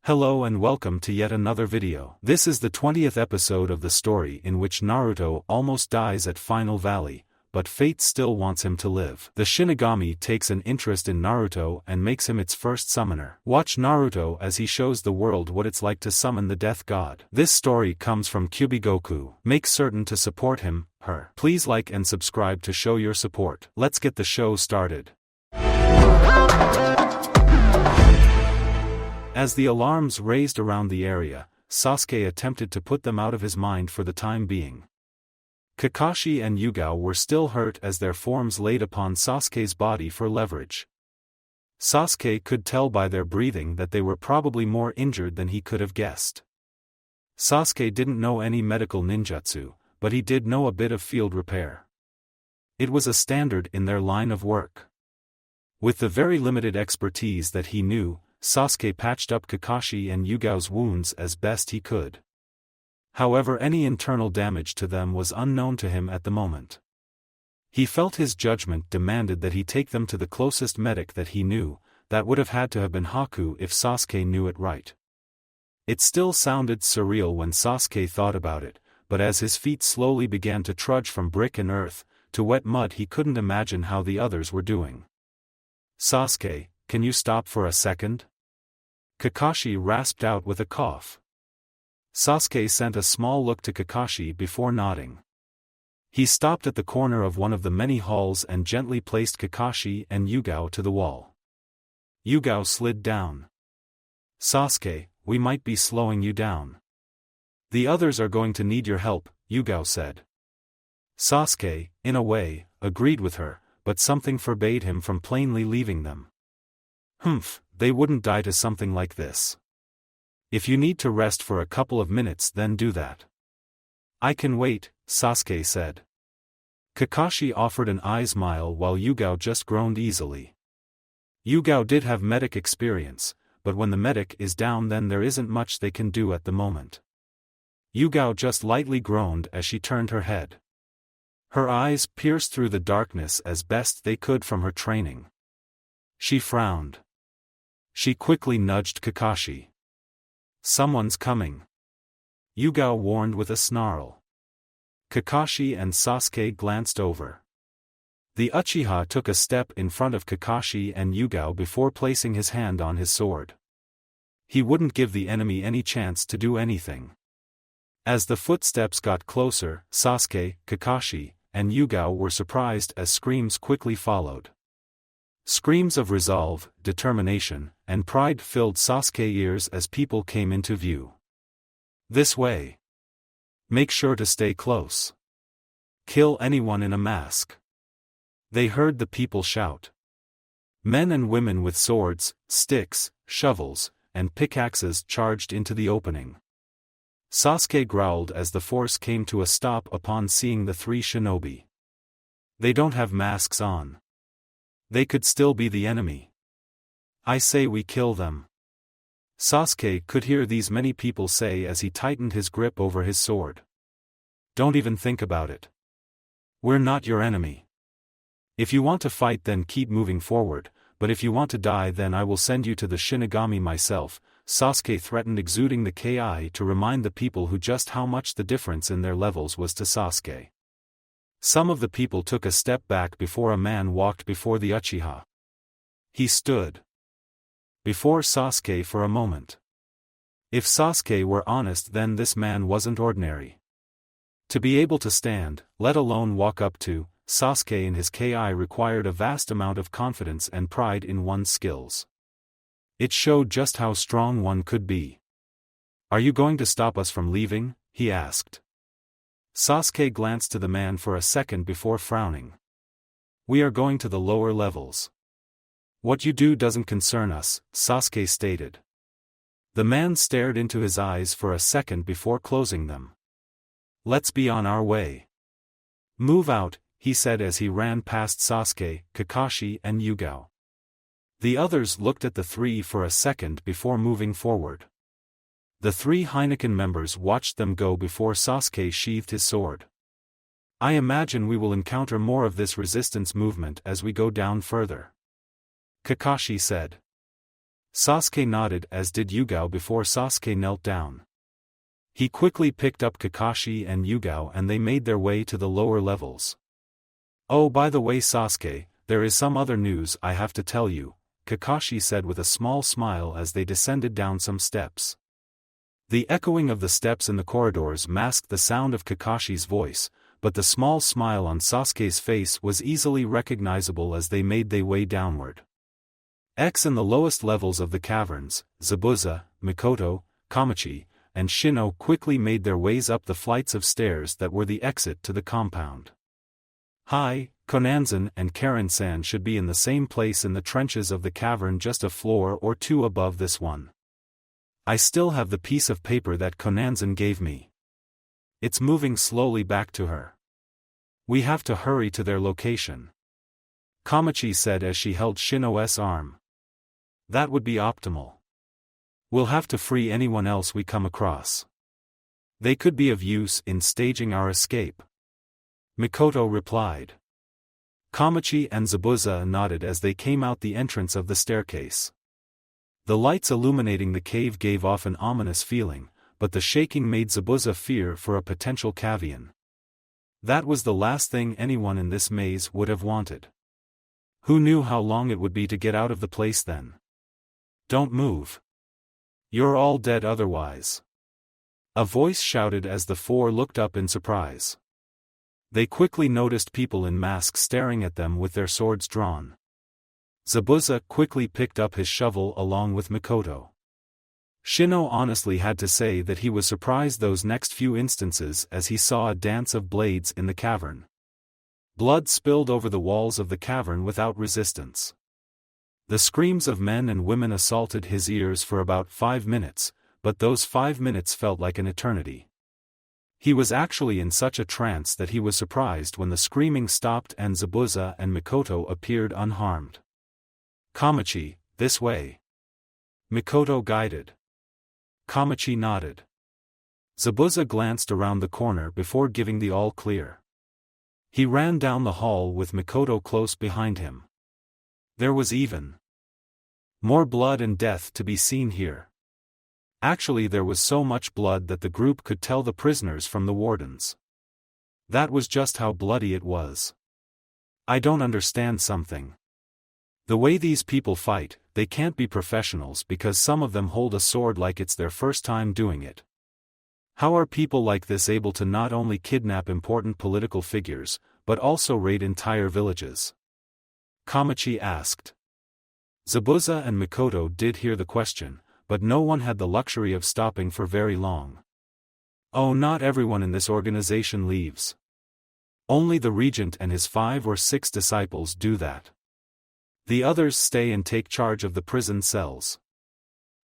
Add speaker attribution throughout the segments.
Speaker 1: Hello and welcome to yet another video. This is the 20th episode of the story in which Naruto almost dies at Final Valley, but fate still wants him to live. The Shinigami takes an interest in Naruto and makes him its first summoner. Watch Naruto as he shows the world what it's like to summon the Death God. This story comes from Kyubi. Make certain to support him, her. Please like and subscribe to show your support. Let's get the show started. As the alarms raised around the area, Sasuke attempted to put them out of his mind for the time being. Kakashi and Yugao were still hurt as their forms laid upon Sasuke's body for leverage. Sasuke could tell by their breathing that they were probably more injured than he could have guessed. Sasuke didn't know any medical ninjutsu, but he did know a bit of field repair. It was a standard in their line of work. With the very limited expertise that he knew, Sasuke patched up Kakashi and Yugao's wounds as best he could. However, any internal damage to them was unknown to him at the moment. He felt his judgment demanded that he take them to the closest medic that he knew. That would have had to have been Haku if Sasuke knew it right. It still sounded surreal when Sasuke thought about it, but as his feet slowly began to trudge from brick and earth to wet mud, he couldn't imagine how the others were doing. "Sasuke, can you stop for a second?" Kakashi rasped out with a cough. Sasuke sent a small look to Kakashi before nodding. He stopped at the corner of one of the many halls and gently placed Kakashi and Yugao to the wall. Yugao slid down. "Sasuke, we might be slowing you down. The others are going to need your help," Yugao said. Sasuke, in a way, agreed with her, but something forbade him from plainly leaving them. They wouldn't die to something like this. If you need to rest for a couple of minutes, then do that. "I can wait," Sasuke said. Kakashi offered an eye smile while Yugao just groaned easily. Yugao did have medic experience, but when the medic is down then there isn't much they can do at the moment. Yugao just lightly groaned as she turned her head. Her eyes pierced through the darkness as best they could from her training. She frowned. She quickly nudged Kakashi. "Someone's coming," Yugao warned with a snarl. Kakashi and Sasuke glanced over. The Uchiha took a step in front of Kakashi and Yugao before placing his hand on his sword. He wouldn't give the enemy any chance to do anything. As the footsteps got closer, Sasuke, Kakashi, and Yugao were surprised as screams quickly followed. Screams of resolve, determination, and pride filled Sasuke's ears as people came into view. "This way. Make sure to stay close. Kill anyone in a mask." They heard the people shout. Men and women with swords, sticks, shovels, and pickaxes charged into the opening. Sasuke growled as the force came to a stop upon seeing the three shinobi. "They don't have masks on. They could still be the enemy. I say we kill them." Sasuke could hear these many people say as he tightened his grip over his sword. "Don't even think about it. We're not your enemy. If you want to fight then keep moving forward, but if you want to die then I will send you to the Shinigami myself," Sasuke threatened, exuding the ki to remind the people who just how much the difference in their levels was to Sasuke. Some of the people took a step back before a man walked before the Uchiha. He stood before Sasuke for a moment. If Sasuke were honest then this man wasn't ordinary. To be able to stand, let alone walk up to, Sasuke in his ki required a vast amount of confidence and pride in one's skills. It showed just how strong one could be. "Are you going to stop us from leaving?" he asked. Sasuke glanced to the man for a second before frowning. "We are going to the lower levels. What you do doesn't concern us," Sasuke stated. The man stared into his eyes for a second before closing them. "Let's be on our way." "Move out," he said as he ran past Sasuke, Kakashi and Yugao. The others looked at the three for a second before moving forward. The three Heineken members watched them go before Sasuke sheathed his sword. "I imagine we will encounter more of this resistance movement as we go down further," Kakashi said. Sasuke nodded, as did Yugao before Sasuke knelt down. He quickly picked up Kakashi and Yugao and they made their way to the lower levels. "Oh, by the way, Sasuke, there is some other news I have to tell you," Kakashi said with a small smile as they descended down some steps. The echoing of the steps in the corridors masked the sound of Kakashi's voice, but the small smile on Sasuke's face was easily recognizable as they made their way downward. In the lowest levels of the caverns, Zabuza, Mikoto, Kamachi, and Shino quickly made their ways up the flights of stairs that were the exit to the compound. Hi, Konanzan and Karen-san should be in the same place in the trenches of the cavern, just a floor or two above this one. I still have the piece of paper that Konanzan gave me. It's moving slowly back to her. We have to hurry to their location. Kamachi said as she held Shino's arm. That would be optimal. We'll have to free anyone else we come across. They could be of use in staging our escape. Mikoto replied. Kamachi and Zabuza nodded as they came out the entrance of the staircase. The lights illuminating the cave gave off an ominous feeling, but the shaking made Zabuza fear for a potential Kavian. That was the last thing anyone in this maze would have wanted. Who knew how long it would be to get out of the place then? Don't move. You're all dead otherwise. A voice shouted as the four looked up in surprise. They quickly noticed people in masks staring at them with their swords drawn. Zabuza quickly picked up his shovel along with Mikoto. Shino honestly had to say that he was surprised those next few instances as he saw a dance of blades in the cavern. Blood spilled over the walls of the cavern without resistance. The screams of men and women assaulted his ears for about 5 minutes, but those 5 minutes felt like an eternity. He was actually in such a trance that he was surprised when the screaming stopped and Zabuza and Mikoto appeared unharmed. Kamachi, this way. Mikoto guided. Kamachi nodded. Zabuza glanced around the corner before giving the all clear. He ran down the hall with Mikoto close behind him. There was even more blood and death to be seen here. Actually, there was so much blood that the group could tell the prisoners from the wardens. That was just how bloody it was. I don't understand something. The way these people fight, they can't be professionals because some of them hold a sword like it's their first time doing it. How are people like this able to not only kidnap important political figures, but also raid entire villages? Kamachi asked. Zabuza and Mikoto did hear the question, but no one had the luxury of stopping for very long. Oh, not everyone in this organization leaves. Only the regent and his 5 or 6 disciples do that. The others stay and take charge of the prison cells.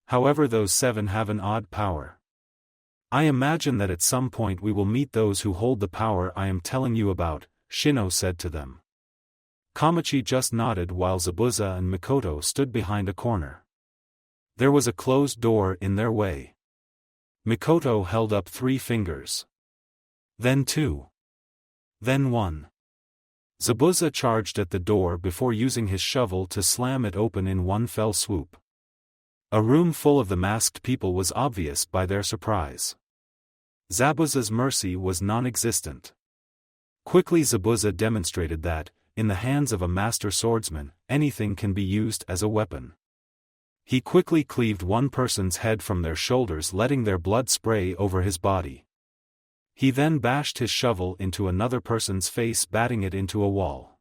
Speaker 1: However, those 7 have an odd power. I imagine that at some point we will meet those who hold the power I am telling you about, Shino said to them. Kamachi just nodded while Zabuza and Mikoto stood behind a corner. There was a closed door in their way. Mikoto held up 3 fingers. Then 2. Then 1. Zabuza charged at the door before using his shovel to slam it open in one fell swoop. A room full of the masked people was obvious by their surprise. Zabuza's mercy was non-existent. Quickly Zabuza demonstrated that, in the hands of a master swordsman, anything can be used as a weapon. He quickly cleaved one person's head from their shoulders, letting their blood spray over his body. He then bashed his shovel into another person's face, batting it into a wall.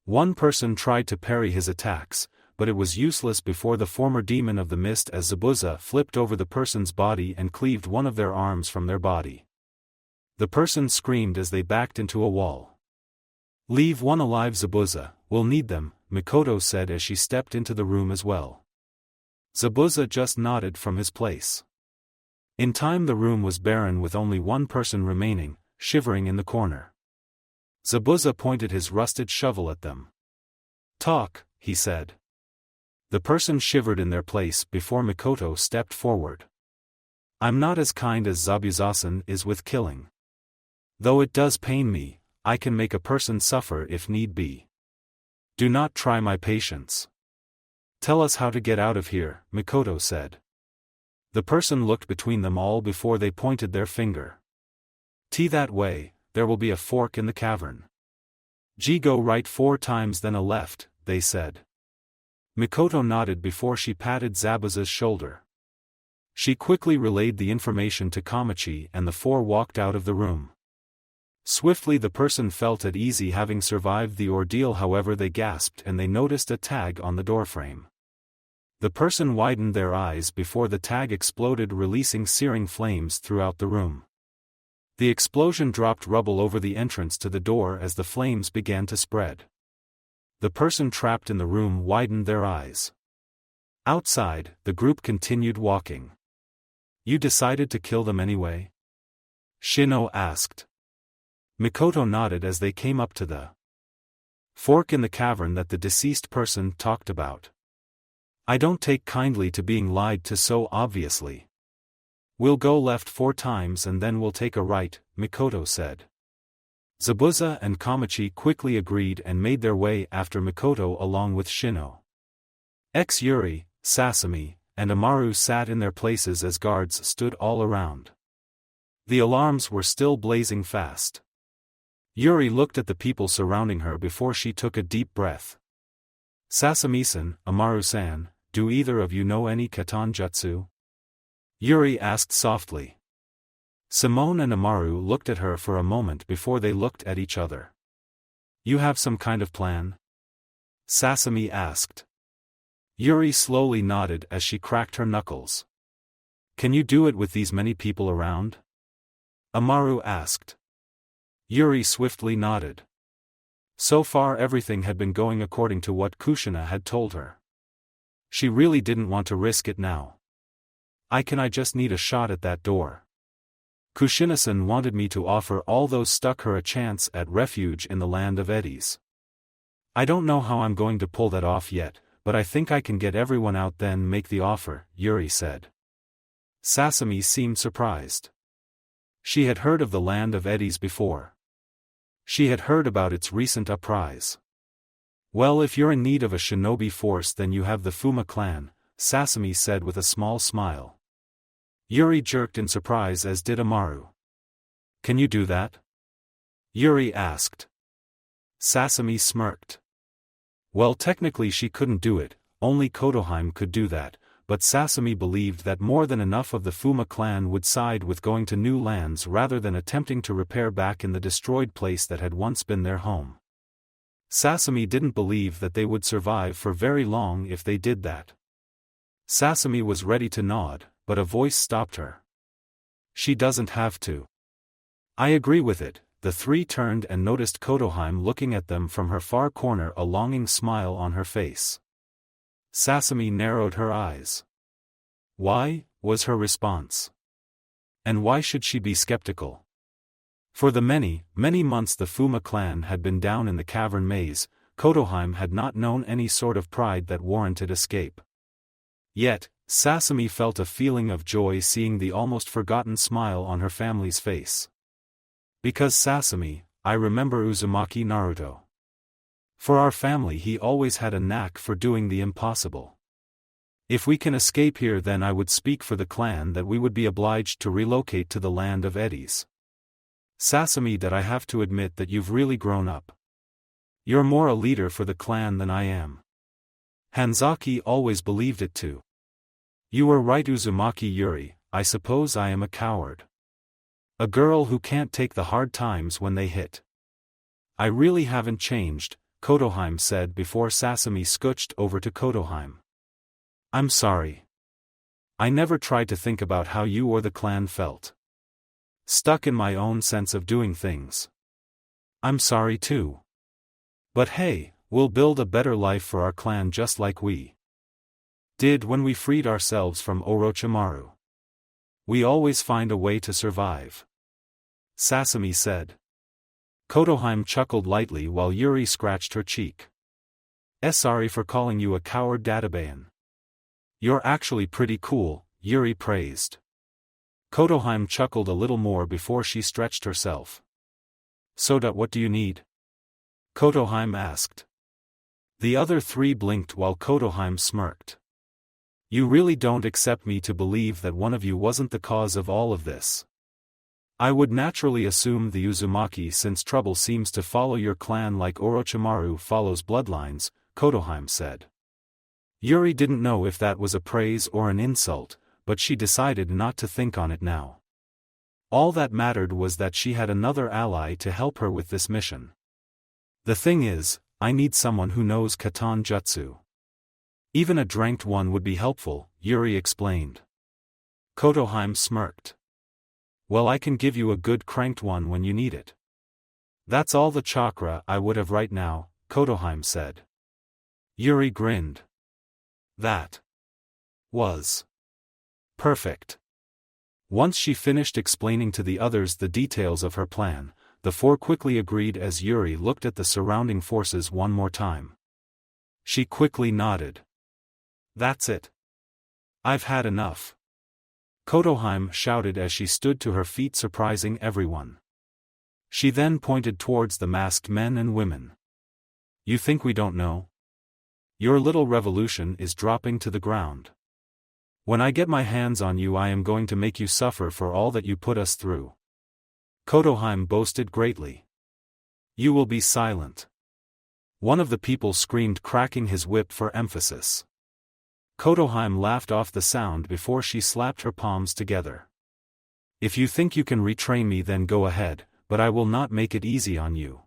Speaker 1: One person tried to parry his attacks, but it was useless before the former demon of the mist as Zabuza flipped over the person's body and cleaved one of their arms from their body. The person screamed as they backed into a wall. Leave one alive, Zabuza, we'll need them, Mikoto said as she stepped into the room as well. Zabuza just nodded from his place. In time the room was barren with only one person remaining, shivering in the corner. Zabuza pointed his rusted shovel at them. Talk, he said. The person shivered in their place before Mikoto stepped forward. I'm not as kind as Zabuza-san is with killing. Though it does pain me, I can make a person suffer if need be. Do not try my patience. Tell us how to get out of here, Mikoto said. The person looked between them all before they pointed their finger. T that way, there will be a fork in the cavern. G go right 4 times then a left, they said. Mikoto nodded before she patted Zabuza's shoulder. She quickly relayed the information to Kamachi and the 4 walked out of the room. Swiftly the person felt at ease having survived the ordeal, however they gasped and they noticed a tag on the doorframe. The person widened their eyes before the tag exploded, releasing searing flames throughout the room. The explosion dropped rubble over the entrance to the door as the flames began to spread. The person trapped in the room widened their eyes. Outside, the group continued walking. You decided to kill them anyway? Shino asked. Mikoto nodded as they came up to the fork in the cavern that the deceased person talked about. I don't take kindly to being lied to so obviously. We'll go left 4 times and then we'll take a right, Mikoto said. Zabuza and Kamachi quickly agreed and made their way after Mikoto along with Shino. Yuri, Sasami, and Amaru sat in their places as guards stood all around. The alarms were still blazing fast. Yuri looked at the people surrounding her before she took a deep breath. Sasami-san, Amaru-san, do either of you know any katan jutsu? Yuri asked softly. Simone and Amaru looked at her for a moment before they looked at each other. You have some kind of plan? Sasami asked. Yuri slowly nodded as she cracked her knuckles. Can you do it with these many people around? Amaru asked. Yuri swiftly nodded. So far everything had been going according to what Kushina had told her. She really didn't want to risk it now. I just need a shot at that door. Kushina-san wanted me to offer all those stuck her a chance at refuge in the land of eddies. I don't know how I'm going to pull that off yet, but I think I can get everyone out then make the offer, Yuri said. Sasami seemed surprised. She had heard of the land of eddies before. She had heard about its recent uprise. Well, if you're in need of a shinobi force then you have the Fuma clan, Sasami said with a small smile. Yuri jerked in surprise as did Amaru. Can you do that? Yuri asked. Sasami smirked. Well, technically she couldn't do it, only Kotoheim could do that, but Sasami believed that more than enough of the Fuma clan would side with going to new lands rather than attempting to repair back in the destroyed place that had once been their home. Sasami didn't believe that they would survive for very long if they did that. Sasami was ready to nod, but a voice stopped her. She doesn't have to. I agree with it. The 3 turned and noticed Kotoheim looking at them from her far corner, a longing smile on her face. Sasami narrowed her eyes. Why, was her response. And why should she be skeptical? For the many, many months the Fuma clan had been down in the cavern maze, Kotoheim had not known any sort of pride that warranted escape. Yet, Sasami felt a feeling of joy seeing the almost forgotten smile on her family's face. Because Sasami, I remember Uzumaki Naruto. For our family he always had a knack for doing the impossible. If we can escape here then I would speak for the clan that we would be obliged to relocate to the land of eddies. Sasami, that I have to admit that you've really grown up. You're more a leader for the clan than I am. Hanzaki always believed it too. You were right, Uzumaki Yuri, I suppose I am a coward. A girl who can't take the hard times when they hit. I really haven't changed, Kotoheim said before Sasami scooched over to Kotoheim. I'm sorry. I never tried to think about how you or the clan felt. Stuck in my own sense of doing things. I'm sorry too. But hey, we'll build a better life for our clan just like we did when we freed ourselves from Orochimaru. We always find a way to survive. Sasami said. Kotoheim chuckled lightly while Yuri scratched her cheek. Sorry for calling you a coward, Databayan. You're actually pretty cool, Yuri praised. Kotoheim chuckled a little more before she stretched herself. Soda, what do you need? Kotoheim asked. The other three blinked while Kotoheim smirked. You really don't accept me to believe that one of you wasn't the cause of all of this. I would naturally assume the Uzumaki since trouble seems to follow your clan like Orochimaru follows bloodlines, Kotoheim said. Yuri didn't know if that was a praise or an insult, but she decided not to think on it now. All that mattered was that she had another ally to help her with this mission. The thing is, I need someone who knows Katan Jutsu. Even a dranked one would be helpful, Yuri explained. Kotoheim smirked. Well, I can give you a good cranked one when you need it. That's all the chakra I would have right now, Kotoheim said. Yuri grinned. That was perfect. Once she finished explaining to the others the details of her plan, the four quickly agreed as Yuri looked at the surrounding forces one more time. She quickly nodded. That's it. I've had enough. Kotoheim shouted as she stood to her feet, surprising everyone. She then pointed towards the masked men and women. You think we don't know? Your little revolution is dropping to the ground. When I get my hands on you, I am going to make you suffer for all that you put us through. Kotoheim boasted greatly. You will be silent. One of the people screamed, cracking his whip for emphasis. Kotoheim laughed off the sound before she slapped her palms together. If you think you can retrain me, then go ahead, but I will not make it easy on you.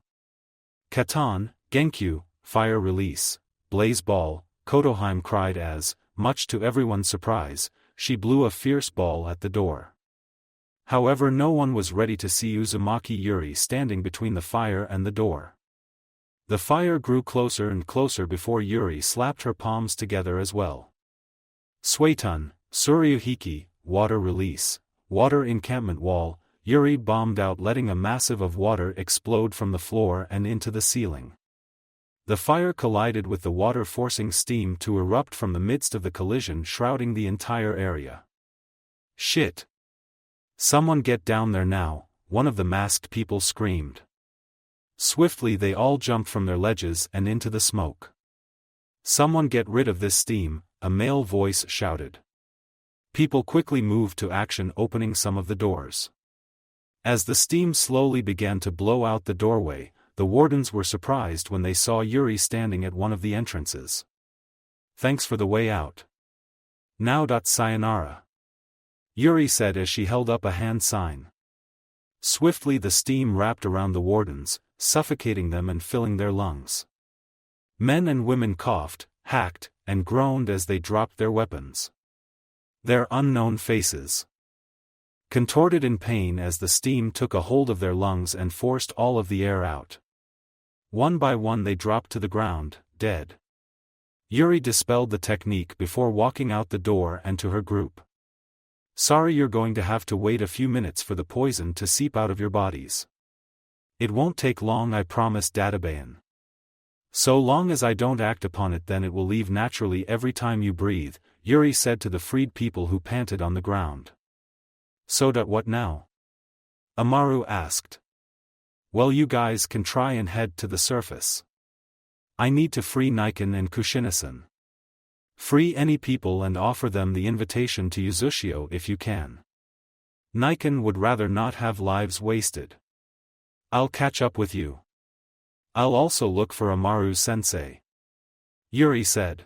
Speaker 1: Katan, Genkyu, fire release, blaze ball, Kotoheim cried as, much to everyone's surprise, she blew a fierce ball at the door. However, no one was ready to see Uzumaki Yuri standing between the fire and the door. The fire grew closer and closer before Yuri slapped her palms together as well. Suetun, Tsuruhiki, water release, water encampment wall, Yuri bombed out, letting a massive of water explode from the floor and into the ceiling. The fire collided with the water, forcing steam to erupt from the midst of the collision, shrouding the entire area. Shit! Someone get down there now, one of the masked people screamed. Swiftly they all jumped from their ledges and into the smoke. Someone get rid of this steam, a male voice shouted. People quickly moved to action, opening some of the doors. As the steam slowly began to blow out the doorway, the wardens were surprised when they saw Yuri standing at one of the entrances. Thanks for the way out. Now. Sayonara. Yuri said as she held up a hand sign. Swiftly the steam wrapped around the wardens, suffocating them and filling their lungs. Men and women coughed, hacked, and groaned as they dropped their weapons. Their unknown faces contorted in pain as the steam took a hold of their lungs and forced all of the air out. One by one they dropped to the ground, dead. Yuri dispelled the technique before walking out the door and to her group. Sorry, you're going to have to wait a few minutes for the poison to seep out of your bodies. It won't take long, I promise, Databayan. So long as I don't act upon it, then it will leave naturally every time you breathe, Yuri said to the freed people who panted on the ground. So what now? Amaru asked. Well, you guys can try and head to the surface. I need to free Niken and Kushina-san. Free any people and offer them the invitation to Uzushio if you can. Niken would rather not have lives wasted. I'll catch up with you. I'll also look for Amaru-sensei. Yuri said.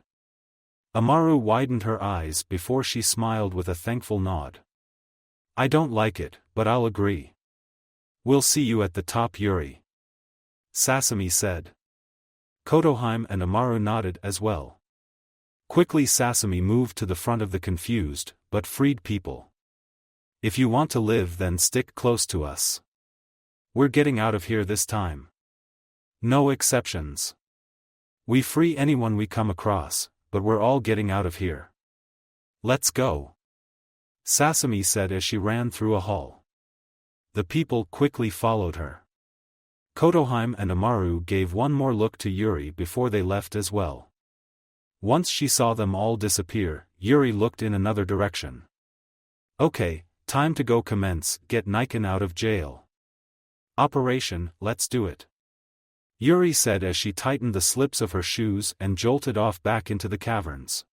Speaker 1: Amaru widened her eyes before she smiled with a thankful nod. I don't like it, but I'll agree. We'll see you at the top, Yuri. Sasami said. Kotoheim and Amaru nodded as well. Quickly Sasami moved to the front of the confused, but freed people. If you want to live, then stick close to us. We're getting out of here this time. No exceptions. We free anyone we come across, but we're all getting out of here. Let's go. Sasami said as she ran through a hall. The people quickly followed her. Kotoheim and Amaru gave one more look to Yuri before they left as well. Once she saw them all disappear, Yuri looked in another direction. Okay, time to go commence, get Niken out of jail. Operation, let's do it. Yuri said as she tightened the slips of her shoes and jolted off back into the caverns.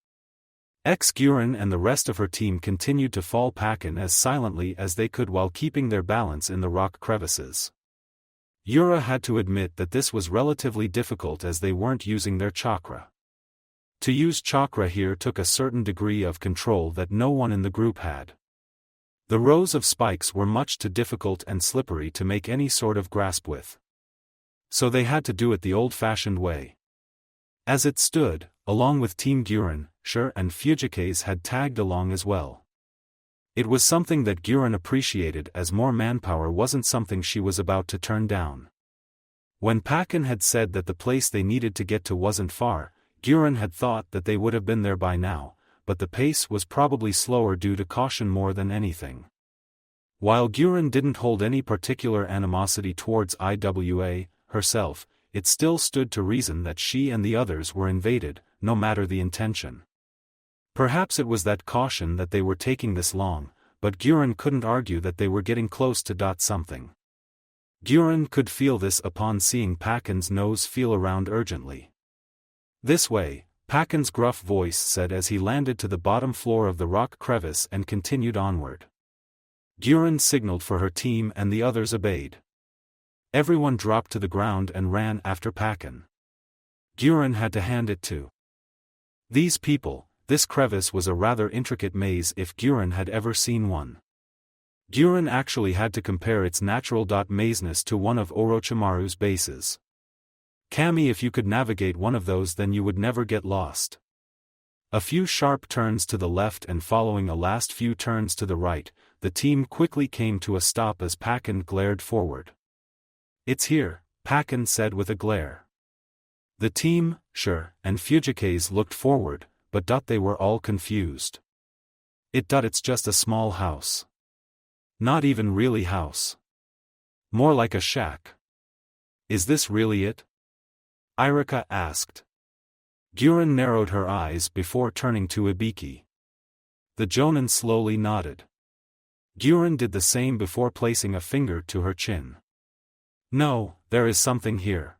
Speaker 1: Guren and the rest of her team continued to fall packin as silently as they could while keeping their balance in the rock crevices. Yura had to admit that this was relatively difficult as they weren't using their chakra. To use chakra here took a certain degree of control that no one in the group had. The rows of spikes were much too difficult and slippery to make any sort of grasp with. So they had to do it the old-fashioned way. As it stood, along with Team Guren, Shur and Fujikaze had tagged along as well. It was something that Guren appreciated as more manpower wasn't something she was about to turn down. When Pakken had said that the place they needed to get to wasn't far, Guren had thought that they would have been there by now, but the pace was probably slower due to caution more than anything. While Guren didn't hold any particular animosity towards IWA herself, it still stood to reason that she and the others were invaded, no matter the intention. Perhaps it was that caution that they were taking this long, but Guren couldn't argue that they were getting close to something. Guren could feel this upon seeing Pakken's nose feel around urgently. "This way," Pakken's gruff voice said as he landed to the bottom floor of the rock crevice and continued onward. Guren signaled for her team and the others obeyed. Everyone dropped to the ground and ran after Pakken. Guren had to hand it to these people. This crevice was a rather intricate maze if Guren had ever seen one. Guren actually had to compare its natural mazeness to one of Orochimaru's bases. Kami, if you could navigate one of those then you would never get lost. A few sharp turns to the left and following a last few turns to the right, the team quickly came to a stop as Pakken glared forward. "It's here," Pakken said with a glare. The team, Shur, and Fujikaze looked forward, but they were all confused. It's just a small house. Not even really house. More like a shack. Is this really it? Irika asked. Guren narrowed her eyes before turning to Ibiki. The Jonin slowly nodded. Guren did the same before placing a finger to her chin. "No, there is something here.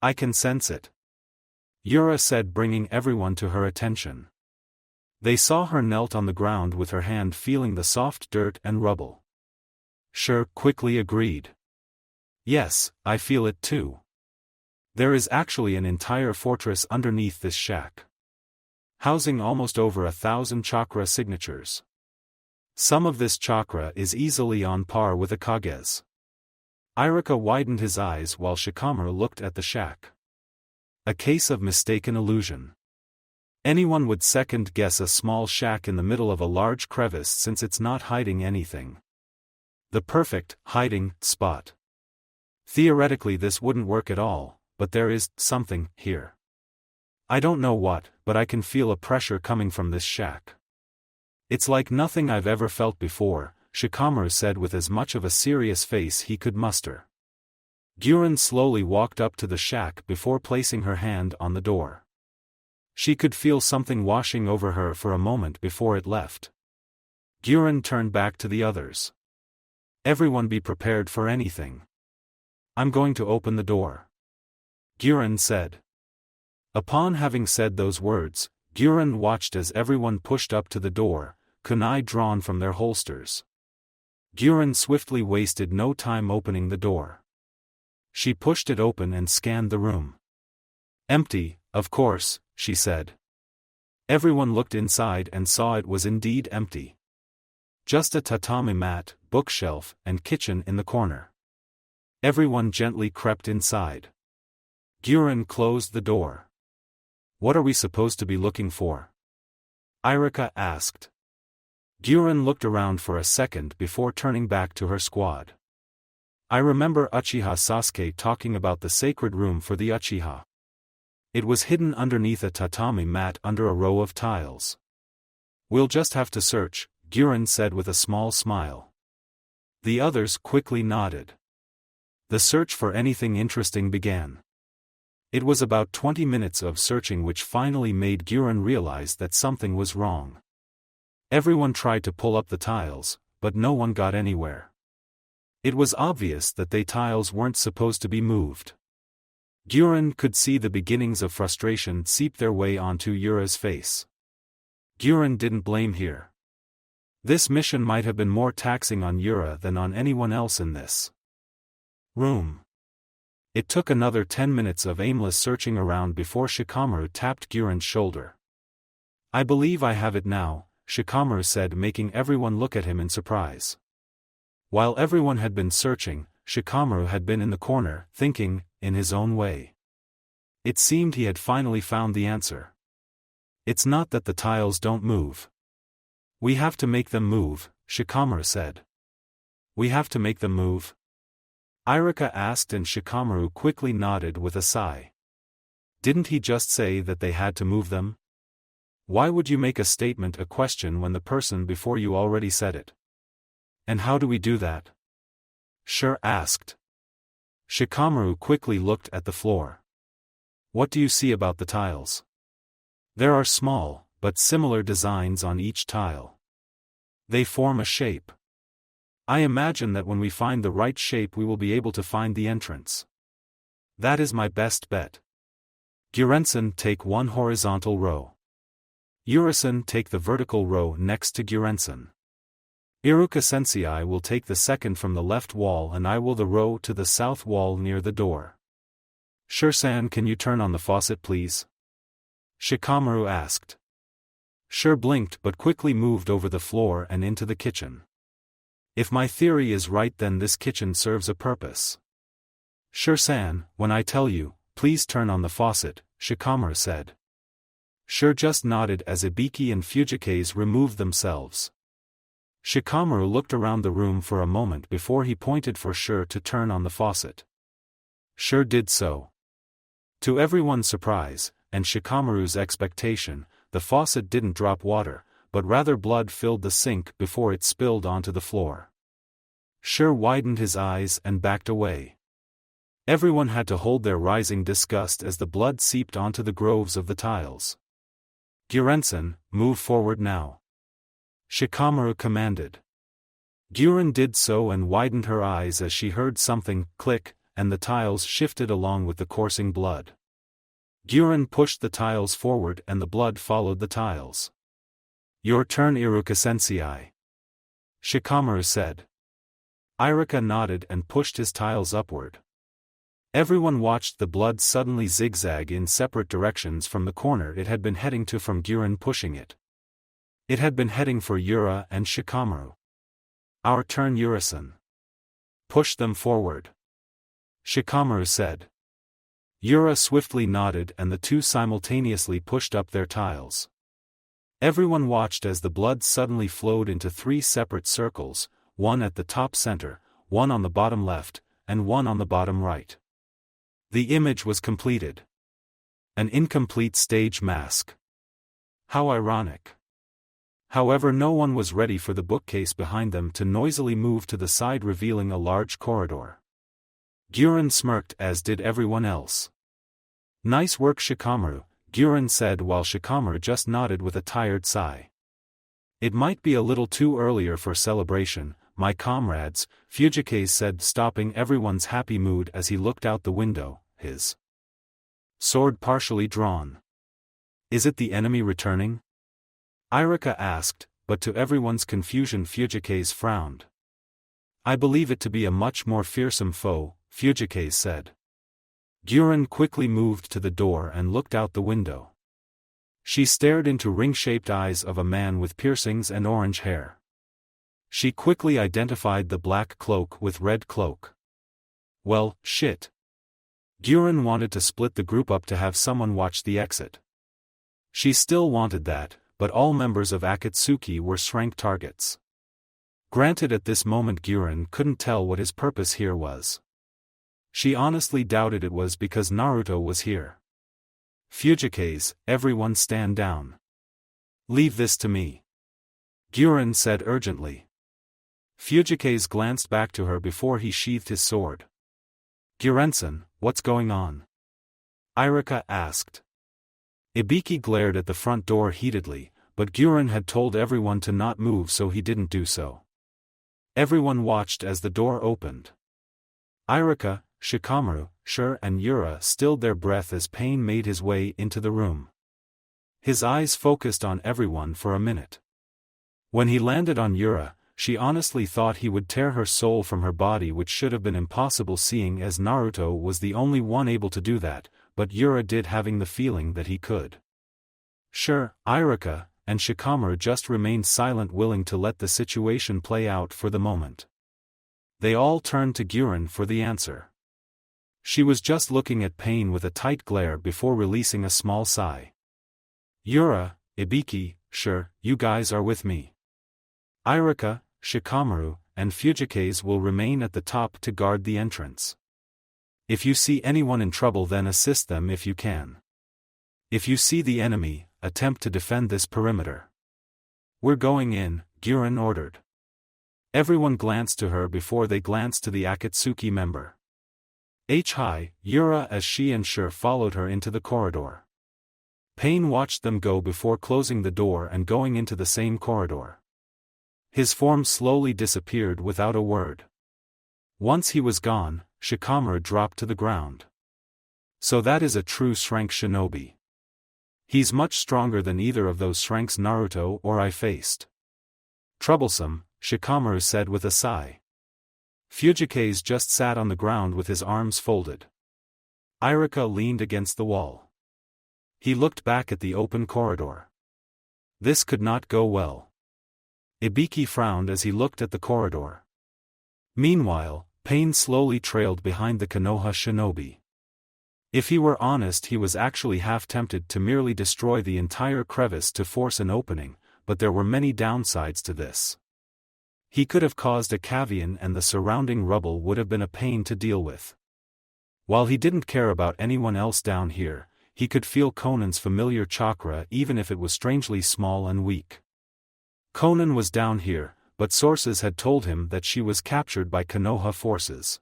Speaker 1: I can sense it," Yura said, bringing everyone to her attention. They saw her knelt on the ground with her hand feeling the soft dirt and rubble. Shur quickly agreed. "Yes, I feel it too. There is actually an entire fortress underneath this shack, housing almost over 1,000 chakra signatures. Some of this chakra is easily on par with Hokage's." Irika widened his eyes while Shikamaru looked at the shack. A case of mistaken illusion. Anyone would second-guess a small shack in the middle of a large crevice since it's not hiding anything. The perfect hiding spot. Theoretically this wouldn't work at all, but there is something here. I don't know what, but I can feel a pressure coming from this shack. It's like nothing I've ever felt before, Shikamaru said with as much of a serious face he could muster. Guren slowly walked up to the shack before placing her hand on the door. She could feel something washing over her for a moment before it left. Guren turned back to the others. "Everyone be prepared for anything. I'm going to open the door," Guren said. Upon having said those words, Guren watched as everyone pushed up to the door, kunai drawn from their holsters. Guren swiftly wasted no time opening the door. She pushed it open and scanned the room. "Empty, of course," she said. Everyone looked inside and saw it was indeed empty. Just a tatami mat, bookshelf, and kitchen in the corner. Everyone gently crept inside. Guren closed the door. "What are we supposed to be looking for?" Irika asked. Guren looked around for a second before turning back to her squad. "I remember Uchiha Sasuke talking about the sacred room for the Uchiha. It was hidden underneath a tatami mat under a row of tiles. We'll just have to search," Guren said with a small smile. The others quickly nodded. The search for anything interesting began. It was about 20 minutes of searching which finally made Guren realize that something was wrong. Everyone tried to pull up the tiles, but no one got anywhere. It was obvious that the tiles weren't supposed to be moved. Gyuren could see the beginnings of frustration seep their way onto Yura's face. Gyuren didn't blame here. This mission might have been more taxing on Yura than on anyone else in this room. It took another 10 minutes of aimless searching around before Shikamaru tapped Gyuren's shoulder. "I believe I have it now," Shikamaru said, making everyone look at him in surprise. While everyone had been searching, Shikamaru had been in the corner, thinking, in his own way. It seemed he had finally found the answer. "It's not that the tiles don't move. We have to make them move," Shikamaru said. "We have to make them move?" Irika asked, and Shikamaru quickly nodded with a sigh. "Didn't he just say that they had to move them? Why would you make a statement a question when the person before you already said it? And how do we do that?" Shur asked. Shikamaru quickly looked at the floor. "What do you see about the tiles?" "There are small, but similar designs on each tile. They form a shape. I imagine that when we find the right shape we will be able to find the entrance. That is my best bet. Gyuren-san, take one horizontal row. Yura-san, take the vertical row next to Gyuren-san. Iruka-sensei will take the second from the left wall, and I will the row to the south wall near the door. Shur-san, can you turn on the faucet please?" Shikamaru asked. Shur blinked but quickly moved over the floor and into the kitchen. "If my theory is right, then this kitchen serves a purpose." "Shur-san, when I tell you, please turn on the faucet," Shikamaru said. Shur just nodded as Ibiki and Fujikaze removed themselves. Shikamaru looked around the room for a moment before he pointed for Shur to turn on the faucet. Shur did so. To everyone's surprise, and Shikamaru's expectation, the faucet didn't drop water, but rather blood filled the sink before it spilled onto the floor. Shur widened his eyes and backed away. Everyone had to hold their rising disgust as the blood seeped onto the grooves of the tiles. "Gyuren-san, move forward now," Shikamaru commanded. Gyuren did so and widened her eyes as she heard something click, and the tiles shifted along with the coursing blood. Gyuren pushed the tiles forward and the blood followed the tiles. "Your turn, Iruka-sensei," Shikamaru said. Irika nodded and pushed his tiles upward. Everyone watched the blood suddenly zigzag in separate directions from the corner it had been heading to from Gyuren pushing it. It had been heading for Yura and Shikamaru. "Our turn, Yura-san. Push them forward," Shikamaru said. Yura swiftly nodded and the two simultaneously pushed up their tiles. Everyone watched as the blood suddenly flowed into 3 separate circles, one at the top center, one on the bottom left, and one on the bottom right. The image was completed. An incomplete stage mask. How ironic. However, no one was ready for the bookcase behind them to noisily move to the side, revealing a large corridor. Gyuren smirked, as did everyone else. "Nice work, Shikamaru," Gyuren said while Shikamaru just nodded with a tired sigh. "It might be a little too earlier for celebration, my comrades," Fujikaze said, stopping everyone's happy mood as he looked out the window, his sword partially drawn. "Is it the enemy returning?" Irika asked, but to everyone's confusion Fujikaze frowned. "I believe it to be a much more fearsome foe," Fujikaze said. Gyuren quickly moved to the door and looked out the window. She stared into ring-shaped eyes of a man with piercings and orange hair. She quickly identified the black cloak with red cloak. Well, shit. Gyuren wanted to split the group up to have someone watch the exit. She still wanted that, but all members of Akatsuki were shrank targets. Granted, at this moment Gyuren couldn't tell what his purpose here was. She honestly doubted it was because Naruto was here. "Fujikaze, everyone stand down. Leave this to me," Gyuren said urgently. Fujikaze glanced back to her before he sheathed his sword. "Gyuren-san, what's going on?" Irika asked. Ibiki glared at the front door heatedly, but Gyuren had told everyone to not move, so he didn't do so. Everyone watched as the door opened. Irika, Shikamaru, Shur and Yura stilled their breath as Pain made his way into the room. His eyes focused on everyone for a minute. When he landed on Yura, she honestly thought he would tear her soul from her body, which should have been impossible seeing as Naruto was the only one able to do that, but Yura did, having the feeling that he could. Shur, Iruka, and Shikamaru just remained silent, willing to let the situation play out for the moment. They all turned to Guren for the answer. She was just looking at Pain with a tight glare before releasing a small sigh. Yura, Ibiki, Shur, you guys are with me. Iruka, Shikamaru, and Fujikaze will remain at the top to guard the entrance. If you see anyone in trouble, then assist them if you can. If you see the enemy, attempt to defend this perimeter. We're going in, Guren ordered. Everyone glanced to her before they glanced to the Akatsuki member. Hi, Yura, as she and Shur followed her into the corridor. Pain watched them go before closing the door and going into the same corridor. His form slowly disappeared without a word. Once he was gone, Shikamaru dropped to the ground. So that is a true Shrank Shinobi. He's much stronger than either of those Shranks Naruto or I faced. Troublesome, Shikamaru said with a sigh. Fujikaze just sat on the ground with his arms folded. Iruka leaned against the wall. He looked back at the open corridor. This could not go well. Ibiki frowned as he looked at the corridor. Meanwhile, Pain slowly trailed behind the Konoha shinobi. If he were honest, he was actually half tempted to merely destroy the entire crevice to force an opening, but there were many downsides to this. He could have caused a cavern and the surrounding rubble would have been a pain to deal with. While he didn't care about anyone else down here, he could feel Conan's familiar chakra even if it was strangely small and weak. Conan was down here, but sources had told him that she was captured by Konoha forces.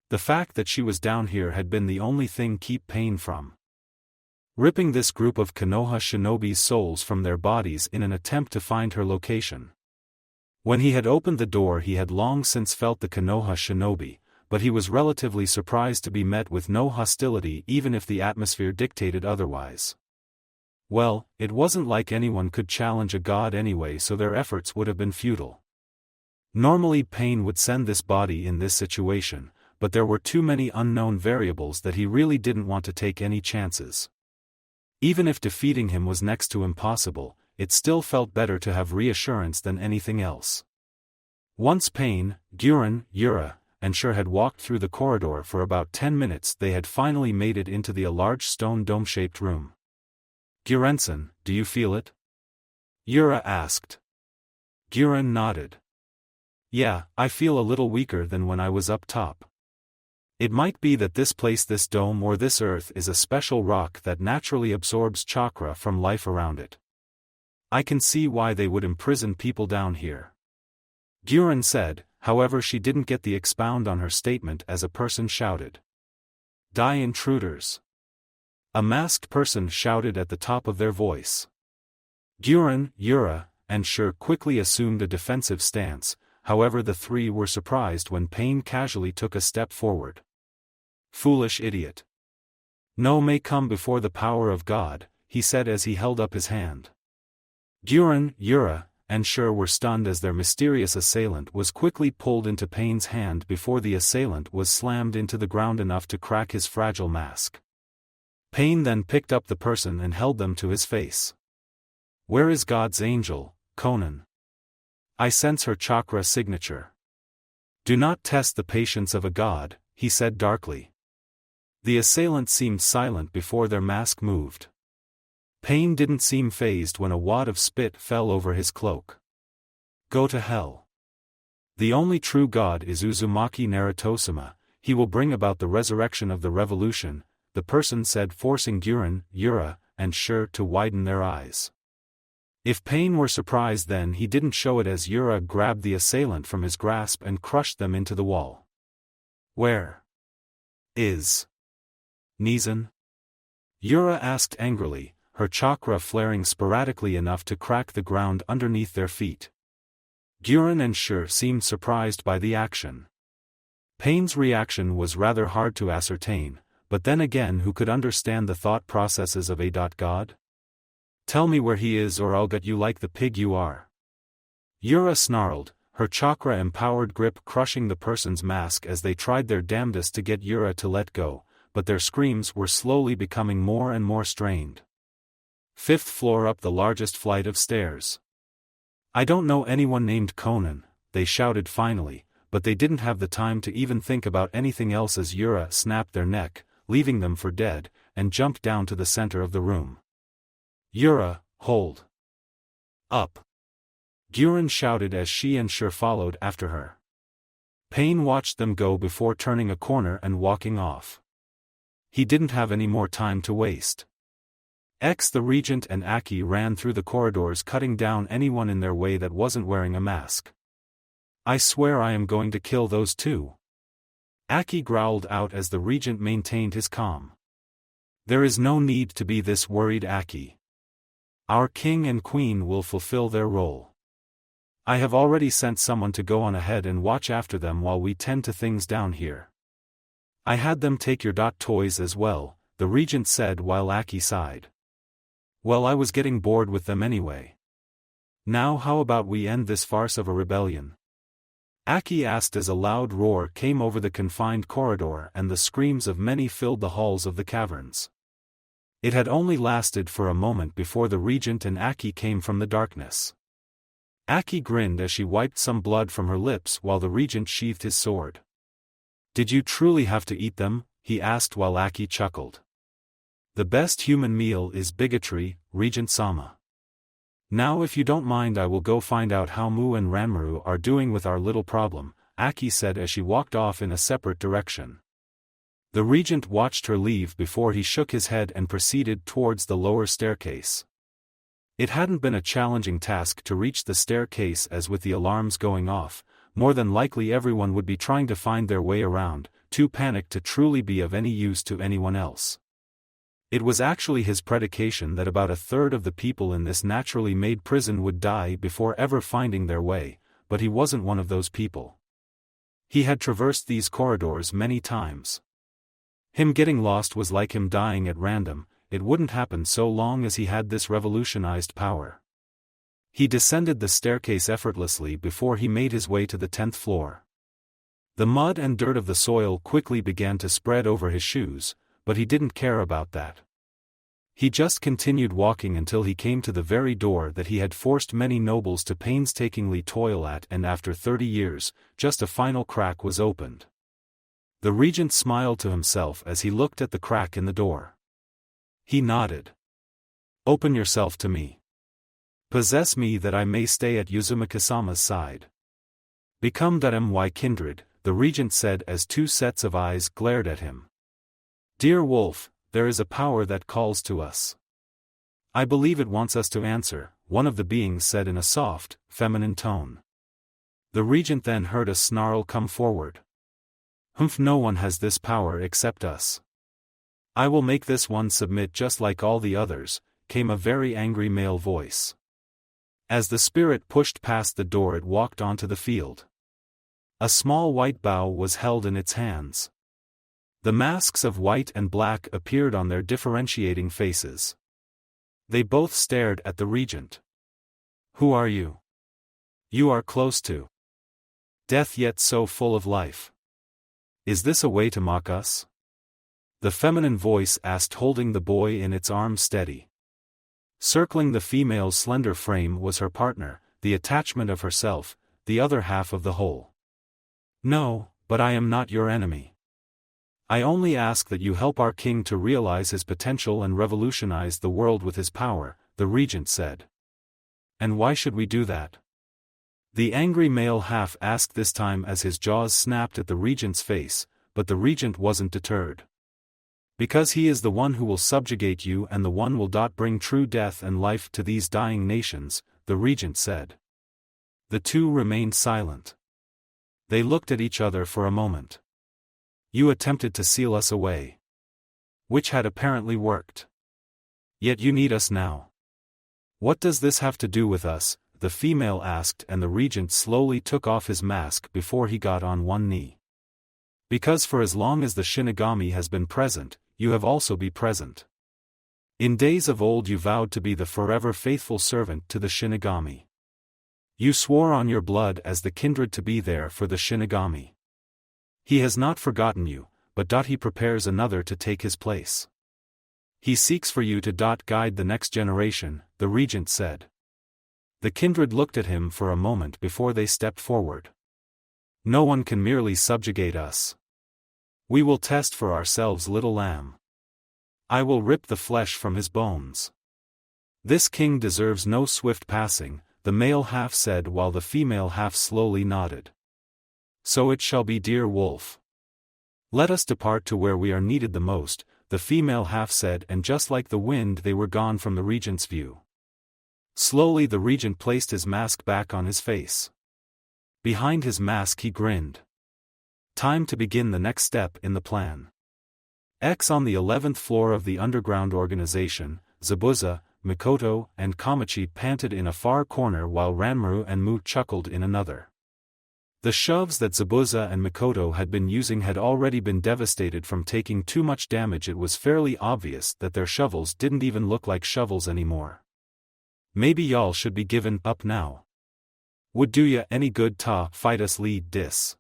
Speaker 1: The fact that she was down here had been the only thing keep Pain from ripping this group of Konoha shinobi's souls from their bodies in an attempt to find her location. When he had opened the door, he had long since felt the Konoha shinobi, but he was relatively surprised to be met with no hostility even if the atmosphere dictated otherwise. Well, it wasn't like anyone could challenge a god anyway, so their efforts would have been futile. Normally Pain would send this body in this situation, but there were too many unknown variables that he really didn't want to take any chances. Even if defeating him was next to impossible, it still felt better to have reassurance than anything else. Once Pain, Guren, Yura, and Shur had walked through the corridor for about 10 minutes, they had finally made it into the large stone dome-shaped room. Guren-san, do you feel it? Yura asked. Guren nodded. Yeah, I feel a little weaker than when I was up top. It might be that this place, this dome or this earth, is a special rock that naturally absorbs chakra from life around it. I can see why they would imprison people down here. Guren said, however she didn't get the expound on her statement as a person shouted. Die intruders! A masked person shouted at the top of their voice. Guren, Yura, and Shur quickly assumed a defensive stance, however the three were surprised when Pain casually took a step forward. Foolish idiot. No may come before the power of God, he said as he held up his hand. Guren, Yura, and Shur were stunned as their mysterious assailant was quickly pulled into Pain's hand before the assailant was slammed into the ground enough to crack his fragile mask. Pain then picked up the person and held them to his face. Where is God's angel, Conan? I sense her chakra signature. Do not test the patience of a god, he said darkly. The assailant seemed silent before their mask moved. Pain didn't seem fazed when a wad of spit fell over his cloak. Go to hell. The only true god is Uzumaki Naruto-sama, he will bring about the resurrection of the revolution, the person said, forcing Guren, Yura, and Shur to widen their eyes. If Pain were surprised, then he didn't show it as Yura grabbed the assailant from his grasp and crushed them into the wall. Where is Nizan? Yura asked angrily, her chakra flaring sporadically enough to crack the ground underneath their feet. Guren and Shur seemed surprised by the action. Pain's reaction was rather hard to ascertain, but then again who could understand the thought processes of a god? Tell me where he is or I'll gut you like the pig you are. Yura snarled, her chakra-empowered grip crushing the person's mask as they tried their damnedest to get Yura to let go, but their screams were slowly becoming more and more strained. 5th floor up the largest flight of stairs. I don't know anyone named Conan, they shouted finally, but they didn't have the time to even think about anything else as Yura snapped their neck, leaving them for dead, and jumped down to the center of the room. Yura, hold up! Gurren shouted as she and Shur followed after her. Pain watched them go before turning a corner and walking off. He didn't have any more time to waste. The Regent and Aki ran through the corridors cutting down anyone in their way that wasn't wearing a mask. I swear I am going to kill those two. Aki growled out as the Regent maintained his calm. There is no need to be this worried, Aki. Our king and queen will fulfill their role. I have already sent someone to go on ahead and watch after them while we tend to things down here. I had them take your toys as well, the Regent said while Aki sighed. Well, I was getting bored with them anyway. Now how about we end this farce of a rebellion? Aki asked as a loud roar came over the confined corridor and the screams of many filled the halls of the caverns. It had only lasted for a moment before the Regent and Aki came from the darkness. Aki grinned as she wiped some blood from her lips while the Regent sheathed his sword. Did you truly have to eat them? He asked while Aki chuckled. The best human meal is bigotry, Regent-sama. Now if you don't mind I will go find out how Mu and Ranmaru are doing with our little problem, Aki said as she walked off in a separate direction. The Regent watched her leave before he shook his head and proceeded towards the lower staircase. It hadn't been a challenging task to reach the staircase as with the alarms going off, more than likely everyone would be trying to find their way around, too panicked to truly be of any use to anyone else. It was actually his predication that about a third of the people in this naturally made prison would die before ever finding their way, but he wasn't one of those people. He had traversed these corridors many times. Him getting lost was like him dying at random. It wouldn't happen so long as he had this revolutionized power. He descended the staircase effortlessly before he made his way to the 10th floor. The mud and dirt of the soil quickly began to spread over his shoes, but he didn't care about that. He just continued walking until he came to the very door that he had forced many nobles to painstakingly toil at, and after 30 years, just a final crack was opened. The Regent smiled to himself as he looked at the crack in the door. He nodded. Open yourself to me. Possess me that I may stay at Uzumaki-sama's side. Become my kindred, the Regent said as two sets of eyes glared at him. Dear Wolf, there is a power that calls to us. I believe it wants us to answer, one of the beings said in a soft, feminine tone. The Regent then heard a snarl come forward. No one has this power except us. I will make this one submit just like all the others, came a very angry male voice. As the spirit pushed past the door it walked onto the field. A small white bow was held in its hands. The masks of white and black appeared on their differentiating faces. They both stared at the Regent. Who are you? You are close to death yet so full of life. Is this a way to mock us? The feminine voice asked, holding the boy in its arms steady. Circling the female's slender frame was her partner, the attachment of herself, the other half of the whole. No, but I am not your enemy. I only ask that you help our king to realize his potential and revolutionize the world with his power, the Regent said. And why should we do that? The angry male half asked this time as his jaws snapped at the Regent's face, but the Regent wasn't deterred. Because he is the one who will subjugate you and the one will bring true death and life to these dying nations, the Regent said. The two remained silent. They looked at each other for a moment. You attempted to seal us away. Which had apparently worked. Yet you need us now. What does this have to do with us? The female asked, and the Regent slowly took off his mask before he got on one knee. Because for as long as the Shinigami has been present, you have also been present. In days of old you vowed to be the forever faithful servant to the Shinigami. You swore on your blood as the kindred to be there for the Shinigami. He has not forgotten you, but he prepares another to take his place. He seeks for you to guide the next generation, the regent said. The kindred looked at him for a moment before they stepped forward. No one can merely subjugate us. We will test for ourselves, little lamb. I will rip the flesh from his bones. This king deserves no swift passing, the male half said while the female half slowly nodded. So it shall be, dear wolf. Let us depart to where we are needed the most, the female half said, and just like the wind they were gone from the regent's view. Slowly the regent placed his mask back on his face. Behind his mask he grinned. Time to begin the next step in the plan. On the 11th floor of the underground organization, Zabuza, Mikoto, and Kamachi panted in a far corner while Ranmaru and Mu chuckled in another. The shoves that Zabuza and Mikoto had been using had already been devastated from taking too much damage. It was fairly obvious that their shovels didn't even look like shovels anymore. Maybe y'all should be given up now. Would do ya any good to fight us, lead dis.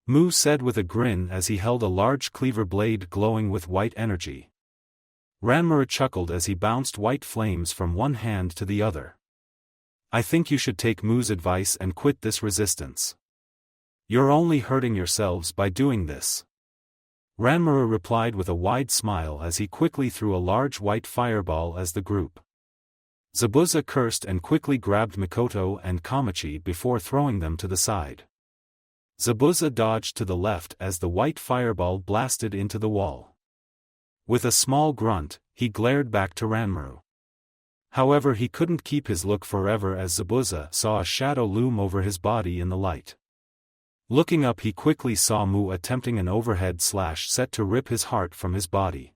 Speaker 1: Mu said with a grin as he held a large cleaver blade glowing with white energy. Ranmaru chuckled as he bounced white flames from one hand to the other. I think you should take Mu's advice and quit this resistance. You're only hurting yourselves by doing this. Ranmaru replied with a wide smile as he quickly threw a large white fireball as the group. Zabuza cursed and quickly grabbed Mikoto and Kamachi before throwing them to the side. Zabuza dodged to the left as the white fireball blasted into the wall. With a small grunt, he glared back to Ranmaru. However, he couldn't keep his look forever as Zabuza saw a shadow loom over his body in the light. Looking up, he quickly saw Mu attempting an overhead slash set to rip his heart from his body.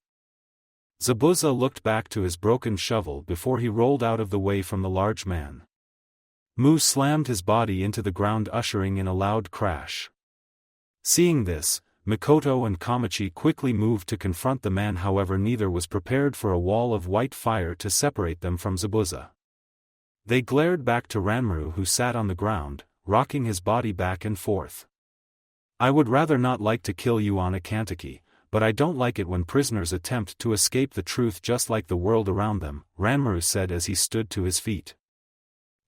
Speaker 1: Zabuza looked back to his broken shovel before he rolled out of the way from the large man. Mu slammed his body into the ground, ushering in a loud crash. Seeing this, Mikoto and Kamachi quickly moved to confront the man, however neither was prepared for a wall of white fire to separate them from Zabuza. They glared back to Ranmaru, who sat on the ground, rocking his body back and forth. I would rather not like to kill you on Akantaki, but I don't like it when prisoners attempt to escape the truth just like the world around them, Ranmaru said as he stood to his feet.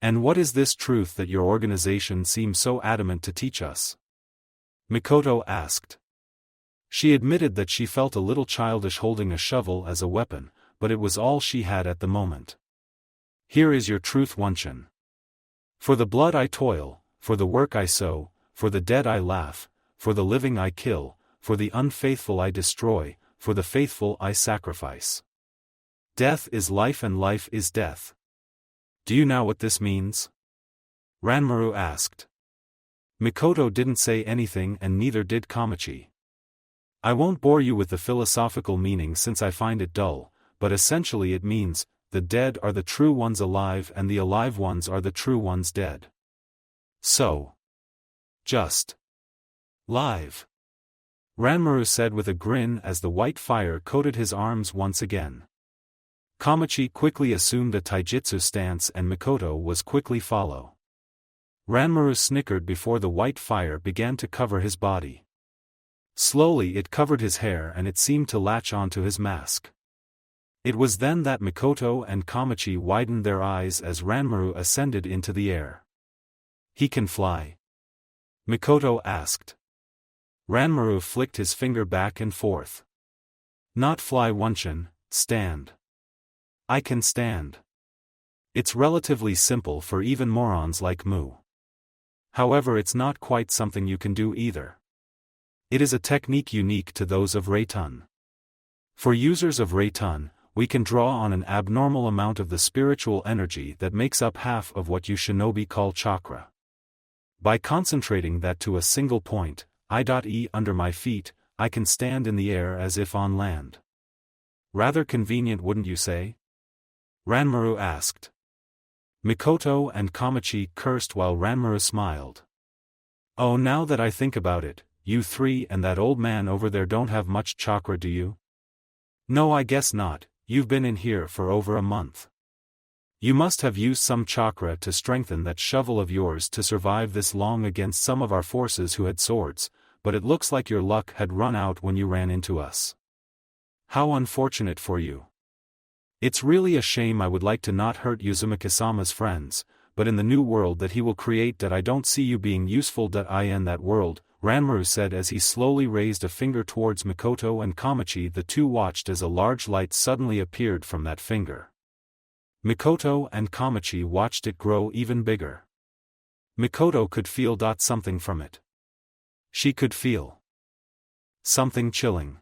Speaker 1: And what is this truth that your organization seems so adamant to teach us? Mikoto asked. She admitted that she felt a little childish holding a shovel as a weapon, but it was all she had at the moment. Here is your truth, Wunshin. For the blood I toil, for the work I sow, for the dead I laugh, for the living I kill, for the unfaithful I destroy, for the faithful I sacrifice. Death is life and life is death. Do you know what this means? Ranmaru asked. Mikoto didn't say anything and neither did Kamachi. I won't bore you with the philosophical meaning since I find it dull, but essentially it means, the dead are the true ones alive and the alive ones are the true ones dead. So. Just. Live. Ranmaru said with a grin as the white fire coated his arms once again. Kamachi quickly assumed a taijutsu stance and Mikoto was quickly follow. Ranmaru snickered before the white fire began to cover his body. Slowly it covered his hair and it seemed to latch onto his mask. It was then that Mikoto and Kamachi widened their eyes as Ranmaru ascended into the air. He can fly? Mikoto asked. Ranmaru flicked his finger back and forth. Not fly, Wunshin, stand. I can stand. It's relatively simple for even morons like Mu. However, it's not quite something you can do either. It is a technique unique to those of Reitun. For users of Reitun, we can draw on an abnormal amount of the spiritual energy that makes up half of what you shinobi call chakra. By concentrating that to a single point, I.E. under my feet, I can stand in the air as if on land. Rather convenient, wouldn't you say? Ranmaru asked. Mikoto and Kamachi cursed while Ranmaru smiled. Oh, now that I think about it, you three and that old man over there don't have much chakra, do you? No, I guess not, you've been in here for over a month. You must have used some chakra to strengthen that shovel of yours to survive this long against some of our forces who had swords, but it looks like your luck had run out when you ran into us. How unfortunate for you. It's really a shame. I would like to not hurt Uzumaki-sama's friends, but in the new world that he will create that I don't see you being useful. In that world, Ranmaru said as he slowly raised a finger towards Mikoto and Kamachi. The two watched as a large light suddenly appeared from that finger. Mikoto and Kamachi watched it grow even bigger. Mikoto could feel something from it. She could feel something chilling.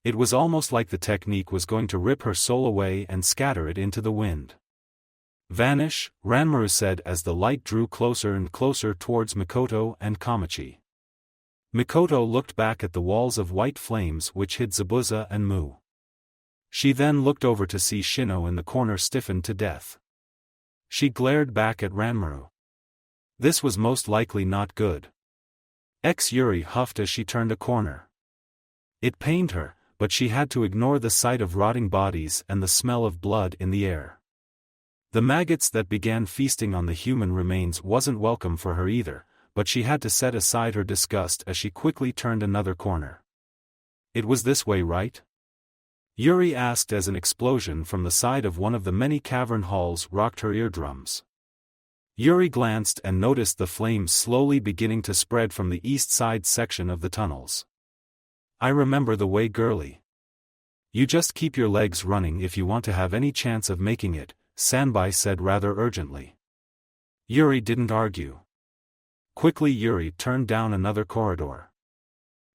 Speaker 1: It was almost like the technique was going to rip her soul away and scatter it into the wind. Vanish, Ranmaru said as the light drew closer and closer towards Mikoto and Kamachi. Mikoto looked back at the walls of white flames which hid Zabuza and Mu. She then looked over to see Shino in the corner stiffened to death. She glared back at Ranmaru. This was most likely not good. Yuri huffed as she turned a corner. It pained her, but she had to ignore the sight of rotting bodies and the smell of blood in the air. The maggots that began feasting on the human remains wasn't welcome for her either, but she had to set aside her disgust as she quickly turned another corner. It was this way, right? Yuri asked as an explosion from the side of one of the many cavern halls rocked her eardrums. Yuri glanced and noticed the flames slowly beginning to spread from the east side section of the tunnels. I remember the way, girlie. You just keep your legs running if you want to have any chance of making it, Sanbai said rather urgently. Yuri didn't argue. Quickly Yuri turned down another corridor.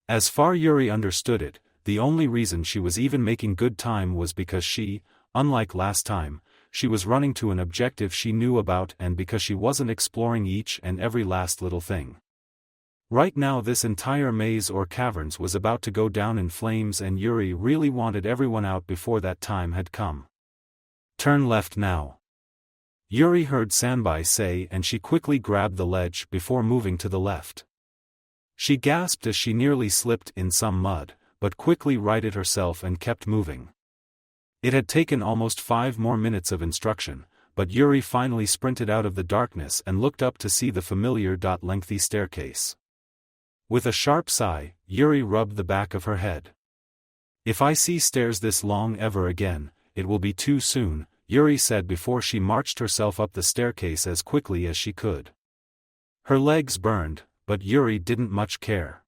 Speaker 1: As far Yuri understood it, the only reason she was even making good time was because she, unlike last time, she was running to an objective she knew about and because she wasn't exploring each and every last little thing. Right now this entire maze or caverns was about to go down in flames and Yuri really wanted everyone out before that time had come. Turn left now. Yuri heard Sanbai say and she quickly grabbed the ledge before moving to the left. She gasped as she nearly slipped in some mud, but quickly righted herself and kept moving. It had taken almost 5 more minutes of instruction, but Yuri finally sprinted out of the darkness and looked up to see the familiar lengthy staircase. With a sharp sigh, Yuri rubbed the back of her head. If I see stairs this long ever again, it will be too soon, Yuri said before she marched herself up the staircase as quickly as she could. Her legs burned, but Yuri didn't much care.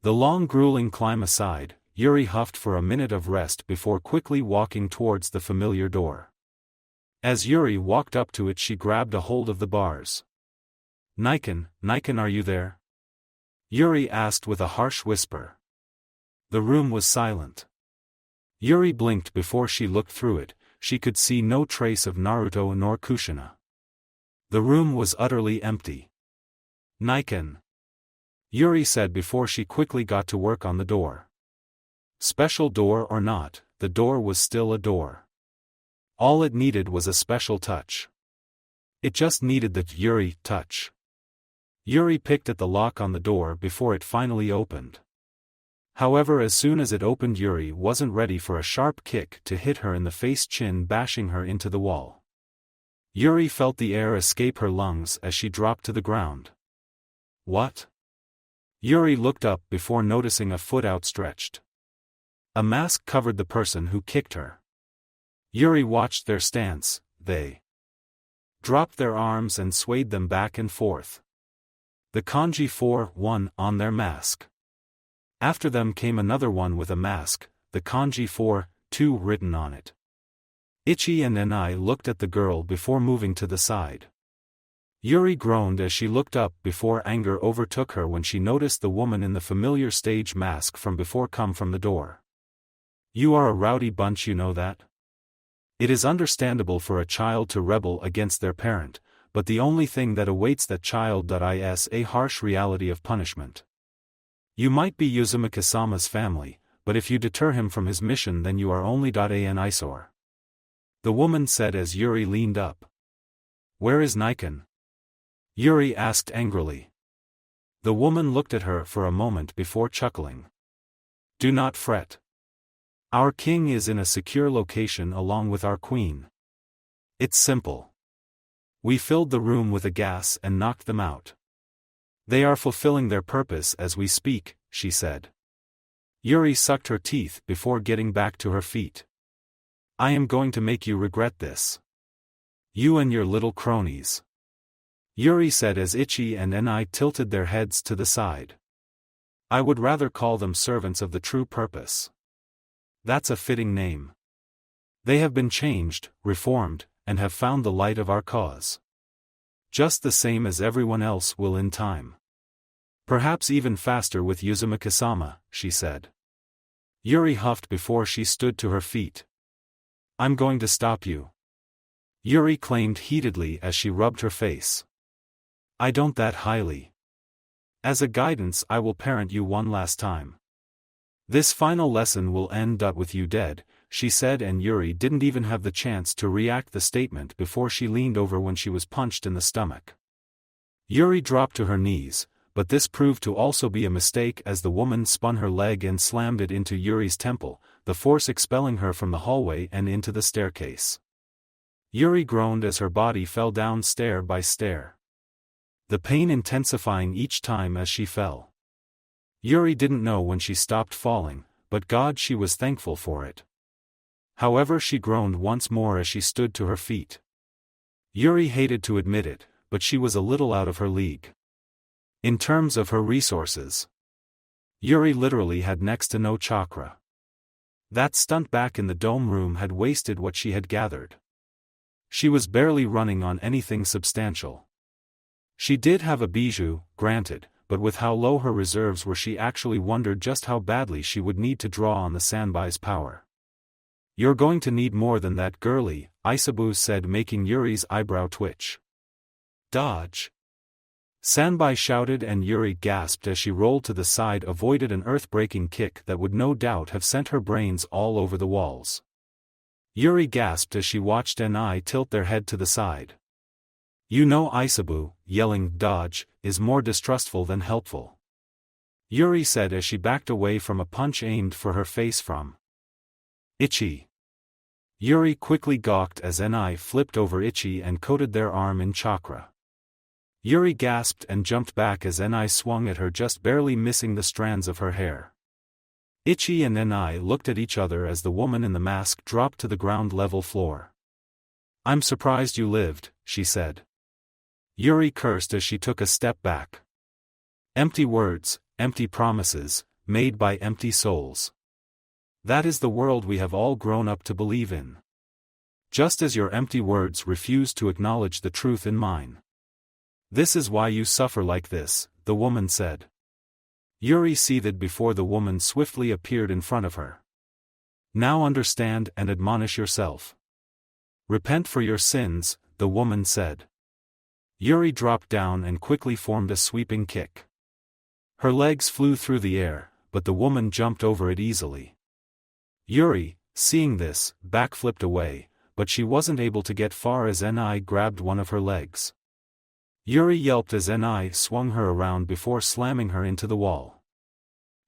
Speaker 1: The long grueling climb aside, Yuri huffed for a minute of rest before quickly walking towards the familiar door. As Yuri walked up to it she grabbed a hold of the bars. Niken, are you there? Yuri asked with a harsh whisper. The room was silent. Yuri blinked before she looked through it, she could see no trace of Naruto nor Kushina. The room was utterly empty. Niken, Yuri said before she quickly got to work on the door. Special door or not, the door was still a door. All it needed was a special touch. It just needed the Yuri touch. Yuri picked at the lock on the door before it finally opened. However, as soon as it opened, Yuri wasn't ready for a sharp kick to hit her in the face, chin bashing her into the wall. Yuri felt the air escape her lungs as she dropped to the ground. What? Yuri looked up before noticing a foot outstretched. A mask covered the person who kicked her. Yuri watched their stance, they dropped their arms and swayed them back and forth. The kanji 4-1 on their mask. After them came another one with a mask, the kanji 4-2 written on it. Ichi and Nenai looked at the girl before moving to the side. Yuri groaned as she looked up before anger overtook her when she noticed the woman in the familiar stage mask from before come from the door. You are a rowdy bunch, you know that? It is understandable for a child to rebel against their parent, but the only thing that awaits that child is a harsh reality of punishment. You might be Uzumaki-sama's family, but if you deter him from his mission then you are only an eyesore. The woman said as Yuri leaned up. Where is Niken? Yuri asked angrily. The woman looked at her for a moment before chuckling. Do not fret. Our king is in a secure location along with our queen. It's simple. We filled the room with a gas and knocked them out. They are fulfilling their purpose as we speak, she said. Yuri sucked her teeth before getting back to her feet. I am going to make you regret this. You and your little cronies. Yuri said as Ichi and Enai tilted their heads to the side. I would rather call them servants of the true purpose. That's a fitting name. They have been changed, reformed, and have found the light of our cause. Just the same as everyone else will in time. Perhaps even faster with Uzumaki-sama, she said. Yuri huffed before she stood to her feet. I'm going to stop you. Yuri claimed heatedly as she rubbed her face. I don't that highly. As a guidance I will parent you one last time. This final lesson will end up with you dead, she said, and Yuri didn't even have the chance to react the statement before she leaned over when she was punched in the stomach. Yuri dropped to her knees, but this proved to also be a mistake as the woman spun her leg and slammed it into Yuri's temple, the force expelling her from the hallway and into the staircase. Yuri groaned as her body fell down stair by stair. The pain intensifying each time as she fell. Yuri didn't know when she stopped falling, but God, she was thankful for it. However, she groaned once more as she stood to her feet. Yuri hated to admit it, but she was a little out of her league. In terms of her resources, Yuri literally had next to no chakra. That stunt back in the dome room had wasted what she had gathered. She was barely running on anything substantial. She did have a bijou, granted, but with how low her reserves were, she actually wondered just how badly she would need to draw on the Sanbai's power. You're going to need more than that, girlie, Isabu said, making Yuri's eyebrow twitch. Dodge! Sanbai shouted, and Yuri gasped as she rolled to the side, avoided an earth-breaking kick that would no doubt have sent her brains all over the walls. Yuri gasped as she watched Enai tilt their head to the side. You know, Isabu, yelling "dodge" is more distrustful than helpful. Yuri said as she backed away from a punch aimed for her face from Ichi. Yuri quickly gawked as Enai flipped over Ichi and coated their arm in chakra. Yuri gasped and jumped back as Enai swung at her, just barely missing the strands of her hair. Ichi and Enai looked at each other as the woman in the mask dropped to the ground-level floor. I'm surprised you lived, she said. Yuri cursed as she took a step back. Empty words, empty promises, made by empty souls. That is the world we have all grown up to believe in. Just as your empty words refuse to acknowledge the truth in mine. This is why you suffer like this, the woman said. Yuri seethed before the woman swiftly appeared in front of her. Now understand and admonish yourself. Repent for your sins, the woman said. Yuri dropped down and quickly formed a sweeping kick. Her legs flew through the air, but the woman jumped over it easily. Yuri, seeing this, backflipped away, but she wasn't able to get far as Enai grabbed one of her legs. Yuri yelped as Enai swung her around before slamming her into the wall.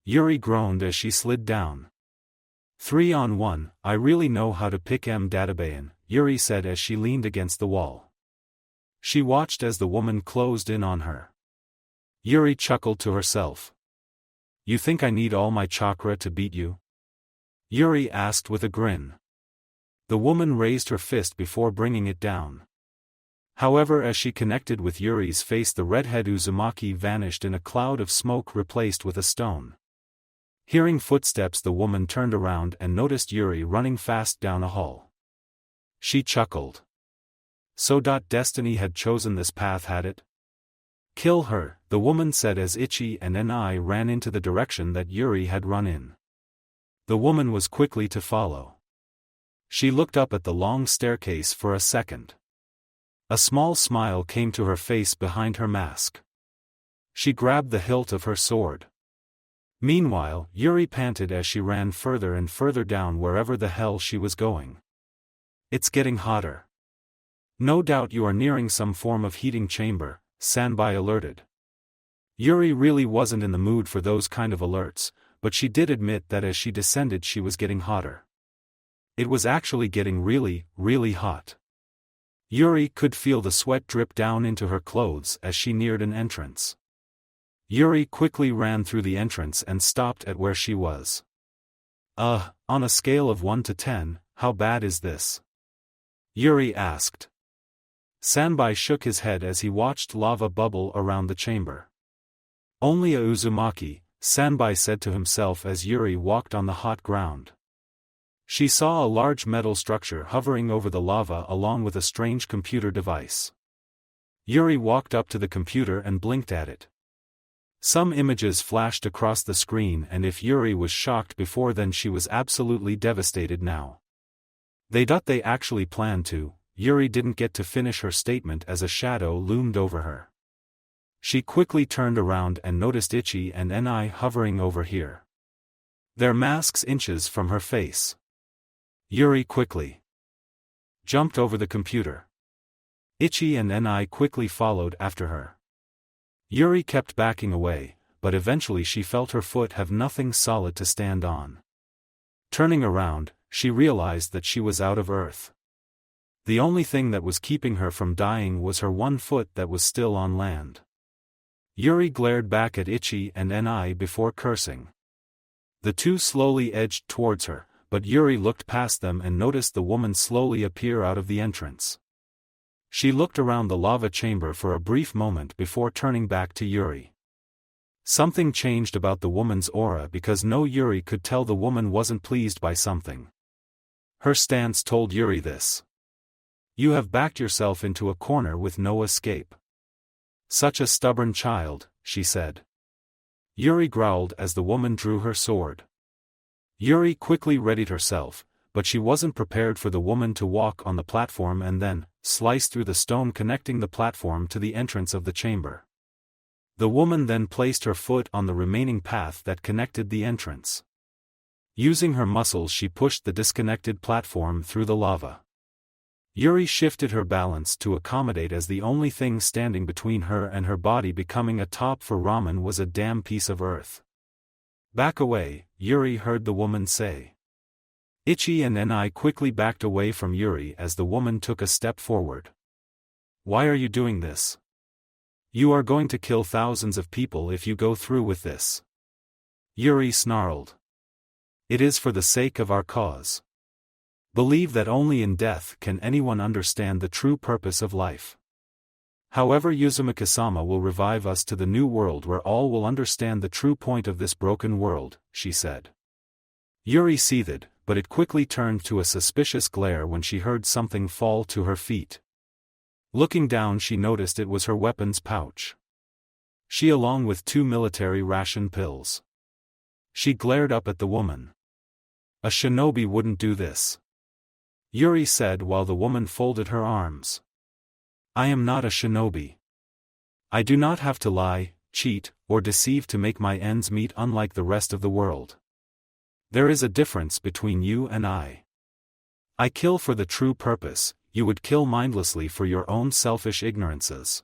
Speaker 1: Yuri groaned as she slid down. 3-on-1, I really know how to pick Databayan, Yuri said as she leaned against the wall. She watched as the woman closed in on her. Yuri chuckled to herself. You think I need all my chakra to beat you? Yuri asked with a grin. The woman raised her fist before bringing it down. However, as she connected with Yuri's face, the redhead Uzumaki vanished in a cloud of smoke replaced with a stone. Hearing footsteps, the woman turned around and noticed Yuri running fast down a hall. She chuckled. So Destiny had chosen this path, had it? Kill her, the woman said as Ichi and Enai ran into the direction that Yuri had run in. The woman was quickly to follow. She looked up at the long staircase for a second. A small smile came to her face behind her mask. She grabbed the hilt of her sword. Meanwhile, Yuri panted as she ran further and further down wherever the hell she was going. It's getting hotter. No doubt you are nearing some form of heating chamber, Sanbai alerted. Yuri really wasn't in the mood for those kind of alerts, but she did admit that as she descended she was getting hotter. It was actually getting really, really hot. Yuri could feel the sweat drip down into her clothes as she neared an entrance. Yuri quickly ran through the entrance and stopped at where she was. On a scale of 1 to 10, how bad is this? Yuri asked. Sanbai shook his head as he watched lava bubble around the chamber. Only a Uzumaki, Sanbai said to himself as Yuri walked on the hot ground. She saw a large metal structure hovering over the lava along with a strange computer device. Yuri walked up to the computer and blinked at it. Some images flashed across the screen, and if Yuri was shocked before then, she was absolutely devastated now. They actually planned to. Yuri didn't get to finish her statement as a shadow loomed over her. She quickly turned around and noticed Ichi and Ni hovering over here. Their masks inches from her face. Yuri quickly jumped over the computer. Ichi and Ni quickly followed after her. Yuri kept backing away, but eventually she felt her foot have nothing solid to stand on. Turning around, she realized that she was out of Earth. The only thing that was keeping her from dying was her one foot that was still on land. Yuri glared back at Ichi and Ni before cursing. The two slowly edged towards her, but Yuri looked past them and noticed the woman slowly appear out of the entrance. She looked around the lava chamber for a brief moment before turning back to Yuri. Something changed about the woman's aura because no Yuri could tell the woman wasn't pleased by something. Her stance told Yuri this. You have backed yourself into a corner with no escape. Such a stubborn child, she said. Yuri growled as the woman drew her sword. Yuri quickly readied herself, but she wasn't prepared for the woman to walk on the platform and then slice through the stone connecting the platform to the entrance of the chamber. The woman then placed her foot on the remaining path that connected the entrance. Using her muscles she pushed the disconnected platform through the lava. Yuri shifted her balance to accommodate as the only thing standing between her and her body becoming a top for ramen was a damn piece of earth. Back away, Yuri heard the woman say. Ichi and Ni quickly backed away from Yuri as the woman took a step forward. Why are you doing this? You are going to kill thousands of people if you go through with this. Yuri snarled. It is for the sake of our cause. Believe that only in death can anyone understand the true purpose of life. However, Uzumaki-sama will revive us to the new world where all will understand the true point of this broken world, she said. Yuri seethed, but it quickly turned to a suspicious glare when she heard something fall to her feet. Looking down she noticed it was her weapons pouch. She along with 2 military ration pills. She glared up at the woman. A shinobi wouldn't do this. Yuri said while the woman folded her arms. I am not a shinobi. I do not have to lie, cheat, or deceive to make my ends meet unlike the rest of the world. There is a difference between you and I. I kill for the true purpose, you would kill mindlessly for your own selfish ignorances.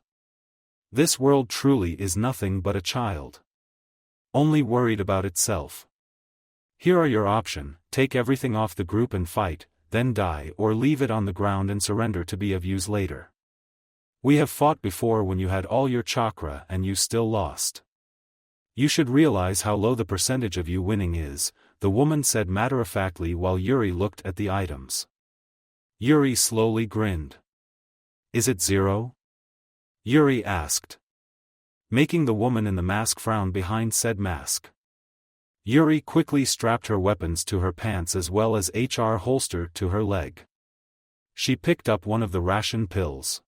Speaker 1: This world truly is nothing but a child. Only worried about itself. Here are your options: take everything off the group and fight, then die, or leave it on the ground and surrender to be of use later. We have fought before when you had all your chakra and you still lost. You should realize how low the percentage of you winning is, the woman said matter-of-factly while Yuri looked at the items. Yuri slowly grinned. Is it 0? Yuri asked. Making the woman in the mask frown behind said mask. Yuri quickly strapped her weapons to her pants as well as HR holster to her leg. She picked up one of the ration pills.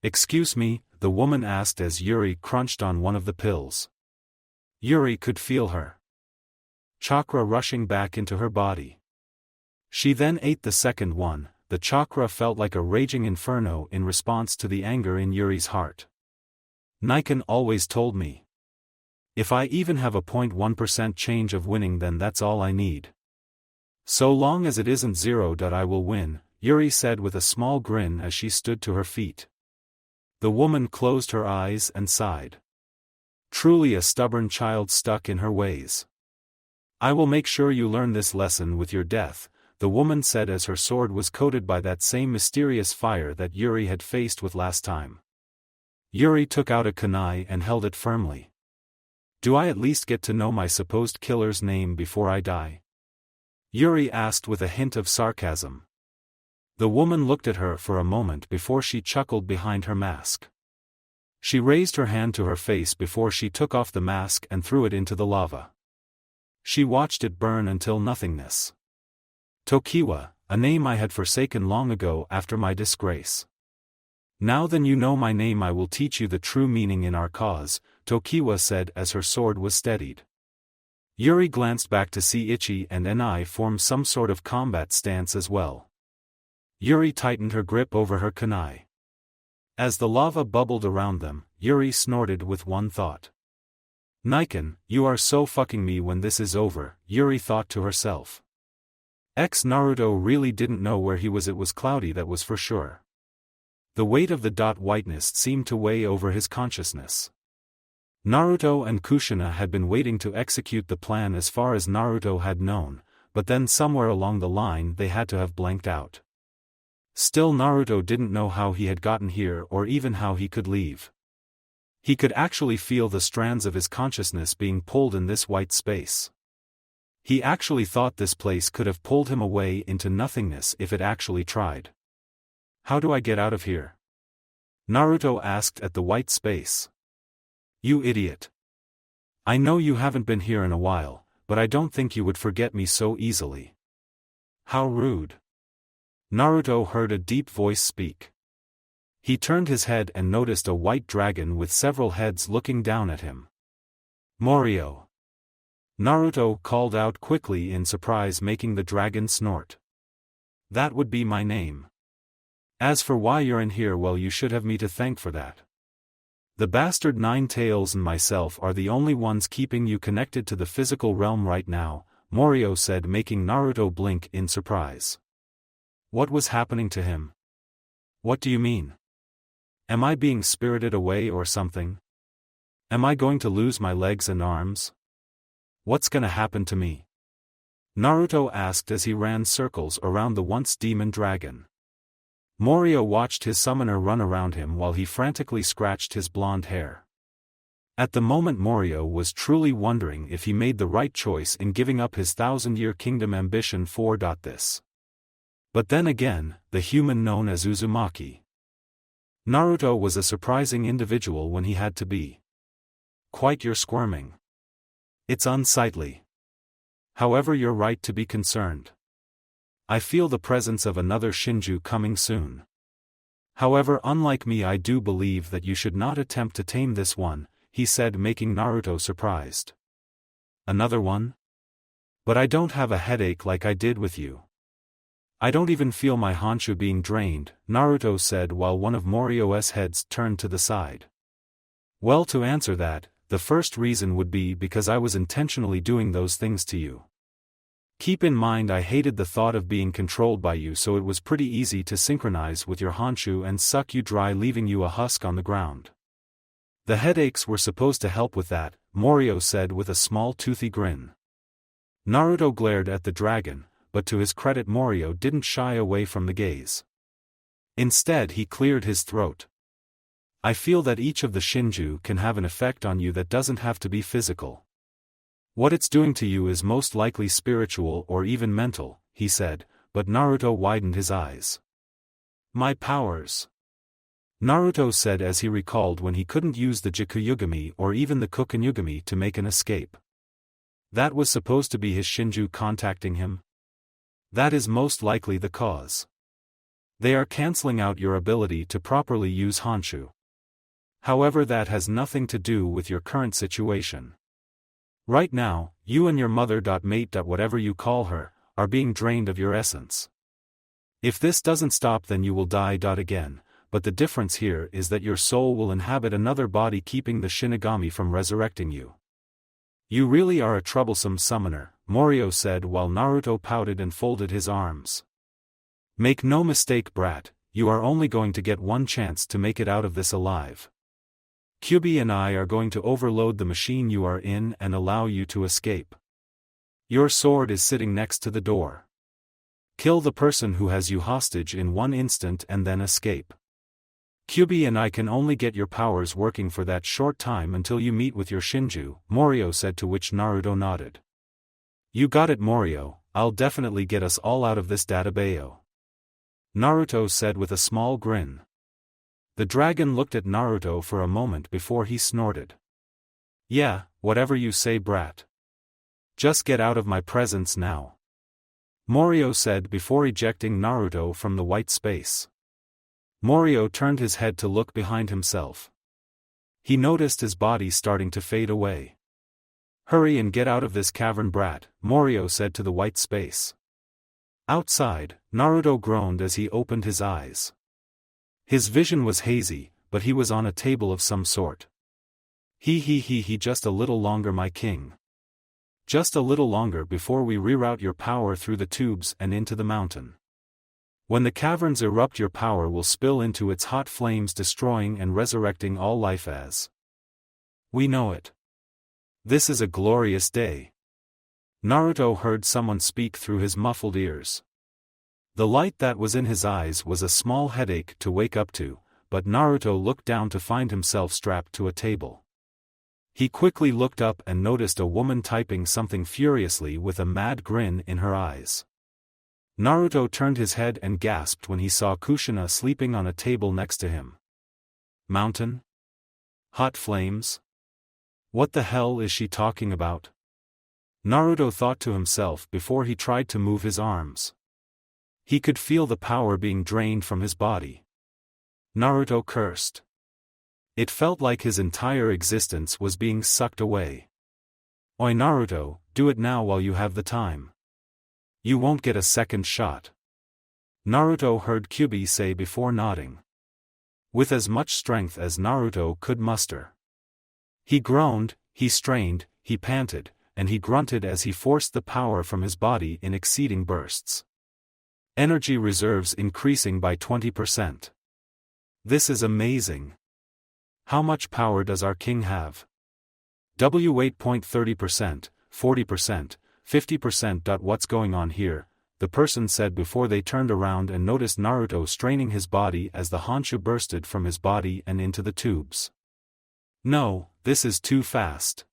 Speaker 1: Excuse me, the woman asked as Yuri crunched on one of the pills. Yuri could feel her chakra rushing back into her body. She then ate the second one. The chakra felt like a raging inferno in response to the anger in Yuri's heart. Niken always told me. If I even have a 0.1% change of winning, then that's all I need. So long as it isn't 0, I will win, Yuri said with a small grin as she stood to her feet. The woman closed her eyes and sighed. Truly a stubborn child stuck in her ways. I will make sure you learn this lesson with your death, the woman said as her sword was coated by that same mysterious fire that Yuri had faced with last time. Yuri took out a kunai and held it firmly. Do I at least get to know my supposed killer's name before I die? Yuri asked with a hint of sarcasm. The woman looked at her for a moment before she chuckled behind her mask. She raised her hand to her face before she took off the mask and threw it into the lava. She watched it burn until nothingness. Tokiwa, a name I had forsaken long ago after my disgrace. Now then you know my name, I will teach you the true meaning in our cause, Tokiwa said as her sword was steadied. Yuri glanced back to see Ichi and Enai form some sort of combat stance as well. Yuri tightened her grip over her kunai. As the lava bubbled around them, Yuri snorted with one thought. Niken, you are so fucking me when this is over, Yuri thought to herself. Naruto really didn't know where he was, it was cloudy, that was for sure. The weight of the dot whiteness seemed to weigh over his consciousness. Naruto and Kushina had been waiting to execute the plan as far as Naruto had known, but then somewhere along the line they had to have blanked out. Still, Naruto didn't know how he had gotten here or even how he could leave. He could actually feel the strands of his consciousness being pulled in this white space. He actually thought this place could have pulled him away into nothingness if it actually tried. How do I get out of here? Naruto asked at the white space. You idiot. I know you haven't been here in a while, but I don't think you would forget me so easily. How rude. Naruto heard a deep voice speak. He turned his head and noticed a white dragon with several heads looking down at him. Morio. Naruto called out quickly in surprise, making the dragon snort. That would be my name. As for why you're in here, well, you should have me to thank for that. The bastard Nine Tails and myself are the only ones keeping you connected to the physical realm right now, Morio said, making Naruto blink in surprise. What was happening to him? What do you mean? Am I being spirited away or something? Am I going to lose my legs and arms? What's gonna happen to me? Naruto asked as he ran circles around the once demon dragon. Morio watched his summoner run around him while he frantically scratched his blonde hair. At the moment Morio was truly wondering if he made the right choice in giving up his 1,000-year kingdom ambition for this. But then again, the human known as Uzumaki. Naruto was a surprising individual when he had to be. Quite you're squirming. It's unsightly. However, you're right to be concerned. I feel the presence of another Shinju coming soon. However, unlike me, I do believe that you should not attempt to tame this one, he said, making Naruto surprised. Another one? But I don't have a headache like I did with you. I don't even feel my Honshu being drained, Naruto said while one of Morio's heads turned to the side. Well, to answer that, the first reason would be because I was intentionally doing those things to you. Keep in mind, I hated the thought of being controlled by you, so it was pretty easy to synchronize with your Honshu and suck you dry, leaving you a husk on the ground. The headaches were supposed to help with that, Morio said with a small toothy grin. Naruto glared at the dragon, but to his credit Morio didn't shy away from the gaze. Instead he cleared his throat. I feel that each of the Shinju can have an effect on you that doesn't have to be physical. What it's doing to you is most likely spiritual or even mental, he said, but Naruto widened his eyes. My powers. Naruto said as he recalled when he couldn't use the Jikuyugami or even the Kokunyugami to make an escape. That was supposed to be his Shinju contacting him? That is most likely the cause. They are canceling out your ability to properly use Honshu. However, that has nothing to do with your current situation. Right now, you and your mother mate whatever you call her, are being drained of your essence. If this doesn't stop, then you will die again, but the difference here is that your soul will inhabit another body, keeping the Shinigami from resurrecting you. You really are a troublesome summoner, Morio said while Naruto pouted and folded his arms. Make no mistake, brat, you are only going to get one chance to make it out of this alive. Kyubi and I are going to overload the machine you are in and allow you to escape. Your sword is sitting next to the door. Kill the person who has you hostage in 1 instant and then escape. Kyubi and I can only get your powers working for that short time until you meet with your Shinju, Morio said, to which Naruto nodded. You got it, Morio, I'll definitely get us all out of this database. Naruto said with a small grin. The dragon looked at Naruto for a moment before he snorted. Yeah, whatever you say, brat. Just get out of my presence now. Morio said before ejecting Naruto from the white space. Morio turned his head to look behind himself. He noticed his body starting to fade away. Hurry and get out of this cavern, brat, Morio said to the white space. Outside, Naruto groaned as he opened his eyes. His vision was hazy, but he was on a table of some sort. He just a little longer, my king. Just a little longer before we reroute your power through the tubes and into the mountain. When the caverns erupt, your power will spill into its hot flames, destroying and resurrecting all life as we know it. This is a glorious day. Naruto heard someone speak through his muffled ears. The light that was in his eyes was a small headache to wake up to, but Naruto looked down to find himself strapped to a table. He quickly looked up and noticed a woman typing something furiously with a mad grin in her eyes. Naruto turned his head and gasped when he saw Kushina sleeping on a table next to him. Mountain? Hot flames? What the hell is she talking about? Naruto thought to himself before he tried to move his arms. He could feel the power being drained from his body. Naruto cursed. It felt like his entire existence was being sucked away. Oi Naruto, do it now while you have the time. You won't get a second shot. Naruto heard Kyubi say before nodding. With as much strength as Naruto could muster. He groaned, he strained, he panted, and he grunted as he forced the power from his body in exceeding bursts. Energy reserves increasing by 20%. This is amazing. How much power does our king have? W8.30%, 40%, 50%. What's going on here? The person said before they turned around and noticed Naruto straining his body as the Honshu bursted from his body and into the tubes. No, this is too fast.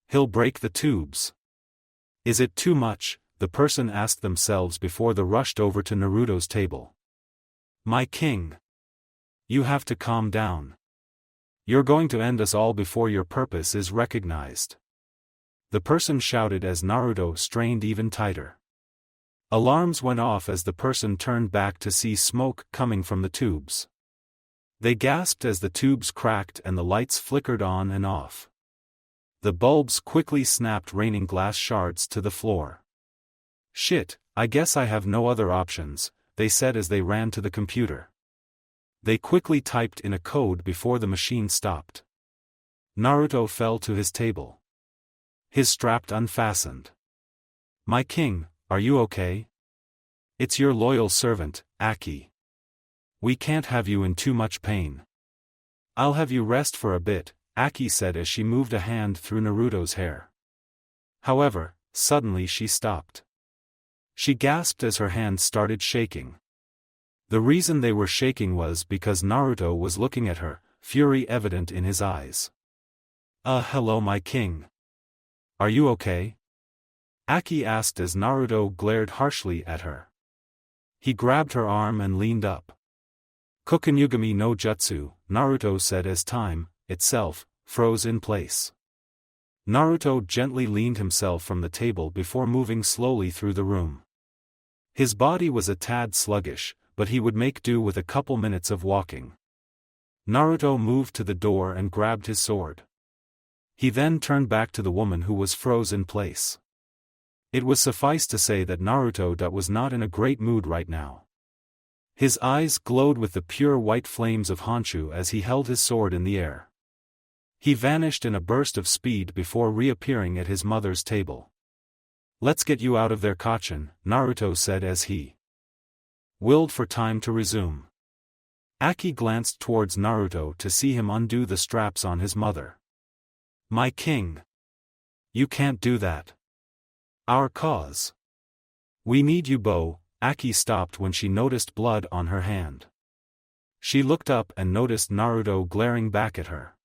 Speaker 1: He'll break the tubes. Is it too much? The person asked themselves before they rushed over to Naruto's table. My king. You have to calm down. You're going to end us all before your purpose is recognized. The person shouted as Naruto strained even tighter. Alarms went off as the person turned back to see smoke coming from the tubes. They gasped as the tubes cracked and the lights flickered on and off. The bulbs quickly snapped, raining glass shards to the floor. Shit, I guess I have no other options, they said as they ran to the computer. They quickly typed in a code before the machine stopped. Naruto fell to his table. His strap unfastened. My king, are you okay? It's your loyal servant, Aki. We can't have you in too much pain. I'll have you rest for a bit, Aki said as she moved a hand through Naruto's hair. However, suddenly she stopped. She gasped as her hands started shaking. The reason they were shaking was because Naruto was looking at her, fury evident in his eyes. Hello my king. Are you okay? Aki asked as Naruto glared harshly at her. He grabbed her arm and leaned up. Kokunyugami no Jutsu, Naruto said as time, itself, froze in place. Naruto gently leaned himself from the table before moving slowly through the room. His body was a tad sluggish, but he would make do with a couple minutes of walking. Naruto moved to the door and grabbed his sword. He then turned back to the woman who was froze in place. It was suffice to say that Naruto was not in a great mood right now. His eyes glowed with the pure white flames of Honshu as he held his sword in the air. He vanished in a burst of speed before reappearing at his mother's table. Let's get you out of there, Kachin, Naruto said as he willed for time to resume. Aki glanced towards Naruto to see him undo the straps on his mother. My king! You can't do that. Our cause. We need you, Bo. Aki stopped when she noticed blood on her hand. She looked up and noticed Naruto glaring back at her.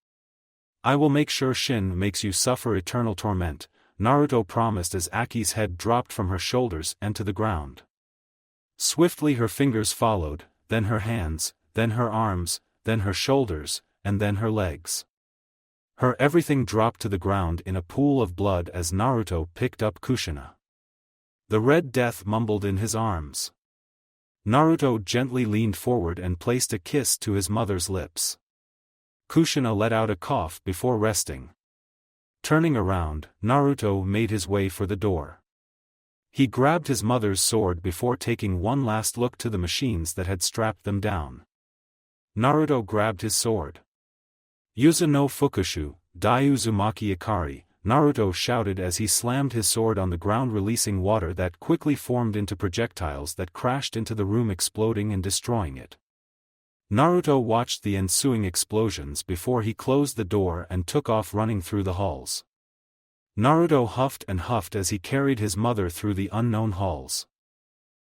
Speaker 1: I will make sure Shin makes you suffer eternal torment, Naruto promised as Aki's head dropped from her shoulders and to the ground. Swiftly her fingers followed, then her hands, then her arms, then her shoulders, and then her legs. Her everything dropped to the ground in a pool of blood as Naruto picked up Kushina. The Red Death mumbled in his arms. Naruto gently leaned forward and placed a kiss to his mother's lips. Kushina let out a cough before resting. Turning around, Naruto made his way for the door. He grabbed his mother's sword before taking one last look to the machines that had strapped them down. Naruto grabbed his sword. Yuzu no Fukushu, Dai Uzumaki Ikari, Naruto shouted as he slammed his sword on the ground, releasing water that quickly formed into projectiles that crashed into the room, exploding and destroying it. Naruto watched the ensuing explosions before he closed the door and took off running through the halls. Naruto huffed and huffed as he carried his mother through the unknown halls.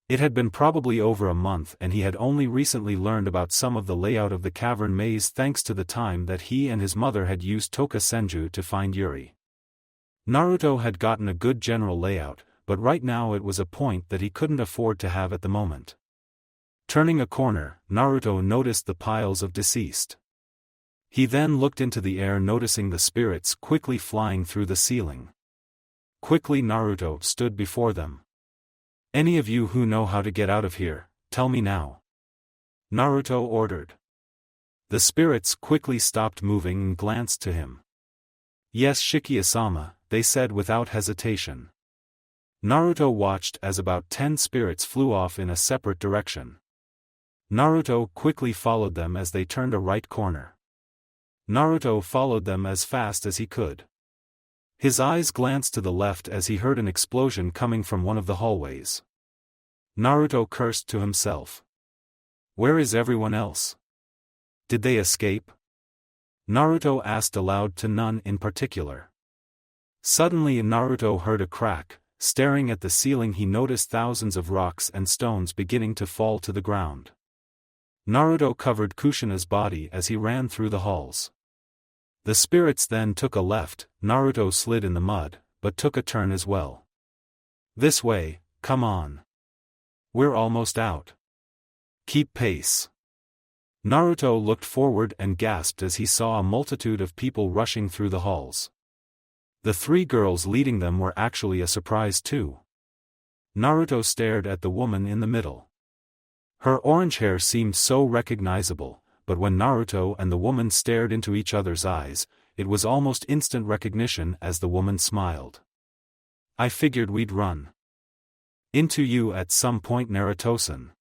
Speaker 1: It had been probably over a month and he had only recently learned about some of the layout of the cavern maze thanks to the time that he and his mother had used Toka Senju to find Yuri. Naruto had gotten a good general layout, but right now it was a point that he couldn't afford to have at the moment. Turning a corner, Naruto noticed the piles of deceased. He then looked into the air, noticing the spirits quickly flying through the ceiling. Quickly Naruto stood before them. Any of you who know how to get out of here, tell me now. Naruto ordered. The spirits quickly stopped moving and glanced to him. Yes, Shiki-sama, they said without hesitation. Naruto watched as about 10 spirits flew off in a separate direction. Naruto quickly followed them as they turned a right corner. Naruto followed them as fast as he could. His eyes glanced to the left as he heard an explosion coming from one of the hallways. Naruto cursed to himself. Where is everyone else? Did they escape? Naruto asked aloud to none in particular. Suddenly Naruto heard a crack. Staring at the ceiling, he noticed thousands of rocks and stones beginning to fall to the ground. Naruto covered Kushina's body as he ran through the halls. The spirits then took a left. Naruto slid in the mud, but took a turn as well. This way, come on. We're almost out. Keep pace. Naruto looked forward and gasped as he saw a multitude of people rushing through the halls. The 3 girls leading them were actually a surprise too. Naruto stared at the woman in the middle. Her orange hair seemed so recognizable, but when Naruto and the woman stared into each other's eyes, it was almost instant recognition as the woman smiled. I figured we'd run into you at some point, Naruto-san.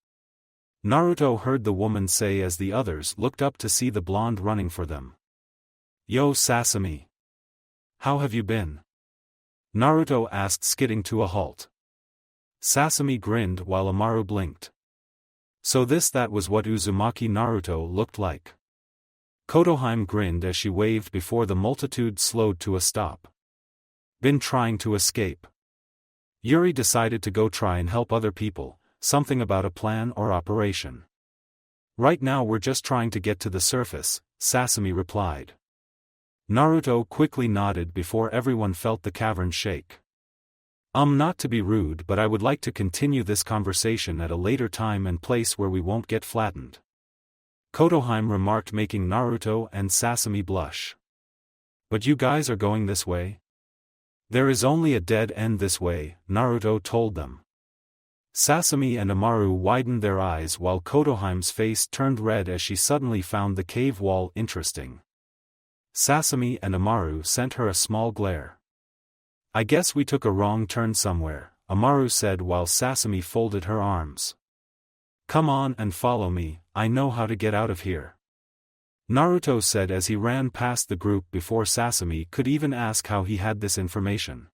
Speaker 1: Naruto heard the woman say as the others looked up to see the blonde running for them. Yo, Sasami. How have you been? Naruto asked, skidding to a halt. Sasami grinned while Amaru blinked. So that was what Uzumaki Naruto looked like. Kotohime grinned as she waved before the multitude slowed to a stop. Been trying to escape. Yuri decided to go try and help other people, something about a plan or operation. Right now we're just trying to get to the surface, Sasami replied. Naruto quickly nodded before everyone felt the cavern shake. Not to be rude, but I would like to continue this conversation at a later time and place where we won't get flattened. Kotohime remarked, making Naruto and Sasami blush. But you guys are going this way? There is only a dead end this way, Naruto told them. Sasami and Amaru widened their eyes while Kotohime's face turned red as she suddenly found the cave wall interesting. Sasami and Amaru sent her a small glare. I guess we took a wrong turn somewhere, Amaru said while Sasami folded her arms. Come on and follow me, I know how to get out of here. Naruto said as he ran past the group before Sasami could even ask how he had this information.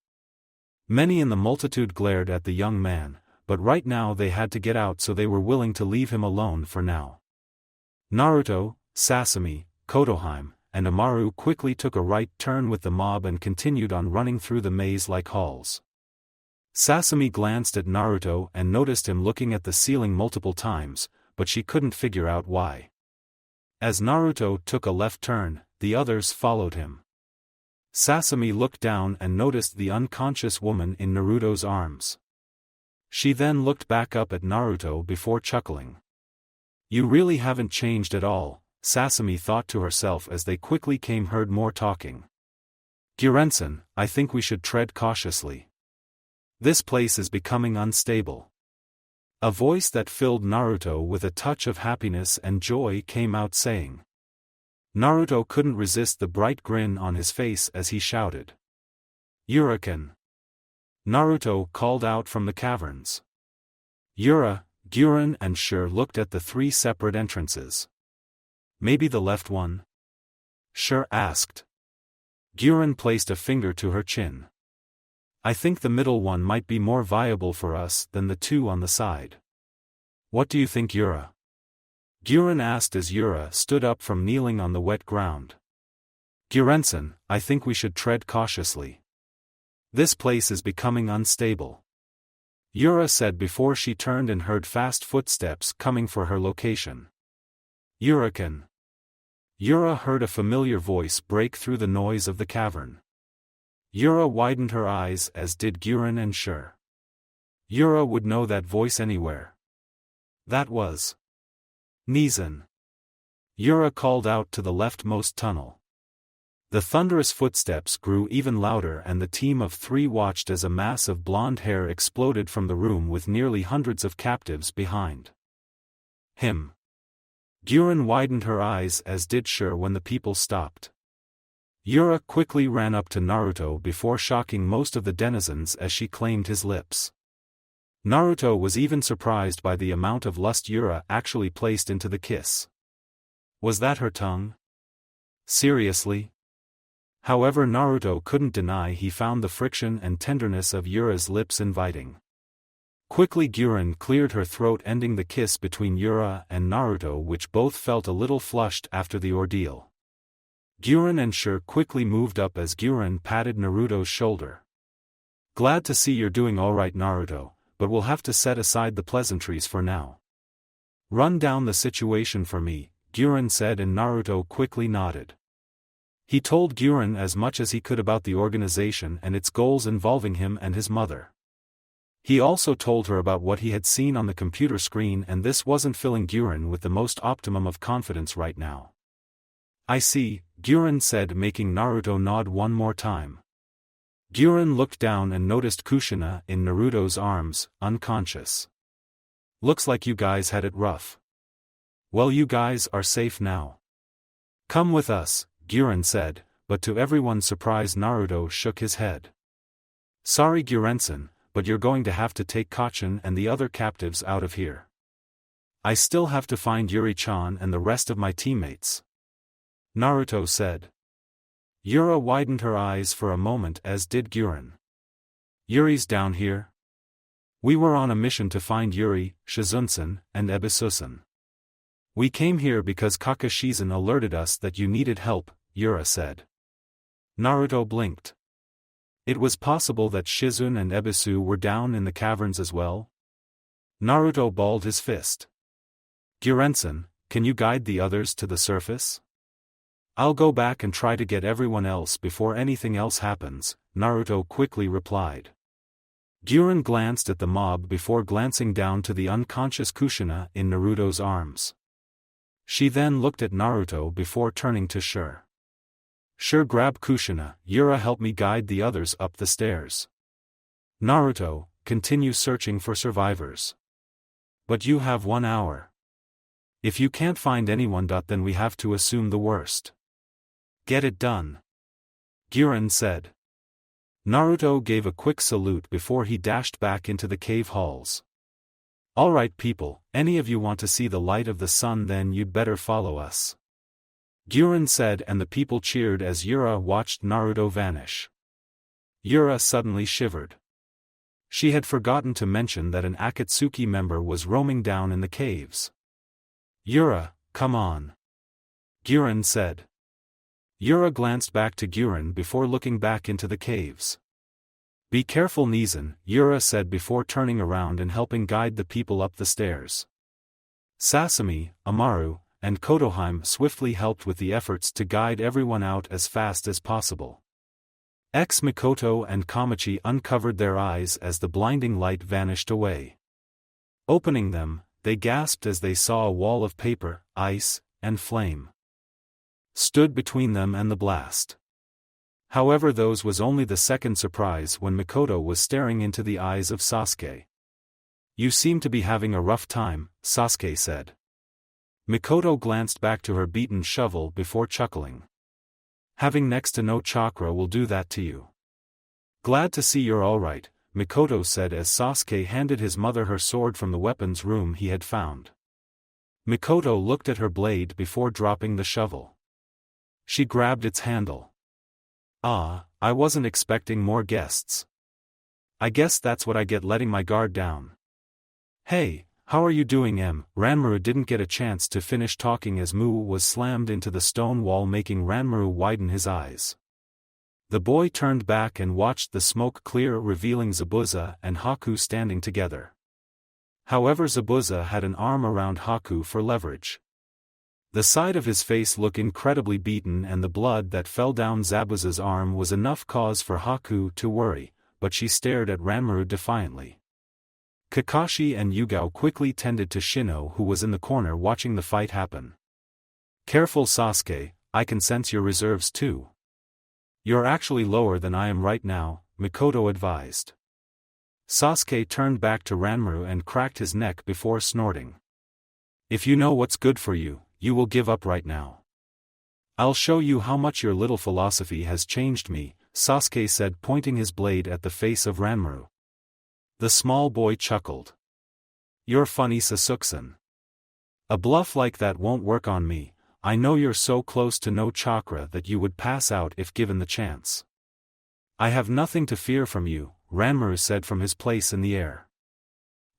Speaker 1: Many in the multitude glared at the young man, but right now they had to get out, so they were willing to leave him alone for now. Naruto, Sasami, Kotohime, and Amaru quickly took a right turn with the mob and continued on running through the maze-like halls. Sasami glanced at Naruto and noticed him looking at the ceiling multiple times, but she couldn't figure out why. As Naruto took a left turn, the others followed him. Sasami looked down and noticed the unconscious woman in Naruto's arms. She then looked back up at Naruto before chuckling. "You really haven't changed at all," Sasami thought to herself as they quickly heard more talking. "Guren-san, I think we should tread cautiously. This place is becoming unstable." A voice that filled Naruto with a touch of happiness and joy came out saying. Naruto couldn't resist the bright grin on his face as he shouted. "Uraken!" Naruto called out from the caverns. Yura, Guren and Shur looked at the three separate entrances. "Maybe the left one?" Shur asked. Guren placed a finger to her chin. "I think the middle one might be more viable for us than the two on the side." "What do you think, Yura?" Guren asked as Yura stood up from kneeling on the wet ground. "Guren-san, I think we should tread cautiously. This place is becoming unstable," Yura said before she turned and heard fast footsteps coming for her location. "Uraken!" Yura heard a familiar voice break through the noise of the cavern. Yura widened her eyes as did Guren and Shur. Yura would know that voice anywhere. That was Nizan. Yura called out to the leftmost tunnel. The thunderous footsteps grew even louder and the team of three watched as a mass of blonde hair exploded from the room with nearly hundreds of captives behind him. Guren widened her eyes as did Shur when the people stopped. Yura quickly ran up to Naruto before shocking most of the denizens as she claimed his lips. Naruto was even surprised by the amount of lust Yura actually placed into the kiss. Was that her tongue? Seriously? However, Naruto couldn't deny he found the friction and tenderness of Yura's lips inviting. Quickly Guren cleared her throat, ending the kiss between Yura and Naruto, which both felt a little flushed after the ordeal. Guren and Shur quickly moved up as Guren patted Naruto's shoulder. "Glad to see you're doing alright, Naruto, but we'll have to set aside the pleasantries for now. Run down the situation for me," Guren said, and Naruto quickly nodded. He told Guren as much as he could about the organization and its goals involving him and his mother. He also told her about what he had seen on the computer screen, and this wasn't filling Guren with the most optimum of confidence right now. "I see," Guren said, making Naruto nod one more time. Guren looked down and noticed Kushina in Naruto's arms, unconscious. "Looks like you guys had it rough. Well, you guys are safe now. Come with us," Guren said, but to everyone's surprise Naruto shook his head. "Sorry, Guren-san, but you're going to have to take Kacchan and the other captives out of here. I still have to find Yuri-chan and the rest of my teammates," Naruto said. Yura widened her eyes for a moment, as did Guren. "Yuri's down here? We were on a mission to find Yuri, Shizune-san, and Ebisu-san. We came here because Kakashi-san alerted us that you needed help," Yura said. Naruto blinked. It was possible that Shizune and Ebisu were down in the caverns as well? Naruto balled his fist. "Guren-san, can you guide the others to the surface?" "I'll go back and try to get everyone else before anything else happens," Naruto quickly replied. Guren glanced at the mob before glancing down to the unconscious Kushina in Naruto's arms. She then looked at Naruto before turning to Shur. "Shur, grab Kushina, Yura, help me guide the others up the stairs. Naruto, continue searching for survivors. But you have 1 hour. If you can't find anyone, then we have to assume the worst. Get it done," Guren said. Naruto gave a quick salute before he dashed back into the cave halls. "Alright people, any of you want to see the light of the sun, then you'd better follow us," Guren said, and the people cheered as Yura watched Naruto vanish. Yura suddenly shivered. She had forgotten to mention that an Akatsuki member was roaming down in the caves. "Yura, come on. Gurren said. Yura glanced back to Gurren before looking back into the caves. Be careful Nizan, Yura said before turning around and helping guide the people up the stairs. Sasami, Amaru, and Kotoheim swiftly helped with the efforts to guide everyone out as fast as possible. Mikoto and Kamachi uncovered their eyes as the blinding light vanished away. Opening them, they gasped as they saw a wall of paper, ice, and flame stood between them and the blast. However, those was only the second surprise when Mikoto was staring into the eyes of Sasuke. You seem to be having a rough time, Sasuke said. Mikoto glanced back to her beaten shovel before chuckling. Having next to no chakra will do that to you. Glad to see you're alright, Mikoto said as Sasuke handed his mother her sword from the weapons room he had found. Mikoto looked at her blade before dropping the shovel. She grabbed its handle. Ah, I wasn't expecting more guests. I guess that's what I get letting my guard down. Hey, how are you doing Ranmaru didn't get a chance to finish talking as Mu was slammed into the stone wall making Ranmaru widen his eyes. The boy turned back and watched the smoke clear revealing Zabuza and Haku standing together. However, Zabuza had an arm around Haku for leverage. The side of his face looked incredibly beaten and the blood that fell down Zabuza's arm was enough cause for Haku to worry, but she stared at Ranmaru defiantly. Kakashi and Yugao quickly tended to Shino who was in the corner watching the fight happen. Careful Sasuke, I can sense your reserves too. You're actually lower than I am right now, Mikoto advised. Sasuke turned back to Ranmaru and cracked his neck before snorting. If you know what's good for you, you will give up right now. I'll show you how much your little philosophy has changed me, Sasuke said pointing his blade at the face of Ranmaru. The small boy chuckled. You're funny Sasuke-san. A bluff like that won't work on me, I know you're so close to no chakra that you would pass out if given the chance. I have nothing to fear from you, Ranmaru said from his place in the air.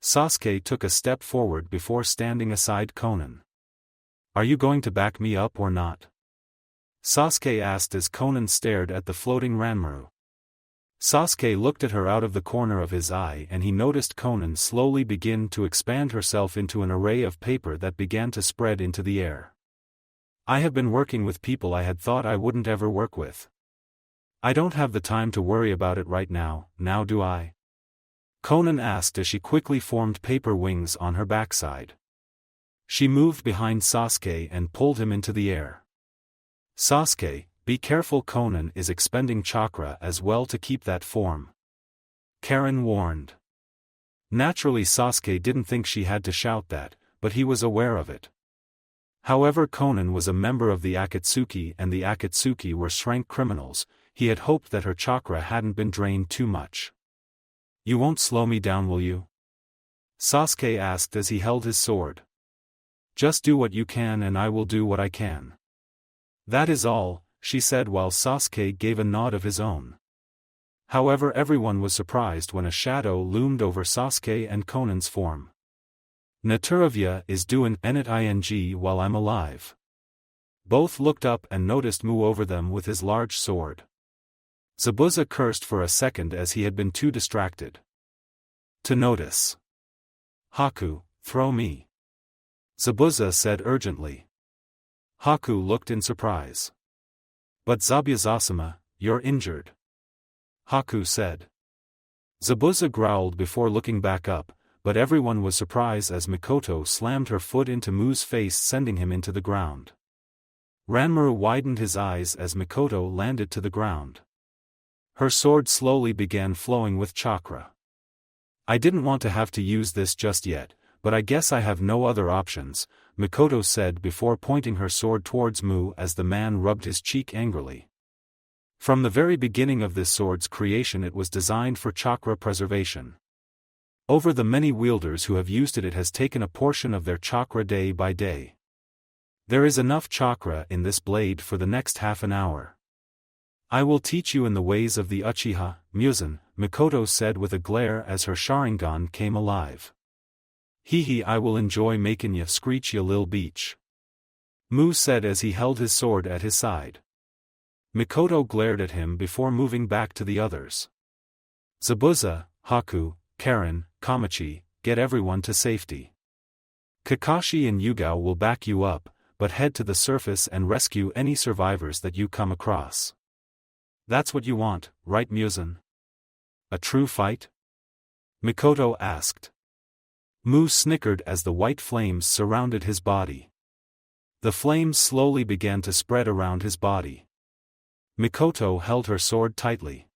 Speaker 1: Sasuke took a step forward before standing aside Konan. Are you going to back me up or not? Sasuke asked as Konan stared at the floating Ranmaru. Sasuke looked at her out of the corner of his eye and he noticed Konan slowly begin to expand herself into an array of paper that began to spread into the air. I have been working with people I had thought I wouldn't ever work with. I don't have the time to worry about it right now do I? Konan asked as she quickly formed paper wings on her backside. She moved behind Sasuke and pulled him into the air. Sasuke, be careful Konan is expending chakra as well to keep that form. Karen warned. Naturally Sasuke didn't think she had to shout that, but he was aware of it. However Konan was a member of the Akatsuki and the Akatsuki were rank criminals, he had hoped that her chakra hadn't been drained too much. You won't slow me down will you? Sasuke asked as he held his sword. Just do what you can and I will do what I can. That is all, she said while Sasuke gave a nod of his own. However everyone was surprised when a shadow loomed over Sasuke and Konan's form. Naturavia is doing ing while I'm alive. Both looked up and noticed Mu over them with his large sword. Zabuza cursed for a second as he had been too distracted to notice. Haku, throw me. Zabuza said urgently. Haku looked in surprise. But Zabuza-sama, you're injured. Haku said. Zabuza growled before looking back up, but everyone was surprised as Mikoto slammed her foot into Mu's face sending him into the ground. Ranmaru widened his eyes as Mikoto landed to the ground. Her sword slowly began flowing with chakra. I didn't want to have to use this just yet, but I guess I have no other options, Mikoto said before pointing her sword towards Mu as the man rubbed his cheek angrily. From the very beginning of this sword's creation it was designed for chakra preservation. Over the many wielders who have used it, it has taken a portion of their chakra day by day. There is enough chakra in this blade for the next half an hour. I will teach you in the ways of the Uchiha, Muzan, Mikoto said with a glare as her Sharingan came alive. Hee I will enjoy making ya screech ya lil beach. Mu said as he held his sword at his side. Mikoto glared at him before moving back to the others. Zabuza, Haku, Karen, Kamachi, get everyone to safety. Kakashi and Yugao will back you up, but head to the surface and rescue any survivors that you come across. That's what you want, right Muzan? A true fight? Mikoto asked. Mu snickered as the white flames surrounded his body. The flames slowly began to spread around his body. Mikoto held her sword tightly.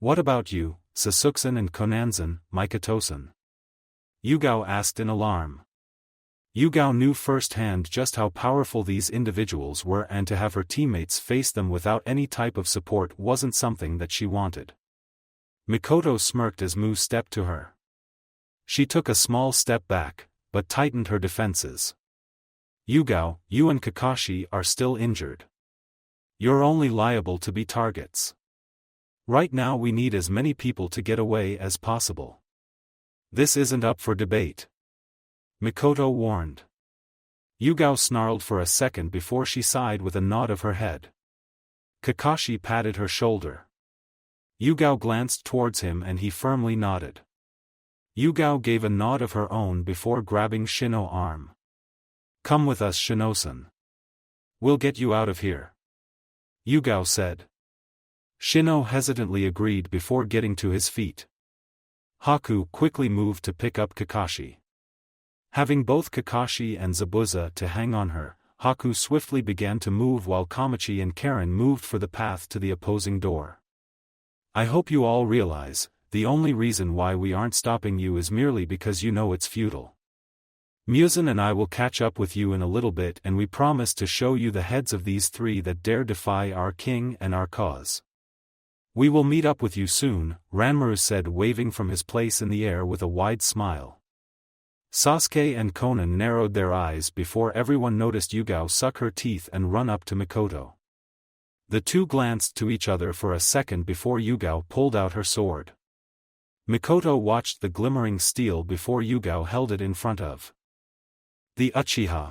Speaker 1: What about you, Sasuke-san and Konanzan, Mikoto-san? Yugao asked in alarm. Yugao knew firsthand just how powerful these individuals were, and to have her teammates face them without any type of support wasn't something that she wanted. Mikoto smirked as Mu stepped to her. She took a small step back, but tightened her defenses. Yugao, you and Kakashi are still injured. You're only liable to be targets. Right now we need as many people to get away as possible. This isn't up for debate. Mikoto warned. Yugao snarled for a second before she sighed with a nod of her head. Kakashi patted her shoulder. Yugao glanced towards him and he firmly nodded. Yugao gave a nod of her own before grabbing Shino's arm. Come with us, Shino-san. We'll get you out of here. Yugao said. Shino hesitantly agreed before getting to his feet. Haku quickly moved to pick up Kakashi. Having both Kakashi and Zabuza to hang on her, Haku swiftly began to move while Kamachi and Karen moved for the path to the opposing door. I hope you all realize, the only reason why we aren't stopping you is merely because you know it's futile. Muzan and I will catch up with you in a little bit, and we promise to show you the heads of these three that dare defy our king and our cause. We will meet up with you soon, Ranmaru said, waving from his place in the air with a wide smile. Sasuke and Konan narrowed their eyes before everyone noticed Yugao suck her teeth and run up to Mikoto. The two glanced to each other for a second before Yugao pulled out her sword. Mikoto watched the glimmering steel before Yugao held it in front of the Uchiha.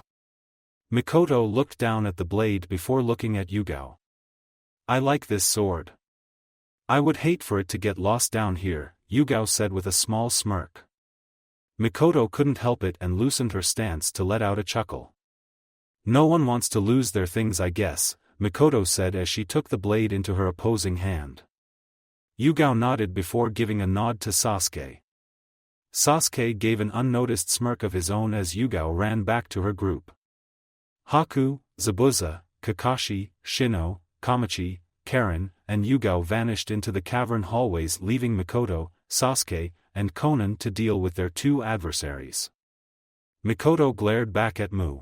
Speaker 1: Mikoto looked down at the blade before looking at Yugao. I like this sword. I would hate for it to get lost down here, Yugao said with a small smirk. Mikoto couldn't help it and loosened her stance to let out a chuckle. No one wants to lose their things, I guess, Mikoto said as she took the blade into her opposing hand. Yugao nodded before giving a nod to Sasuke. Sasuke gave an unnoticed smirk of his own as Yugao ran back to her group. Haku, Zabuza, Kakashi, Shino, Kamachi, Karen, and Yugao vanished into the cavern hallways, leaving Mikoto, Sasuke, and Konan to deal with their two adversaries. Mikoto glared back at Mu.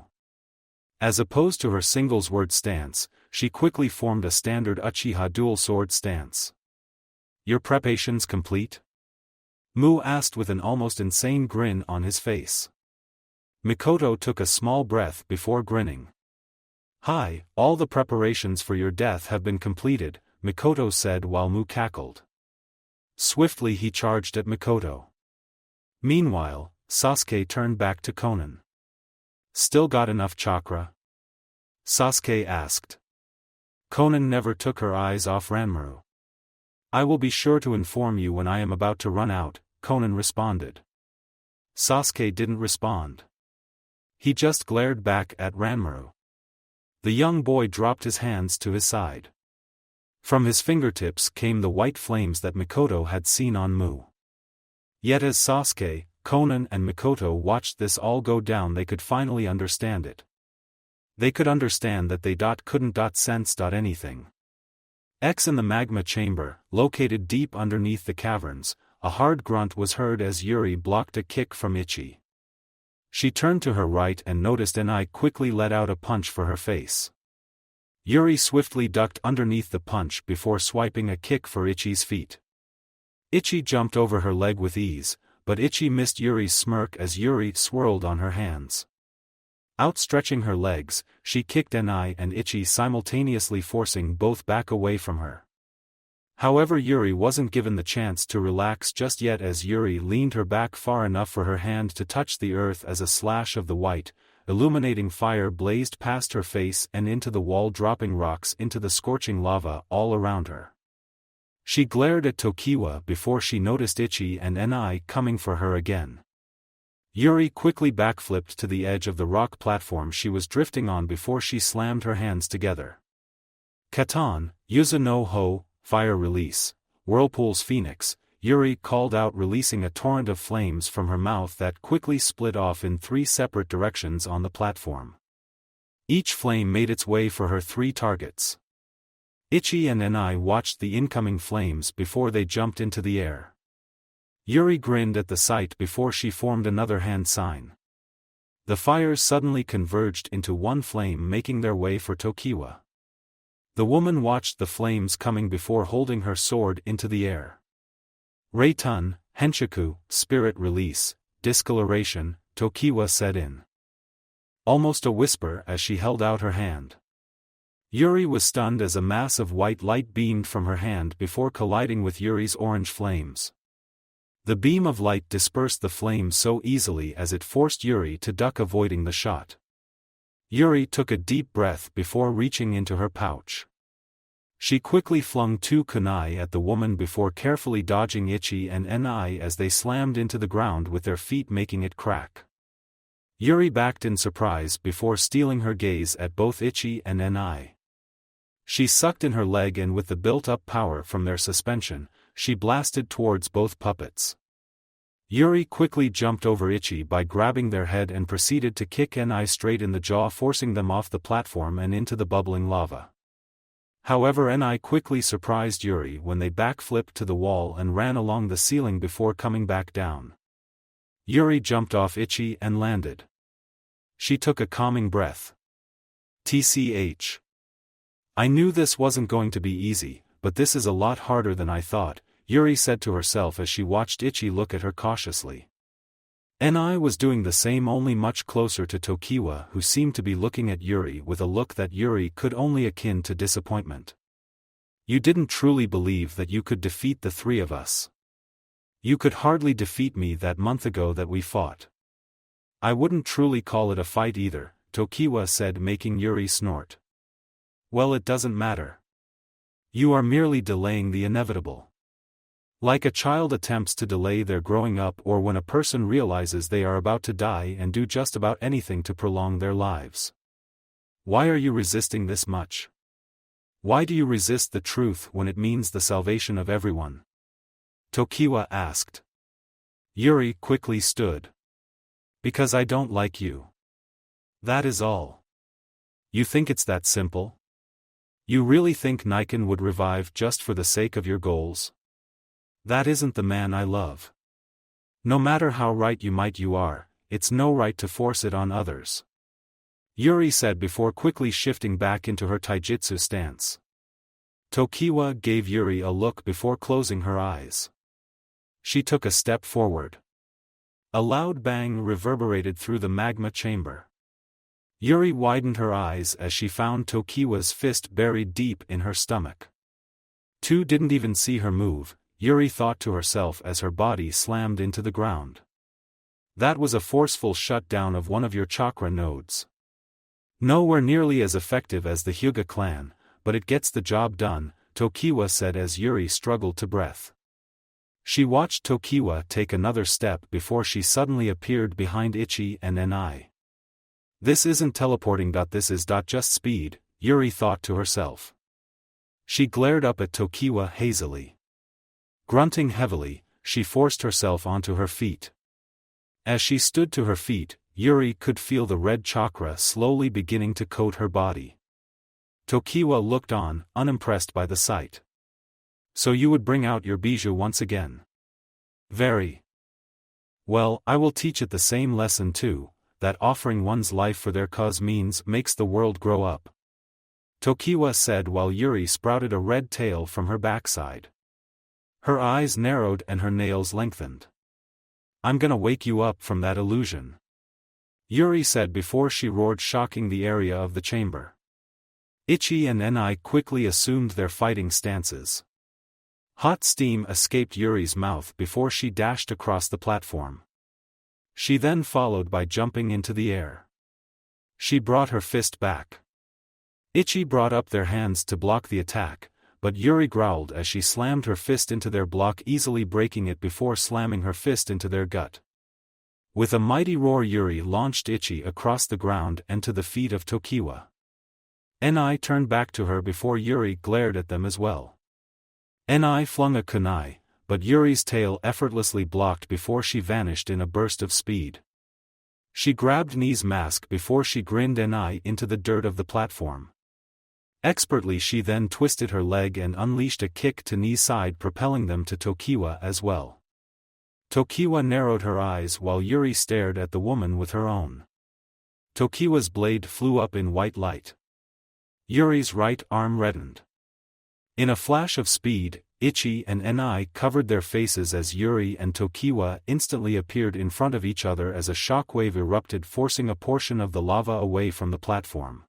Speaker 1: As opposed to her singles-word stance, she quickly formed a standard Uchiha dual-sword stance. Your preparations complete? Mu asked with an almost insane grin on his face. Mikoto took a small breath before grinning. Hi, all the preparations for your death have been completed, Mikoto said while Mu cackled. Swiftly he charged at Mikoto. Meanwhile, Sasuke turned back to Konan. Still got enough chakra? Sasuke asked. Konan never took her eyes off Ranmaru. I will be sure to inform you when I am about to run out, Konan responded. Sasuke didn't respond. He just glared back at Ranmaru. The young boy dropped his hands to his side. From his fingertips came the white flames that Mikoto had seen on Mu. Yet as Sasuke, Konan and Mikoto watched this all go down, they could finally understand it. They could understand that they couldn't sense anything. In the magma chamber, located deep underneath the caverns, a hard grunt was heard as Yuri blocked a kick from Ichi. She turned to her right and noticed Enai quickly let out a punch for her face. Yuri swiftly ducked underneath the punch before swiping a kick for Ichi's feet. Ichi jumped over her leg with ease, but Ichi missed Yuri's smirk as Yuri swirled on her hands. Outstretching her legs, she kicked Enai and Ichi simultaneously, forcing both back away from her. However, Yuri wasn't given the chance to relax just yet as Yuri leaned her back far enough for her hand to touch the earth as a slash of the white, illuminating fire blazed past her face and into the wall, dropping rocks into the scorching lava all around her. She glared at Tokiwa before she noticed Ichi and Enai coming for her again. Yuri quickly backflipped to the edge of the rock platform she was drifting on before she slammed her hands together. Katan, Yuzu no Ho, fire release, Whirlpool's Phoenix, Yuri called out, releasing a torrent of flames from her mouth that quickly split off in 3 separate directions on the platform. Each flame made its way for her 3 targets. Ichi and Enai watched the incoming flames before they jumped into the air. Yuri grinned at the sight before she formed another hand sign. The fires suddenly converged into one flame, making their way for Tokiwa. The woman watched the flames coming before holding her sword into the air. Reitun, Henshiku, spirit release, discoloration, Tokiwa said in almost a whisper as she held out her hand. Yuri was stunned as a mass of white light beamed from her hand before colliding with Yuri's orange flames. The beam of light dispersed the flames so easily as it forced Yuri to duck, avoiding the shot. Yuri took a deep breath before reaching into her pouch. She quickly flung 2 kunai at the woman before carefully dodging Ichi and Enai as they slammed into the ground with their feet, making it crack. Yuri backed in surprise before stealing her gaze at both Ichi and Enai. She sucked in her leg, and with the built-up power from their suspension, she blasted towards both puppets. Yuri quickly jumped over Ichi by grabbing their head and proceeded to kick Enai straight in the jaw, forcing them off the platform and into the bubbling lava. However, Enai quickly surprised Yuri when they backflipped to the wall and ran along the ceiling before coming back down. Yuri jumped off Ichi and landed. She took a calming breath. TCH. I knew this wasn't going to be easy, but this is a lot harder than I thought, Yuri said to herself as she watched Ichi look at her cautiously. Enai was doing the same, only much closer to Tokiwa, who seemed to be looking at Yuri with a look that Yuri could only akin to disappointment. You didn't truly believe that you could defeat the 3 of us. You could hardly defeat me that month ago that we fought. I wouldn't truly call it a fight either, Tokiwa said, making Yuri snort. Well, it doesn't matter. You are merely delaying the inevitable. Like a child attempts to delay their growing up, or when a person realizes they are about to die and do just about anything to prolong their lives. Why are you resisting this much? Why do you resist the truth when it means the salvation of everyone? Tokiwa asked. Yuri quickly stood. Because I don't like you. That is all. You think it's that simple? You really think Niken would revive just for the sake of your goals? That isn't the man I love. No matter how right you are, it's no right to force it on others. Yuri said before quickly shifting back into her taijutsu stance. Tokiwa gave Yuri a look before closing her eyes. She took a step forward. A loud bang reverberated through the magma chamber. Yuri widened her eyes as she found Tokiwa's fist buried deep in her stomach. 2 didn't even see her move, Yuri thought to herself as her body slammed into the ground. That was a forceful shutdown of one of your chakra nodes. Nowhere nearly as effective as the Hyuga clan, but it gets the job done, Tokiwa said as Yuri struggled to breath. She watched Tokiwa take another step before she suddenly appeared behind Ichi and Enai. This isn't teleporting. This is just speed, Yuri thought to herself. She glared up at Tokiwa hazily. Grunting heavily, she forced herself onto her feet. As she stood to her feet, Yuri could feel the red chakra slowly beginning to coat her body. Tokiwa looked on, unimpressed by the sight. So you would bring out your bijou once again? Very well. I will teach it the same lesson too, that offering one's life for their cause makes the world grow up. Tokiwa said while Yuri sprouted a red tail from her backside. Her eyes narrowed and her nails lengthened. I'm gonna wake you up from that illusion, Yuri said before she roared, shocking the area of the chamber. Ichi and Enai quickly assumed their fighting stances. Hot steam escaped Yuri's mouth before she dashed across the platform. She then followed by jumping into the air. She brought her fist back. Ichi brought up their hands to block the attack, but Yuri growled as she slammed her fist into their block, easily breaking it before slamming her fist into their gut. With a mighty roar, Yuri launched Ichi across the ground and to the feet of Tokiwa. Ni turned back to her before Yuri glared at them as well. Ni flung a kunai, but Yuri's tail effortlessly blocked before she vanished in a burst of speed. She grabbed Ni's mask before she grinned Ni into the dirt of the platform. Expertly she then twisted her leg and unleashed a kick to Ni's side, propelling them to Tokiwa as well. Tokiwa narrowed her eyes while Yuri stared at the woman with her own. Tokiwa's blade flew up in white light. Yuri's right arm reddened. In a flash of speed, Ichi and Ni covered their faces as Yuri and Tokiwa instantly appeared in front of each other as a shockwave erupted, forcing a portion of the lava away from the platform.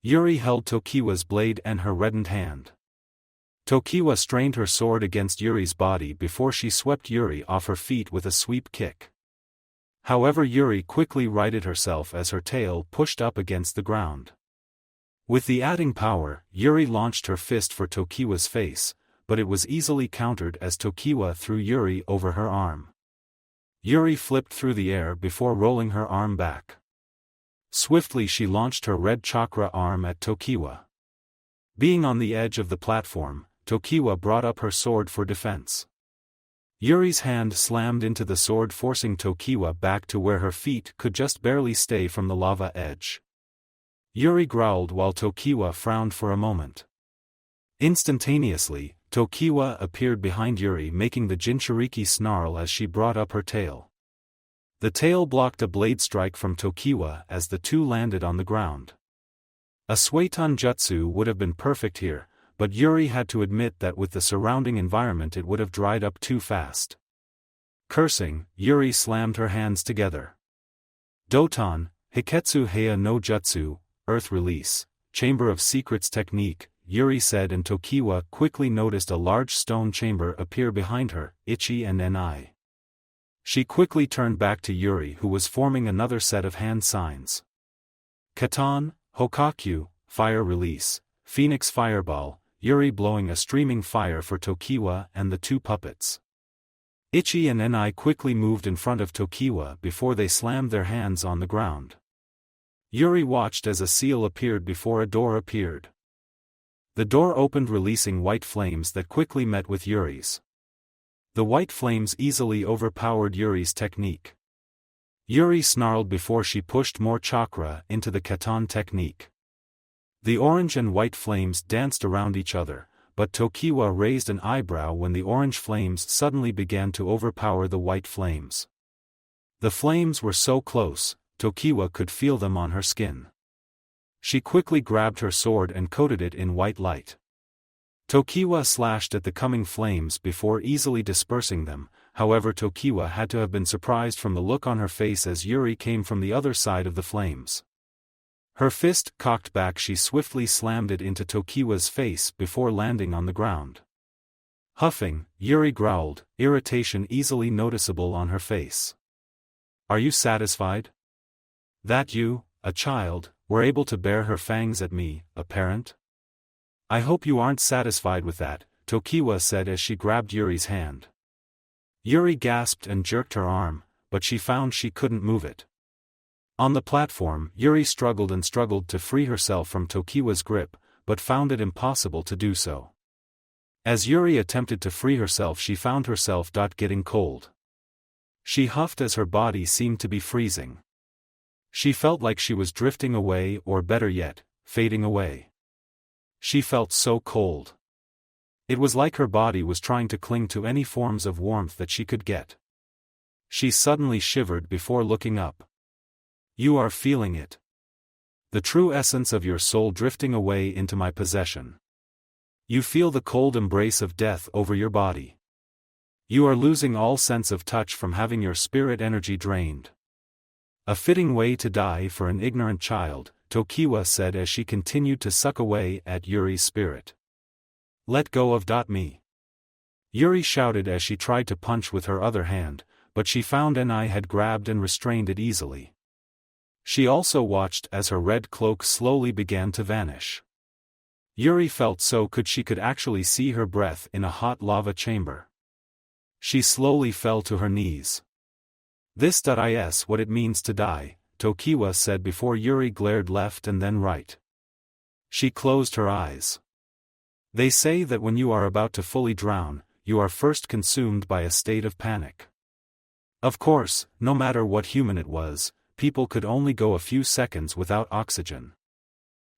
Speaker 1: Yuri held Tokiwa's blade and her reddened hand. Tokiwa strained her sword against Yuri's body before she swept Yuri off her feet with a sweep kick. However, Yuri quickly righted herself as her tail pushed up against the ground. With the adding power, Yuri launched her fist for Tokiwa's face, but it was easily countered as Tokiwa threw Yuri over her arm. Yuri flipped through the air before rolling her arm back. Swiftly she launched her red chakra arm at Tokiwa. Being on the edge of the platform, Tokiwa brought up her sword for defense. Yuri's hand slammed into the sword, forcing Tokiwa back to where her feet could just barely stay from the lava edge. Yuri growled while Tokiwa frowned for a moment. Instantaneously, Tokiwa appeared behind Yuri, making the Jinchuriki snarl as she brought up her tail. The tail blocked a blade strike from Tokiwa as the two landed on the ground. A Suiton Jutsu would have been perfect here, but Yuri had to admit that with the surrounding environment it would have dried up too fast. Cursing, Yuri slammed her hands together. Doton, Hiketsu Heia no Jutsu, Earth Release, Chamber of Secrets technique, Yuri said, and Tokiwa quickly noticed a large stone chamber appear behind her, Ichi and Ni. She quickly turned back to Yuri, who was forming another set of hand signs. Katon, Hokage, Fire Release, Phoenix Fireball, Yuri blowing a streaming fire for Tokiwa and the two puppets. Ichi and Ni quickly moved in front of Tokiwa before they slammed their hands on the ground. Yuri watched as a seal appeared before a door appeared. The door opened, releasing white flames that quickly met with Yuri's. The white flames easily overpowered Yuri's technique. Yuri snarled before she pushed more chakra into the Katon technique. The orange and white flames danced around each other, but Tokiwa raised an eyebrow when the orange flames suddenly began to overpower the white flames. The flames were so close, Tokiwa could feel them on her skin. She quickly grabbed her sword and coated it in white light. Tokiwa slashed at the coming flames before easily dispersing them. However, Tokiwa had to have been surprised from the look on her face as Yuri came from the other side of the flames. Her fist cocked back, she swiftly slammed it into Tokiwa's face before landing on the ground. Huffing, Yuri growled, irritation easily noticeable on her face. "Are you satisfied? That you, a child, were able to bare her fangs at me, a parent? I hope you aren't satisfied with that," Tokiwa said as she grabbed Yuri's hand. Yuri gasped and jerked her arm, but she found she couldn't move it. On the platform, Yuri struggled and struggled to free herself from Tokiwa's grip, but found it impossible to do so. As Yuri attempted to free herself, she found herself getting cold. She huffed as her body seemed to be freezing. She felt like she was drifting away, or better yet, fading away. She felt so cold. It was like her body was trying to cling to any forms of warmth that she could get. She suddenly shivered before looking up. "You are feeling it. The true essence of your soul drifting away into my possession. You feel the cold embrace of death over your body. You are losing all sense of touch from having your spirit energy drained. A fitting way to die for an ignorant child," Tokiwa said as she continued to suck away at Yuri's spirit. "Let go of me." Yuri shouted as she tried to punch with her other hand, but she found Ni had grabbed and restrained it easily. She also watched as her red cloak slowly began to vanish. Yuri felt so good she could actually see her breath in a hot lava chamber. She slowly fell to her knees. This is what it means to die, Tokiwa said before Yuri glared left and then right. She closed her eyes. They say that when you are about to fully drown, you are first consumed by a state of panic. Of course, no matter what human it was, people could only go a few seconds without oxygen.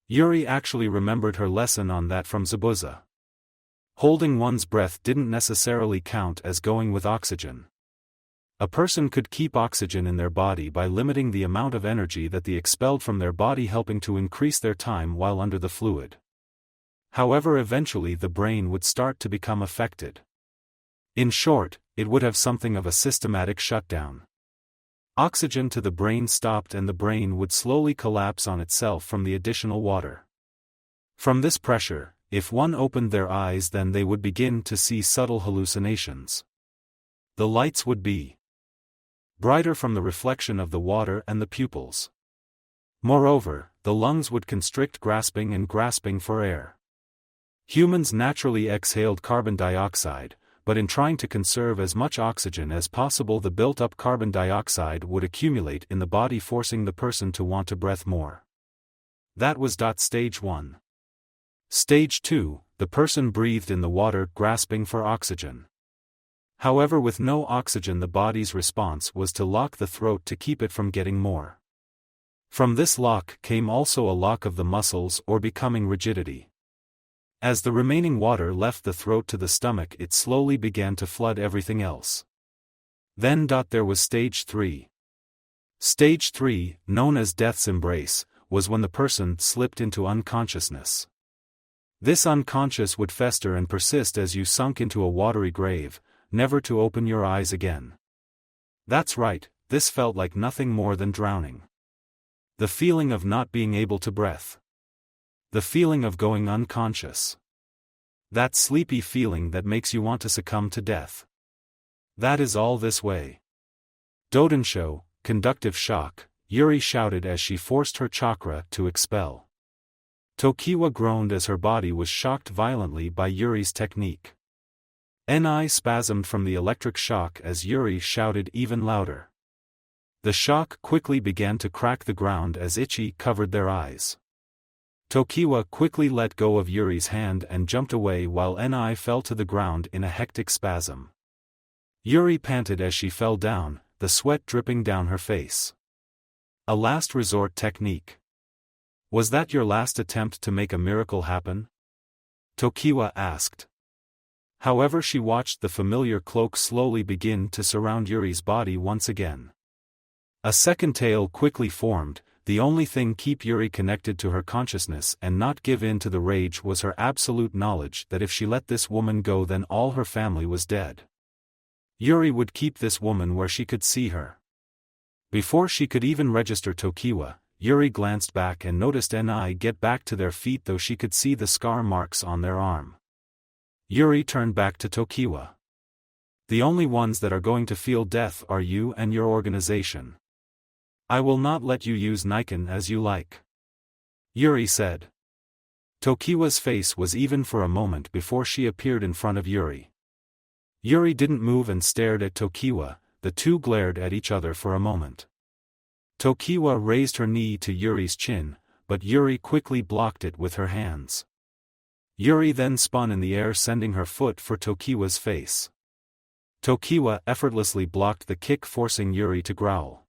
Speaker 1: Yuri actually remembered her lesson on that from Zabuza. Holding one's breath didn't necessarily count as going with oxygen. A person could keep oxygen in their body by limiting the amount of energy that they expelled from their body, helping to increase their time while under the fluid. However, eventually the brain would start to become affected. In short, it would have something of a systematic shutdown. Oxygen to the brain stopped and the brain would slowly collapse on itself from the additional water. From this pressure, if one opened their eyes, then they would begin to see subtle hallucinations. The lights would be brighter from the reflection of the water and the pupils. Moreover, the lungs would constrict, grasping for air. Humans naturally exhaled carbon dioxide, but in trying to conserve as much oxygen as possible, the built-up carbon dioxide would accumulate in the body, forcing the person to want to breathe more. That was stage 1. Stage 2, the person breathed in the water, grasping for oxygen. However, with no oxygen, the body's response was to lock the throat to keep it from getting more. From this lock came also a lock of the muscles, or becoming rigidity. As the remaining water left the throat to the stomach, it slowly began to flood everything else. Then there was stage 3. Stage 3, known as death's embrace, was when the person slipped into unconsciousness. This unconscious would fester and persist as you sunk into a watery grave, never to open your eyes again. That's right, this felt like nothing more than drowning. The feeling of not being able to breathe. The feeling of going unconscious. That sleepy feeling that makes you want to succumb to death. That is all this way. Dodensho, conductive shock, Yuri shouted as she forced her chakra to expel. Tokiwa groaned as her body was shocked violently by Yuri's technique. Ni spasmed from the electric shock as Yuri shouted even louder. The shock quickly began to crack the ground as Ichi covered their eyes. Tokiwa quickly let go of Yuri's hand and jumped away while Ni fell to the ground in a hectic spasm. Yuri panted as she fell down, the sweat dripping down her face. A last resort technique. Was that your last attempt to make a miracle happen? Tokiwa asked. However, she watched the familiar cloak slowly begin to surround Yuri's body once again. A second tail quickly formed. The only thing keep Yuri connected to her consciousness and not give in to the rage was her absolute knowledge that if she let this woman go, then all her family was dead. Yuri would keep this woman where she could see her. Before she could even register Tokiwa, Yuri glanced back and noticed Ni get back to their feet, though she could see the scar marks on their arm. Yuri turned back to Tokiwa. The only ones that are going to feel death are you and your organization. I will not let you use Niken as you like. Yuri said. Tokiwa's face was even for a moment before she appeared in front of Yuri. Yuri didn't move and stared at Tokiwa, the two glared at each other for a moment. Tokiwa raised her knee to Yuri's chin, but Yuri quickly blocked it with her hands. Yuri then spun in the air, sending her foot for Tokiwa's face. Tokiwa effortlessly blocked the kick, forcing Yuri to growl.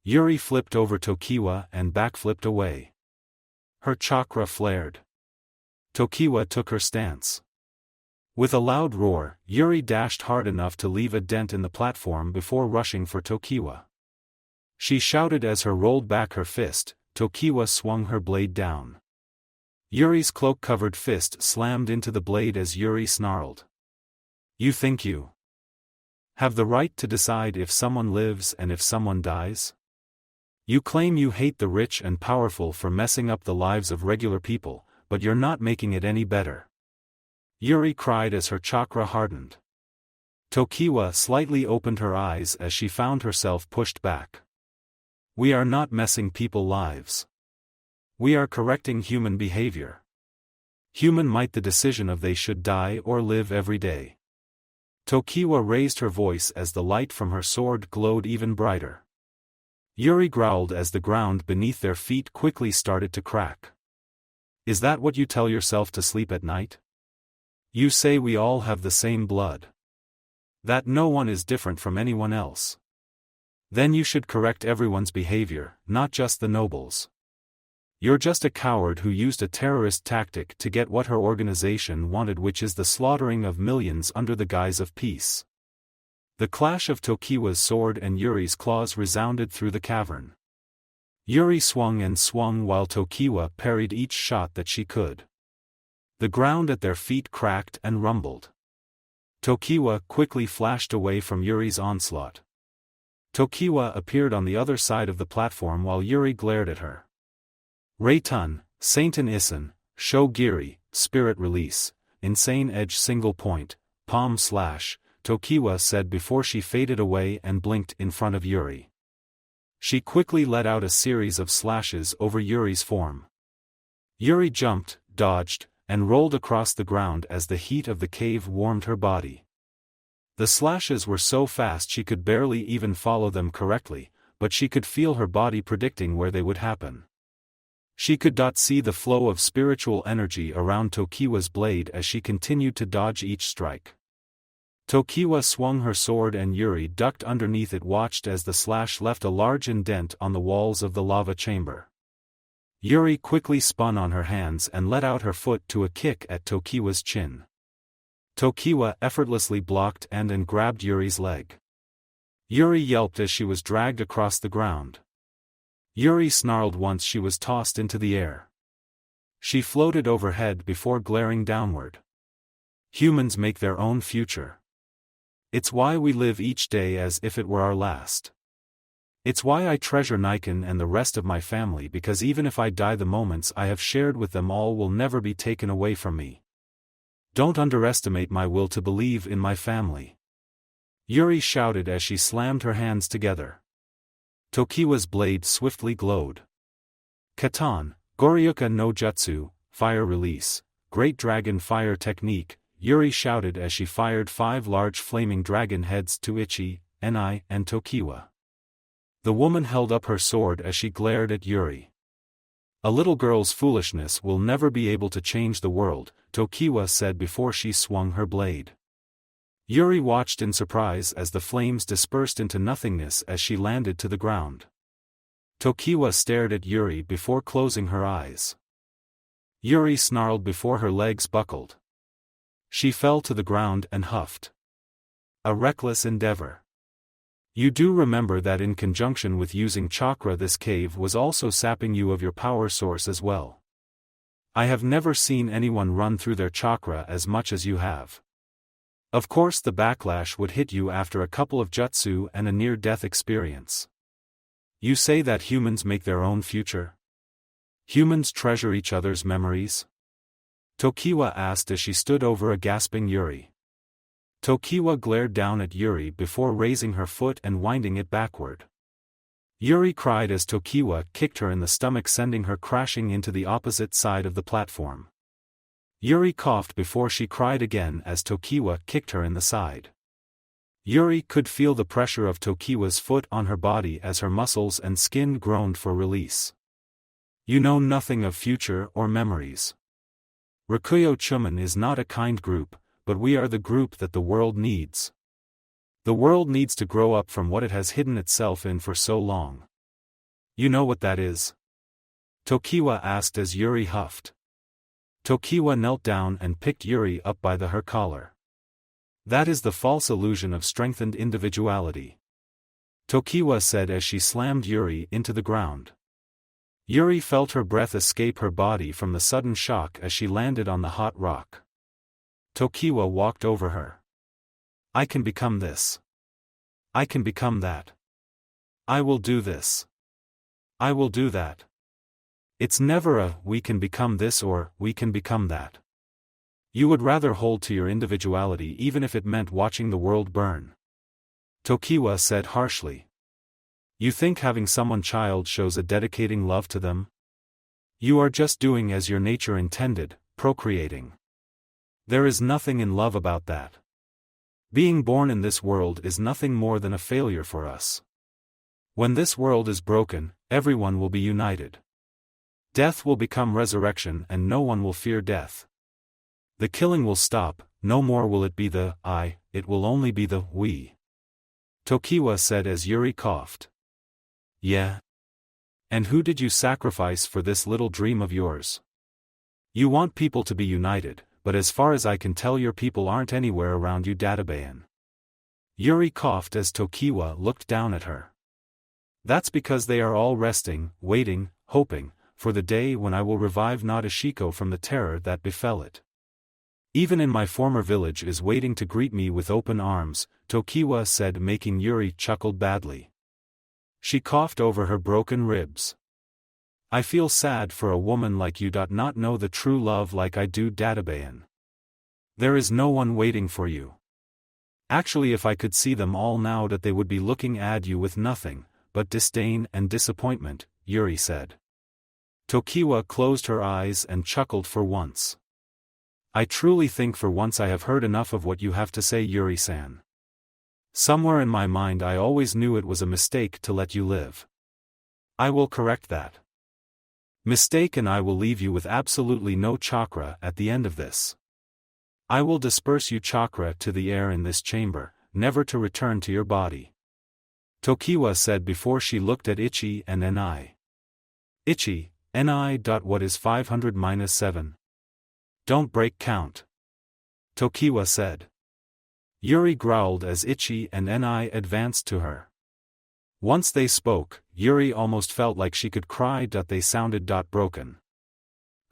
Speaker 1: Yuri flipped over Tokiwa and backflipped away. Her chakra flared. Tokiwa took her stance. With a loud roar, Yuri dashed hard enough to leave a dent in the platform before rushing for Tokiwa. She shouted as her rolled back her fist. Tokiwa swung her blade down. Yuri's cloak-covered fist slammed into the blade as Yuri snarled. You think you have the right to decide if someone lives and if someone dies? You claim you hate the rich and powerful for messing up the lives of regular people, but you're not making it any better. Yuri cried as her chakra hardened. Tokiwa slightly opened her eyes as she found herself pushed back. We are not messing people's lives. We are correcting human behavior. Human might the decision of they should die or live every day. Tokiwa raised her voice as the light from her sword glowed even brighter. Yuri growled as the ground beneath their feet quickly started to crack. Is that what you tell yourself to sleep at night? You say we all have the same blood. That no one is different from anyone else. Then you should correct everyone's behavior, not just the nobles. You're just a coward who used a terrorist tactic to get what her organization wanted, which is the slaughtering of millions under the guise of peace. The clash of Tokiwa's sword and Yuri's claws resounded through the cavern. Yuri swung and swung while Tokiwa parried each shot that she could. The ground at their feet cracked and rumbled. Tokiwa quickly flashed away from Yuri's onslaught. Tokiwa appeared on the other side of the platform while Yuri glared at her. Reitun, Sainton Issen, Shogiri, Spirit Release, Insane Edge Single Point, Palm Slash, Tokiwa said before she faded away and blinked in front of Yuri. She quickly let out a series of slashes over Yuri's form. Yuri jumped, dodged, and rolled across the ground as the heat of the cave warmed her body. The slashes were so fast she could barely even follow them correctly, but she could feel her body predicting where they would happen. She could see the flow of spiritual energy around Tokiwa's blade as she continued to dodge each strike. Tokiwa swung her sword and Yuri ducked underneath it, watched as the slash left a large indent on the walls of the lava chamber. Yuri quickly spun on her hands and let out her foot to a kick at Tokiwa's chin. Tokiwa effortlessly blocked and grabbed Yuri's leg. Yuri yelped as she was dragged across the ground. Yuri snarled once she was tossed into the air. She floated overhead before glaring downward. Humans make their own future. It's why we live each day as if it were our last. It's why I treasure Niken and the rest of my family, because even if I die, the moments I have shared with them all will never be taken away from me. Don't underestimate my will to believe in my family. Yuri shouted as she slammed her hands together. Tokiwa's blade swiftly glowed. Katan, Goryuka no Jutsu, Fire Release, Great Dragon Fire Technique, Yuri shouted as she fired 5 large flaming dragon heads to Ichi, Enai, and Tokiwa. The woman held up her sword as she glared at Yuri. A little girl's foolishness will never be able to change the world, Tokiwa said before she swung her blade. Yuri watched in surprise as the flames dispersed into nothingness as she landed to the ground. Tokiwa stared at Yuri before closing her eyes. Yuri snarled before her legs buckled. She fell to the ground and huffed. A reckless endeavor. You do remember that in conjunction with using chakra, this cave was also sapping you of your power source as well. I have never seen anyone run through their chakra as much as you have. Of course the backlash would hit you after a couple of jutsu and a near-death experience. You say that humans make their own future? Humans treasure each other's memories? Tokiwa asked as she stood over a gasping Yuri. Tokiwa glared down at Yuri before raising her foot and winding it backward. Yuri cried as Tokiwa kicked her in the stomach, sending her crashing into the opposite side of the platform. Yuri coughed before she cried again as Tokiwa kicked her in the side. Yuri could feel the pressure of Tokiwa's foot on her body as her muscles and skin groaned for release. You know nothing of future or memories. Rakuyo Chuman is not a kind group, but we are the group that the world needs. The world needs to grow up from what it has hidden itself in for so long. You know what that is? Tokiwa asked as Yuri huffed. Tokiwa knelt down and picked Yuri up by her collar. That is the false illusion of strengthened individuality. Tokiwa said as she slammed Yuri into the ground. Yuri felt her breath escape her body from the sudden shock as she landed on the hot rock. Tokiwa walked over her. I can become this. I can become that. I will do this. I will do that. It's never a we can become this or we can become that. You would rather hold to your individuality even if it meant watching the world burn. Tokiwa said harshly. You think having someone child shows a dedicating love to them? You are just doing as your nature intended, procreating. There is nothing in love about that. Being born in this world is nothing more than a failure for us. When this world is broken, everyone will be united. Death will become resurrection and no one will fear death. The killing will stop, no more will it be the I, it will only be the we. Tokiwa said as Yuri coughed. Yeah. And who did you sacrifice for this little dream of yours? You want people to be united, but as far as I can tell your people aren't anywhere around you, Databayan. Yuri coughed as Tokiwa looked down at her. That's because they are all resting, waiting, hoping, for the day when I will revive Nadeshiko from the terror that befell it. Even in my former village is waiting to greet me with open arms, Tokiwa said, making Yuri chuckle badly. She coughed over her broken ribs. I feel sad for a woman like you. Not know the true love like I do, Databayan. There is no one waiting for you. Actually, if I could see them all now, that they would be looking at you with nothing but disdain and disappointment, Yuri said. Tokiwa closed her eyes and chuckled for once. I truly think for once I have heard enough of what you have to say, Yuri-san. Somewhere in my mind I always knew it was a mistake to let you live. I will correct that mistake and I will leave you with absolutely no chakra at the end of this. I will disperse you chakra to the air in this chamber, never to return to your body. Tokiwa said before she looked at Ichi and Ni. Ichi, Ni. What is 500 minus 7? Don't break count. Tokiwa said. Yuri growled as Ichi and Ni advanced to her. Once they spoke, Yuri almost felt like she could cry. They sounded broken.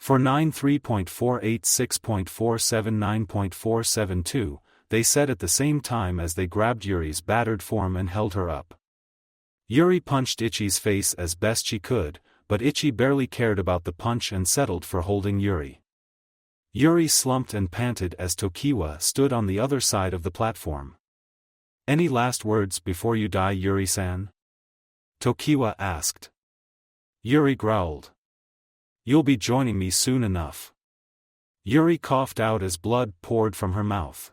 Speaker 1: 493.486.479.472, they said at the same time as they grabbed Yuri's battered form and held her up. Yuri punched Ichi's face as best she could, but Ichi barely cared about the punch and settled for holding Yuri. Yuri slumped and panted as Tokiwa stood on the other side of the platform. Any last words before you die, Yuri-san? Tokiwa asked. Yuri growled. You'll be joining me soon enough. Yuri coughed out as blood poured from her mouth.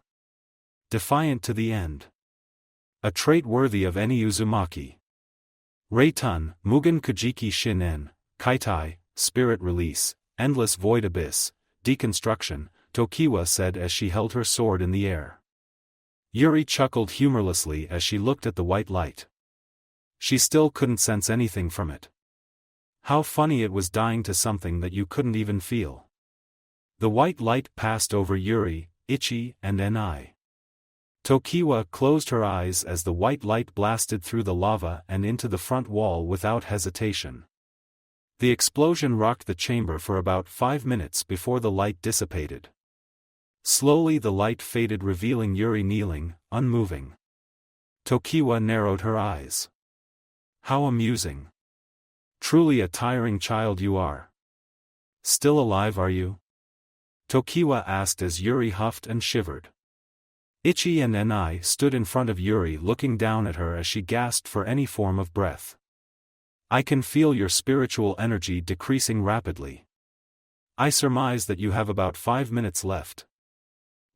Speaker 1: Defiant to the end. A trait worthy of any Uzumaki. Reitun, Mugen Kujiki Shinen, Kaitai, Spirit Release, Endless Void Abyss, Deconstruction, Tokiwa said as she held her sword in the air. Yuri chuckled humorlessly as she looked at the white light. She still couldn't sense anything from it. How funny it was dying to something that you couldn't even feel. The white light passed over Yuri, Ichi, and Ni. Tokiwa closed her eyes as the white light blasted through the lava and into the front wall without hesitation. The explosion rocked the chamber for about 5 minutes before the light dissipated. Slowly the light faded, revealing Yuri kneeling, unmoving. Tokiwa narrowed her eyes. How amusing. Truly a tiring child you are. Still alive, are you? Tokiwa asked as Yuri huffed and shivered. Ichi and Ni stood in front of Yuri looking down at her as she gasped for any form of breath. I can feel your spiritual energy decreasing rapidly. I surmise that you have about 5 minutes left.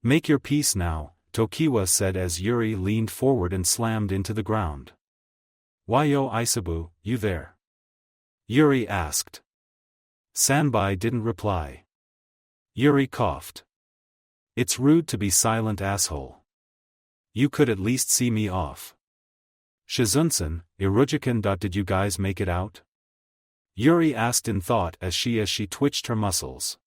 Speaker 1: Make your peace now, Tokiwa said as Yuri leaned forward and slammed into the ground. Why-yo Isabu, you there? Yuri asked. Sanbai didn't reply. Yuri coughed. It's rude to be silent, asshole. You could at least see me off. Shizunsen, Irujikan. Did you guys make it out? Yuri asked in thought as she twitched her muscles.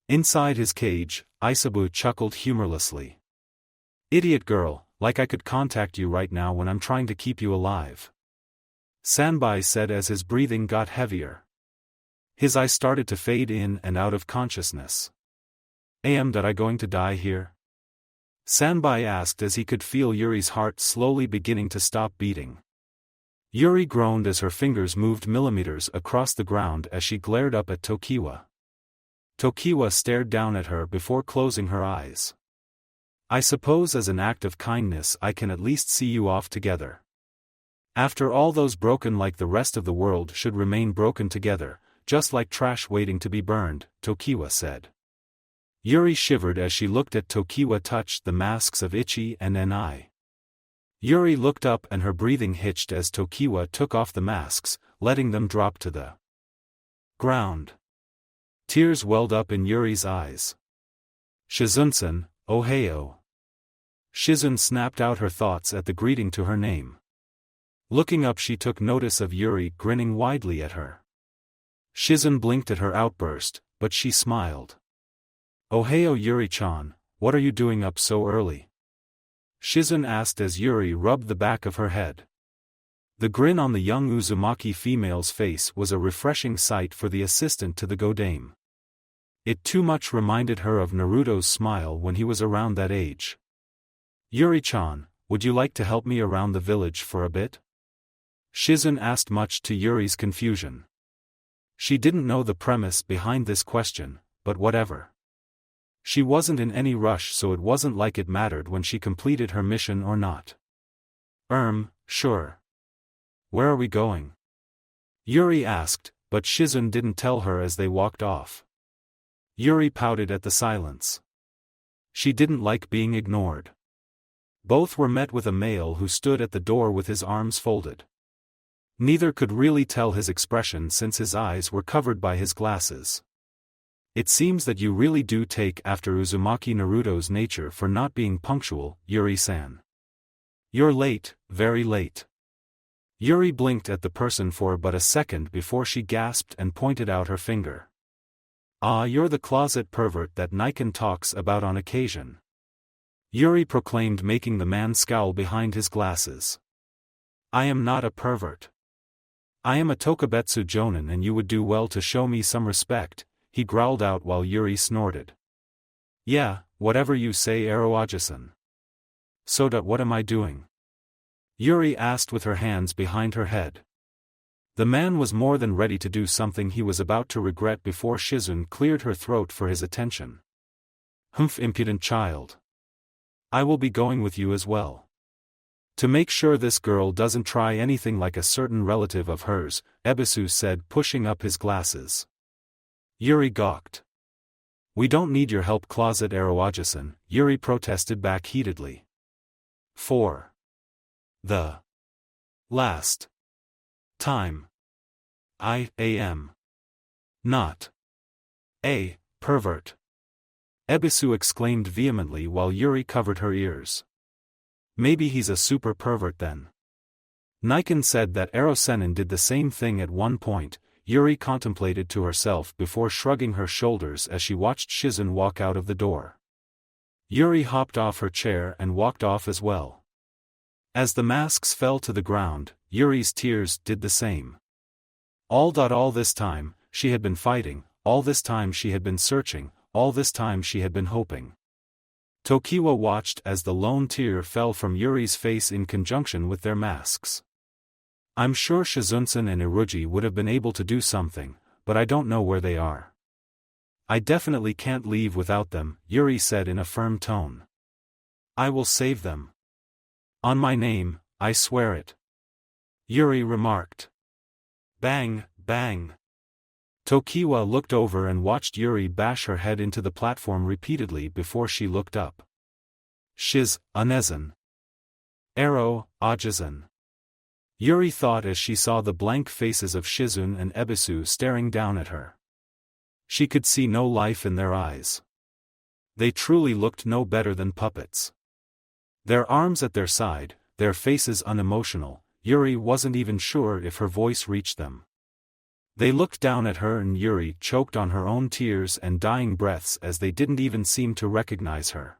Speaker 1: Inside his cage, Isabu chuckled humorlessly. Idiot girl, like I could contact you right now when I'm trying to keep you alive. Sanbai said as his breathing got heavier. His eyes started to fade in and out of consciousness. Am I going to die here? Sanbai asked as he could feel Yuri's heart slowly beginning to stop beating. Yuri groaned as her fingers moved millimeters across the ground as she glared up at Tokiwa. Tokiwa stared down at her before closing her eyes. I suppose as an act of kindness I can at least see you off together. After all, those broken like the rest of the world should remain broken together, just like trash waiting to be burned, Tokiwa said. Yuri shivered as she looked at Tokiwa touch the masks of Ichi and Ni. Yuri looked up and her breathing hitched as Tokiwa took off the masks, letting them drop to the ground. Tears welled up in Yuri's eyes. Shizun-san, Ohio. Shizun snapped out her thoughts at the greeting to her name. Looking up, she took notice of Yuri grinning widely at her. Shizun blinked at her outburst, but she smiled. Ohio, Yuri-chan, what are you doing up so early? Shizun asked as Yuri rubbed the back of her head. The grin on the young Uzumaki female's face was a refreshing sight for the assistant to the Godame. It too much reminded her of Naruto's smile when he was around that age. Yuri-chan, would you like to help me around the village for a bit? Shizun asked, much to Yuri's confusion. She didn't know the premise behind this question, but whatever. She wasn't in any rush, so it wasn't like it mattered when she completed her mission or not. Sure. Where are we going? Yuri asked, but Shizun didn't tell her as they walked off. Yuri pouted at the silence. She didn't like being ignored. Both were met with a male who stood at the door with his arms folded. Neither could really tell his expression since his eyes were covered by his glasses. It seems that you really do take after Uzumaki Naruto's nature for not being punctual, Yuri-san. You're late, very late. Yuri blinked at the person for but a second before she gasped and pointed out her finger. Ah, you're the closet pervert that Niken talks about on occasion. Yuri proclaimed, making the man scowl behind his glasses. I am not a pervert. I am a Tokubetsu Jonin, and you would do well to show me some respect, he growled out while Yuri snorted. Yeah, whatever you say, Aroaji-san. Soda, what am I doing? Yuri asked with her hands behind her head. The man was more than ready to do something he was about to regret before Shizun cleared her throat for his attention. Humph, impudent child. I will be going with you as well. To make sure this girl doesn't try anything like a certain relative of hers, Ebisu said, pushing up his glasses. Yuri gawked. We don't need your help, closet Aroaji-san, Yuri protested back heatedly. For the last time. I am not a pervert. Ebisu exclaimed vehemently while Yuri covered her ears. Maybe he's a super pervert then. Niken said that Ero-sennin did the same thing at one point, Yuri contemplated to herself before shrugging her shoulders as she watched Shizun walk out of the door. Yuri hopped off her chair and walked off as well. As the masks fell to the ground, Yuri's tears did the same. All this time, she had been fighting, all this time she had been searching, all this time she had been hoping. Tokiwa watched as the lone tear fell from Yuri's face in conjunction with their masks. I'm sure Shizun-san and Iruji would have been able to do something, but I don't know where they are. I definitely can't leave without them, Yuri said in a firm tone. I will save them. On my name, I swear it. Yuri remarked. Bang, bang. Tokiwa looked over and watched Yuri bash her head into the platform repeatedly before she looked up. Shiz-un-san. Ero-aji-san. Yuri thought as she saw the blank faces of Shizun and Ebisu staring down at her. She could see no life in their eyes. They truly looked no better than puppets. Their arms at their side, their faces unemotional, Yuri wasn't even sure if her voice reached them. They looked down at her and Yuri choked on her own tears and dying breaths as they didn't even seem to recognize her.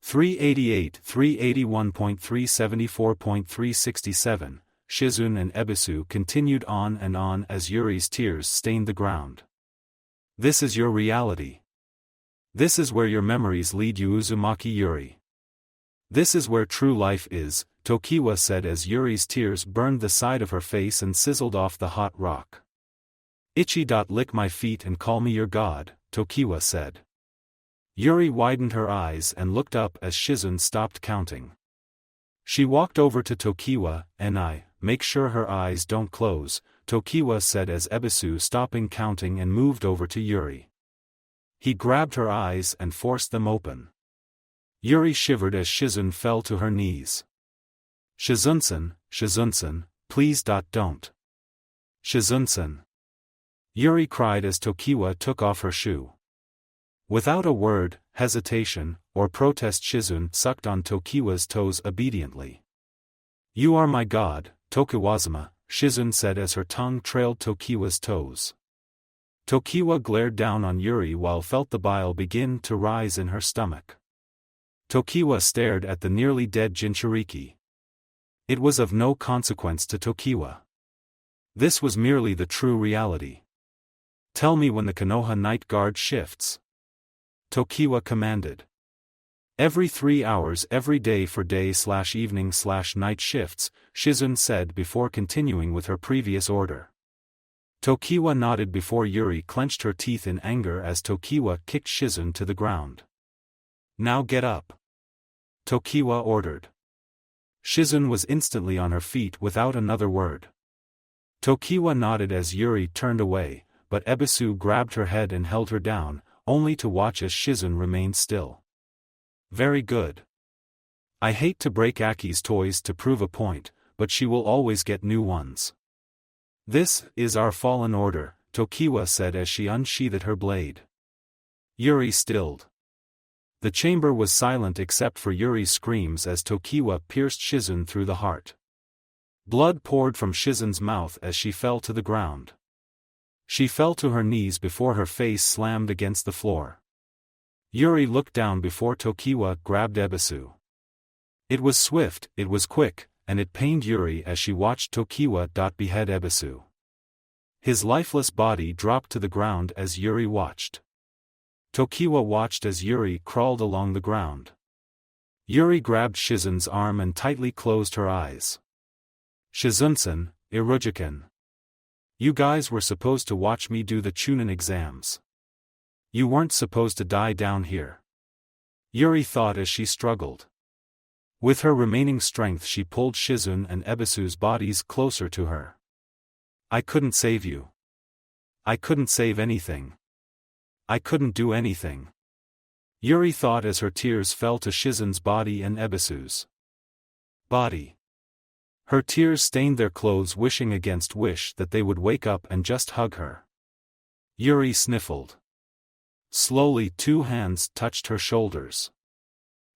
Speaker 1: 388, 381.374.367, Shizun and Ebisu continued on and on as Yuri's tears stained the ground. This is your reality. This is where your memories lead you, Uzumaki Yuri. This is where true life is, Tokiwa said as Yuri's tears burned the side of her face and sizzled off the hot rock. Ichi. Lick my feet and call me your god, Tokiwa said. Yuri widened her eyes and looked up as Shizun stopped counting. She walked over to Tokiwa, and make sure her eyes don't close, Tokiwa said as Ebisu stopped counting and moved over to Yuri. He grabbed her eyes and forced them open. Yuri shivered as Shizun fell to her knees. Shizun, please don't. Shizun. Yuri cried as Tokiwa took off her shoe. Without a word, hesitation, or protest, Shizun sucked on Tokiwa's toes obediently. You are my god, Tokiwazama, Shizun said as her tongue trailed Tokiwa's toes. Tokiwa glared down on Yuri while felt the bile begin to rise in her stomach. Tokiwa stared at the nearly dead Jinchuriki. It was of no consequence to Tokiwa. This was merely the true reality. Tell me when the Konoha Night Guard shifts. Tokiwa commanded. Every 3 hours every day for day/evening/night shifts, Shizun said before continuing with her previous order. Tokiwa nodded before Yuri clenched her teeth in anger as Tokiwa kicked Shizun to the ground. Now get up. Tokiwa ordered. Shizun was instantly on her feet without another word. Tokiwa nodded as Yuri turned away, but Ebisu grabbed her head and held her down, only to watch as Shizun remained still. Very good. I hate to break Aki's toys to prove a point, but she will always get new ones. This is our fallen order, Tokiwa said as she unsheathed her blade. Yuri stilled. The chamber was silent except for Yuri's screams as Tokiwa pierced Shizun through the heart. Blood poured from Shizun's mouth as she fell to the ground. She fell to her knees before her face slammed against the floor. Yuri looked down before Tokiwa grabbed Ebisu. It was swift, it was quick, and it pained Yuri as she watched Tokiwa behead Ebisu. His lifeless body dropped to the ground as Yuri watched. Tokiwa watched as Yuri crawled along the ground. Yuri grabbed Shizun's arm and tightly closed her eyes. Shizun-san, Irujikan. You guys were supposed to watch me do the Chunin exams. You weren't supposed to die down here. Yuri thought as she struggled. With her remaining strength she pulled Shizun and Ebisu's bodies closer to her. I couldn't save you. I couldn't save anything. I couldn't do anything. Yuri thought as her tears fell to Shizun's body and Ebisu's body. Her tears stained their clothes, wishing against wish that they would wake up and just hug her. Yuri sniffled. Slowly 2 hands touched her shoulders.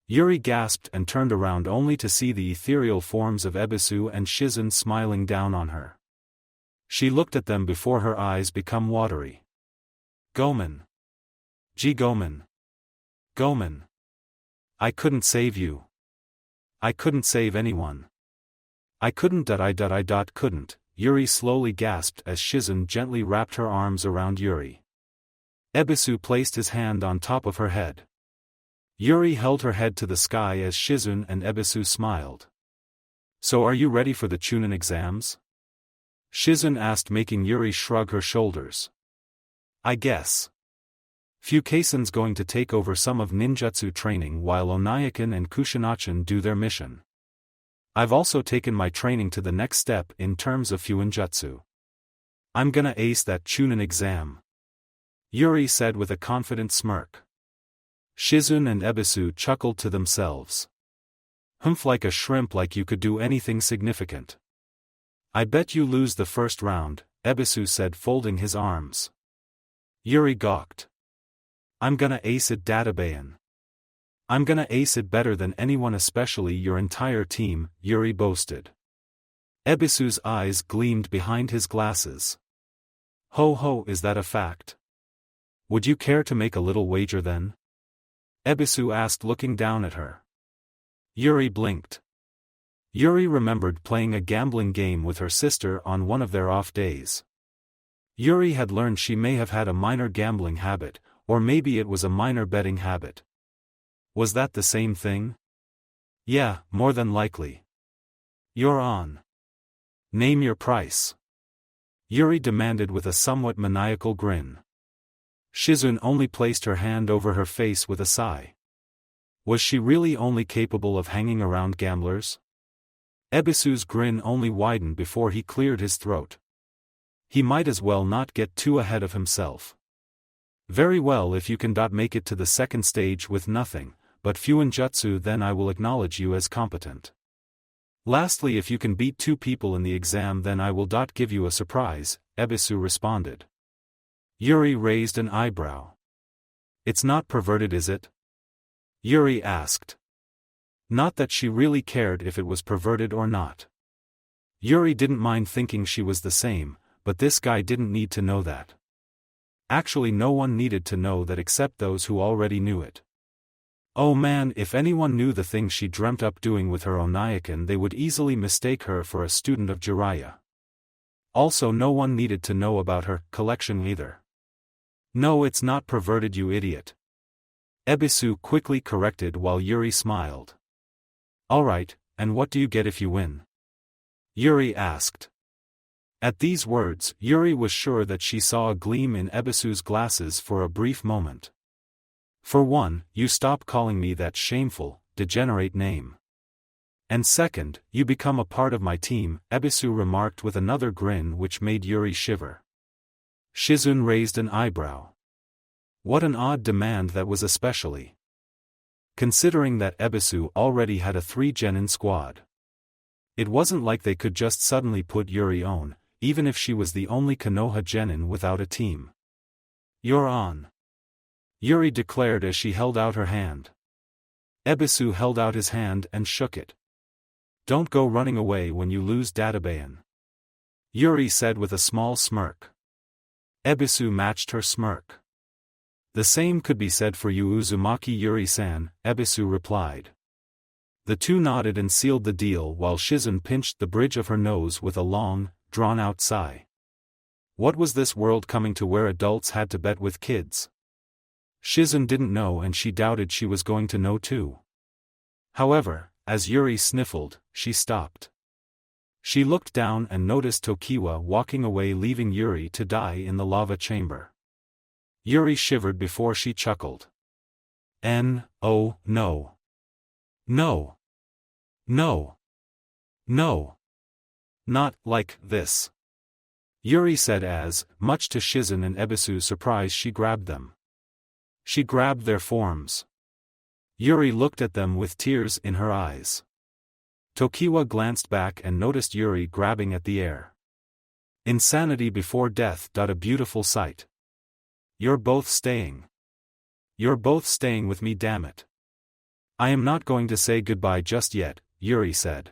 Speaker 1: Yuri gasped and turned around only to see the ethereal forms of Ebisu and Shizun smiling down on her. She looked at them before her eyes become watery. Gomen. Gomen. Gomen. I couldn't save you. I couldn't save anyone. I couldn't. Couldn't, Yuri slowly gasped as Shizun gently wrapped her arms around Yuri. Ebisu placed his hand on top of her head. Yuri held her head to the sky as Shizun and Ebisu smiled. So are you ready for the Chunin exams? Shizun asked, making Yuri shrug her shoulders. I guess. Fukasen's going to take over some of ninjutsu training while Onyakin and Kushinachin do their mission. I've also taken my training to the next step in terms of Fuinjutsu. I'm gonna ace that Chunin exam. Yuri said with a confident smirk. Shizun and Ebisu chuckled to themselves. Humph, like a shrimp, like you could do anything significant. I bet you lose the first round, Ebisu said, folding his arms. Yuri gawked. I'm gonna ace it, Databayan. I'm gonna ace it better than anyone, especially your entire team, Yuri boasted. Ebisu's eyes gleamed behind his glasses. Ho ho, is that a fact? Would you care to make a little wager then? Ebisu asked, looking down at her. Yuri blinked. Yuri remembered playing a gambling game with her sister on one of their off days. Yuri had learned she may have had a minor gambling habit, or maybe it was a minor betting habit. Was that the same thing? Yeah, more than likely. You're on. Name your price. Yuri demanded with a somewhat maniacal grin. Shizun only placed her hand over her face with a sigh. Was she really only capable of hanging around gamblers? Ebisu's grin only widened before he cleared his throat. He might as well not get too ahead of himself. Very well, if you can make it to the second stage with nothing, but Fuinjutsu, then I will acknowledge you as competent. Lastly, if you can beat 2 people in the exam, then I will give you a surprise, Ebisu responded. Yuri raised an eyebrow. It's not perverted, is it? Yuri asked. Not that she really cared if it was perverted or not. Yuri didn't mind thinking she was the same, but this guy didn't need to know that. Actually, no one needed to know that except those who already knew it. Oh man, if anyone knew the things she dreamt up doing with her Onaikan, they would easily mistake her for a student of Jiraiya. Also, no one needed to know about her collection either. No, it's not perverted, you idiot. Ebisu quickly corrected while Yuri smiled. Alright, and what do you get if you win? Yuri asked. At these words, Yuri was sure that she saw a gleam in Ebisu's glasses for a brief moment. For one, you stop calling me that shameful, degenerate name. And second, you become a part of my team, Ebisu remarked with another grin which made Yuri shiver. Shizun raised an eyebrow. What an odd demand that was, especially considering that Ebisu already had a 3-genin squad. It wasn't like they could just suddenly put Yuri on, even if she was the only Konoha genin without a team. You're on, Yuri declared as she held out her hand. Ebisu held out his hand and shook it. Don't go running away when you lose Databayan, Yuri said with a small smirk. Ebisu matched her smirk. The same could be said for you, Uzumaki Yuri-san, Ebisu replied. The two nodded and sealed the deal while Shizun pinched the bridge of her nose with a long, drawn-out sigh. What was this world coming to where adults had to bet with kids? Shizun didn't know, and she doubted she was going to know too. However, as Yuri sniffled, she stopped. She looked down and noticed Tokiwa walking away, leaving Yuri to die in the lava chamber. Yuri shivered before she chuckled. Oh, no. No. No. No. Not like this, Yuri said as, much to Shizun and Ebisu's surprise, she grabbed them. She grabbed their forms. Yuri looked at them with tears in her eyes. Tokiwa glanced back and noticed Yuri grabbing at the air. Insanity before death. A beautiful sight. You're both staying. You're both staying with me, damn it. I am not going to say goodbye just yet, Yuri said.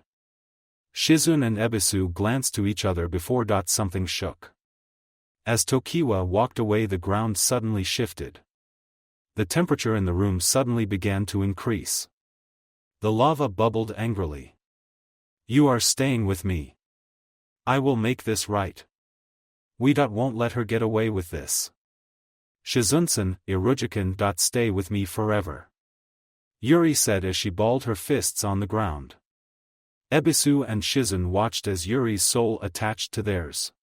Speaker 1: Shizun and Ebisu glanced to each other before something shook. As Tokiwa walked away, the ground suddenly shifted. The temperature in the room suddenly began to increase. The lava bubbled angrily. You are staying with me. I will make this right. We won't let her get away with this. Shizunsan, Irujikan. Stay with me forever, Yuri said as she balled her fists on the ground. Ebisu and Shizun watched as Yuri's soul attached to theirs.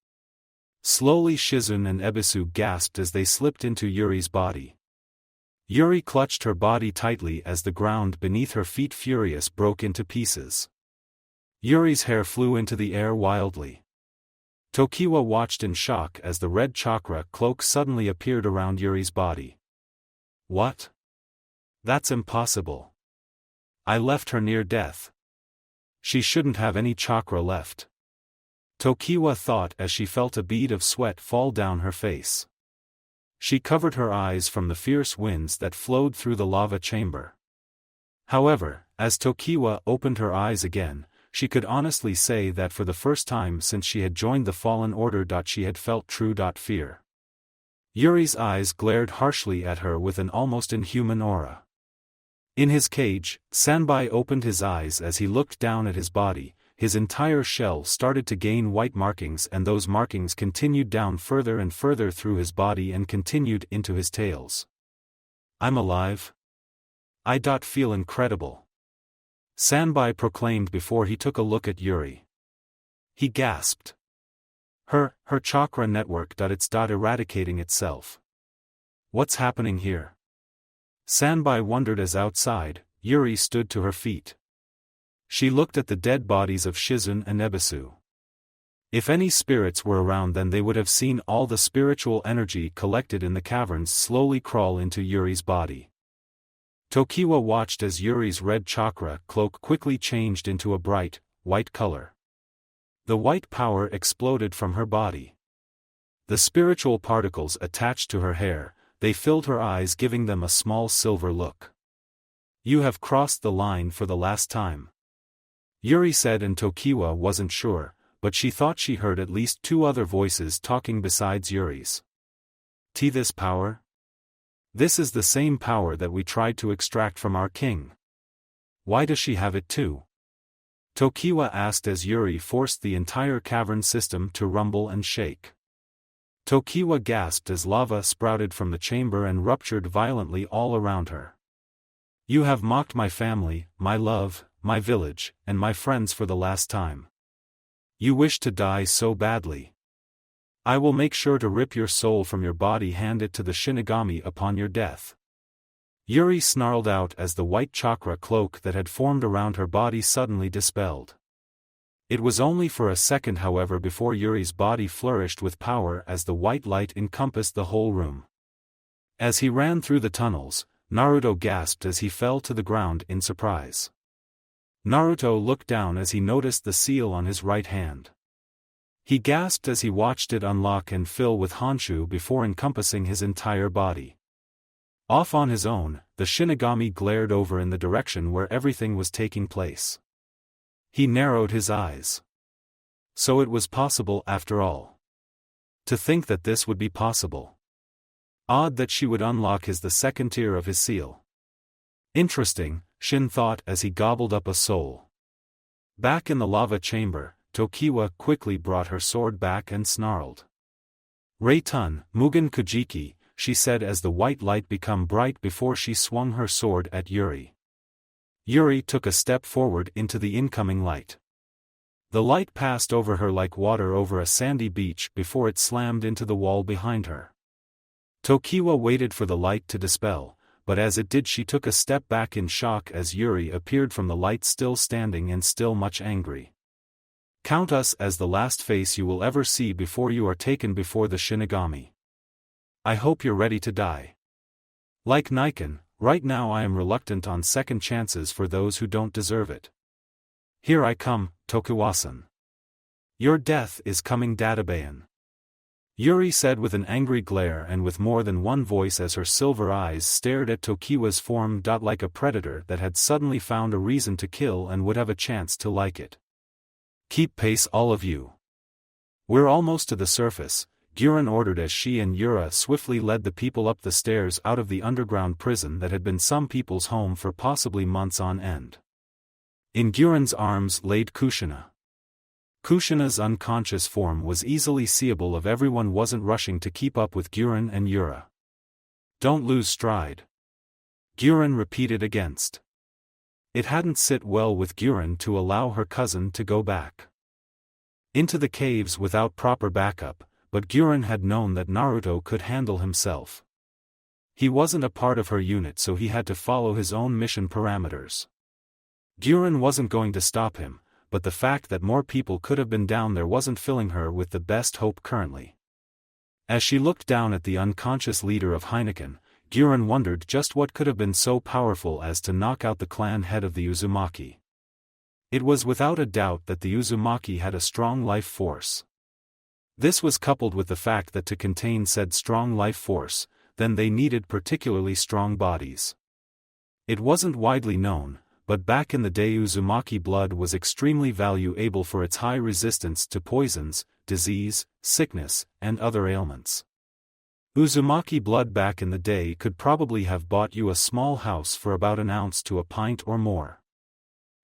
Speaker 1: Slowly Shizun and Ebisu gasped as they slipped into Yuri's body. Yuri clutched her body tightly as the ground beneath her feet, furious, broke into pieces. Yuri's hair flew into the air wildly. Tokiwa watched in shock as the red chakra cloak suddenly appeared around Yuri's body. What? That's impossible. I left her near death. She shouldn't have any chakra left, Tokiwa thought as she felt a bead of sweat fall down her face. She covered her eyes from the fierce winds that flowed through the lava chamber. However, as Tokiwa opened her eyes again, she could honestly say that for the first time since she had joined the Fallen Order, she had felt true fear. Yuri's eyes glared harshly at her with an almost inhuman aura. In his cage, Sanbai opened his eyes as he looked down at his body. His entire shell started to gain white markings, and those markings continued down further and further through his body and continued into his tails. I'm alive. I feel incredible, Sanbai proclaimed before he took a look at Yuri. He gasped. Her chakra network. It's eradicating itself. What's happening here? Sanbai wondered as outside, Yuri stood to her feet. She looked at the dead bodies of Shizun and Ebisu. If any spirits were around, then they would have seen all the spiritual energy collected in the caverns slowly crawl into Yuri's body. Tokiwa watched as Yuri's red chakra cloak quickly changed into a bright, white color. The white power exploded from her body. The spiritual particles attached to her hair, they filled her eyes, giving them a small silver look. "You have crossed the line for the last time," Yuri said, and Tokiwa wasn't sure, but she thought she heard at least two other voices talking besides Yuri's. "This power? This is the same power that we tried to extract from our king. Why does she have it too?" Tokiwa asked as Yuri forced the entire cavern system to rumble and shake. Tokiwa gasped as lava sprouted from the chamber and ruptured violently all around her. "You have mocked my family, my love, my village, and my friends for the last time. You wish to die so badly. I will make sure to rip your soul from your body, hand it to the Shinigami upon your death." Yuri snarled out as the white chakra cloak that had formed around her body suddenly dispelled. It was only for a second, however, before Yuri's body flourished with power as the white light encompassed the whole room. As he ran through the tunnels, Naruto gasped as he fell to the ground in surprise. Naruto looked down as he noticed the seal on his right hand. He gasped as he watched it unlock and fill with Honshu before encompassing his entire body. Off on his own, the Shinigami glared over in the direction where everything was taking place. He narrowed his eyes. So it was possible after all. To think that this would be possible. Odd that she would unlock the second tier of his seal. Interesting, Shin thought as he gobbled up a soul. Back in the lava chamber, Tokiwa quickly brought her sword back and snarled. "Reitun, Mugen Kujiki," she said as the white light became bright before she swung her sword at Yuri. Yuri took a step forward into the incoming light. The light passed over her like water over a sandy beach before it slammed into the wall behind her. Tokiwa waited for the light to dispel, but as it did she took a step back in shock as Yuri appeared from the light, still standing and still much angry. "Count us as the last face you will ever see before you are taken before the Shinigami. I hope you're ready to die. Like Niken, right now I am reluctant on second chances for those who don't deserve it. Here I come, Tokiwa-san. Your death is coming, Databayan," Yuri said with an angry glare and with more than one voice as her silver eyes stared at Tokiwa's form. Like a predator that had suddenly found a reason to kill and would have a chance to like it. "Keep pace, all of you. We're almost to the surface," Guren ordered as she and Yura swiftly led the people up the stairs out of the underground prison that had been some people's home for possibly months on end. In Guren's arms laid Kushina. Kushina's unconscious form was easily seeable if everyone wasn't rushing to keep up with Guren and Yura. "Don't lose stride," Guren repeated against. It hadn't sit well with Guren to allow her cousin to go back into the caves without proper backup, but Guren had known that Naruto could handle himself. He wasn't a part of her unit, so he had to follow his own mission parameters. Guren wasn't going to stop him, but the fact that more people could have been down there wasn't filling her with the best hope currently. As she looked down at the unconscious leader of Heineken, Guren wondered just what could have been so powerful as to knock out the clan head of the Uzumaki. It was without a doubt that the Uzumaki had a strong life force. This was coupled with the fact that to contain said strong life force, then they needed particularly strong bodies. It wasn't widely known, but back in the day Uzumaki blood was extremely valuable for its high resistance to poisons, disease, sickness, and other ailments. Uzumaki blood back in the day could probably have bought you a small house for about an ounce to a pint or more.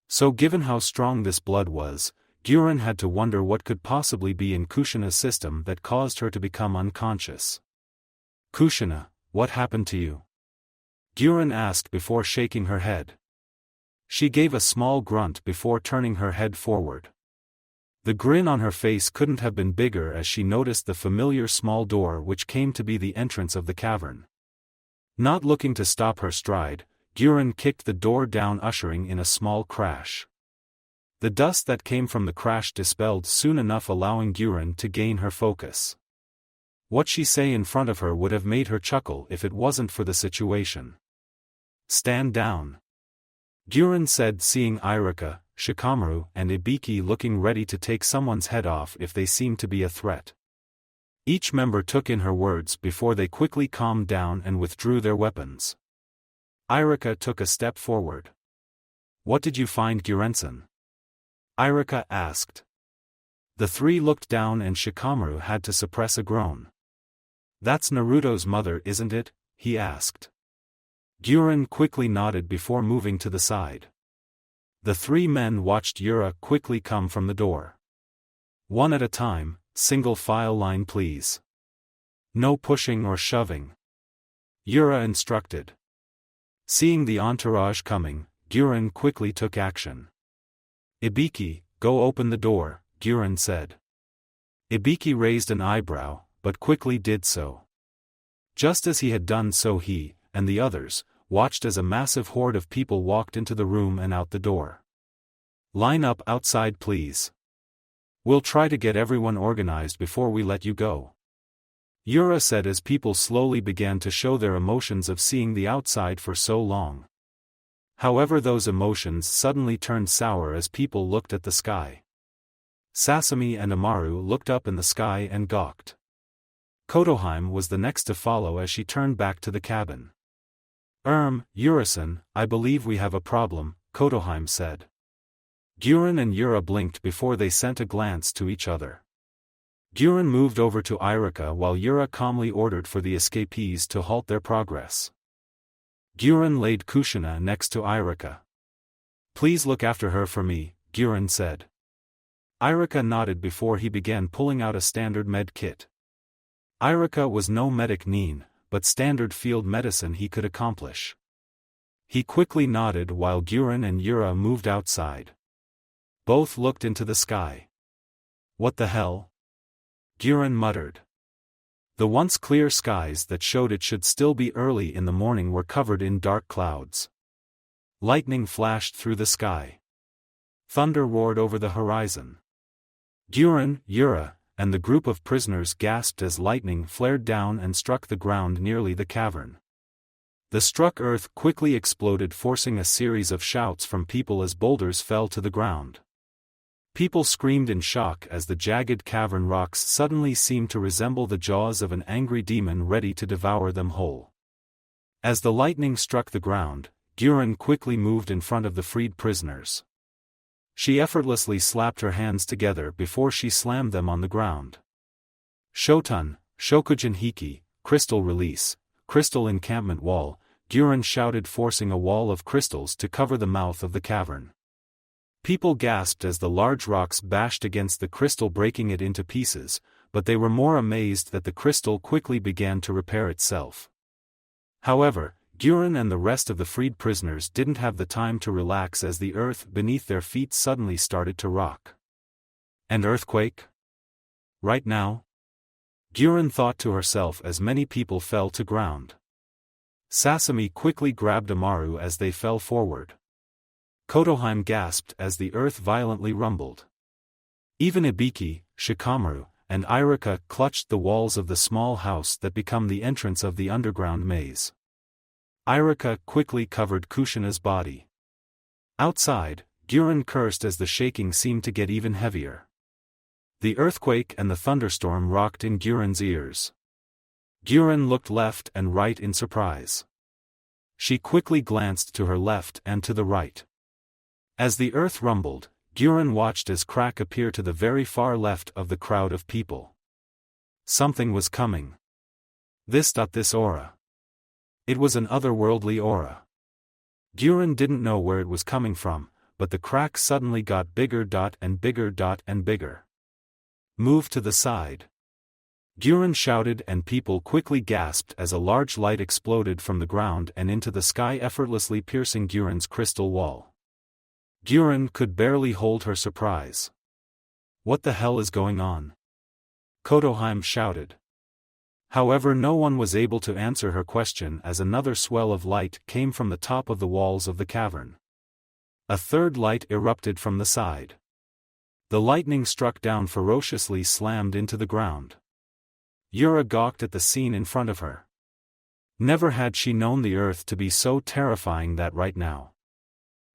Speaker 1: So given how strong this blood was, Guren had to wonder what could possibly be in Kushina's system that caused her to become unconscious. "Kushina, what happened to you?" Guren asked before shaking her head. She gave a small grunt before turning her head forward. The grin on her face couldn't have been bigger as she noticed the familiar small door which came to be the entrance of the cavern. Not looking to stop her stride, Guren kicked the door down, ushering in a small crash. The dust that came from the crash dispelled soon enough, allowing Guren to gain her focus. What she say in front of her would have made her chuckle if it wasn't for the situation. "Stand down," Guren said, seeing Iruka, Shikamaru and Ibiki looking ready to take someone's head off if they seemed to be a threat. Each member took in her words before they quickly calmed down and withdrew their weapons. Iruka took a step forward. "What did you find, Guren-san?" Iruka asked. The three looked down and Shikamaru had to suppress a groan. "That's Naruto's mother, isn't it?" he asked. Guren quickly nodded before moving to the side. The three men watched Yura quickly come from the door. "One at a time, single file line please. No pushing or shoving," Yura instructed. Seeing the entourage coming, Guren quickly took action. "Ibiki, go open the door," Guren said. Ibiki raised an eyebrow, but quickly did so. Just as he had done so, he, and the others, watched as a massive horde of people walked into the room and out the door. "Line up outside please. We'll try to get everyone organized before we let you go," Yura said as people slowly began to show their emotions of seeing the outside for so long. However, those emotions suddenly turned sour as people looked at the sky. Sasami and Amaru looked up in the sky and gawked. Kotohime was the next to follow as she turned back to the cabin. Yura-san, I believe we have a problem," Kotohime said. Guren and Yura blinked before they sent a glance to each other. Guren moved over to Iruka while Yura calmly ordered for the escapees to halt their progress. Guren laid Kushina next to Iruka. "Please look after her for me," Guren said. Iruka nodded before he began pulling out a standard med kit. Iruka was no medic nin, but standard field medicine he could accomplish. He quickly nodded while Guren and Yura moved outside. Both looked into the sky. "What the hell?" Guren muttered. The once clear skies that showed it should still be early in the morning were covered in dark clouds. Lightning flashed through the sky. Thunder roared over the horizon. Guren, Yura, and the group of prisoners gasped as lightning flared down and struck the ground nearly the cavern. The struck earth quickly exploded, forcing a series of shouts from people as boulders fell to the ground. People screamed in shock as the jagged cavern rocks suddenly seemed to resemble the jaws of an angry demon ready to devour them whole. As the lightning struck the ground, Guren quickly moved in front of the freed prisoners. She effortlessly slapped her hands together before she slammed them on the ground. "Shoten, Shokujin Hiki, crystal release, crystal encampment wall," Guren shouted, forcing a wall of crystals to cover the mouth of the cavern. People gasped as the large rocks bashed against the crystal, breaking it into pieces, but they were more amazed that the crystal quickly began to repair itself. However, Guren and the rest of the freed prisoners didn't have the time to relax as the earth beneath their feet suddenly started to rock. "An earthquake? Right now?" Guren thought to herself as many people fell to ground. Sasami quickly grabbed Amaru as they fell forward. Kotohime gasped as the earth violently rumbled. Even Ibiki, Shikamaru, and Iruka clutched the walls of the small house that became the entrance of the underground maze. Iruka quickly covered Kushina's body. Outside, Guren cursed as the shaking seemed to get even heavier. The earthquake and the thunderstorm rocked in Guren's ears. Guren looked left and right in surprise. She quickly glanced to her left and to the right. As the earth rumbled, Guren watched as crack appeared to the very far left of the crowd of people. Something was coming. This aura. It was an otherworldly aura. Guren didn't know where it was coming from, but the crack suddenly got bigger and bigger and bigger. "Move to the side," Guren shouted, and people quickly gasped as a large light exploded from the ground and into the sky, effortlessly piercing Guren's crystal wall. Guren could barely hold her surprise. "What the hell is going on?" Kotohime shouted. However, no one was able to answer her question as another swell of light came from the top of the walls of the cavern. A third light erupted from the side. The lightning struck down ferociously, slammed into the ground. Yura gawked at the scene in front of her. Never had she known the earth to be so terrifying that right now.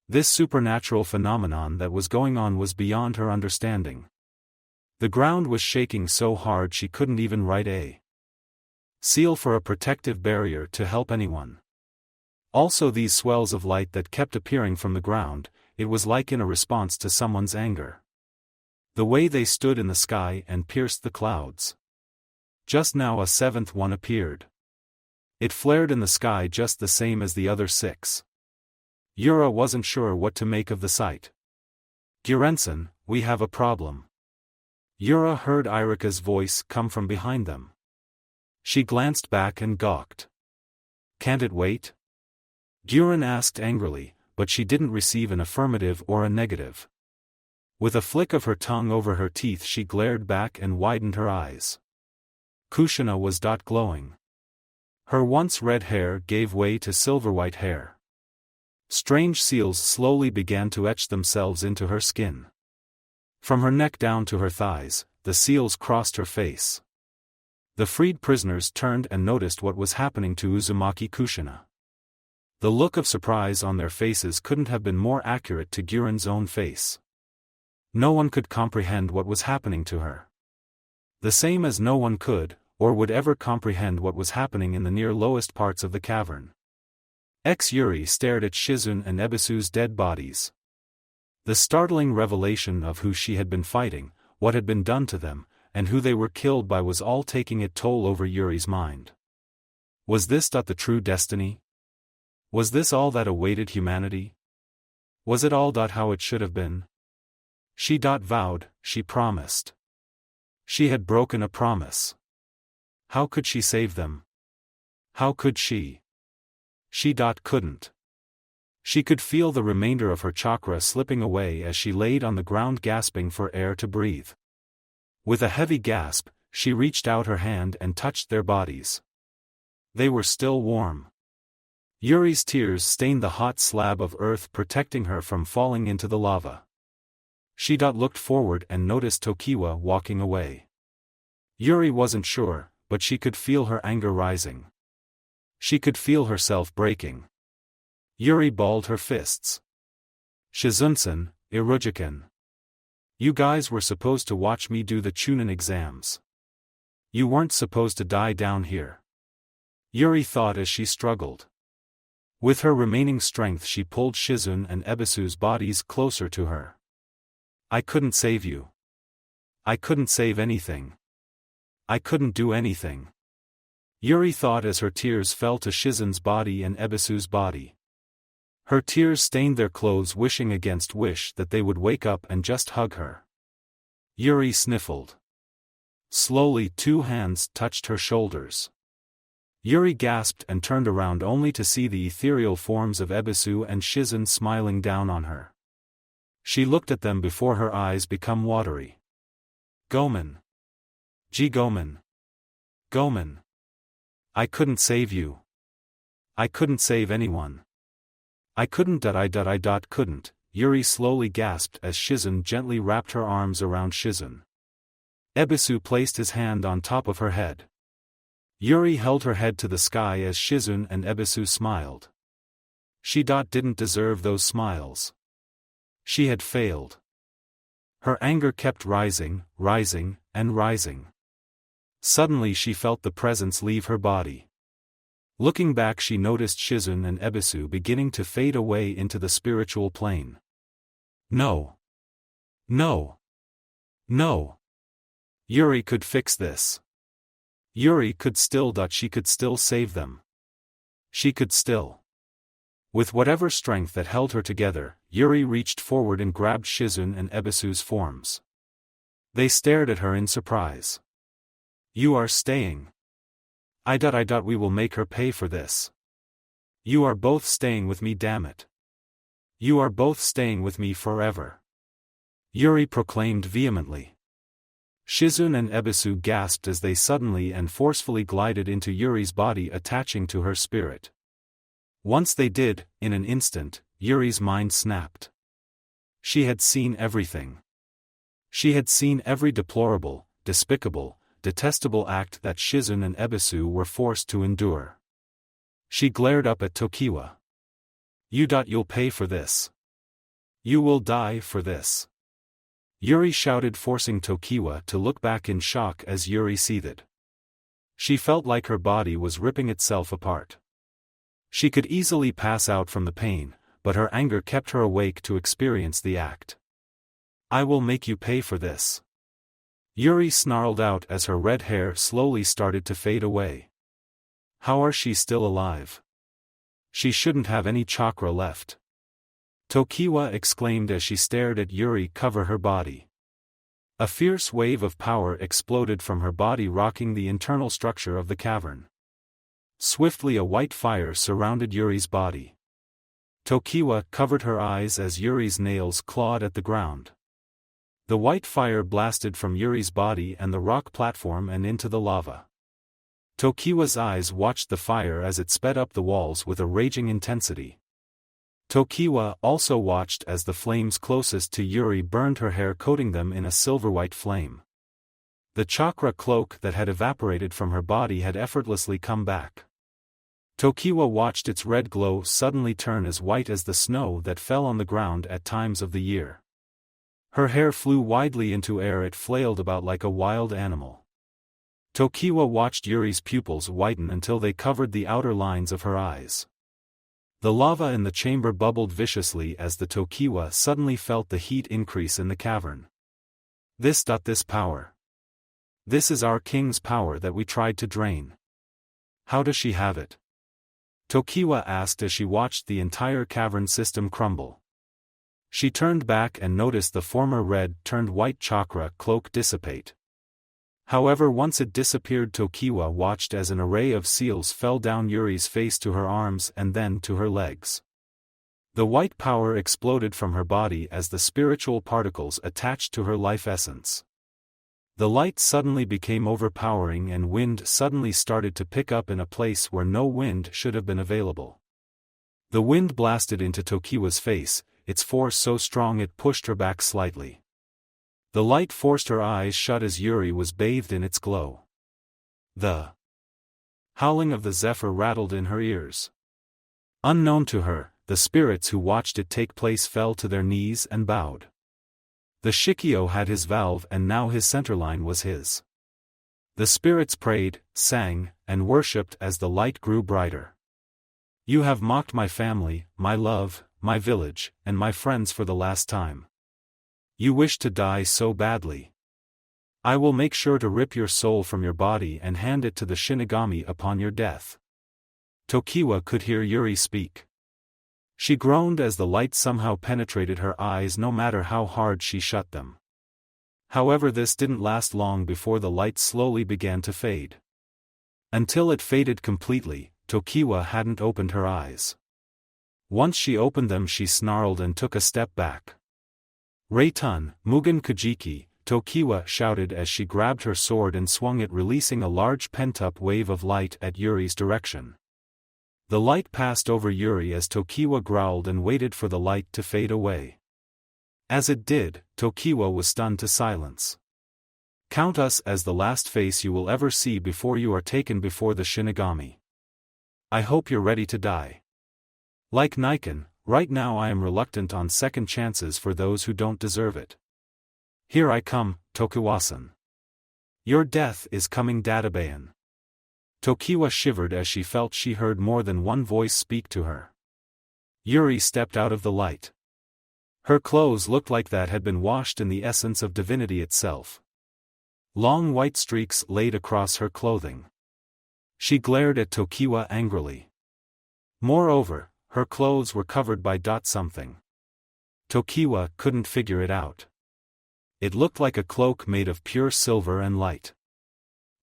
Speaker 1: This supernatural phenomenon that was going on was beyond her understanding. The ground was shaking so hard she couldn't even write a seal for a protective barrier to help anyone. Also these swells of light that kept appearing from the ground, it was like in a response to someone's anger. The way they stood in the sky and pierced the clouds. Just now a seventh one appeared. It flared in the sky just the same as the other six. Yura wasn't sure what to make of the sight. Gurensen, we have a problem. Yura heard Irika's voice come from behind them. She glanced back and gawked. Can't it wait? Guren asked angrily, but she didn't receive an affirmative or a negative. With a flick of her tongue over her teeth she glared back and widened her eyes. Kushina was glowing. Her once red hair gave way to silver-white hair. Strange seals slowly began to etch themselves into her skin. From her neck down to her thighs, the seals crossed her face. The freed prisoners turned and noticed what was happening to Uzumaki Kushina. The look of surprise on their faces couldn't have been more accurate to Guren's own face. No one could comprehend what was happening to her. The same as no one could, or would ever comprehend what was happening in the near lowest parts of the cavern. Yuri stared at Shizun and Ebisu's dead bodies. The startling revelation of who she had been fighting, what had been done to them, and who they were killed by was all taking its toll over Yuri's mind. Was this the true destiny? Was this all that awaited humanity? Was it all how it should have been? She vowed, she promised. She had broken a promise. How could she save them? How could she? She couldn't. She could feel the remainder of her chakra slipping away as she laid on the ground gasping for air to breathe. With a heavy gasp, she reached out her hand and touched their bodies. They were still warm. Yuri's tears stained the hot slab of earth protecting her from falling into the lava. She looked forward and noticed Tokiwa walking away. Yuri wasn't sure, but she could feel her anger rising. She could feel herself breaking. Yuri balled her fists. Shizunsen, Irujiken. You guys were supposed to watch me do the Chunin exams. You weren't supposed to die down here. Yuri thought as she struggled. With her remaining strength she pulled Shizun and Ebisu's bodies closer to her. I couldn't save you. I couldn't save anything. I couldn't do anything. Yuri thought as her tears fell to Shizun's body and Ebisu's body. Her tears stained their clothes, wishing against wish that they would wake up and just hug her. Yuri sniffled. Slowly 2 hands touched her shoulders. Yuri gasped and turned around only to see the ethereal forms of Ebisu and Shizun smiling down on her. She looked at them before her eyes become watery. Gomen. Gomen. Gomen. I couldn't save you. I couldn't save anyone. I couldn't couldn't, Yuri slowly gasped as Shizun gently wrapped her arms around Shizun. Ebisu placed his hand on top of her head. Yuri held her head to the sky as Shizun and Ebisu smiled. She didn't deserve those smiles. She had failed. Her anger kept rising, rising, and rising. Suddenly she felt the presence leave her body. Looking back she noticed Shizun and Ebisu beginning to fade away into the spiritual plane. No. No. No. Yuri could fix this. Yuri could still. She could still save them. She could still. With whatever strength that held her together, Yuri reached forward and grabbed Shizun and Ebisu's forms. They stared at her in surprise. You are staying. I we will make her pay for this. You are both staying with me, damn it. You are both staying with me forever. Yuri proclaimed vehemently. Shizun and Ebisu gasped as they suddenly and forcefully glided into Yuri's body, attaching to her spirit. Once they did, in an instant, Yuri's mind snapped. She had seen everything. She had seen every deplorable, despicable, detestable act that Shizune and Ebisu were forced to endure. She glared up at Tokiwa. You'll pay for this. You will die for this. Yuri shouted, forcing Tokiwa to look back in shock as Yuri seethed. She felt like her body was ripping itself apart. She could easily pass out from the pain, but her anger kept her awake to experience the act. I will make you pay for this. Yuri snarled out as her red hair slowly started to fade away. How are she still alive? She shouldn't have any chakra left. Tokiwa exclaimed as she stared at Yuri cover her body. A fierce wave of power exploded from her body, rocking the internal structure of the cavern. Swiftly a white fire surrounded Yuri's body. Tokiwa covered her eyes as Yuri's nails clawed at the ground. The white fire blasted from Yuri's body and the rock platform and into the lava. Tokiwa's eyes watched the fire as it sped up the walls with a raging intensity. Tokiwa also watched as the flames closest to Yuri burned her hair, coating them in a silver-white flame. The chakra cloak that had evaporated from her body had effortlessly come back. Tokiwa watched its red glow suddenly turn as white as the snow that fell on the ground at times of the year. Her hair flew widely into air, it flailed about like a wild animal. Tokiwa watched Yuri's pupils widen until they covered the outer lines of her eyes. The lava in the chamber bubbled viciously as the Tokiwa suddenly felt the heat increase in the cavern. This power. This is our king's power that we tried to drain. How does she have it? Tokiwa asked as she watched the entire cavern system crumble. She turned back and noticed the former red-turned-white chakra cloak dissipate. However, once it disappeared, Tokiwa watched as an array of seals fell down Yuri's face to her arms and then to her legs. The white power exploded from her body as the spiritual particles attached to her life essence. The light suddenly became overpowering and wind suddenly started to pick up in a place where no wind should have been available. The wind blasted into Tokiwa's face, its force so strong it pushed her back slightly. The light forced her eyes shut as Yuri was bathed in its glow. The howling of the zephyr rattled in her ears. Unknown to her, the spirits who watched it take place fell to their knees and bowed. The Shikyo had his valve and now his centerline was his. The spirits prayed, sang, and worshipped as the light grew brighter. You have mocked my family, my love, my village, and my friends for the last time. You wish to die so badly. I will make sure to rip your soul from your body and hand it to the Shinigami upon your death. Tokiwa could hear Yuri speak. She groaned as the light somehow penetrated her eyes no matter how hard she shut them. However, this didn't last long before the light slowly began to fade. Until it faded completely, Tokiwa hadn't opened her eyes. Once she opened them, she snarled and took a step back. Reitun, Mugen Kajiki, Tokiwa shouted as she grabbed her sword and swung it, releasing a large pent-up wave of light at Yuri's direction. The light passed over Yuri as Tokiwa growled and waited for the light to fade away. As it did, Tokiwa was stunned to silence. Count us as the last face you will ever see before you are taken before the Shinigami. I hope you're ready to die. Like Niken, right now I am reluctant on second chances for those who don't deserve it. Here I come, Tokiwa-san. Your death is coming, Databayan. Tokiwa shivered as she felt she heard more than one voice speak to her. Yuri stepped out of the light. Her clothes looked like that had been washed in the essence of divinity itself. Long white streaks laid across her clothing. She glared at Tokiwa angrily. Moreover, her clothes were covered by something. Tokiwa couldn't figure it out. It looked like a cloak made of pure silver and light.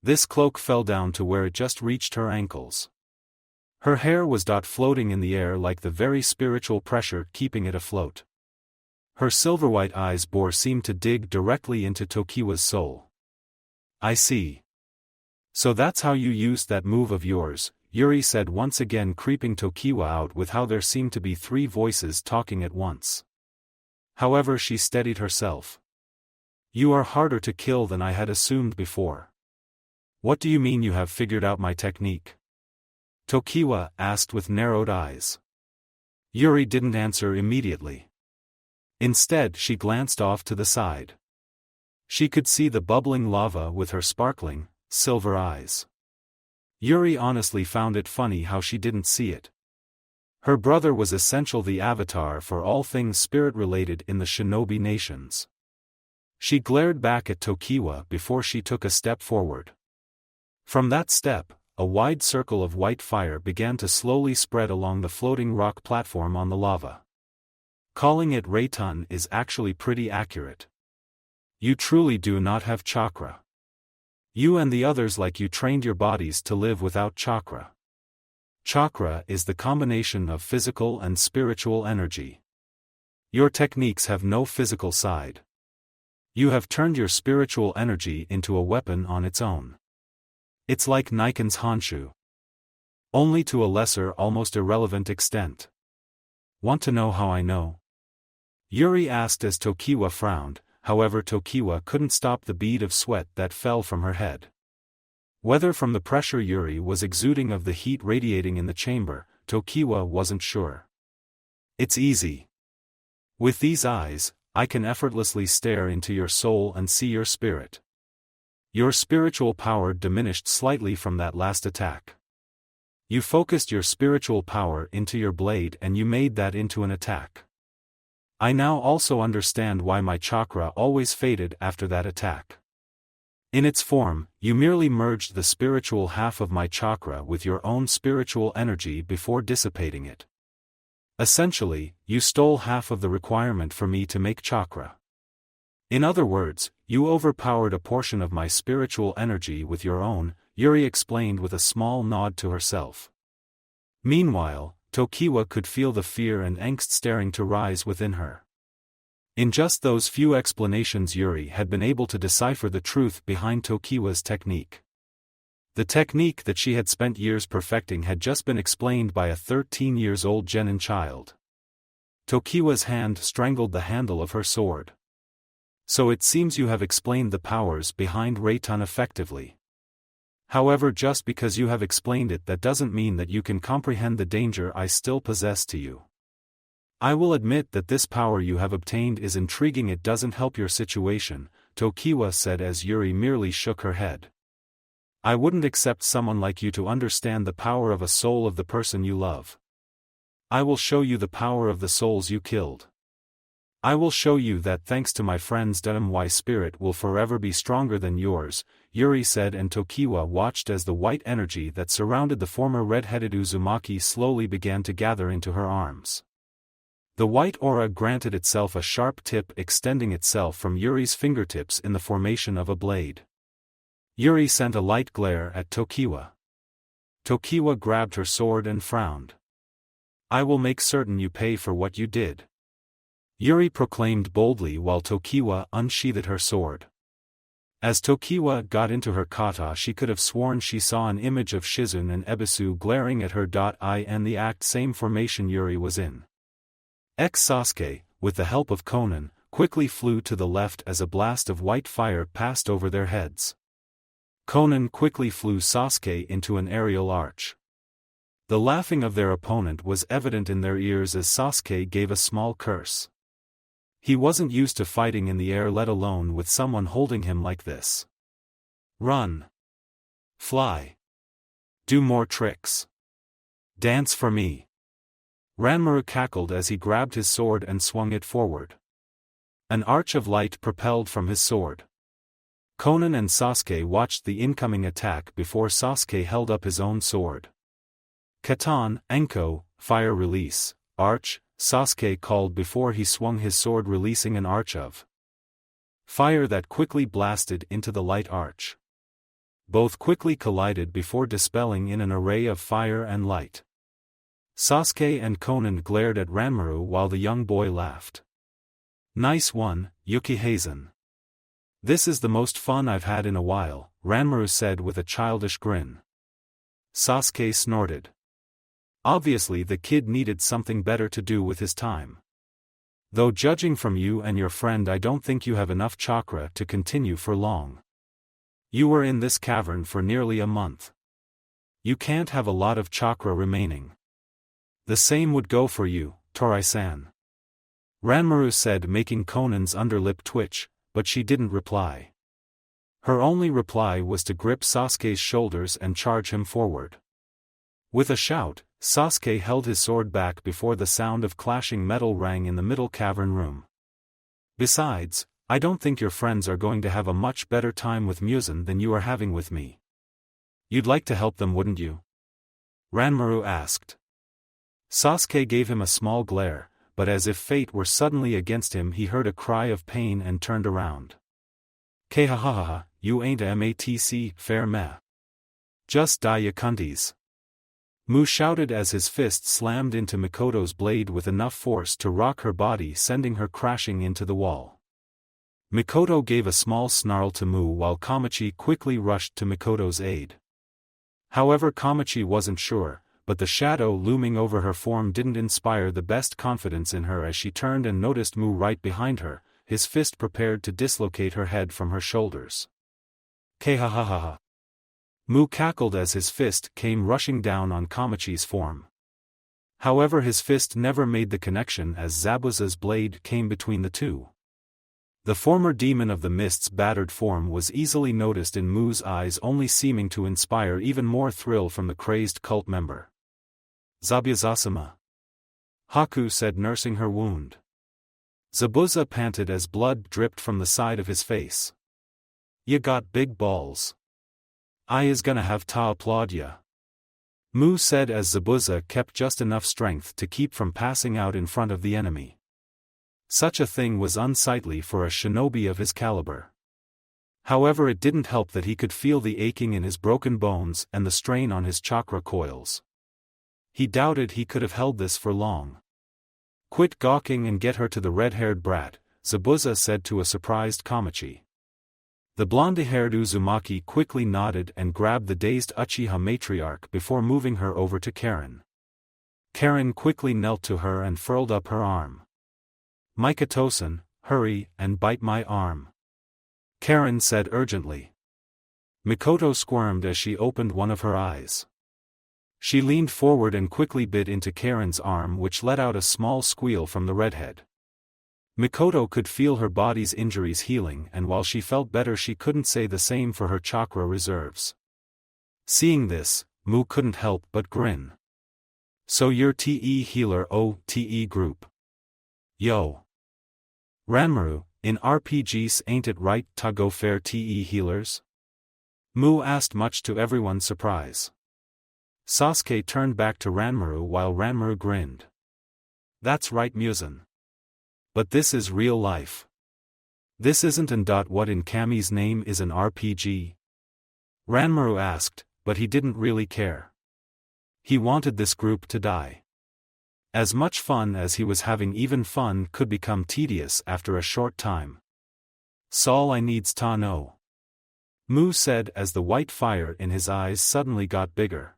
Speaker 1: This cloak fell down to where it just reached her ankles. Her hair was floating in the air like the very spiritual pressure keeping it afloat. Her silver-white eyes seemed to dig directly into Tokiwa's soul. I see. So that's how you used that move of yours, Yuri said, once again creeping Tokiwa out with how there seemed to be three voices talking at once. However, she steadied herself. You are harder to kill than I had assumed before. What do you mean you have figured out my technique? Tokiwa asked with narrowed eyes. Yuri didn't answer immediately. Instead, she glanced off to the side. She could see the bubbling lava with her sparkling, silver eyes. Yuri honestly found it funny how she didn't see it. Her brother was essentially the avatar for all things spirit-related in the Shinobi nations. She glared back at Tokiwa before she took a step forward. From that step, a wide circle of white fire began to slowly spread along the floating rock platform on the lava. Calling it Reitan is actually pretty accurate. You truly do not have chakra. You and the others like you trained your bodies to live without chakra. Chakra is the combination of physical and spiritual energy. Your techniques have no physical side. You have turned your spiritual energy into a weapon on its own. It's like Nikon's Honshu. Only to a lesser, almost irrelevant extent. Want to know how I know? Yuri asked as Tokiwa frowned, however Tokiwa couldn't stop the bead of sweat that fell from her head. Whether from the pressure Yuri was exuding of the heat radiating in the chamber, Tokiwa wasn't sure. It's easy. With these eyes, I can effortlessly stare into your soul and see your spirit. Your spiritual power diminished slightly from that last attack. You focused your spiritual power into your blade and you made that into an attack. I now also understand why my chakra always faded after that attack. In its form, you merely merged the spiritual half of my chakra with your own spiritual energy before dissipating it. Essentially, you stole half of the requirement for me to make chakra. In other words, you overpowered a portion of my spiritual energy with your own, Yuri explained with a small nod to herself. Meanwhile, Tokiwa could feel the fear and angst staring to rise within her. In just those few explanations Yuri had been able to decipher the truth behind Tokiwa's technique. The technique that she had spent years perfecting had just been explained by a 13-year-old genin child. Tokiwa's hand strangled the handle of her sword. So it seems you have explained the powers behind Reitan effectively. However, just because you have explained it, that doesn't mean that you can comprehend the danger I still possess to you. I will admit that this power you have obtained is intriguing. It doesn't help your situation, Tokiwa said as Yuri merely shook her head. I wouldn't accept someone like you to understand the power of a soul of the person you love. I will show you the power of the souls you killed. I will show you that thanks to my friend's my spirit will forever be stronger than yours, Yuri said, and Tokiwa watched as the white energy that surrounded the former red-headed Uzumaki slowly began to gather into her arms. The white aura granted itself a sharp tip extending itself from Yuri's fingertips in the formation of a blade. Yuri sent a light glare at Tokiwa. Tokiwa grabbed her sword and frowned. I will make certain you pay for what you did, Yuri proclaimed boldly while Tokiwa unsheathed her sword. As Tokiwa got into her kata, she could have sworn she saw an image of Shizune and Ebisu glaring at her. In the exact same formation Yuri was in. Sasuke, with the help of Konan, quickly flew to the left as a blast of white fire passed over their heads. Konan quickly flew Sasuke into an aerial arch. The laughing of their opponent was evident in their ears as Sasuke gave a small curse. He wasn't used to fighting in the air, let alone with someone holding him like this. Run. Fly. Do more tricks. Dance for me. Ranmaru cackled as he grabbed his sword and swung it forward. An arch of light propelled from his sword. Konan and Sasuke watched the incoming attack before Sasuke held up his own sword. Katan, Enko, fire release, arch, Sasuke called before he swung his sword, releasing an arch of fire that quickly blasted into the light arch. Both quickly collided before dispelling in an array of fire and light. Sasuke and Konan glared at Ranmaru while the young boy laughed. Nice one, Yuki-Hazen. This is the most fun I've had in a while, Ranmaru said with a childish grin. Sasuke snorted. Obviously the kid needed something better to do with his time. Though judging from you and your friend, I don't think you have enough chakra to continue for long. You were in this cavern for nearly a month. You can't have a lot of chakra remaining. The same would go for you, Torai-san. Ranmaru said, making Conan's underlip twitch, but she didn't reply. Her only reply was to grip Sasuke's shoulders and charge him forward. With a shout, Sasuke held his sword back before the sound of clashing metal rang in the middle cavern room. Besides, I don't think your friends are going to have a much better time with Muzan than you are having with me. You'd like to help them, wouldn't you? Ranmaru asked. Sasuke gave him a small glare, but as if fate were suddenly against him, he heard a cry of pain and turned around. Kahahaha, you ain't a matc fair meh. Just die ya cunties. Mu shouted as his fist slammed into Mikoto's blade with enough force to rock her body, sending her crashing into the wall. Mikoto gave a small snarl to Mu while Kamachi quickly rushed to Mikoto's aid. However, Kamachi wasn't sure, but the shadow looming over her form didn't inspire the best confidence in her as she turned and noticed Mu right behind her, his fist prepared to dislocate her head from her shoulders. Kahahaha. Mu cackled as his fist came rushing down on Kamachi's form. However, his fist never made the connection as Zabuza's blade came between the two. The former demon of the mist's battered form was easily noticed in Mu's eyes, only seeming to inspire even more thrill from the crazed cult member. Zabuza-sama. Haku said, nursing her wound. Zabuza panted as blood dripped from the side of his face. "Ya got big balls. I is gonna have ta applaud ya." Mu said as Zabuza kept just enough strength to keep from passing out in front of the enemy. Such a thing was unsightly for a shinobi of his caliber. However, it didn't help that he could feel the aching in his broken bones and the strain on his chakra coils. He doubted he could have held this for long. "Quit gawking and get her to the red-haired brat," Zabuza said to a surprised Kamachi. The blonde-haired Uzumaki quickly nodded and grabbed the dazed Uchiha matriarch before moving her over to Karen. Karen quickly knelt to her and furled up her arm. "Mikoto-san, hurry and bite my arm," Karen said urgently. Mikoto squirmed as she opened one of her eyes. She leaned forward and quickly bit into Karen's arm, which let out a small squeal from the redhead. Mikoto could feel her body's injuries healing, and while she felt better, she couldn't say the same for her chakra reserves. Seeing this, Mu couldn't help but grin. "So you're TE healer, oh, TE group. Yo. Ranmaru, in RPGs ain't it right to go fair TE healers?" Mu asked, much to everyone's surprise. Sasuke turned back to Ranmaru while Ranmaru grinned. "That's right, Muzan. But this is real life. This isn't an what in Kami's name is an RPG?" Ranmaru asked, but he didn't really care. He wanted this group to die. As much fun as he was having, even fun could become tedious after a short time. "Saul, I needs ta know," Mu said as the white fire in his eyes suddenly got bigger.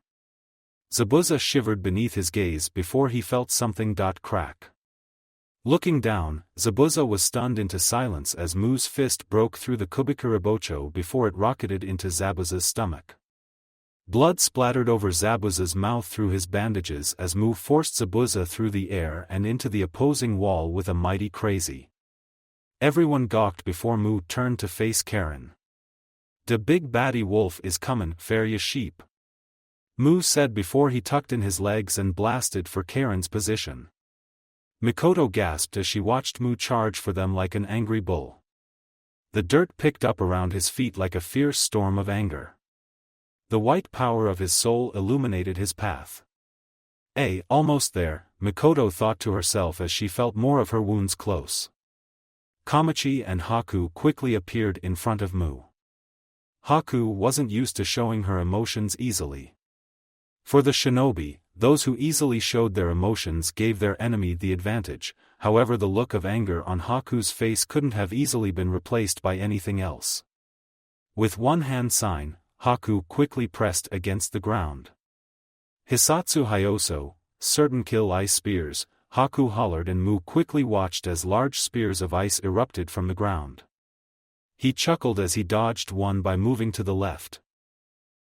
Speaker 1: Zabuza shivered beneath his gaze before he felt something crack. Looking down, Zabuza was stunned into silence as Mu's fist broke through the Kubikuribocho before it rocketed into Zabuza's stomach. Blood splattered over Zabuza's mouth through his bandages as Mu forced Zabuza through the air and into the opposing wall with a mighty crazy. Everyone gawked before Mu turned to face Karen. "De big baddie wolf is comin', fair ya sheep," Mu said before he tucked in his legs and blasted for Karen's position. Mikoto gasped as she watched Mu charge for them like an angry bull. The dirt picked up around his feet like a fierce storm of anger. The white power of his soul illuminated his path. Almost there, Mikoto thought to herself as she felt more of her wounds close. Kamachi and Haku quickly appeared in front of Mu. Haku wasn't used to showing her emotions easily. For the shinobi, those who easily showed their emotions gave their enemy the advantage. However, the look of anger on Haku's face couldn't have easily been replaced by anything else. With one hand sign, Haku quickly pressed against the ground. "Hisatsu Hyoso, certain kill ice spears," Haku hollered, and Mu quickly watched as large spears of ice erupted from the ground. He chuckled as he dodged one by moving to the left.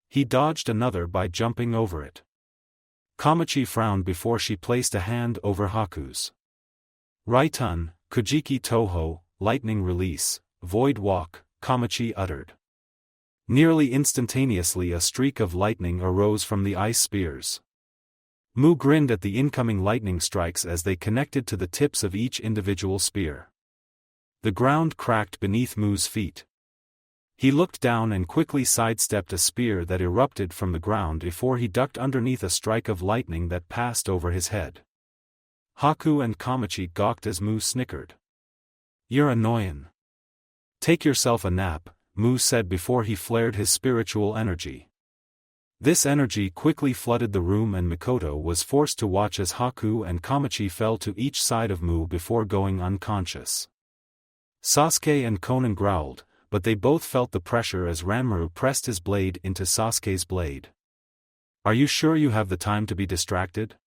Speaker 1: He dodged another by jumping over it. Kamachi frowned before she placed a hand over Haku's. Raitun, Kujiki Toho, lightning release, void walk, Kamachi uttered. Nearly instantaneously a streak of lightning arose from the ice spears. Mu grinned at the incoming lightning strikes as they connected to the tips of each individual spear. The ground cracked beneath Mu's feet. He looked down and quickly sidestepped a spear that erupted from the ground before he ducked underneath a strike of lightning that passed over his head. Haku and Kamachi gawked as Mu snickered. "You're annoyin'. Take yourself a nap," Mu said before he flared his spiritual energy. This energy quickly flooded the room, and Mikoto was forced to watch as Haku and Kamachi fell to each side of Mu before going unconscious. Sasuke and Konan growled, but they both felt the pressure as Ranmaru pressed his blade into Sasuke's blade. "Are you sure you have the time to be distracted?"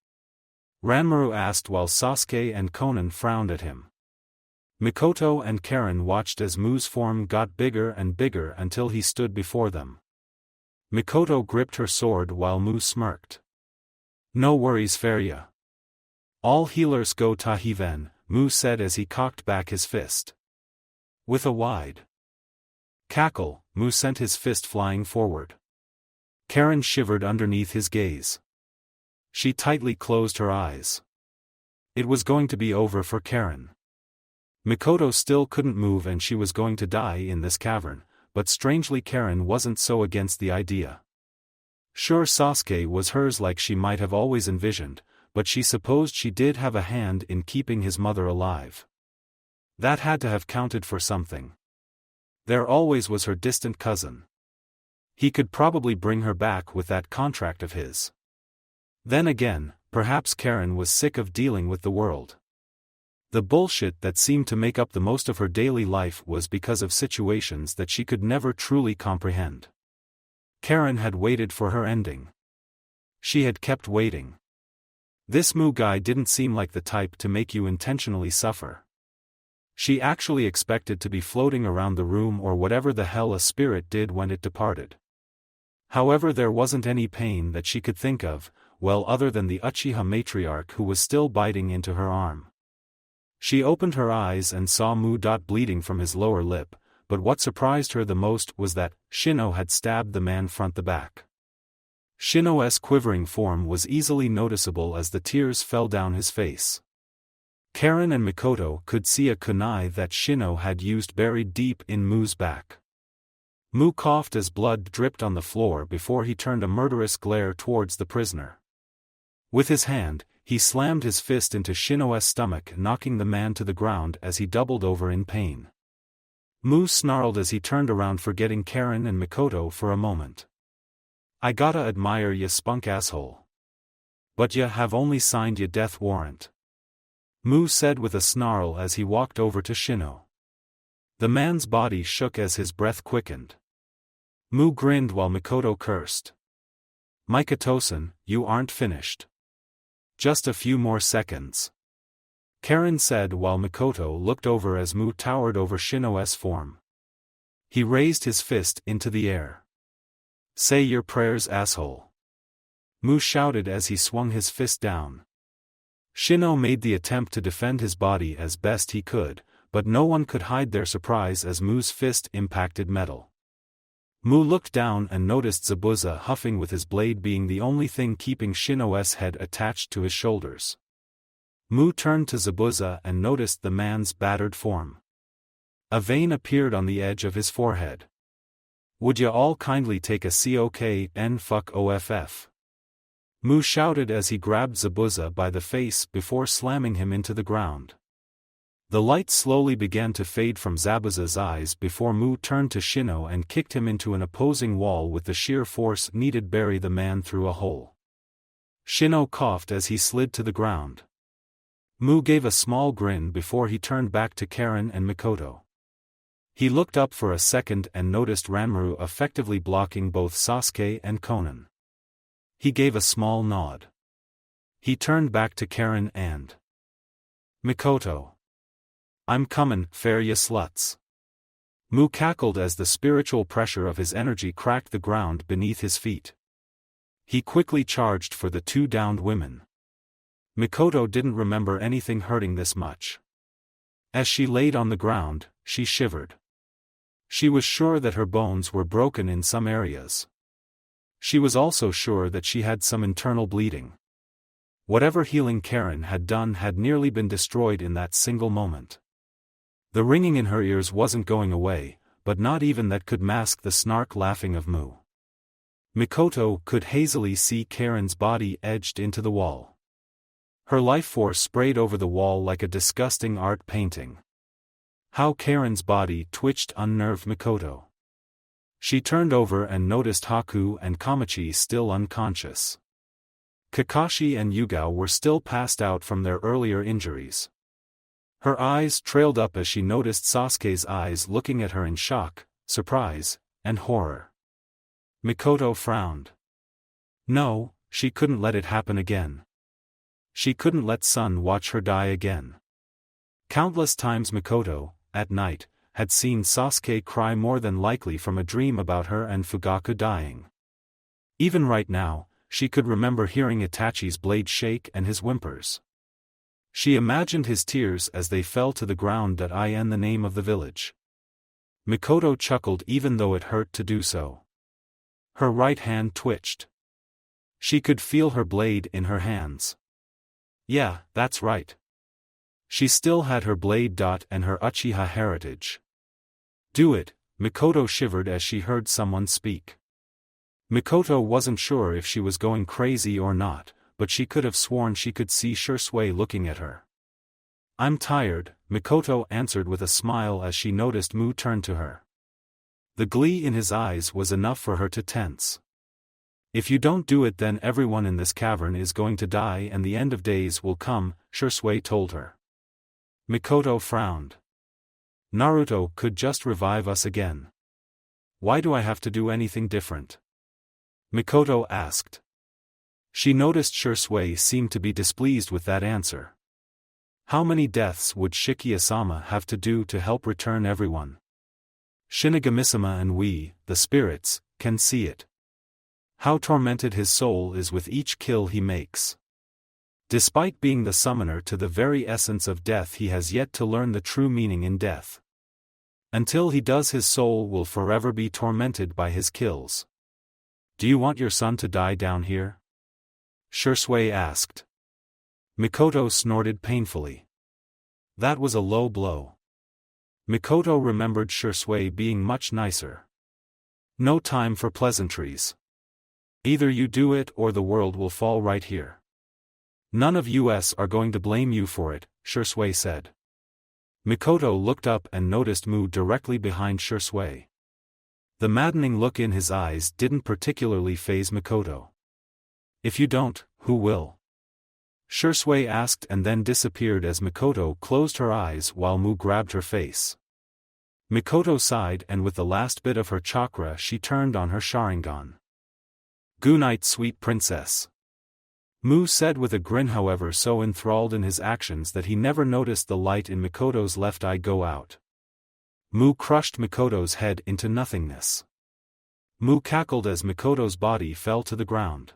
Speaker 1: Ranmaru asked while Sasuke and Konan frowned at him. Mikoto and Karen watched as Mu's form got bigger and bigger until he stood before them. Mikoto gripped her sword while Mu smirked. "No worries, Feria. All healers go Tahiven," Mu said as he cocked back his fist. With a wide cackle, Mu sent his fist flying forward. Karen shivered underneath his gaze. She tightly closed her eyes. It was going to be over for Karen. Mikoto still couldn't move and she was going to die in this cavern, but strangely Karen wasn't so against the idea. Sure, Sasuke was hers like she might have always envisioned, but she supposed she did have a hand in keeping his mother alive. That had to have counted for something. There always was her distant cousin. He could probably bring her back with that contract of his. Then again, perhaps Karen was sick of dealing with the world. The bullshit that seemed to make up the most of her daily life was because of situations that she could never truly comprehend. Karen had waited for her ending. She had kept waiting. This Mu guy didn't seem like the type to make you intentionally suffer. She actually expected to be floating around the room or whatever the hell a spirit did when it departed. However, there wasn't any pain that she could think of, well, other than the Uchiha matriarch who was still biting into her arm. She opened her eyes and saw Mu bleeding from his lower lip, but what surprised her the most was that Shino had stabbed the man front to back. Shino's quivering form was easily noticeable as the tears fell down his face. Karen and Mikoto could see a kunai that Shino had used buried deep in Mu's back. Mu coughed as blood dripped on the floor before he turned a murderous glare towards the prisoner. With his hand, he slammed his fist into Shino's stomach, knocking the man to the ground as he doubled over in pain. Mu snarled as he turned around, forgetting Karen and Mikoto for a moment. "I gotta admire ya spunk, asshole. But ya have only signed ya death warrant," Mu said with a snarl as he walked over to Shino. The man's body shook as his breath quickened. Mu grinned while Mikoto cursed. "Mikoto-san, you aren't finished. Just a few more seconds," Karen said while Mikoto looked over as Mu towered over Shino's form. He raised his fist into the air. "Say your prayers, asshole," Mu shouted as he swung his fist down. Shino made the attempt to defend his body as best he could, but no one could hide their surprise as Mu's fist impacted metal. Mu looked down and noticed Zabuza huffing, with his blade being the only thing keeping Shino's head attached to his shoulders. Mu turned to Zabuza and noticed the man's battered form. A vein appeared on the edge of his forehead. "Would ya all kindly take a COKN Mu shouted as he grabbed Zabuza by the face before slamming him into the ground. The light slowly began to fade from Zabuza's eyes before Mu turned to Shino and kicked him into an opposing wall with the sheer force needed to bury the man through a hole. Shino coughed as he slid to the ground. Mu gave a small grin before he turned back to Karen and Mikoto. He looked up for a second and noticed Ranmaru effectively blocking both Sasuke and Konan. He gave a small nod. He turned back to Karen and Mikoto. I'm comin', fair ya sluts. Mu cackled as the spiritual pressure of his energy cracked the ground beneath his feet. He quickly charged for the two downed women. Mikoto didn't remember anything hurting this much. As she laid on the ground, she shivered. She was sure that her bones were broken in some areas. She was also sure that she had some internal bleeding. Whatever healing Karen had done had nearly been destroyed in that single moment. The ringing in her ears wasn't going away, but not even that could mask the snark laughing of Mu. Mikoto could hazily see Karen's body edged into the wall. Her life force sprayed over the wall like a disgusting art painting. How Karen's body twitched unnerved Mikoto. She turned over and noticed Haku and Kamachi still unconscious. Kakashi and Yugao were still passed out from their earlier injuries. Her eyes trailed up as she noticed Sasuke's eyes looking at her in shock, surprise, and horror. Mikoto frowned. No, she couldn't let it happen again. She couldn't let Sun watch her die again. Countless times Mikoto, at night, had seen Sasuke cry, more than likely from a dream about her and Fugaku dying. Even right now, she could remember hearing Itachi's blade shake and his whimpers. She imagined his tears as they fell to the ground. In the name of the village. Mikoto chuckled even though it hurt to do so. Her right hand twitched. She could feel her blade in her hands. Yeah, that's right. She still had her blade. And her Uchiha heritage. Do it, Mikoto shivered as she heard someone speak. Mikoto wasn't sure if she was going crazy or not, but she could have sworn she could see Shisui looking at her. I'm tired, Mikoto answered with a smile as she noticed Mu turn to her. The glee in his eyes was enough for her to tense. If you don't do it, then everyone in this cavern is going to die and the end of days will come, Shisui told her. Mikoto frowned. Naruto could just revive us again. Why do I have to do anything different? Mikoto asked. She noticed Shisui seemed to be displeased with that answer. How many deaths would Shiki-sama have to do to help return everyone? Shinigami-sama and we, the spirits, can see it. How tormented his soul is with each kill he makes. Despite being the summoner to the very essence of death, he has yet to learn the true meaning in death. Until he does, his soul will forever be tormented by his kills. Do you want your son to die down here? Shisui asked. Mikoto snorted painfully. That was a low blow. Mikoto remembered Shisui being much nicer. No time for pleasantries. Either you do it or the world will fall right here. None of us are going to blame you for it, Shisui said. Mikoto looked up and noticed Mu directly behind Shisui. The maddening look in his eyes didn't particularly faze Mikoto. If you don't, who will? Shisui asked and then disappeared as Mikoto closed her eyes while Mu grabbed her face. Mikoto sighed and with the last bit of her chakra she turned on her Sharingan. Good night, sweet princess. Mu said with a grin, however so enthralled in his actions that he never noticed the light in Mikoto's left eye go out. Mu crushed Mikoto's head into nothingness. Mu cackled as Mikoto's body fell to the ground.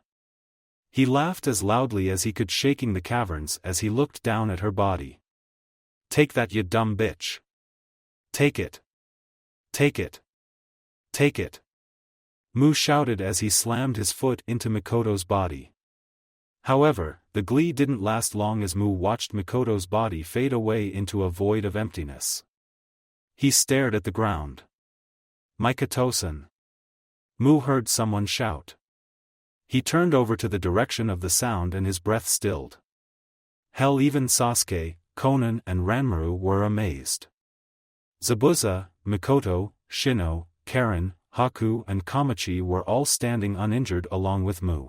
Speaker 1: He laughed as loudly as he could, shaking the caverns as he looked down at her body. Take that, you dumb bitch. Take it. Take it. Take it. Mu shouted as he slammed his foot into Mikoto's body. However, the glee didn't last long as Mu watched Mikoto's body fade away into a void of emptiness. He stared at the ground. Mikoto-san. Mu heard someone shout. He turned over to the direction of the sound and his breath stilled. Hell, even Sasuke, Konan and Ranmaru were amazed. Zabuza, Mikoto, Shino, Karen, Haku and Kamachi were all standing uninjured along with Mu.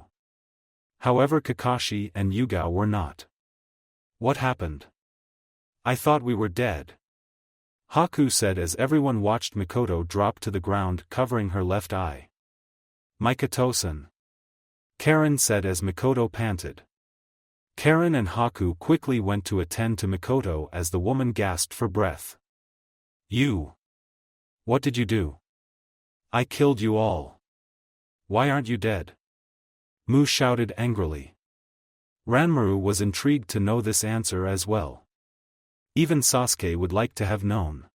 Speaker 1: However, Kakashi and Yugao were not. What happened? I thought we were dead. Haku said as everyone watched Mikoto drop to the ground, covering her left eye. Mikoto-san. Karen said as Mikoto panted. Karen and Haku quickly went to attend to Mikoto as the woman gasped for breath. You! What did you do? I killed you all. Why aren't you dead? Mu shouted angrily. Ranmaru was intrigued to know this answer as well. Even Sasuke would like to have known.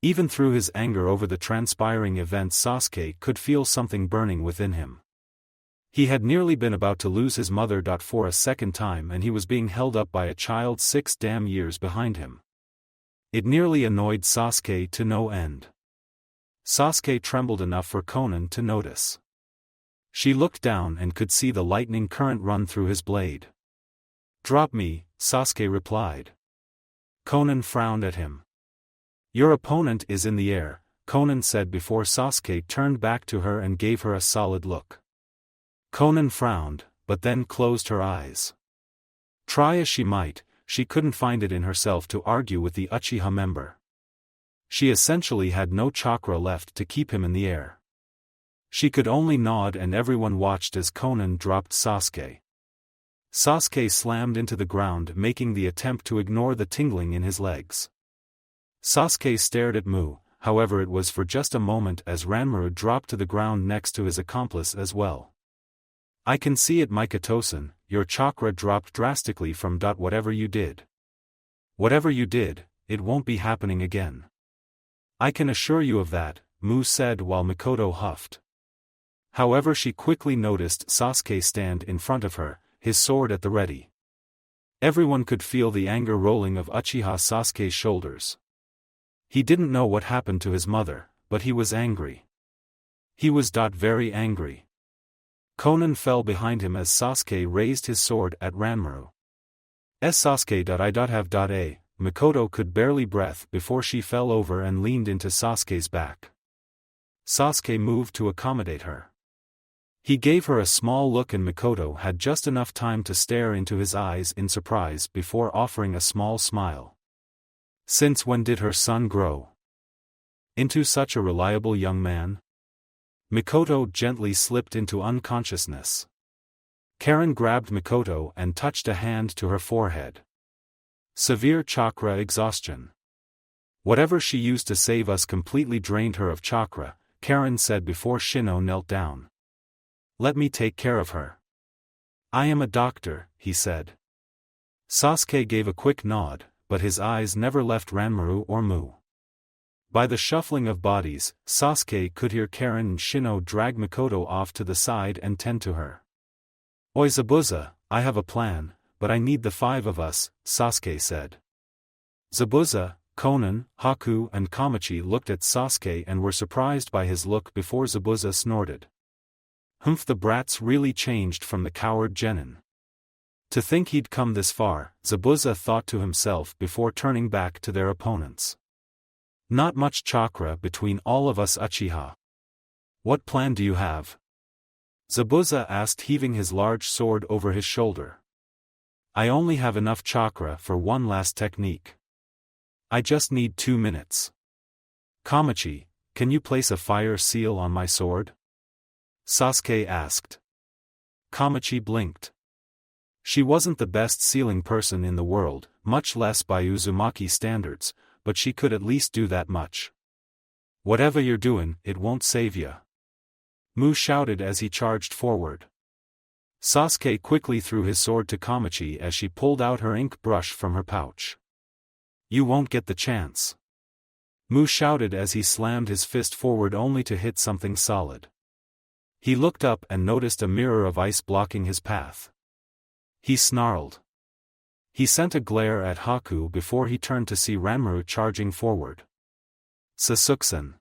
Speaker 1: Even through his anger over the transpiring events, Sasuke could feel something burning within him. He had nearly been about to lose his mother. For a second time, and he was being held up by a child 6 damn years behind him. It nearly annoyed Sasuke to no end. Sasuke trembled enough for Konan to notice. She looked down and could see the lightning current run through his blade. Drop me, Sasuke replied. Konan frowned at him. Your opponent is in the air, Konan said before Sasuke turned back to her and gave her a solid look. Konan frowned, but then closed her eyes. Try as she might, she couldn't find it in herself to argue with the Uchiha member. She essentially had no chakra left to keep him in the air. She could only nod, and everyone watched as Konan dropped Sasuke. Sasuke slammed into the ground, making the attempt to ignore the tingling in his legs. Sasuke stared at Mu, however it was for just a moment as Ranmaru dropped to the ground next to his accomplice as well. I can see it, Mikoto-san, your chakra dropped drastically from whatever you did. Whatever you did, it won't be happening again. I can assure you of that, Mu said while Mikoto huffed. However, she quickly noticed Sasuke stand in front of her, his sword at the ready. Everyone could feel the anger rolling of Uchiha Sasuke's shoulders. He didn't know what happened to his mother, but he was angry. He was very angry. Konan fell behind him as Sasuke raised his sword at Ranmaru. Sasuke I have a, Mikoto could barely breathe before she fell over and leaned into Sasuke's back. Sasuke moved to accommodate her. He gave her a small look and Mikoto had just enough time to stare into his eyes in surprise before offering a small smile. Since when did her son grow into such a reliable young man? Mikoto gently slipped into unconsciousness. Karen grabbed Mikoto and touched a hand to her forehead. Severe chakra exhaustion. Whatever she used to save us completely drained her of chakra, Karen said before Shino knelt down. Let me take care of her. I am a doctor, he said. Sasuke gave a quick nod, but his eyes never left Ranmaru or Mu. By the shuffling of bodies, Sasuke could hear Karen and Shino drag Mikoto off to the side and tend to her. Oi Zabuza, I have a plan, but I need the 5 of us, Sasuke said. Zabuza, Konan, Haku and Kamachi looked at Sasuke and were surprised by his look before Zabuza snorted. Humph, the brats really changed from the coward genin. To think he'd come this far, Zabuza thought to himself before turning back to their opponents. Not much chakra between all of us Uchiha. What plan do you have? Zabuza asked, heaving his large sword over his shoulder. I only have enough chakra for one last technique. I just need 2 minutes. Kamachi, can you place a fire seal on my sword? Sasuke asked. Kamachi blinked. She wasn't the best sealing person in the world, much less by Uzumaki standards, but she could at least do that much. Whatever you're doing, it won't save ya. Mu shouted as he charged forward. Sasuke quickly threw his sword to Kamachi as she pulled out her ink brush from her pouch. You won't get the chance. Mu shouted as he slammed his fist forward only to hit something solid. He looked up and noticed a mirror of ice blocking his path. He snarled. He sent a glare at Haku before he turned to see Ranmaru charging forward. Sasuke-san.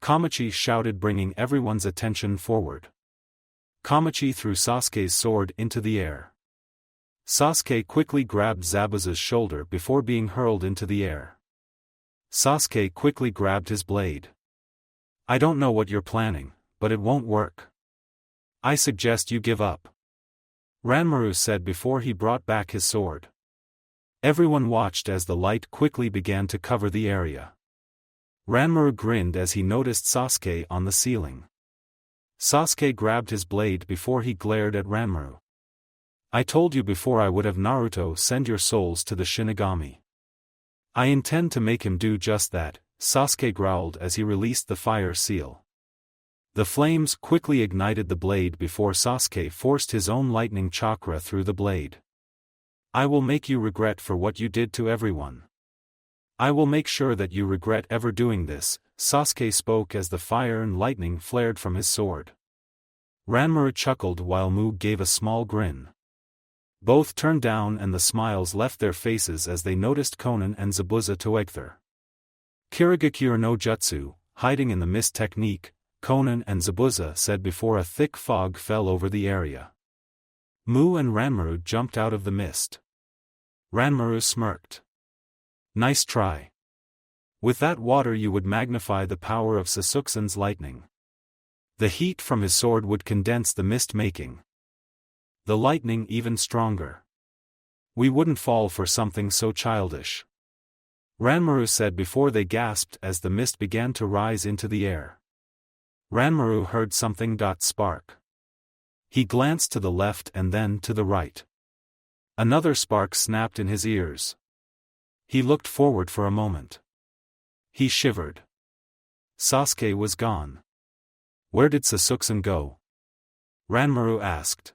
Speaker 1: Kamachi shouted, bringing everyone's attention forward. Kamachi threw Sasuke's sword into the air. Sasuke quickly grabbed Zabuza's shoulder before being hurled into the air. Sasuke quickly grabbed his blade. I don't know what you're planning, but it won't work. I suggest you give up. Ranmaru said before he brought back his sword. Everyone watched as the light quickly began to cover the area. Ranmaru grinned as he noticed Sasuke on the ceiling. Sasuke grabbed his blade before he glared at Ranmaru. I told you before I would have Naruto send your souls to the Shinigami. I intend to make him do just that, Sasuke growled as he released the fire seal. The flames quickly ignited the blade before Sasuke forced his own lightning chakra through the blade. I will make you regret for what you did to everyone. I will make sure that you regret ever doing this, Sasuke spoke as the fire and lightning flared from his sword. Ranmaru chuckled while Mu gave a small grin. Both turned down and the smiles left their faces as they noticed Konan and Zabuza Toegther. Kirigakure no Jutsu, hiding in the mist technique, Konan and Zabuza said before a thick fog fell over the area. Mu and Ranmaru jumped out of the mist. Ranmaru smirked. Nice try. With that water you would magnify the power of Sasuke's lightning. The heat from his sword would condense the mist, making the lightning even stronger. We wouldn't fall for something so childish. Ranmaru said before they gasped as the mist began to rise into the air. Ranmaru heard something spark. He glanced to the left and then to the right. Another spark snapped in his ears. He looked forward for a moment. He shivered. Sasuke was gone. Where did Sasuke go? Ranmaru asked.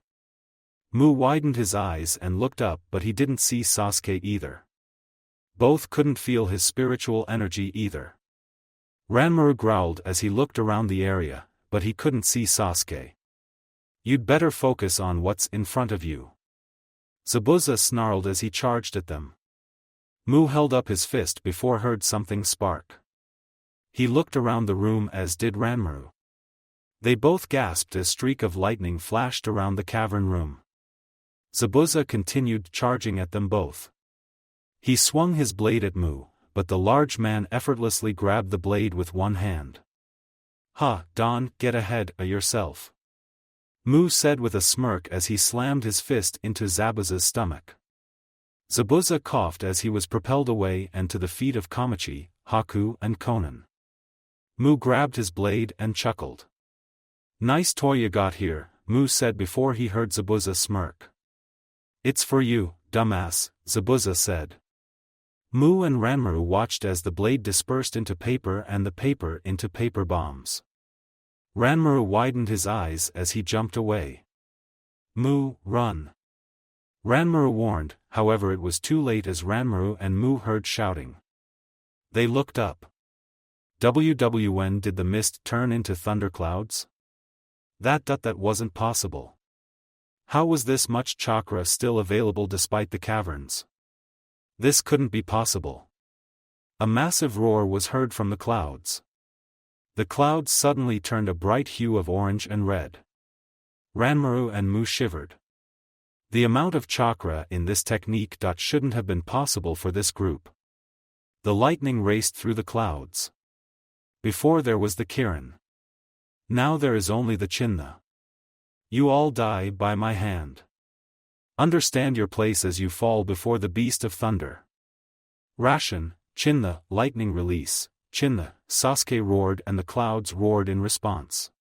Speaker 1: Mu widened his eyes and looked up, but he didn't see Sasuke either. Both couldn't feel his spiritual energy either. Ranmaru growled as he looked around the area, but he couldn't see Sasuke. You'd better focus on what's in front of you. Zabuza snarled as he charged at them. Mu held up his fist before heard something spark. He looked around the room as did Ranmaru. They both gasped as a streak of lightning flashed around the cavern room. Zabuza continued charging at them both. He swung his blade at Mu, but the large man effortlessly grabbed the blade with one hand. "Ha, Don, get ahead of yourself," Mu said with a smirk as he slammed his fist into Zabuza's stomach. Zabuza coughed as he was propelled away and to the feet of Kamachi, Haku and Konan. Mu grabbed his blade and chuckled. "Nice toy you got here," Mu said before he heard Zabuza smirk. "It's for you, dumbass," Zabuza said. Mu and Ranmaru watched as the blade dispersed into paper and the paper into paper bombs. Ranmaru widened his eyes as he jumped away. "Mu, run!" Ranmaru warned, however it was too late as Ranmaru and Mu heard shouting. They looked up. When did the mist turn into thunderclouds? That wasn't possible. How was this much chakra still available despite the caverns? This couldn't be possible. A massive roar was heard from the clouds. The clouds suddenly turned a bright hue of orange and red. Ranmaru and Mu shivered. The amount of chakra in this technique shouldn't have been possible for this group. The lightning raced through the clouds. Before there was the Kirin. Now there is only the Chinna. You all die by my hand. Understand your place as you fall before the beast of thunder. Ration, Chinna, lightning release, Chinna, Sasuke roared and the clouds roared in response.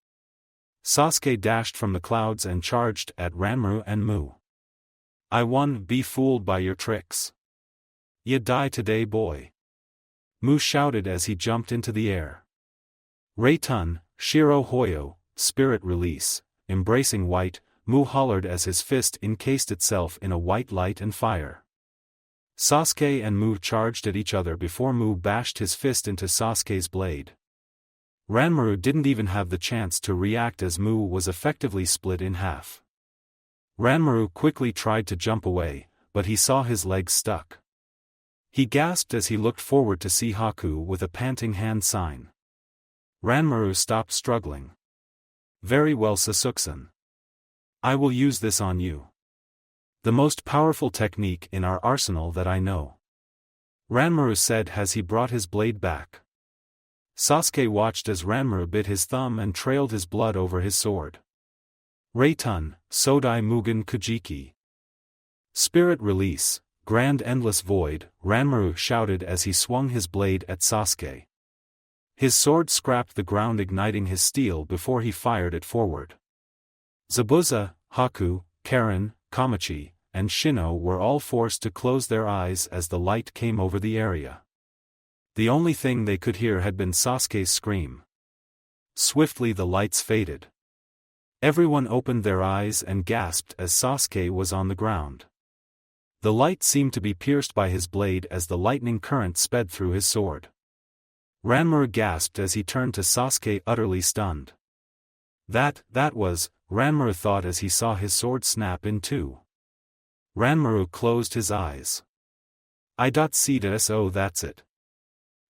Speaker 1: Sasuke dashed from the clouds and charged at Ranmaru and Mu. I won't be fooled by your tricks. You die today, boy. Mu shouted as he jumped into the air. Reitun, Shiro Hoyo, spirit release, embracing white, Mu hollered as his fist encased itself in a white light and fire. Sasuke and Mu charged at each other before Mu bashed his fist into Sasuke's blade. Ranmaru didn't even have the chance to react as Mu was effectively split in half. Ranmaru quickly tried to jump away, but he saw his legs stuck. He gasped as he looked forward to see Haku with a panting hand sign. Ranmaru stopped struggling. Very well, Sasuke-san. I will use this on you. The most powerful technique in our arsenal that I know. Ranmaru said as he brought his blade back. Sasuke watched as Ranmaru bit his thumb and trailed his blood over his sword. Reitun, Sodai Mugen Kujiki. Spirit release, grand endless void, Ranmaru shouted as he swung his blade at Sasuke. His sword scrapped the ground, igniting his steel before he fired it forward. Zabuza, Haku, Karen, Kamachi, and Shino were all forced to close their eyes as the light came over the area. The only thing they could hear had been Sasuke's scream. Swiftly the lights faded. Everyone opened their eyes and gasped as Sasuke was on the ground. The light seemed to be pierced by his blade as the lightning current sped through his sword. Ranmaru gasped as he turned to Sasuke, utterly stunned. That was, Ranmaru thought as he saw his sword snap in two. Ranmaru closed his eyes. So that's it.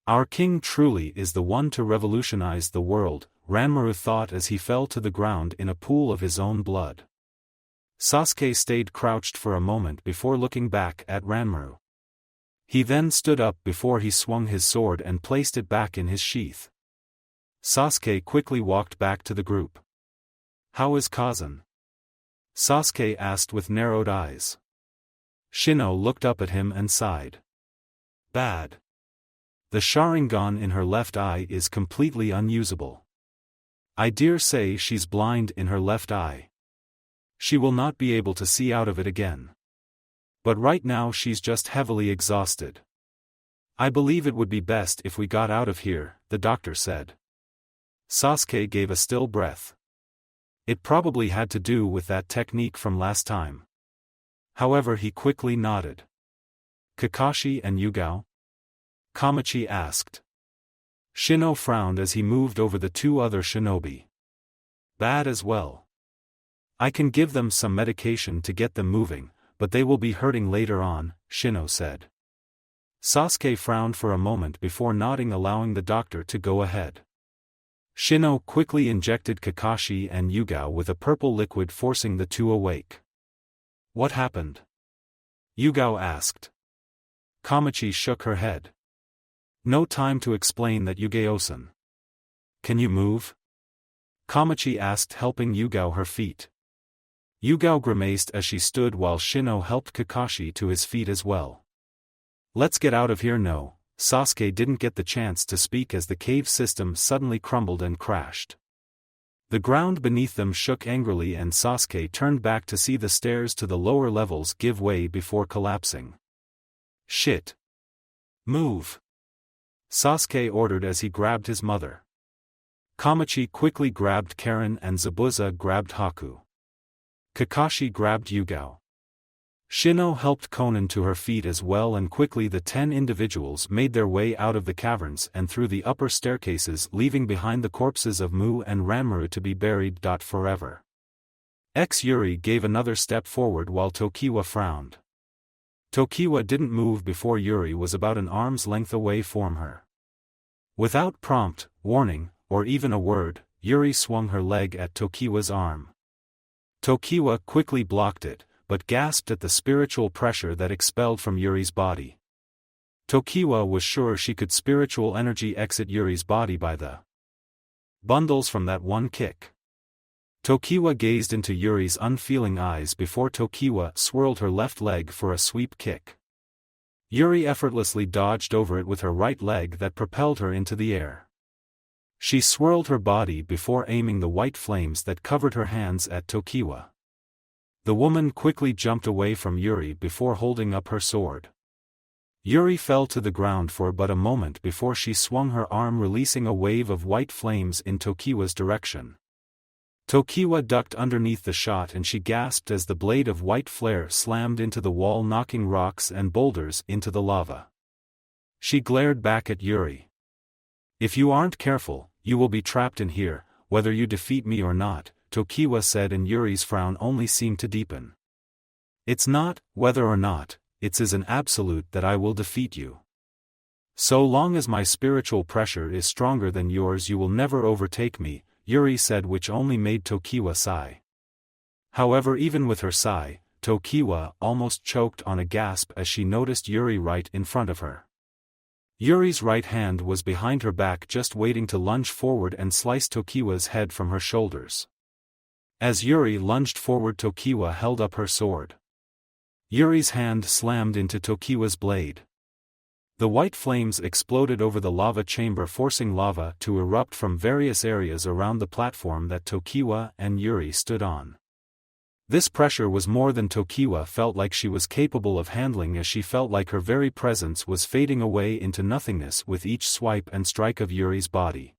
Speaker 1: Our king truly is the one to revolutionize the world, Ranmaru thought as he fell to the ground in a pool of his own blood. Sasuke stayed crouched for a moment before looking back at Ranmaru. He then stood up before he swung his sword and placed it back in his sheath. Sasuke quickly walked back to the group. "How is Kazan?" Sasuke asked with narrowed eyes. Shino looked up at him and sighed. "Bad. The Sharingan in her left eye is completely unusable. I dare say she's blind in her left eye. She will not be able to see out of it again. But right now she's just heavily exhausted. I believe it would be best if we got out of here," the doctor said. Sasuke gave a still breath. It probably had to do with that technique from last time. However, he quickly nodded. "Kakashi and Yugao?" Kamachi asked. Shino frowned as he moved over the two other shinobi. "Bad as well. I can give them some medication to get them moving, but they will be hurting later on," Shino said. Sasuke frowned for a moment before nodding, allowing the doctor to go ahead. Shino quickly injected Kakashi and Yugao with a purple liquid, forcing the two awake. "What happened?" Yugao asked. Kamachi shook her head. "No time to explain that, Yugao-san. Can you move?" Kamachi asked, helping Yugao her feet. Yugao grimaced as she stood while Shino helped Kakashi to his feet as well. "Let's get out of here." No, Sasuke didn't get the chance to speak as the cave system suddenly crumbled and crashed. The ground beneath them shook angrily and Sasuke turned back to see the stairs to the lower levels give way before collapsing. "Shit! Move!" Sasuke ordered as he grabbed his mother. Kamachi quickly grabbed Karen and Zabuza grabbed Haku. Kakashi grabbed Yugao. Shino helped Konan to her feet as well, and quickly the 10 individuals made their way out of the caverns and through the upper staircases, leaving behind the corpses of Mu and Ranmaru to be buried forever. Yuri gave another step forward while Tokiwa frowned. Tokiwa didn't move before Yuri was about an arm's length away from her. Without prompt, warning, or even a word, Yuri swung her leg at Tokiwa's arm. Tokiwa quickly blocked it, but gasped at the spiritual pressure that expelled from Yuri's body. Tokiwa was sure she could spiritual energy exit Yuri's body by the bundles from that one kick. Tokiwa gazed into Yuri's unfeeling eyes before Tokiwa swirled her left leg for a sweep kick. Yuri effortlessly dodged over it with her right leg that propelled her into the air. She swirled her body before aiming the white flames that covered her hands at Tokiwa. The woman quickly jumped away from Yuri before holding up her sword. Yuri fell to the ground for but a moment before she swung her arm, releasing a wave of white flames in Tokiwa's direction. Tokiwa ducked underneath the shot and she gasped as the blade of white flare slammed into the wall, knocking rocks and boulders into the lava. She glared back at Yuri. "If you aren't careful, you will be trapped in here, whether you defeat me or not," Tokiwa said, and Yuri's frown only seemed to deepen. "It's not whether or not, it's as an absolute that I will defeat you. So long as my spiritual pressure is stronger than yours, you will never overtake me," Yuri said, which only made Tokiwa sigh. However, even with her sigh, Tokiwa almost choked on a gasp as she noticed Yuri right in front of her. Yuri's right hand was behind her back, just waiting to lunge forward and slice Tokiwa's head from her shoulders. As Yuri lunged forward, Tokiwa held up her sword. Yuri's hand slammed into Tokiwa's blade. The white flames exploded over the lava chamber, forcing lava to erupt from various areas around the platform that Tokiwa and Yuri stood on. This pressure was more than Tokiwa felt like she was capable of handling, as she felt like her very presence was fading away into nothingness with each swipe and strike of Yuri's body.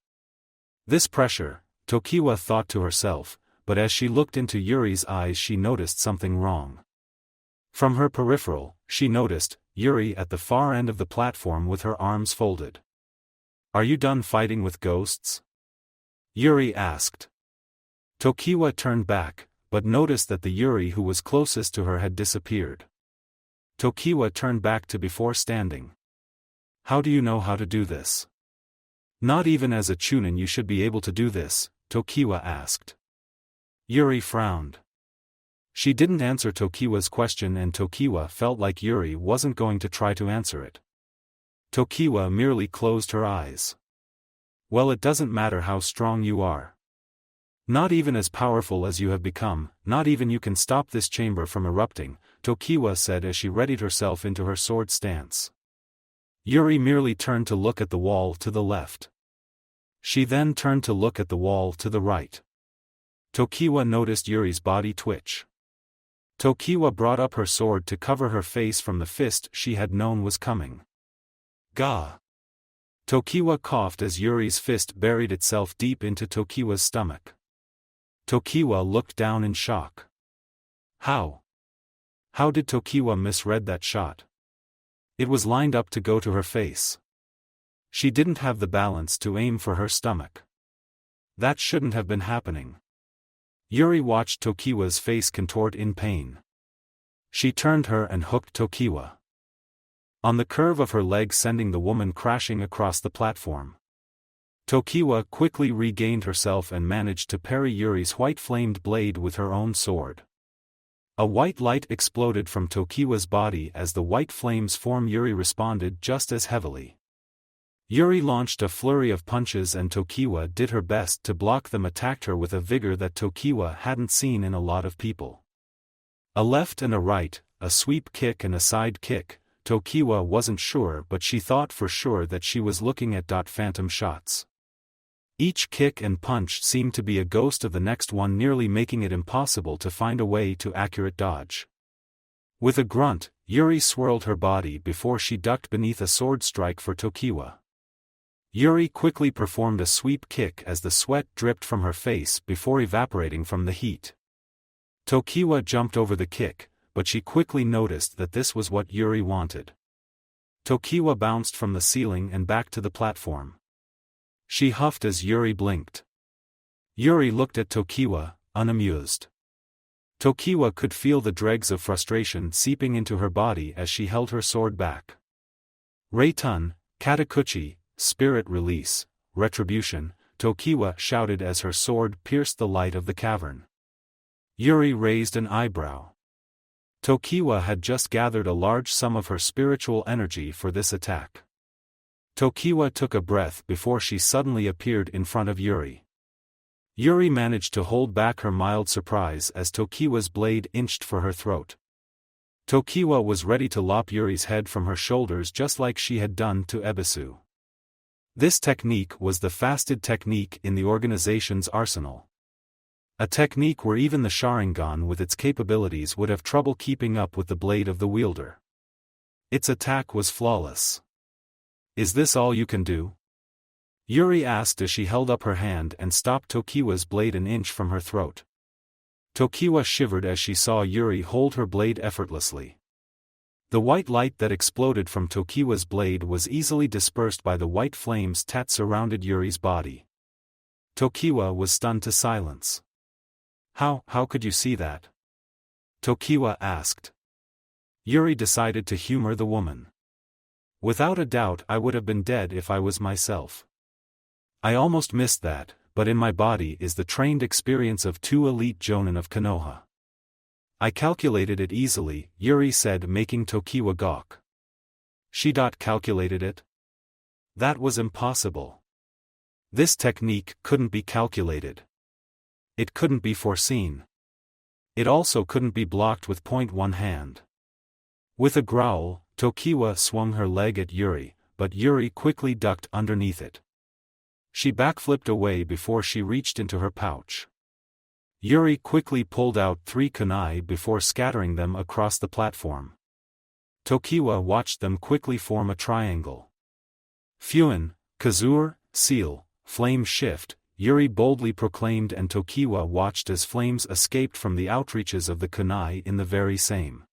Speaker 1: This pressure, Tokiwa thought to herself, but as she looked into Yuri's eyes she noticed something wrong. From her peripheral, she noticed Yuri at the far end of the platform with her arms folded. "Are you done fighting with ghosts?" Yuri asked. Tokiwa turned back, but noticed that the Yuri who was closest to her had disappeared. Tokiwa turned back to before standing. "How do you know how to do this?" "Not even as a chunin you should be able to do this," Tokiwa asked. Yuri frowned. She didn't answer Tokiwa's question, and Tokiwa felt like Yuri wasn't going to try to answer it. Tokiwa merely closed her eyes. "Well, it doesn't matter how strong you are. Not even as powerful as you have become, not even you can stop this chamber from erupting," Tokiwa said as she readied herself into her sword stance. Yuri merely turned to look at the wall to the left. She then turned to look at the wall to the right. Tokiwa noticed Yuri's body twitch. Tokiwa brought up her sword to cover her face from the fist she had known was coming. "Gah!" Tokiwa coughed as Yuri's fist buried itself deep into Tokiwa's stomach. Tokiwa looked down in shock. How did Tokiwa misread that shot? It was lined up to go to her face. She didn't have the balance to aim for her stomach. That shouldn't have been happening. Yuri watched Tokiwa's face contort in pain. She turned her and hooked Tokiwa on the curve of her leg, sending the woman crashing across the platform. Tokiwa quickly regained herself and managed to parry Yuri's white-flamed blade with her own sword. A white light exploded from Tokiwa's body as the white flames formed. Yuri responded just as heavily. Yuri launched a flurry of punches and Tokiwa did her best to block them, attacked her with a vigor that Tokiwa hadn't seen in a lot of people. A left and a right, a sweep kick and a side kick. Tokiwa wasn't sure, but she thought for sure that she was looking at phantom shots. Each kick and punch seemed to be a ghost of the next one, nearly making it impossible to find a way to accurate dodge. With a grunt, Yuri swirled her body before she ducked beneath a sword strike for Tokiwa. Yuri quickly performed a sweep kick as the sweat dripped from her face before evaporating from the heat. Tokiwa jumped over the kick, but she quickly noticed that this was what Yuri wanted. Tokiwa bounced from the ceiling and back to the platform. She huffed as Yuri blinked. Yuri looked at Tokiwa, unamused. Tokiwa could feel the dregs of frustration seeping into her body as she held her sword back. "Reitun, Katakuchi, spirit release, retribution," Tokiwa shouted as her sword pierced the light of the cavern. Yuri raised an eyebrow. Tokiwa had just gathered a large sum of her spiritual energy for this attack. Tokiwa took a breath before she suddenly appeared in front of Yuri. Yuri managed to hold back her mild surprise as Tokiwa's blade inched for her throat. Tokiwa was ready to lop Yuri's head from her shoulders just like she had done to Ebisu. This technique was the fastest technique in the organization's arsenal. A technique where even the Sharingan with its capabilities would have trouble keeping up with the blade of the wielder. Its attack was flawless. "Is this all you can do?" Yuri asked as she held up her hand and stopped Tokiwa's blade an inch from her throat. Tokiwa shivered as she saw Yuri hold her blade effortlessly. The white light that exploded from Tokiwa's blade was easily dispersed by the white flames that surrounded Yuri's body. Tokiwa was stunned to silence. How could you see that?" Tokiwa asked. Yuri decided to humor the woman. "Without a doubt I would have been dead if I was myself. I almost missed that, but in my body is the trained experience of 2 elite Jonin of Konoha. I calculated it easily," Yuri said, making Tokiwa gawk. She calculated it? That was impossible. This technique couldn't be calculated. It couldn't be foreseen. It also couldn't be blocked with one hand. With a growl, Tokiwa swung her leg at Yuri, but Yuri quickly ducked underneath it. She backflipped away before she reached into her pouch. Yuri quickly pulled out 3 kunai before scattering them across the platform. Tokiwa watched them quickly form a triangle. Fuin, Kazur, seal, flame shift, Yuri boldly proclaimed, and Tokiwa watched as flames escaped from the outreaches of the kunai in the very same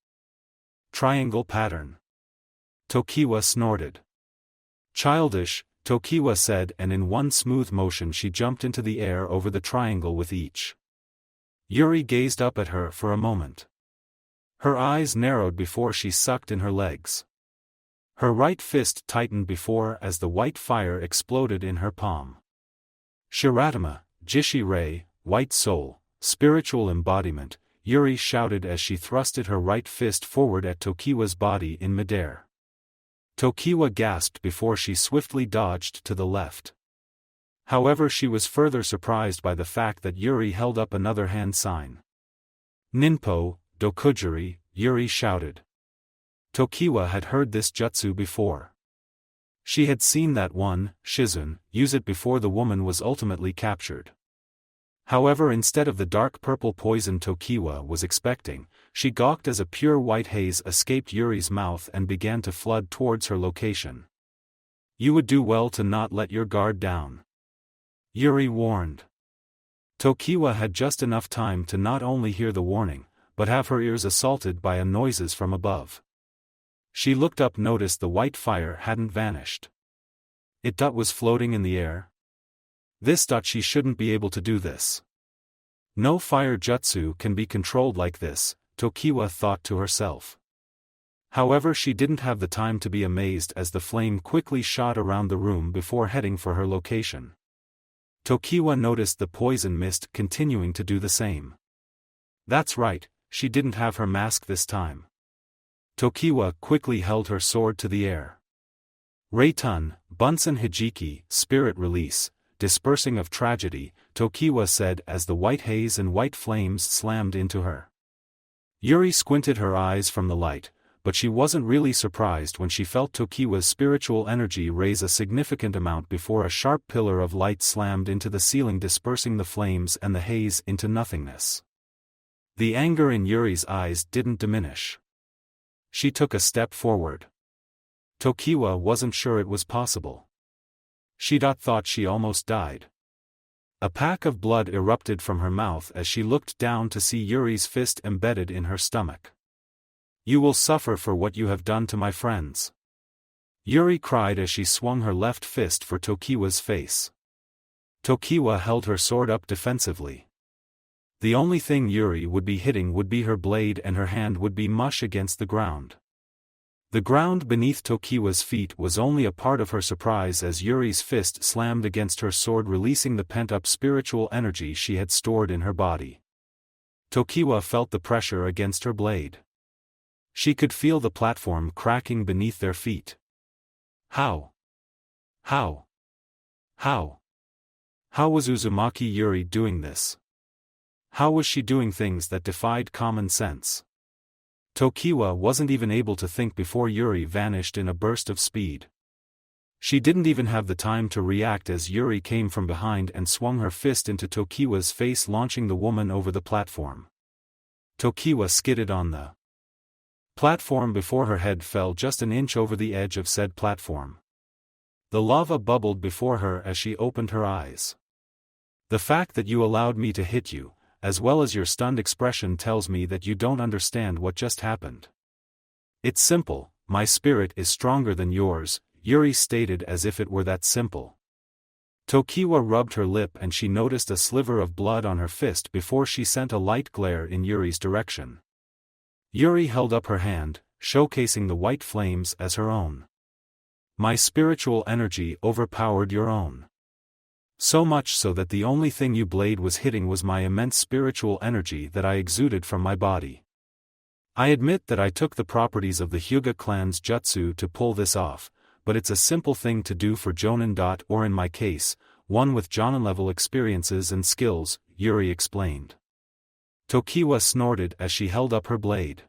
Speaker 1: triangle pattern. Tokiwa snorted. Childish, Tokiwa said, and in one smooth motion she jumped into the air over the triangle with each. Yuri gazed up at her for a moment. Her eyes narrowed before she sucked in her legs. Her right fist tightened before as the white fire exploded in her palm. Shiratama, Jishi-Rei, White Soul, Spiritual Embodiment, Yuri shouted as she thrusted her right fist forward at Tokiwa's body in midair. Tokiwa gasped before she swiftly dodged to the left. However, she was further surprised by the fact that Yuri held up another hand sign. Ninpo, Dokujiri, Yuri shouted. Tokiwa had heard this jutsu before. She had seen that one, Shizun, use it before the woman was ultimately captured. However, instead of the dark purple poison Tokiwa was expecting, she gawked as a pure white haze escaped Yuri's mouth and began to flood towards her location. You would do well to not let your guard down, Yuri warned. Tokiwa had just enough time to not only hear the warning, but have her ears assaulted by noises from above. She looked up, noticed the white fire hadn't vanished. It was floating in the air. She shouldn't be able to do this. No fire jutsu can be controlled like this, Tokiwa thought to herself. However, she didn't have the time to be amazed as the flame quickly shot around the room before heading for her location. Tokiwa noticed the poison mist continuing to do the same. That's right, she didn't have her mask this time. Tokiwa quickly held her sword to the air. Reitun, Bunsen Hijiki, Spirit Release, Dispersing of Tragedy, Tokiwa said as the white haze and white flames slammed into her. Yuri squinted her eyes from the light, but she wasn't really surprised when she felt Tokiwa's spiritual energy raise a significant amount before a sharp pillar of light slammed into the ceiling, dispersing the flames and the haze into nothingness. The anger in Yuri's eyes didn't diminish. She took a step forward. Tokiwa wasn't sure it was possible. She thought she almost died. A pack of blood erupted from her mouth as she looked down to see Yuri's fist embedded in her stomach. You will suffer for what you have done to my friends, Yuri cried as she swung her left fist for Tokiwa's face. Tokiwa held her sword up defensively. The only thing Yuri would be hitting would be her blade, and her hand would be mush against the ground. The ground beneath Tokiwa's feet was only a part of her surprise as Yuri's fist slammed against her sword, releasing the pent-up spiritual energy she had stored in her body. Tokiwa felt the pressure against her blade. She could feel the platform cracking beneath their feet. How was Uzumaki Yuri doing this? How was she doing things that defied common sense? Tokiwa wasn't even able to think before Yuri vanished in a burst of speed. She didn't even have the time to react as Yuri came from behind and swung her fist into Tokiwa's face, launching the woman over the platform. Tokiwa skidded on the platform before her head fell just an inch over the edge of said platform. The lava bubbled before her as she opened her eyes. The fact that you allowed me to hit you, as well as your stunned expression, tells me that you don't understand what just happened. It's simple, my spirit is stronger than yours, Yuri stated as if it were that simple. Tokiwa rubbed her lip and she noticed a sliver of blood on her fist before she sent a light glare in Yuri's direction. Yuri held up her hand, showcasing the white flames as her own. My spiritual energy overpowered your own. So much so that the only thing you blade was hitting was my immense spiritual energy that I exuded from my body. I admit that I took the properties of the Hyuga clan's jutsu to pull this off, but it's a simple thing to do for jonin. Or in my case, one with jonin-level experiences and skills, Yuri explained. Tokiwa snorted as she held up her blade.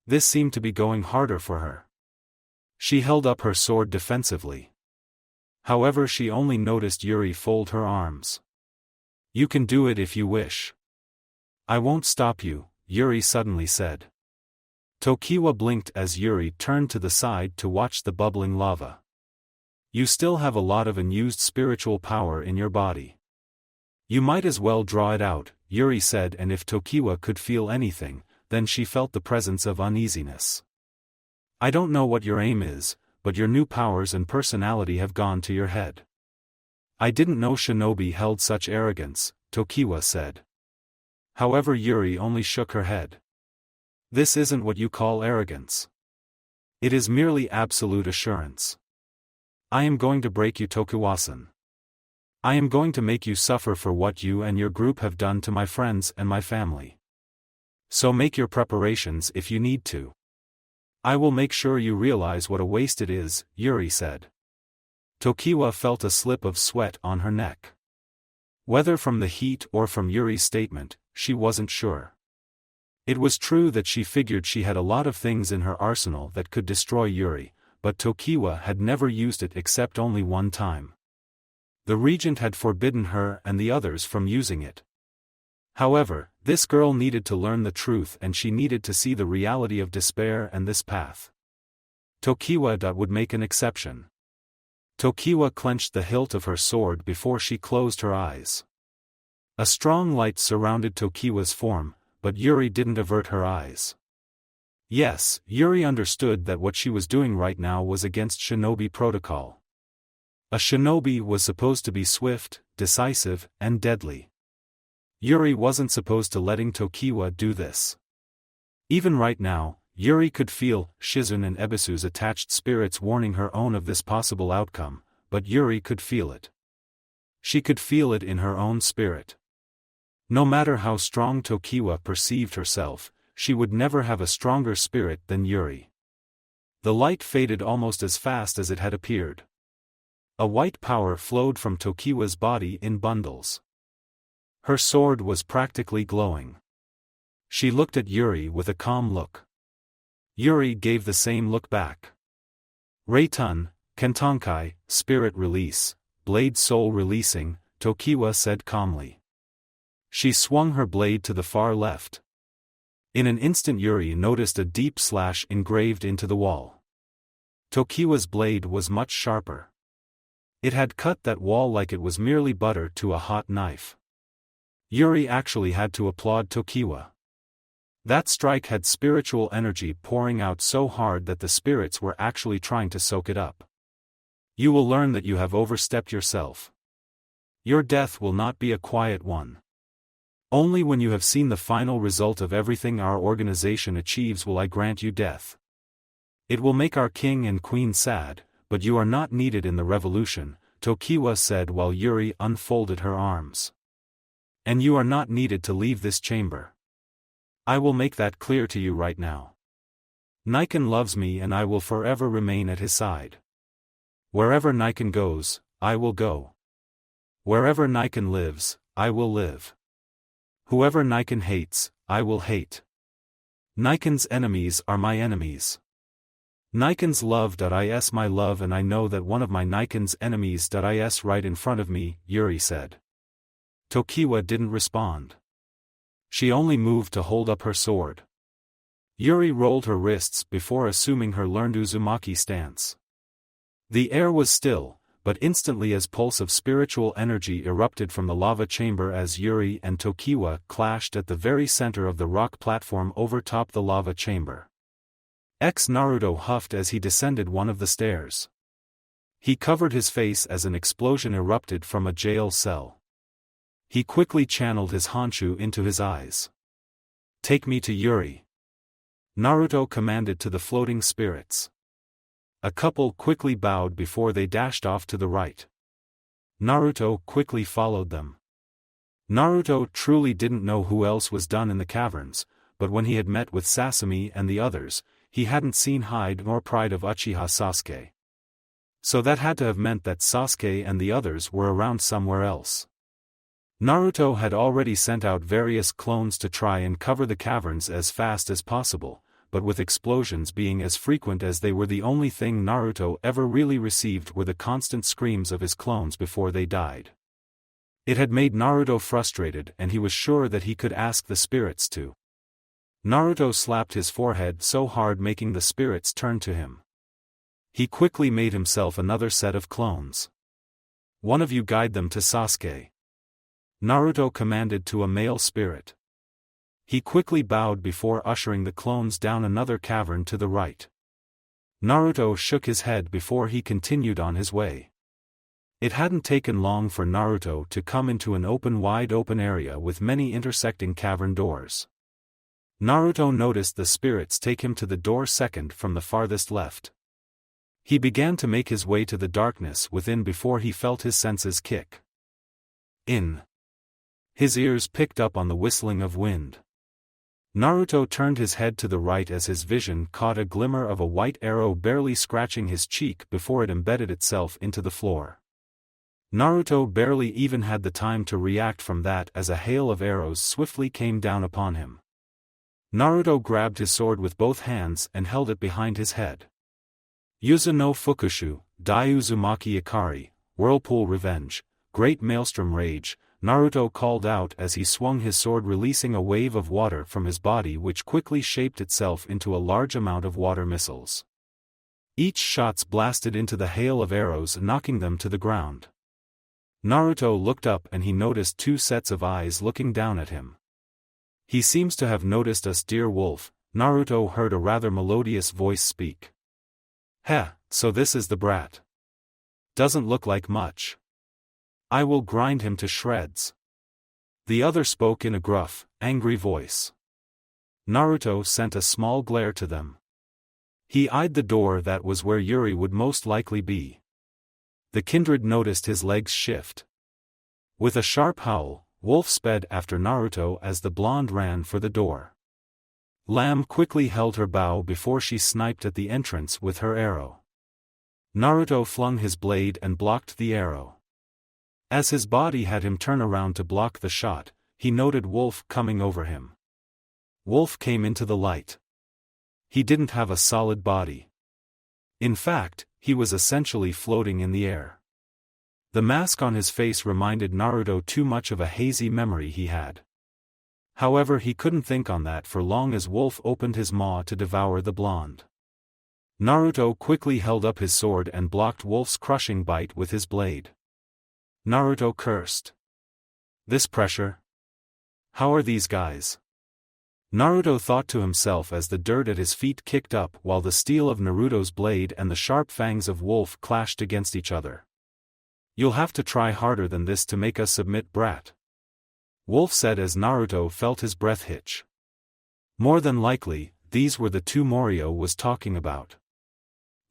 Speaker 1: This seemed to be going harder for her. She held up her sword defensively. However, she only noticed Yuri fold her arms. You can do it if you wish. I won't stop you, Yuri suddenly said. Tokiwa blinked as Yuri turned to the side to watch the bubbling lava. You still have a lot of unused spiritual power in your body. You might as well draw it out, Yuri said, and if Tokiwa could feel anything, then she felt the presence of uneasiness. I don't know what your aim is, but your new powers and personality have gone to your head. I didn't know Shinobi held such arrogance, Tokiwa said. However, Yuri only shook her head. This isn't what you call arrogance. It is merely absolute assurance. I am going to break you, Tokiwa-san. I am going to make you suffer for what you and your group have done to my friends and my family. So make your preparations if you need to. I will make sure you realize what a waste it is, Yuri said. Tokiwa felt a slip of sweat on her neck. Whether from the heat or from Yuri's statement, she wasn't sure. It was true that she figured she had a lot of things in her arsenal that could destroy Yuri, but Tokiwa had never used it except only one time. The regent had forbidden her and the others from using it. However, this girl needed to learn the truth and she needed to see the reality of despair and this path. Tokiwa would make an exception. Tokiwa clenched the hilt of her sword before she closed her eyes. A strong light surrounded Tokiwa's form, but Yuri didn't avert her eyes. Yes, Yuri understood that what she was doing right now was against Shinobi protocol. A Shinobi was supposed to be swift, decisive, and deadly. Yuri wasn't supposed to letting Tokiwa do this. Even right now, Yuri could feel Shizune and Ebisu's attached spirits warning her own of this possible outcome, but Yuri could feel it. She could feel it in her own spirit. No matter how strong Tokiwa perceived herself, she would never have a stronger spirit than Yuri. The light faded almost as fast as it had appeared. A white power flowed from Tokiwa's body in bundles. Her sword was practically glowing. She looked at Yuri with a calm look. Yuri gave the same look back. Reitun, Kentonkai, spirit release, blade soul releasing, Tokiwa said calmly. She swung her blade to the far left. In an instant Yuri noticed a deep slash engraved into the wall. Tokiwa's blade was much sharper. It had cut that wall like it was merely butter to a hot knife. Yuri actually had to applaud Tokiwa. That strike had spiritual energy pouring out so hard that the spirits were actually trying to soak it up. You will learn that you have overstepped yourself. Your death will not be a quiet one. Only when you have seen the final result of everything our organization achieves will I grant you death. It will make our king and queen sad, but you are not needed in the revolution, Tokiwa said while Yuri unfolded her arms. And you are not needed to leave this chamber. I will make that clear to you right now. Niken loves me and I will forever remain at his side. Wherever Niken goes, I will go. Wherever Niken lives, I will live. Whoever Niken hates, I will hate. Niken's enemies are my enemies. Niken's love.is my love and I know that one of my Niken's enemies.is right in front of me, Yuri said. Tokiwa didn't respond. She only moved to hold up her sword. Yuri rolled her wrists before assuming her learned Uzumaki stance. The air was still, but instantly a pulse of spiritual energy erupted from the lava chamber as Yuri and Tokiwa clashed at the very center of the rock platform overtop the lava chamber. Naruto huffed as he descended one of the stairs. He covered his face as an explosion erupted from a jail cell. He quickly channeled his Honshu into his eyes. Take me to Yuri. Naruto commanded to the floating spirits. A couple quickly bowed before they dashed off to the right. Naruto quickly followed them. Naruto truly didn't know who else was done in the caverns, but when he had met with Sasami and the others, he hadn't seen hide nor pride of Uchiha Sasuke. So that had to have meant that Sasuke and the others were around somewhere else. Naruto had already sent out various clones to try and cover the caverns as fast as possible, but with explosions being as frequent as they were, the only thing Naruto ever really received were the constant screams of his clones before they died. It had made Naruto frustrated and he was sure that he could ask the spirits to. Naruto slapped his forehead so hard making the spirits turn to him. He quickly made himself another set of clones. One of you guide them to Sasuke. Naruto commanded to a male spirit. He quickly bowed before ushering the clones down another cavern to the right. Naruto shook his head before he continued on his way. It hadn't taken long for Naruto to come into an wide open area with many intersecting cavern doors. Naruto noticed the spirits take him to the door second from the farthest left. He began to make his way to the darkness within before he felt his senses kick in. His ears picked up on the whistling of wind. Naruto turned his head to the right as his vision caught a glimmer of a white arrow barely scratching his cheek before it embedded itself into the floor. Naruto barely even had the time to react from that as a hail of arrows swiftly came down upon him. Naruto grabbed his sword with both hands and held it behind his head. Yuzu no Fukushu, Dai Uzumaki Ikari, Whirlpool Revenge, Great Maelstrom Rage, Naruto called out as he swung his sword releasing a wave of water from his body which quickly shaped itself into a large amount of water missiles. Each shots blasted into the hail of arrows knocking them to the ground. Naruto looked up and he noticed two sets of eyes looking down at him. He seems to have noticed us, dear wolf, Naruto heard a rather melodious voice speak. Heh, so this is the brat. Doesn't look like much. I will grind him to shreds. The other spoke in a gruff, angry voice. Naruto sent a small glare to them. He eyed the door that was where Yuri would most likely be. The kindred noticed his legs shift. With a sharp howl, Wolf sped after Naruto as the blonde ran for the door. Lamb quickly held her bow before she sniped at the entrance with her arrow. Naruto flung his blade and blocked the arrow. As his body had him turn around to block the shot, he noted Wolf coming over him. Wolf came into the light. He didn't have a solid body. In fact, he was essentially floating in the air. The mask on his face reminded Naruto too much of a hazy memory he had. However, he couldn't think on that for long as Wolf opened his maw to devour the blonde. Naruto quickly held up his sword and blocked Wolf's crushing bite with his blade. Naruto cursed. This pressure? How are these guys? Naruto thought to himself as the dirt at his feet kicked up while the steel of Naruto's blade and the sharp fangs of Wolf clashed against each other. You'll have to try harder than this to make us submit, brat. Wolf said as Naruto felt his breath hitch. More than likely, these were the two Morio was talking about.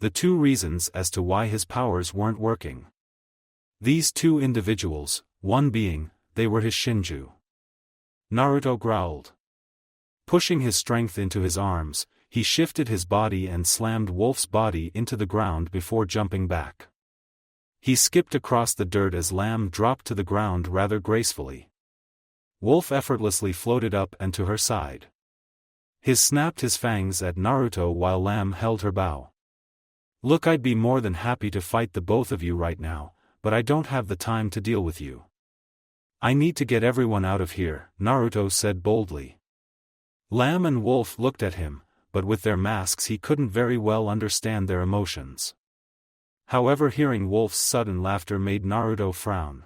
Speaker 1: The two reasons as to why his powers weren't working. These two individuals, one being, they were his Shinju. Naruto growled. Pushing his strength into his arms, he shifted his body and slammed Wolf's body into the ground before jumping back. He skipped across the dirt as Lamb dropped to the ground rather gracefully. Wolf effortlessly floated up and to her side. His snapped his fangs at Naruto while Lamb held her bow. Look, I'd be more than happy to fight the both of you right now, but I don't have the time to deal with you. I need to get everyone out of here, Naruto said boldly. Lamb and Wolf looked at him, but with their masks he couldn't very well understand their emotions. However, hearing Wolf's sudden laughter made Naruto frown.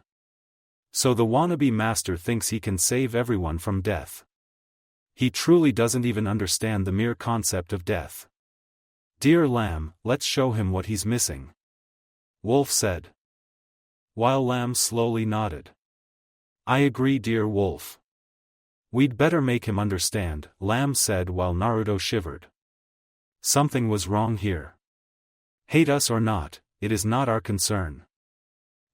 Speaker 1: So the wannabe master thinks he can save everyone from death. He truly doesn't even understand the mere concept of death. Dear Lamb, let's show him what he's missing. Wolf said. While Lamb slowly nodded. I agree, dear Wolf. We'd better make him understand, Lamb said while Naruto shivered. Something was wrong here. Hate us or not, it is not our concern.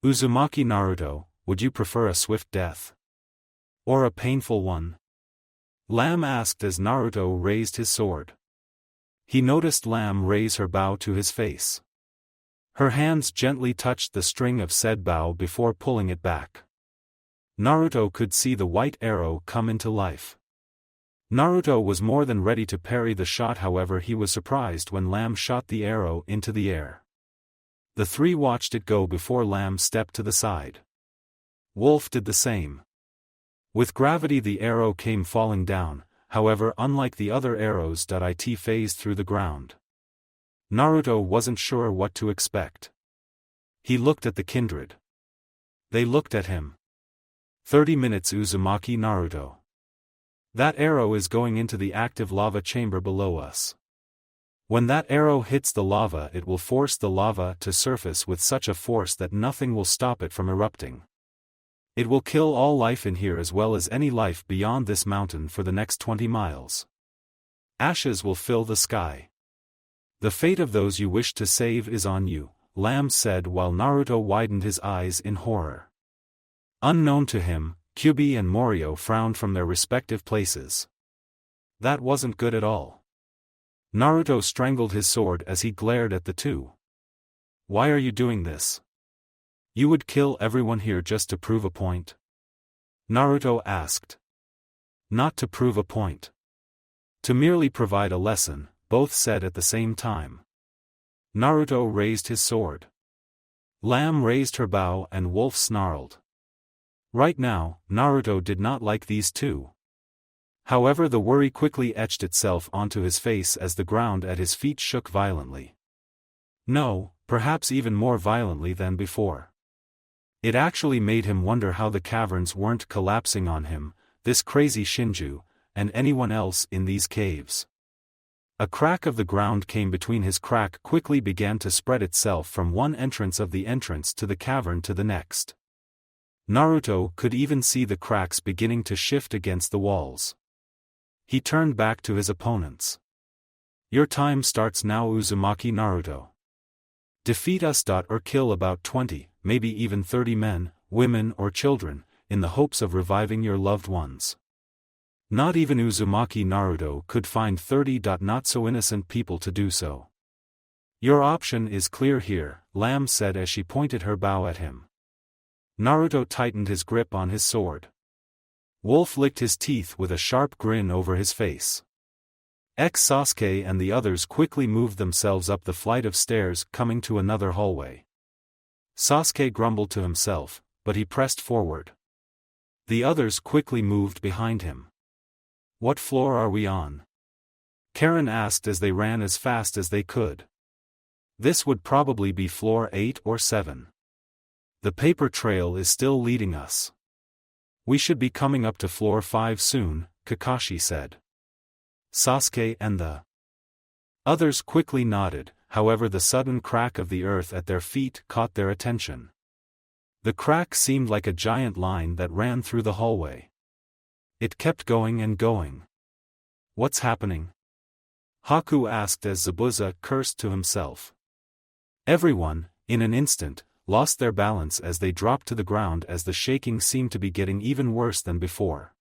Speaker 1: Uzumaki Naruto, would you prefer a swift death? Or a painful one? Lamb asked as Naruto raised his sword. He noticed Lamb raise her bow to his face. Her hands gently touched the string of said bow before pulling it back. Naruto could see the white arrow come into life. Naruto was more than ready to parry the shot, however he was surprised when Lamb shot the arrow into the air. The three watched it go before Lamb stepped to the side. Wolf did the same. With gravity the arrow came falling down, however unlike the other arrows it phased through the ground. Naruto wasn't sure what to expect. He looked at the kindred. They looked at him. 30 minutes Uzumaki Naruto. That arrow is going into the active lava chamber below us. When that arrow hits the lava it will force the lava to surface with such a force that nothing will stop it from erupting. It will kill all life in here as well as any life beyond this mountain for the next 20 miles. Ashes will fill the sky. The fate of those you wish to save is on you, Lamb said while Naruto widened his eyes in horror. Unknown to him, Kyuubi and Morio frowned from their respective places. That wasn't good at all. Naruto strangled his sword as he glared at the two. Why are you doing this? You would kill everyone here just to prove a point? Naruto asked. Not to prove a point. To merely provide a lesson, both said at the same time. Naruto raised his sword. Lamb raised her bow and Wolf snarled. Right now, Naruto did not like these two. However, the worry quickly etched itself onto his face as the ground at his feet shook violently. No, perhaps even more violently than before. It actually made him wonder how the caverns weren't collapsing on him, this crazy Shinju, and anyone else in these caves. A crack of the ground came between his crack quickly began to spread itself from one entrance of the entrance to the cavern to the next. Naruto could even see the cracks beginning to shift against the walls. He turned back to his opponents. Your time starts now Uzumaki Naruto. Defeat us. Or kill about 20, maybe even 30 men, women or children, in the hopes of reviving your loved ones. Not even Uzumaki Naruto could find 30 not so innocent people to do so. Your option is clear here, Lamb said as she pointed her bow at him. Naruto tightened his grip on his sword. Wolf licked his teeth with a sharp grin over his face. Sasuke and the others quickly moved themselves up the flight of stairs coming to another hallway. Sasuke grumbled to himself, but he pressed forward. The others quickly moved behind him. What floor are we on? Karen asked as they ran as fast as they could. This would probably be floor 8 or 7. The paper trail is still leading us. We should be coming up to floor 5 soon, Kakashi said. Sasuke and the others quickly nodded, however the sudden crack of the earth at their feet caught their attention. The crack seemed like a giant line that ran through the hallway. It kept going and going. What's happening? Haku asked as Zabuza cursed to himself. Everyone, in an instant, lost their balance as they dropped to the ground as the shaking seemed to be getting even worse than before.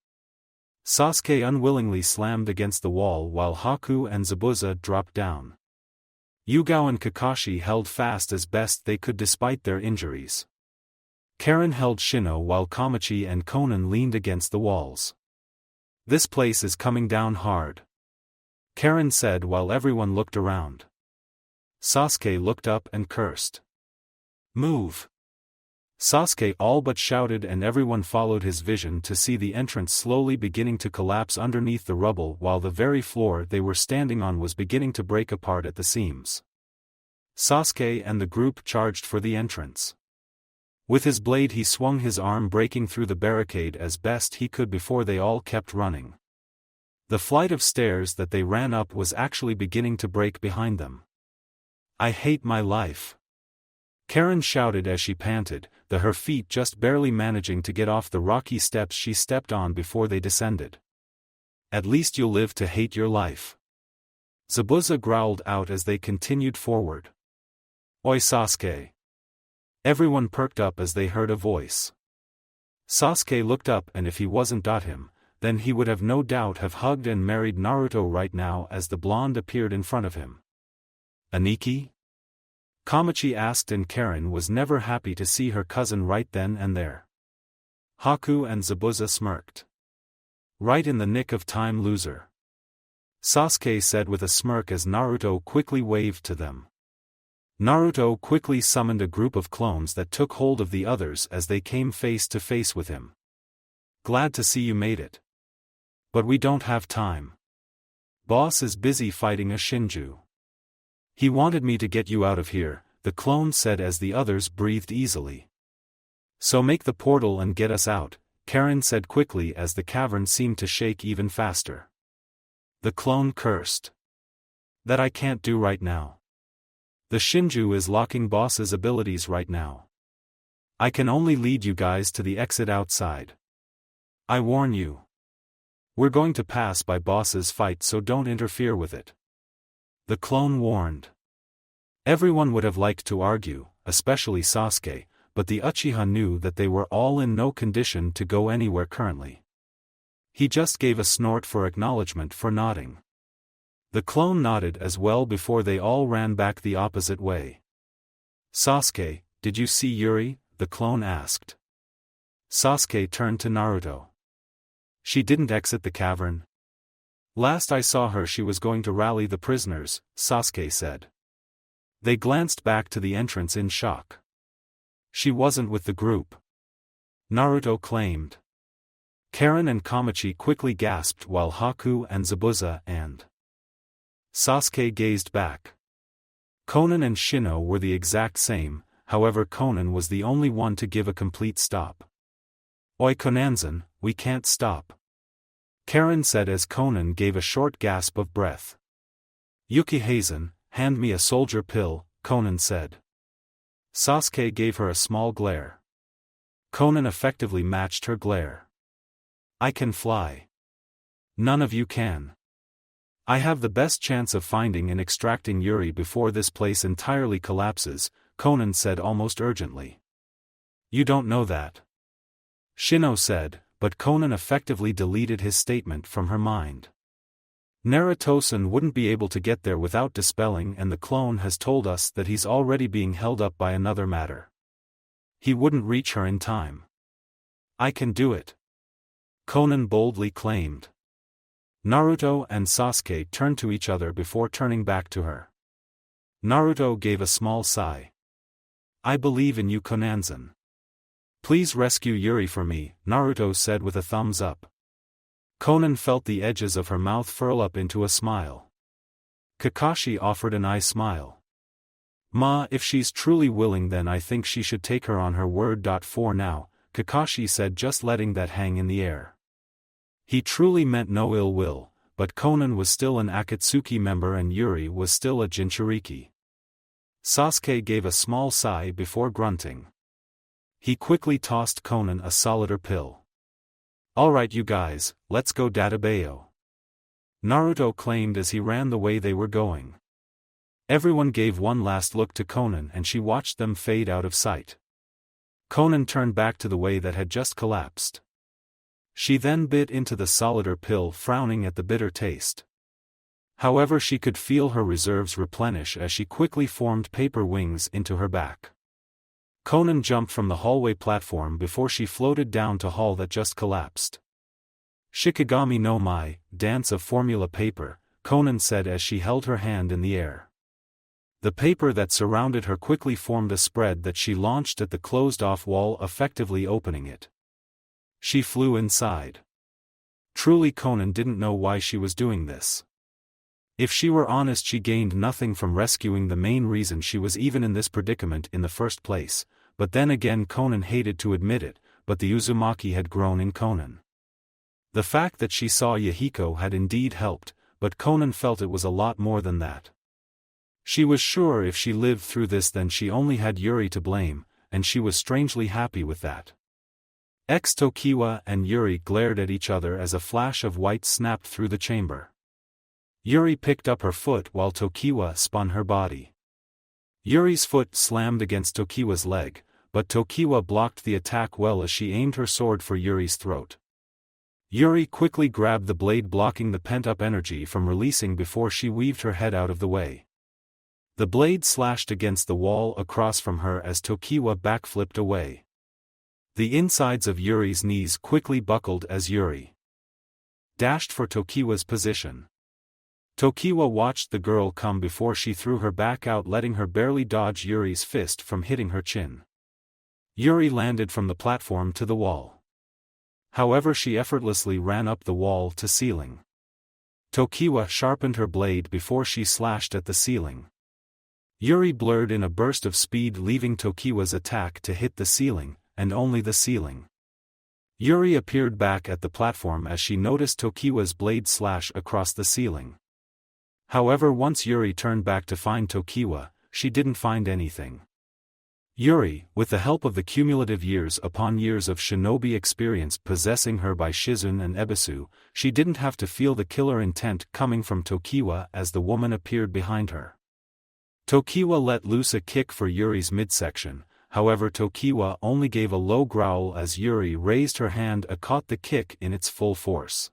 Speaker 1: Sasuke unwillingly slammed against the wall while Haku and Zabuza dropped down. Yugao and Kakashi held fast as best they could despite their injuries. Karen held Shino while Kamachi and Konan leaned against the walls. This place is coming down hard, Karen said while everyone looked around. Sasuke looked up and cursed. Move! Sasuke all but shouted and everyone followed his vision to see the entrance slowly beginning to collapse underneath the rubble while the very floor they were standing on was beginning to break apart at the seams. Sasuke and the group charged for the entrance. With his blade he swung his arm breaking through the barricade as best he could before they all kept running. The flight of stairs that they ran up was actually beginning to break behind them. I hate my life. Karen shouted as she panted, her feet just barely managing to get off the rocky steps she stepped on before they descended. At least you'll live to hate your life. Zabuza growled out as they continued forward. Oi Sasuke! Everyone perked up as they heard a voice. Sasuke looked up and if he wasn't him, then he would have no doubt have hugged and married Naruto right now as the blonde appeared in front of him. Aniki? Kamachi asked and Karen was never happy to see her cousin right then and there. Haku and Zabuza smirked. Right in the nick of time, loser. Sasuke said with a smirk as Naruto quickly waved to them. Naruto quickly summoned a group of clones that took hold of the others as they came face to face with him. Glad to see you made it. But we don't have time. Boss is busy fighting a Shinju. He wanted me to get you out of here, the clone said as the others breathed easily. So make the portal and get us out, Karen said quickly as the cavern seemed to shake even faster. The clone cursed. That I can't do right now. The Shinju is locking Boss's abilities right now. I can only lead you guys to the exit outside. I warn you. We're going to pass by Boss's fight, so don't interfere with it. The clone warned. Everyone would have liked to argue, especially Sasuke, but the Uchiha knew that they were all in no condition to go anywhere currently. He just gave a snort for acknowledgement for nodding. The clone nodded as well before they all ran back the opposite way. Sasuke, did you see Yuri? The clone asked. Sasuke turned to Naruto. She didn't exit the cavern. Last I saw her she was going to rally the prisoners, Sasuke said. They glanced back to the entrance in shock. She wasn't with the group. Naruto claimed. Karen and Kamachi quickly gasped while Haku and Zabuza and Sasuke gazed back. Konan and Shino were the exact same, however Konan was the only one to give a complete stop. Oi Konanzan, we can't stop. Karen said as Konan gave a short gasp of breath. Yuki-Hazen, hand me a soldier pill, Konan said. Sasuke gave her a small glare. Konan effectively matched her glare. I can fly. None of you can. I have the best chance of finding and extracting Yuri before this place entirely collapses, Konan said almost urgently. You don't know that. Shino said, but Konan effectively deleted his statement from her mind. Naruto-san wouldn't be able to get there without dispelling, and the clone has told us that he's already being held up by another matter. He wouldn't reach her in time. I can do it. Konan boldly claimed. Naruto and Sasuke turned to each other before turning back to her. Naruto gave a small sigh. I believe in you, Konanzan. Please rescue Yuri for me, Naruto said with a thumbs up. Konan felt the edges of her mouth furl up into a smile. Kakashi offered an eye smile. Ma, if she's truly willing then I think she should take her on her word. For now, Kakashi said, just letting that hang in the air. He truly meant no ill will, but Konan was still an Akatsuki member and Yuri was still a Jinchuriki. Sasuke gave a small sigh before grunting. He quickly tossed Konan a solider pill. Alright you guys, let's go Databayo. Naruto claimed as he ran the way they were going. Everyone gave one last look to Konan and she watched them fade out of sight. Konan turned back to the way that had just collapsed. She then bit into the solider pill, frowning at the bitter taste. However, she could feel her reserves replenish as she quickly formed paper wings into her back. Konan jumped from the hallway platform before she floated down to hall that just collapsed. Shikigami no Mai, dance of formula paper, Konan said as she held her hand in the air. The paper that surrounded her quickly formed a spread that she launched at the closed-off wall, effectively opening it. She flew inside. Truly, Konan didn't know why she was doing this. If she were honest, she gained nothing from rescuing the main reason she was even in this predicament in the first place, but then again Konan hated to admit it, but the Uzumaki had grown in Konan. The fact that she saw Yahiko had indeed helped, but Konan felt it was a lot more than that. She was sure if she lived through this then she only had Yuri to blame, and she was strangely happy with that. Tokiwa and Yuri glared at each other as a flash of white snapped through the chamber. Yuri picked up her foot while Tokiwa spun her body. Yuri's foot slammed against Tokiwa's leg, but Tokiwa blocked the attack well as she aimed her sword for Yuri's throat. Yuri quickly grabbed the blade, blocking the pent-up energy from releasing before she weaved her head out of the way. The blade slashed against the wall across from her as Tokiwa backflipped away. The insides of Yuri's knees quickly buckled as Yuri dashed for Tokiwa's position. Tokiwa watched the girl come before she threw her back out, letting her barely dodge Yuri's fist from hitting her chin. Yuri landed from the platform to the wall. However, she effortlessly ran up the wall to ceiling. Tokiwa sharpened her blade before she slashed at the ceiling. Yuri blurred in a burst of speed, leaving Tokiwa's attack to hit the ceiling, and only the ceiling. Yuri appeared back at the platform as she noticed Tokiwa's blade slash across the ceiling. However, once Yuri turned back to find Tokiwa, she didn't find anything. Yuri, with the help of the cumulative years upon years of shinobi experience possessing her by Shizun and Ebisu, she didn't have to feel the killer intent coming from Tokiwa as the woman appeared behind her. Tokiwa let loose a kick for Yuri's midsection, however Tokiwa only gave a low growl as Yuri raised her hand and caught the kick in its full force.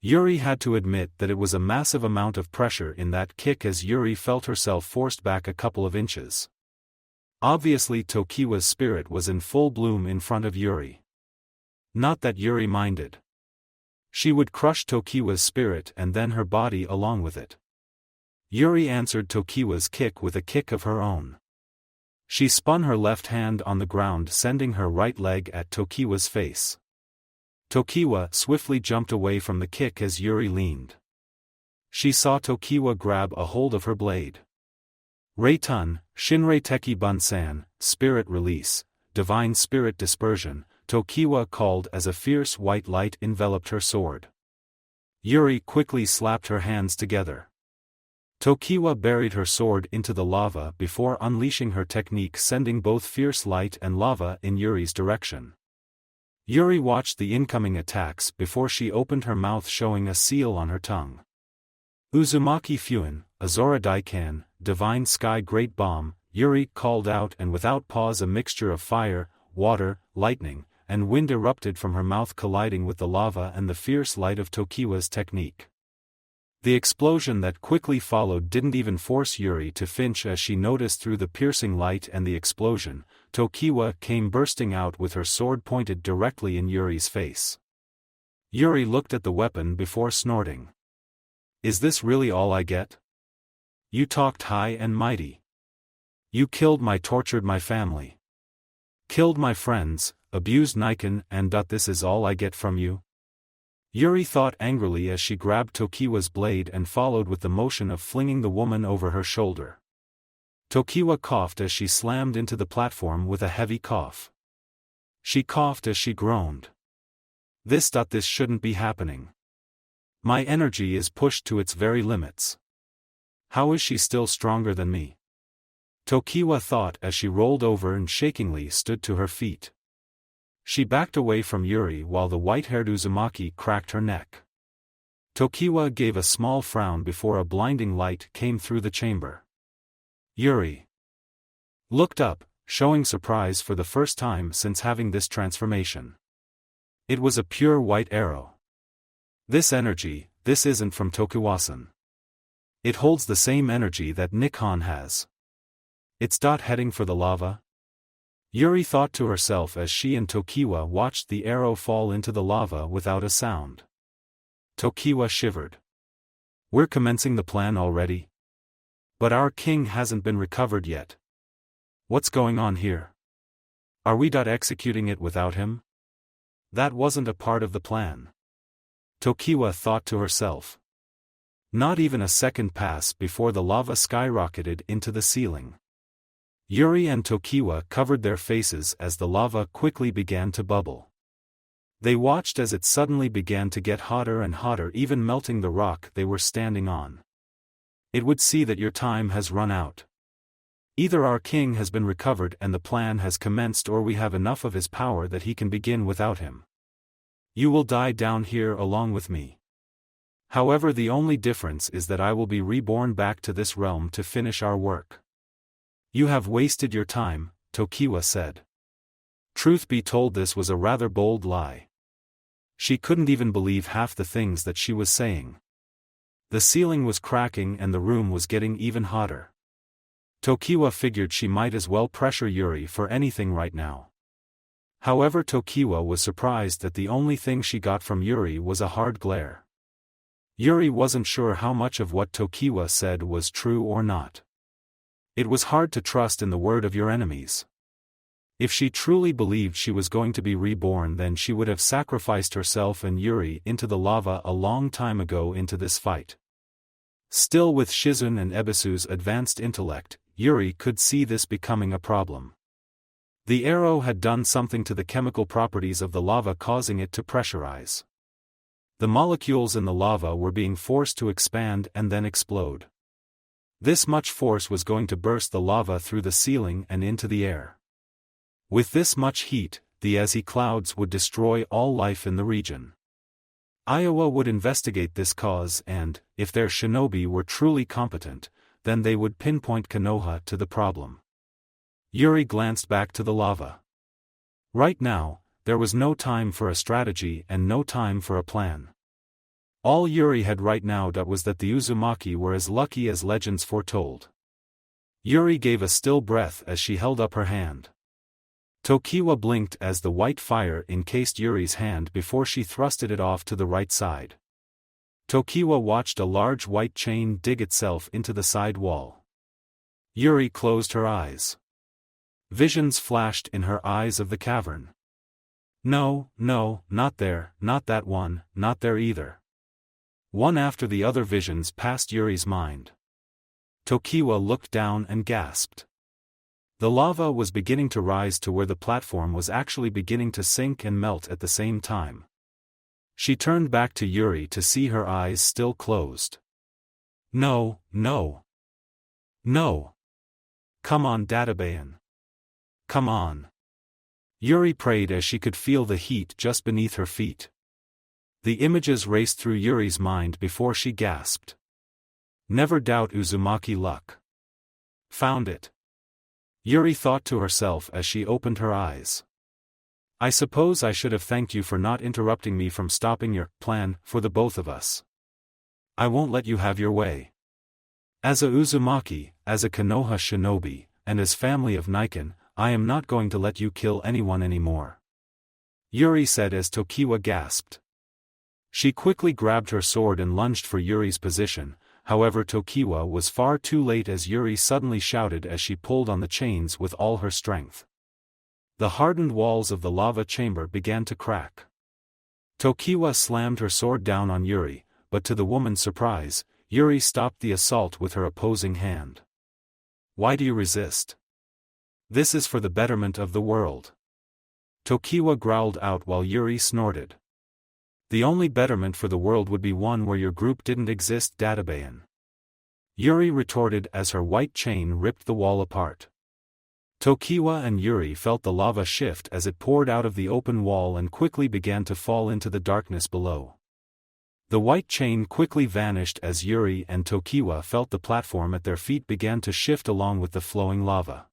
Speaker 1: Yuri had to admit that it was a massive amount of pressure in that kick as Yuri felt herself forced back a couple of inches. Obviously Tokiwa's spirit was in full bloom in front of Yuri. Not that Yuri minded. She would crush Tokiwa's spirit and then her body along with it. Yuri answered Tokiwa's kick with a kick of her own. She spun her left hand on the ground, sending her right leg at Tokiwa's face. Tokiwa swiftly jumped away from the kick as Yuri leaned. She saw Tokiwa grab a hold of her blade. Reitun, Shinrei Teki Bunsan, Spirit Release, Divine Spirit Dispersion, Tokiwa called as a fierce white light enveloped her sword. Yuri quickly slapped her hands together. Tokiwa buried her sword into the lava before unleashing her technique, sending both fierce light and lava in Yuri's direction. Yuri watched the incoming attacks before she opened her mouth, showing a seal on her tongue. Uzumaki Fuin, Azora Daikan, Divine Sky Great Bomb, Yuri called out, and without pause a mixture of fire, water, lightning, and wind erupted from her mouth, colliding with the lava and the fierce light of Tokiwa's technique. The explosion that quickly followed didn't even force Yuri to flinch as she noticed through the piercing light and the explosion, Tokiwa came bursting out with her sword pointed directly in Yuri's face. Yuri looked at the weapon before snorting. "Is this really all I get? You talked high and mighty. You killed tortured my family. Killed my friends, abused Niken, and this is all I get from you?" Yuri thought angrily as she grabbed Tokiwa's blade and followed with the motion of flinging the woman over her shoulder. Tokiwa coughed as she slammed into the platform with a heavy cough. She coughed as she groaned. This shouldn't be happening. My energy is pushed to its very limits. How is she still stronger than me? Tokiwa thought as she rolled over and shakingly stood to her feet. She backed away from Yuri while the white-haired Uzumaki cracked her neck. Tokiwa gave a small frown before a blinding light came through the chamber. Yuri looked up, showing surprise for the first time since having this transformation. It was a pure white arrow. This energy, this isn't from Tokiwa-san. It holds the same energy that Nikon has. It's heading for the lava? Yuri thought to herself as she and Tokiwa watched the arrow fall into the lava without a sound. Tokiwa shivered. We're commencing the plan already? But our king hasn't been recovered yet. What's going on here? Are we executing it without him? That wasn't a part of the plan. Tokiwa thought to herself. Not even a second passed before the lava skyrocketed into the ceiling. Yuri and Tokiwa covered their faces as the lava quickly began to bubble. They watched as it suddenly began to get hotter and hotter, even melting the rock they were standing on. It would see that your time has run out. Either our king has been recovered and the plan has commenced, or we have enough of his power that he can begin without him. You will die down here along with me. However, the only difference is that I will be reborn back to this realm to finish our work. You have wasted your time, Tokiwa said. Truth be told, this was a rather bold lie. She couldn't even believe half the things that she was saying. The ceiling was cracking and the room was getting even hotter. Tokiwa figured she might as well pressure Yuri for anything right now. However, Tokiwa was surprised that the only thing she got from Yuri was a hard glare. Yuri wasn't sure how much of what Tokiwa said was true or not. It was hard to trust in the word of your enemies. If she truly believed she was going to be reborn, then she would have sacrificed herself and Yuri into the lava a long time ago into this fight. Still, with Shizun and Ebisu's advanced intellect, Yuri could see this becoming a problem. The arrow had done something to the chemical properties of the lava, causing it to pressurize. The molecules in the lava were being forced to expand and then explode. This much force was going to burst the lava through the ceiling and into the air. With this much heat, the Azi clouds would destroy all life in the region. Iowa would investigate this cause and, if their shinobi were truly competent, then they would pinpoint Konoha to the problem. Yuri glanced back to the lava. Right now, there was no time for a strategy and no time for a plan. All Yuri had right now was that the Uzumaki were as lucky as legends foretold. Yuri gave a still breath as she held up her hand. Tokiwa blinked as the white fire encased Yuri's hand before she thrusted it off to the right side. Tokiwa watched a large white chain dig itself into the side wall. Yuri closed her eyes. Visions flashed in her eyes of the cavern. No, not there, not that one, not there either. One after the other visions passed Yuri's mind. Tokiwa looked down and gasped. The lava was beginning to rise to where the platform was actually beginning to sink and melt at the same time. She turned back to Yuri to see her eyes still closed. No. Come on, Databayan. Come on. Yuri prayed as she could feel the heat just beneath her feet. The images raced through Yuri's mind before she gasped. Never doubt Uzumaki luck. Found it. Yuri thought to herself as she opened her eyes. I suppose I should have thanked you for not interrupting me from stopping your plan for the both of us. I won't let you have your way. As a Uzumaki, as a Konoha shinobi, and as family of Niken, I am not going to let you kill anyone anymore. Yuri said as Tokiwa gasped. She quickly grabbed her sword and lunged for Yuri's position. However, Tokiwa was far too late as Yuri suddenly shouted as she pulled on the chains with all her strength. The hardened walls of the lava chamber began to crack. Tokiwa slammed her sword down on Yuri, but to the woman's surprise, Yuri stopped the assault with her opposing hand. Why do you resist? This is for the betterment of the world. Tokiwa growled out while Yuri snorted. The only betterment for the world would be one where your group didn't exist, Databayan. Yuri retorted as her white chain ripped the wall apart. Tokiwa and Yuri felt the lava shift as it poured out of the open wall and quickly began to fall into the darkness below. The white chain quickly vanished as Yuri and Tokiwa felt the platform at their feet began to shift along with the flowing lava.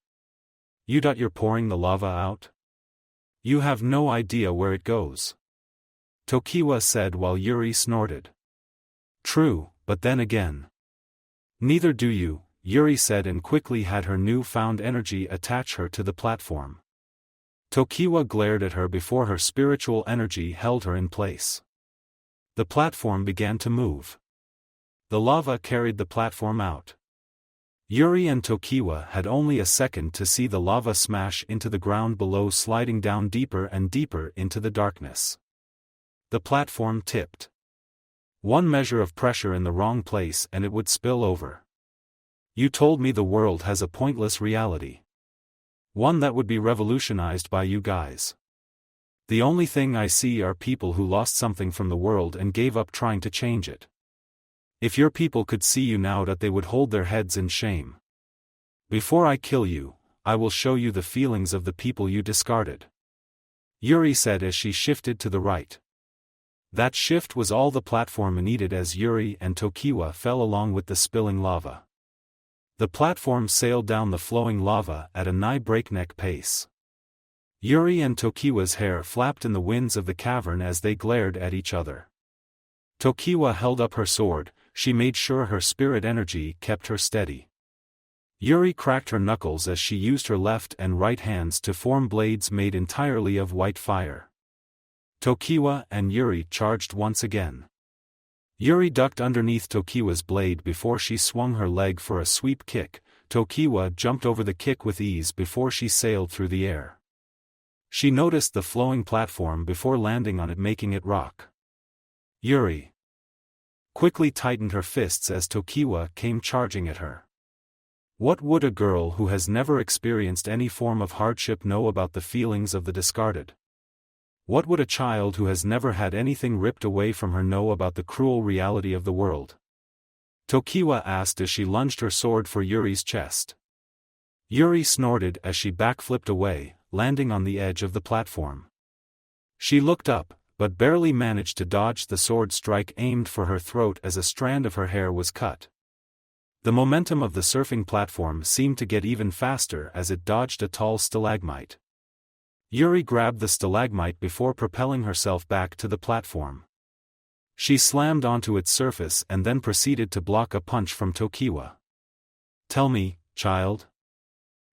Speaker 1: You're pouring the lava out? You have no idea where it goes. Tokiwa said while Yuri snorted. True, but then again. Neither do you, Yuri said and quickly had her new-found energy attach her to the platform. Tokiwa glared at her before her spiritual energy held her in place. The platform began to move. The lava carried the platform out. Yuri and Tokiwa had only a second to see the lava smash into the ground below, sliding down deeper and deeper into the darkness. The platform tipped. One measure of pressure in the wrong place and it would spill over. You told me the world has a pointless reality. One that would be revolutionized by you guys. The only thing I see are people who lost something from the world and gave up trying to change it. If your people could see you now, that they would hold their heads in shame. Before I kill you, I will show you the feelings of the people you discarded. Yuri said as she shifted to the right. That shift was all the platform needed as Yuri and Tokiwa fell along with the spilling lava. The platform sailed down the flowing lava at a nigh breakneck pace. Yuri and Tokiwa's hair flapped in the winds of the cavern as they glared at each other. Tokiwa held up her sword. She made sure her spirit energy kept her steady. Yuri cracked her knuckles as she used her left and right hands to form blades made entirely of white fire. Tokiwa and Yuri charged once again. Yuri ducked underneath Tokiwa's blade before she swung her leg for a sweep kick. Tokiwa jumped over the kick with ease before she sailed through the air. She noticed the flowing platform before landing on it, making it rock. Yuri quickly tightened her fists as Tokiwa came charging at her. What would a girl who has never experienced any form of hardship know about the feelings of the discarded? What would a child who has never had anything ripped away from her know about the cruel reality of the world? Tokiwa asked as she lunged her sword for Yuri's chest. Yuri snorted as she backflipped away, landing on the edge of the platform. She looked up, but barely managed to dodge the sword strike aimed for her throat as a strand of her hair was cut. The momentum of the surfing platform seemed to get even faster as it dodged a tall stalagmite. Yuri grabbed the stalagmite before propelling herself back to the platform. She slammed onto its surface and then proceeded to block a punch from Tokiwa. Tell me, child.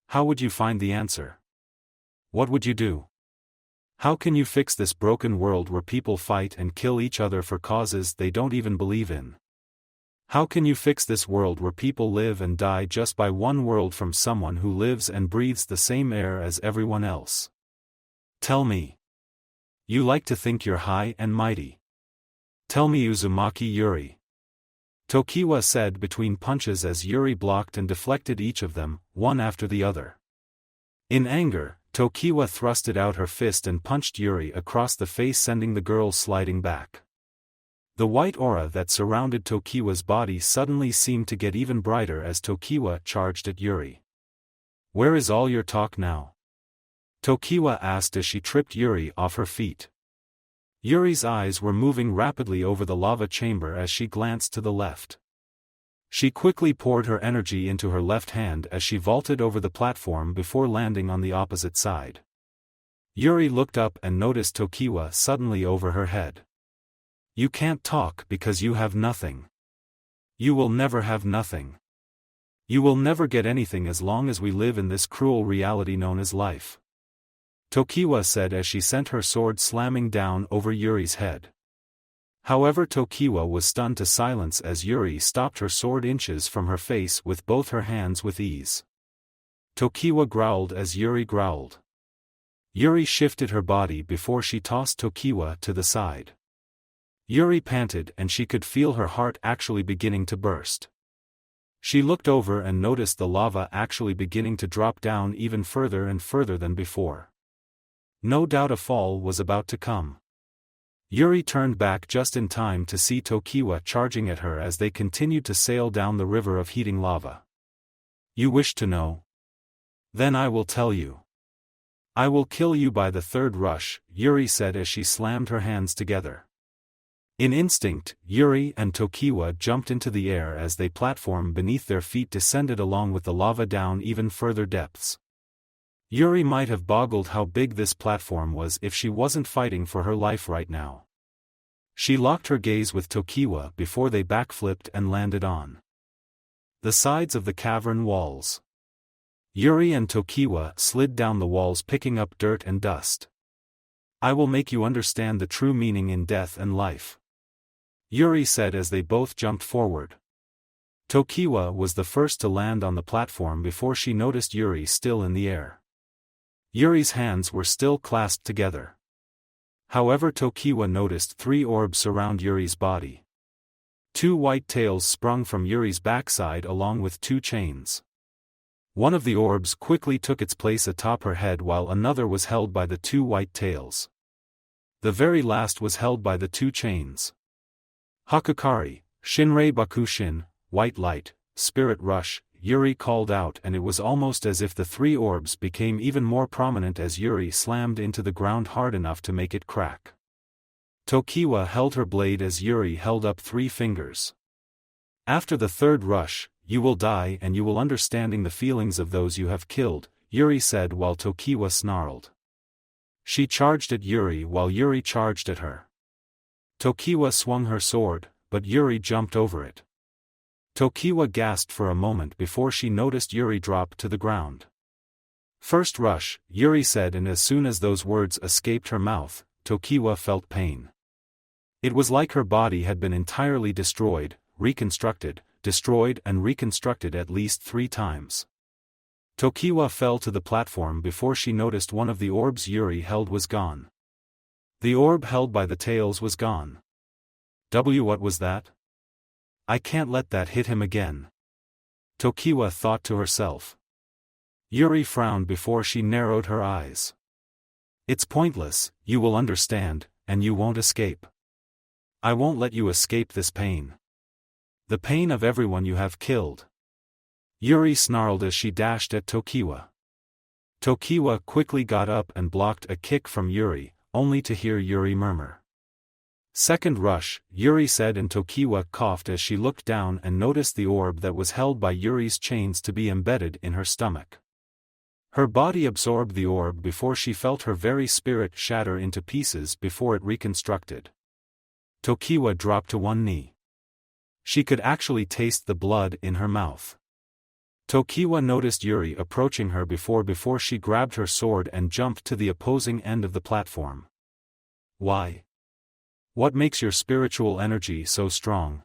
Speaker 1: How would you find the answer? What would you do? How can you fix this broken world where people fight and kill each other for causes they don't even believe in? How can you fix this world where people live and die just by one word from someone who lives and breathes the same air as everyone else? Tell me. You like to think you're high and mighty. Tell me, Uzumaki Yuri. Tokiwa said between punches as Yuri blocked and deflected each of them, one after the other. In anger, Tokiwa thrusted out her fist and punched Yuri across the face, sending the girl sliding back. The white aura that surrounded Tokiwa's body suddenly seemed to get even brighter as Tokiwa charged at Yuri. Where is all your talk now? Tokiwa asked as she tripped Yuri off her feet. Yuri's eyes were moving rapidly over the lava chamber as she glanced to the left. She quickly poured her energy into her left hand as she vaulted over the platform before landing on the opposite side. Yuri looked up and noticed Tokiwa suddenly over her head. You can't talk because you have nothing. You will never have nothing. You will never get anything as long as we live in this cruel reality known as life. Tokiwa said as she sent her sword slamming down over Yuri's head. However, Tokiwa was stunned to silence as Yuri stopped her sword inches from her face with both her hands with ease. Tokiwa growled as Yuri growled. Yuri shifted her body before she tossed Tokiwa to the side. Yuri panted and she could feel her heart actually beginning to burst. She looked over and noticed the lava actually beginning to drop down even further and further than before. No doubt a fall was about to come. Yuri turned back just in time to see Tokiwa charging at her as they continued to sail down the river of heating lava. You wish to know? Then I will tell you. I will kill you by the third rush, Yuri said as she slammed her hands together. In instinct, Yuri and Tokiwa jumped into the air as the platform beneath their feet descended along with the lava down even further depths. Yuri might have boggled how big this platform was if she wasn't fighting for her life right now. She locked her gaze with Tokiwa before they backflipped and landed on the sides of the cavern walls. Yuri and Tokiwa slid down the walls picking up dirt and dust. I will make you understand the true meaning in death and life, Yuri said as they both jumped forward. Tokiwa was the first to land on the platform before she noticed Yuri still in the air. Yuri's hands were still clasped together. However, Tokiwa noticed 3 orbs surround Yuri's body. 2 white tails sprung from Yuri's backside along with 2 chains. One of the orbs quickly took its place atop her head while another was held by the 2 white tails. The very last was held by the 2 chains. Hakakari, Shinrei Bakushin, White Light, Spirit Rush, Yuri called out, and it was almost as if the 3 orbs became even more prominent as Yuri slammed into the ground hard enough to make it crack. Tokiwa held her blade as Yuri held up 3 fingers. After the 3rd rush, you will die and you will understanding the feelings of those you have killed, Yuri said while Tokiwa snarled. She charged at Yuri while Yuri charged at her. Tokiwa swung her sword, but Yuri jumped over it. Tokiwa gasped for a moment before she noticed Yuri drop to the ground. First rush, Yuri said, and as soon as those words escaped her mouth, Tokiwa felt pain. It was like her body had been entirely destroyed, reconstructed, destroyed and reconstructed at least 3 times. Tokiwa fell to the platform before she noticed one of the orbs Yuri held was gone. The orb held by the tails was gone. What was that? I can't let that hit him again. Tokiwa thought to herself. Yuri frowned before she narrowed her eyes. It's pointless, you will understand, and you won't escape. I won't let you escape this pain. The pain of everyone you have killed. Yuri snarled as she dashed at Tokiwa. Tokiwa quickly got up and blocked a kick from Yuri, only to hear Yuri murmur. Second rush, Yuri said, and Tokiwa coughed as she looked down and noticed the orb that was held by Yuri's chains to be embedded in her stomach. Her body absorbed the orb before she felt her very spirit shatter into pieces before it reconstructed. Tokiwa dropped to one knee. She could actually taste the blood in her mouth. Tokiwa noticed Yuri approaching her before she grabbed her sword and jumped to the opposing end of the platform. Why? What makes your spiritual energy so strong?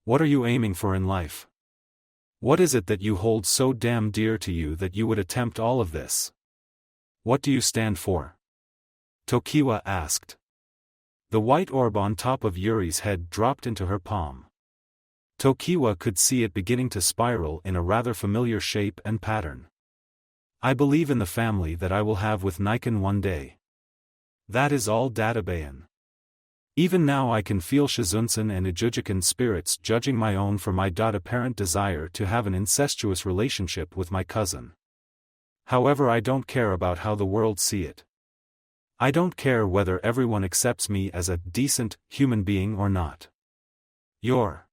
Speaker 1: What are you aiming for in life? What is it that you hold so damn dear to you that you would attempt all of this? What do you stand for? Tokiwa asked. The white orb on top of Yuri's head dropped into her palm. Tokiwa could see it beginning to spiral in a rather familiar shape and pattern. I believe in the family that I will have with Niken one day. That is all Databayan. Even now I can feel Shizunsen and Ijujikan spirits judging my own for my apparent desire to have an incestuous relationship with my cousin. However, I don't care about how the world see it. I don't care whether everyone accepts me as a decent human being or not. Your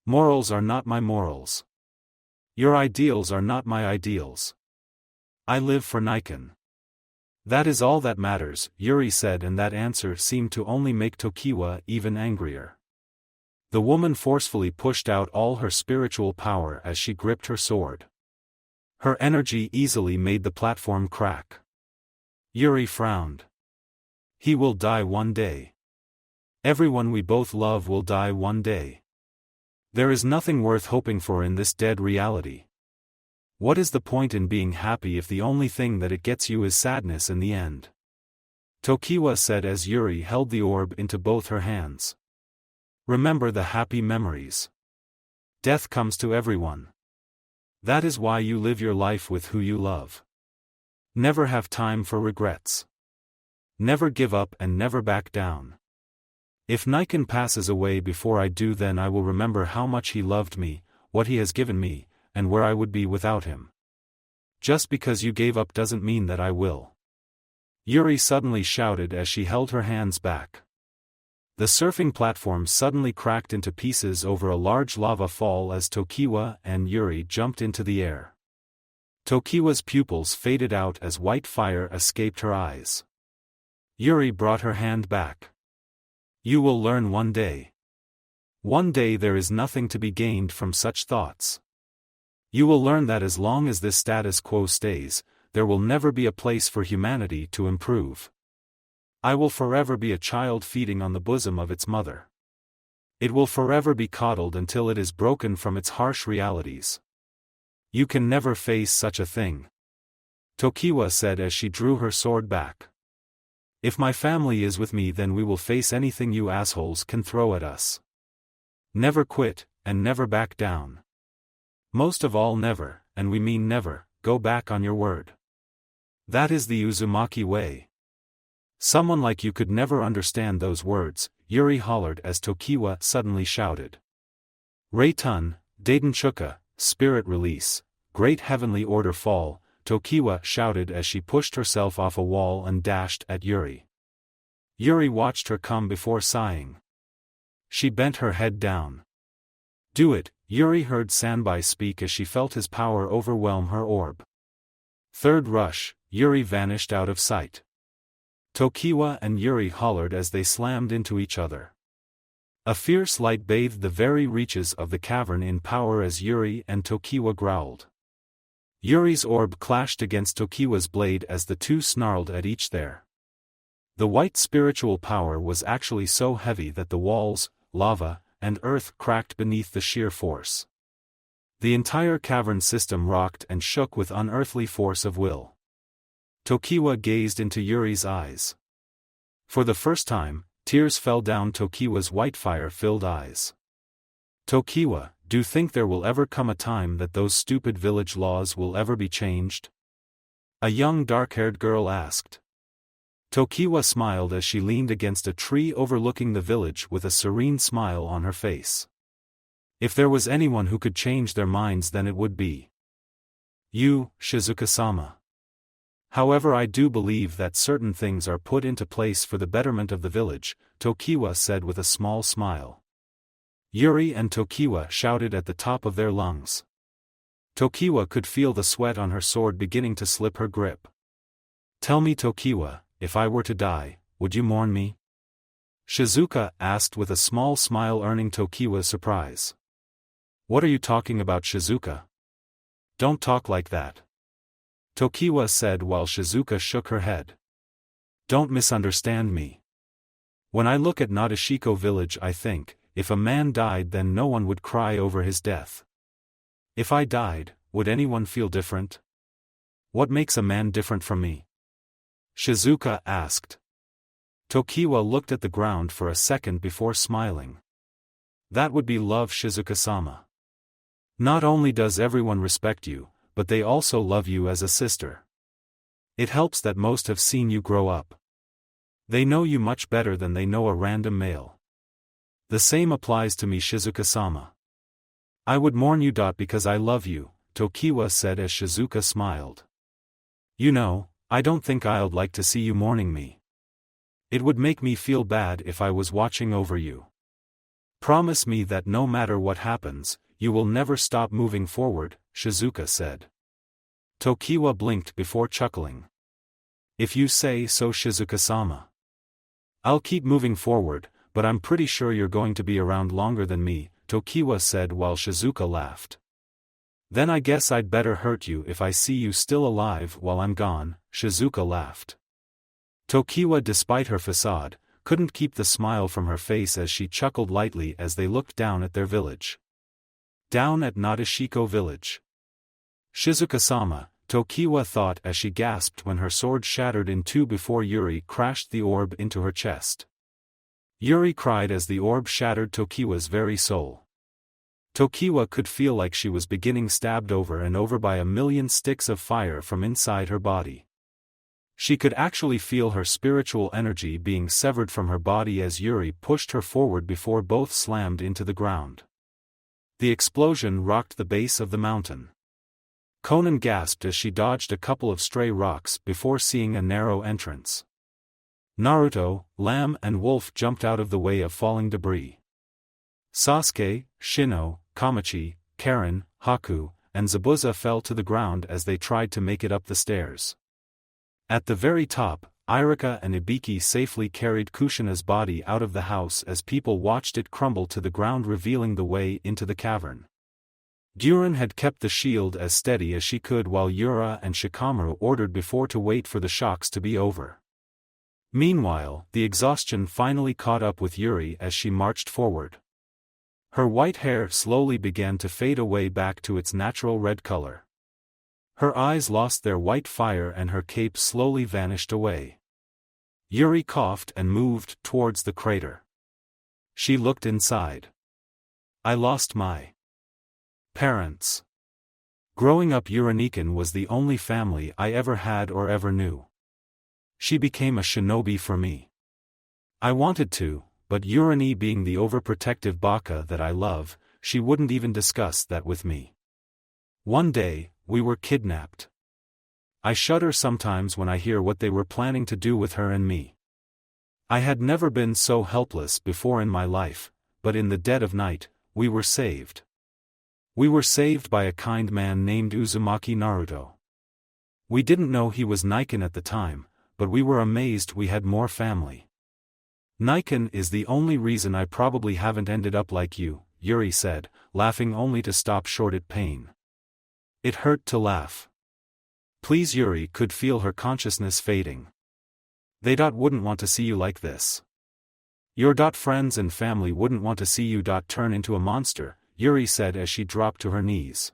Speaker 1: morals are not my morals. Your ideals are not my ideals. I live for Niken. That is all that matters, Yuri said, and that answer seemed to only make Tokiwa even angrier. The woman forcefully pushed out all her spiritual power as she gripped her sword. Her energy easily made the platform crack. Yuri frowned. He will die one day. Everyone we both love will die one day. There is nothing worth hoping for in this dead reality. What is the point in being happy if the only thing that it gets you is sadness in the end? Tokiwa said as Yuri held the orb into both her hands. Remember the happy memories. Death comes to everyone. That is why you live your life with who you love. Never have time for regrets. Never give up and never back down. If Niken passes away before I do, then I will remember how much he loved me, what he has given me, and where I would be without him. Just because you gave up doesn't mean that I will. Yuri suddenly shouted as she held her hands back. The surfing platform suddenly cracked into pieces over a large lava fall as Tokiwa and Yuri jumped into the air. Tokiwa's pupils faded out as white fire escaped her eyes. Yuri brought her hand back. You will learn one day. One day there is nothing to be gained from such thoughts. You will learn that as long as this status quo stays, there will never be a place for humanity to improve. I will forever be a child feeding on the bosom of its mother. It will forever be coddled until it is broken from its harsh realities. You can never face such a thing. Tokiwa said as she drew her sword back. If my family is with me, then we will face anything you assholes can throw at us. Never quit, and never back down. Most of all, never, and we mean never, go back on your word. That is the Uzumaki way. Someone like you could never understand those words, Yuri hollered as Tokiwa suddenly shouted. Reitun, Daidenchuka, spirit release, great heavenly order fall, Tokiwa shouted as she pushed herself off a wall and dashed at Yuri. Yuri watched her come before sighing. She bent her head down. Do it, Yuri heard Sanbai speak as she felt his power overwhelm her orb. Third rush, Yuri vanished out of sight. Tokiwa and Yuri hollered as they slammed into each other. A fierce light bathed the very reaches of the cavern in power as Yuri and Tokiwa growled. Yuri's orb clashed against Tokiwa's blade as the two snarled at each other. The white spiritual power was actually so heavy that the walls, lava, and earth cracked beneath the sheer force. The entire cavern system rocked and shook with unearthly force of will. Tokiwa gazed into Yuri's eyes. For the first time, tears fell down Tokiwa's white fire-filled eyes. Tokiwa, do you think there will ever come a time that those stupid village laws will ever be changed? A young dark-haired girl asked. Tokiwa smiled as she leaned against a tree overlooking the village with a serene smile on her face. If there was anyone who could change their minds, then it would be you, Shizuka-sama. However, I do believe that certain things are put into place for the betterment of the village, Tokiwa said with a small smile. Yuri and Tokiwa shouted at the top of their lungs. Tokiwa could feel the sweat on her sword beginning to slip her grip. Tell me, Tokiwa, if I were to die, would you mourn me? Shizuka asked with a small smile, earning Tokiwa's surprise. What are you talking about, Shizuka? Don't talk like that. Tokiwa said while Shizuka shook her head. Don't misunderstand me. When I look at Nadeshiko village, I think, if a man died, then no one would cry over his death. If I died, would anyone feel different? What makes a man different from me? Shizuka asked. Tokiwa looked at the ground for a second before smiling. That would be love, Shizuka-sama. Not only does everyone respect you, but they also love you as a sister. It helps that most have seen you grow up. They know you much better than they know a random male. The same applies to me, Shizuka-sama. I would mourn you. Because I love you, Tokiwa said as Shizuka smiled. You know, I don't think I'd like to see you mourning me. It would make me feel bad if I was watching over you. Promise me that no matter what happens, you will never stop moving forward, Shizuka said. Tokiwa blinked before chuckling. If you say so, Shizuka-sama. I'll keep moving forward, but I'm pretty sure you're going to be around longer than me, Tokiwa said while Shizuka laughed. Then I guess I'd better hurt you if I see you still alive while I'm gone, Shizuka laughed. Tokiwa, despite her facade, couldn't keep the smile from her face as she chuckled lightly as they looked down at their village. Down at Nadeshiko village. Shizuka-sama, Tokiwa thought as she gasped when her sword shattered in two before Yuri crashed the orb into her chest. Yuri cried as the orb shattered Tokiwa's very soul. Tokiwa could feel like she was beginning stabbed over and over by a million sticks of fire from inside her body. She could actually feel her spiritual energy being severed from her body as Yuri pushed her forward before both slammed into the ground. The explosion rocked the base of the mountain. Konan gasped as she dodged a couple of stray rocks before seeing a narrow entrance. Naruto, Lamb and Wolf jumped out of the way of falling debris. Sasuke, Shino, Kamachi, Karen, Haku, and Zabuza fell to the ground as they tried to make it up the stairs. At the very top, Irika and Ibiki safely carried Kushina's body out of the house as people watched it crumble to the ground, revealing the way into the cavern. Guren had kept the shield as steady as she could while Yura and Shikamaru ordered before to wait for the shocks to be over. Meanwhile, the exhaustion finally caught up with Yuri as she marched forward. Her white hair slowly began to fade away back to its natural red color. Her eyes lost their white fire and her cape slowly vanished away. Yuri coughed and moved towards the crater. She looked inside. I lost my parents. Growing up, Uranikan was the only family I ever had or ever knew. She became a shinobi for me. I wanted to, but Urani, being the overprotective baka that I love, she wouldn't even discuss that with me. One day, we were kidnapped. I shudder sometimes when I hear what they were planning to do with her and me. I had never been so helpless before in my life, but in the dead of night, we were saved. We were saved by a kind man named Uzumaki Naruto. We didn't know he was Niken at the time, but we were amazed we had more family. Niken is the only reason I probably haven't ended up like you, Yuri said, laughing only to stop short at pain. It hurt to laugh. Please, Yuri could feel her consciousness fading. They wouldn't want to see you like this. Your friends and family wouldn't want to see you turn into a monster, Yuri said as she dropped to her knees.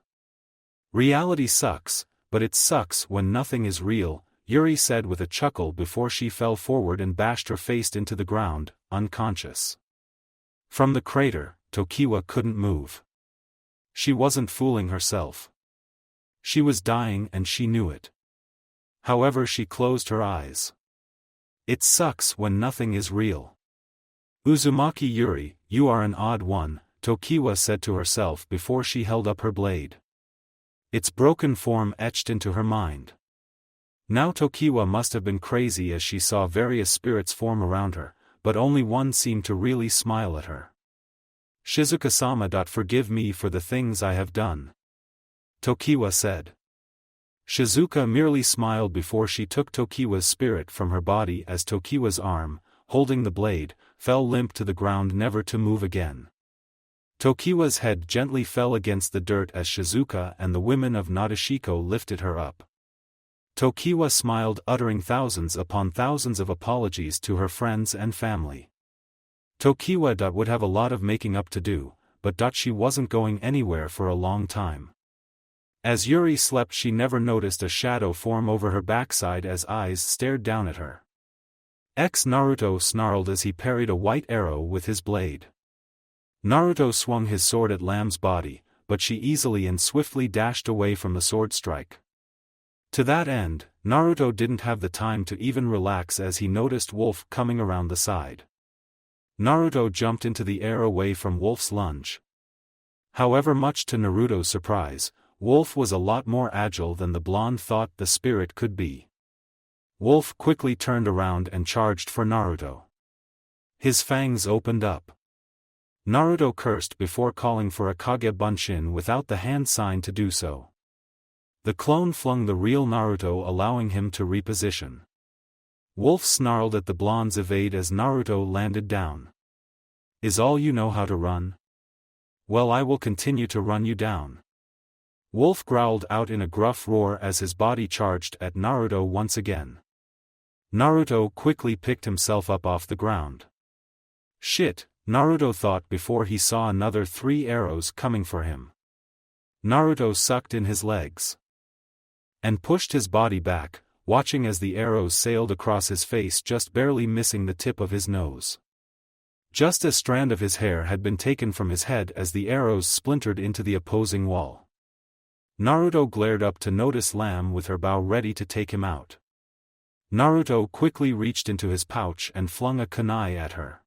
Speaker 1: Reality sucks, but it sucks when nothing is real, Yuri said with a chuckle before she fell forward and bashed her face into the ground, unconscious. From the crater, Tokiwa couldn't move. She wasn't fooling herself. She was dying and she knew it. However, she closed her eyes. It sucks when nothing is real. Uzumaki Yuri, you are an odd one, Tokiwa said to herself before she held up her blade. Its broken form etched into her mind. Now Tokiwa must have been crazy as she saw various spirits form around her, but only one seemed to really smile at her. Shizuka-sama, forgive me for the things I have done, Tokiwa said. Shizuka merely smiled before she took Tokiwa's spirit from her body as Tokiwa's arm, holding the blade, fell limp to the ground never to move again. Tokiwa's head gently fell against the dirt as Shizuka and the women of Nadeshiko lifted her up. Tokiwa smiled, uttering thousands upon thousands of apologies to her friends and family. Tokiwa would have a lot of making up to do, but she wasn't going anywhere for a long time. As Yuri slept, she never noticed a shadow form over her backside as eyes stared down at her. Naruto snarled as he parried a white arrow with his blade. Naruto swung his sword at Lam's body, but she easily and swiftly dashed away from the sword strike. To that end, Naruto didn't have the time to even relax as he noticed Wolf coming around the side. Naruto jumped into the air away from Wolf's lunge. However, much to Naruto's surprise, Wolf was a lot more agile than the blonde thought the spirit could be. Wolf quickly turned around and charged for Naruto. His fangs opened up. Naruto cursed before calling for a Kage Bunshin without the hand sign to do so. The clone flung the real Naruto, allowing him to reposition. Wolf snarled at the blonde's evade as Naruto landed down. Is all you know how to run? Well, I will continue to run you down. Wolf growled out in a gruff roar as his body charged at Naruto once again. Naruto quickly picked himself up off the ground. Shit, Naruto thought before he saw another 3 arrows coming for him. Naruto sucked in his legs and pushed his body back, watching as the arrows sailed across his face, just barely missing the tip of his nose. Just a strand of his hair had been taken from his head as the arrows splintered into the opposing wall. Naruto glared up to notice Lam with her bow ready to take him out. Naruto quickly reached into his pouch and flung a kunai at her.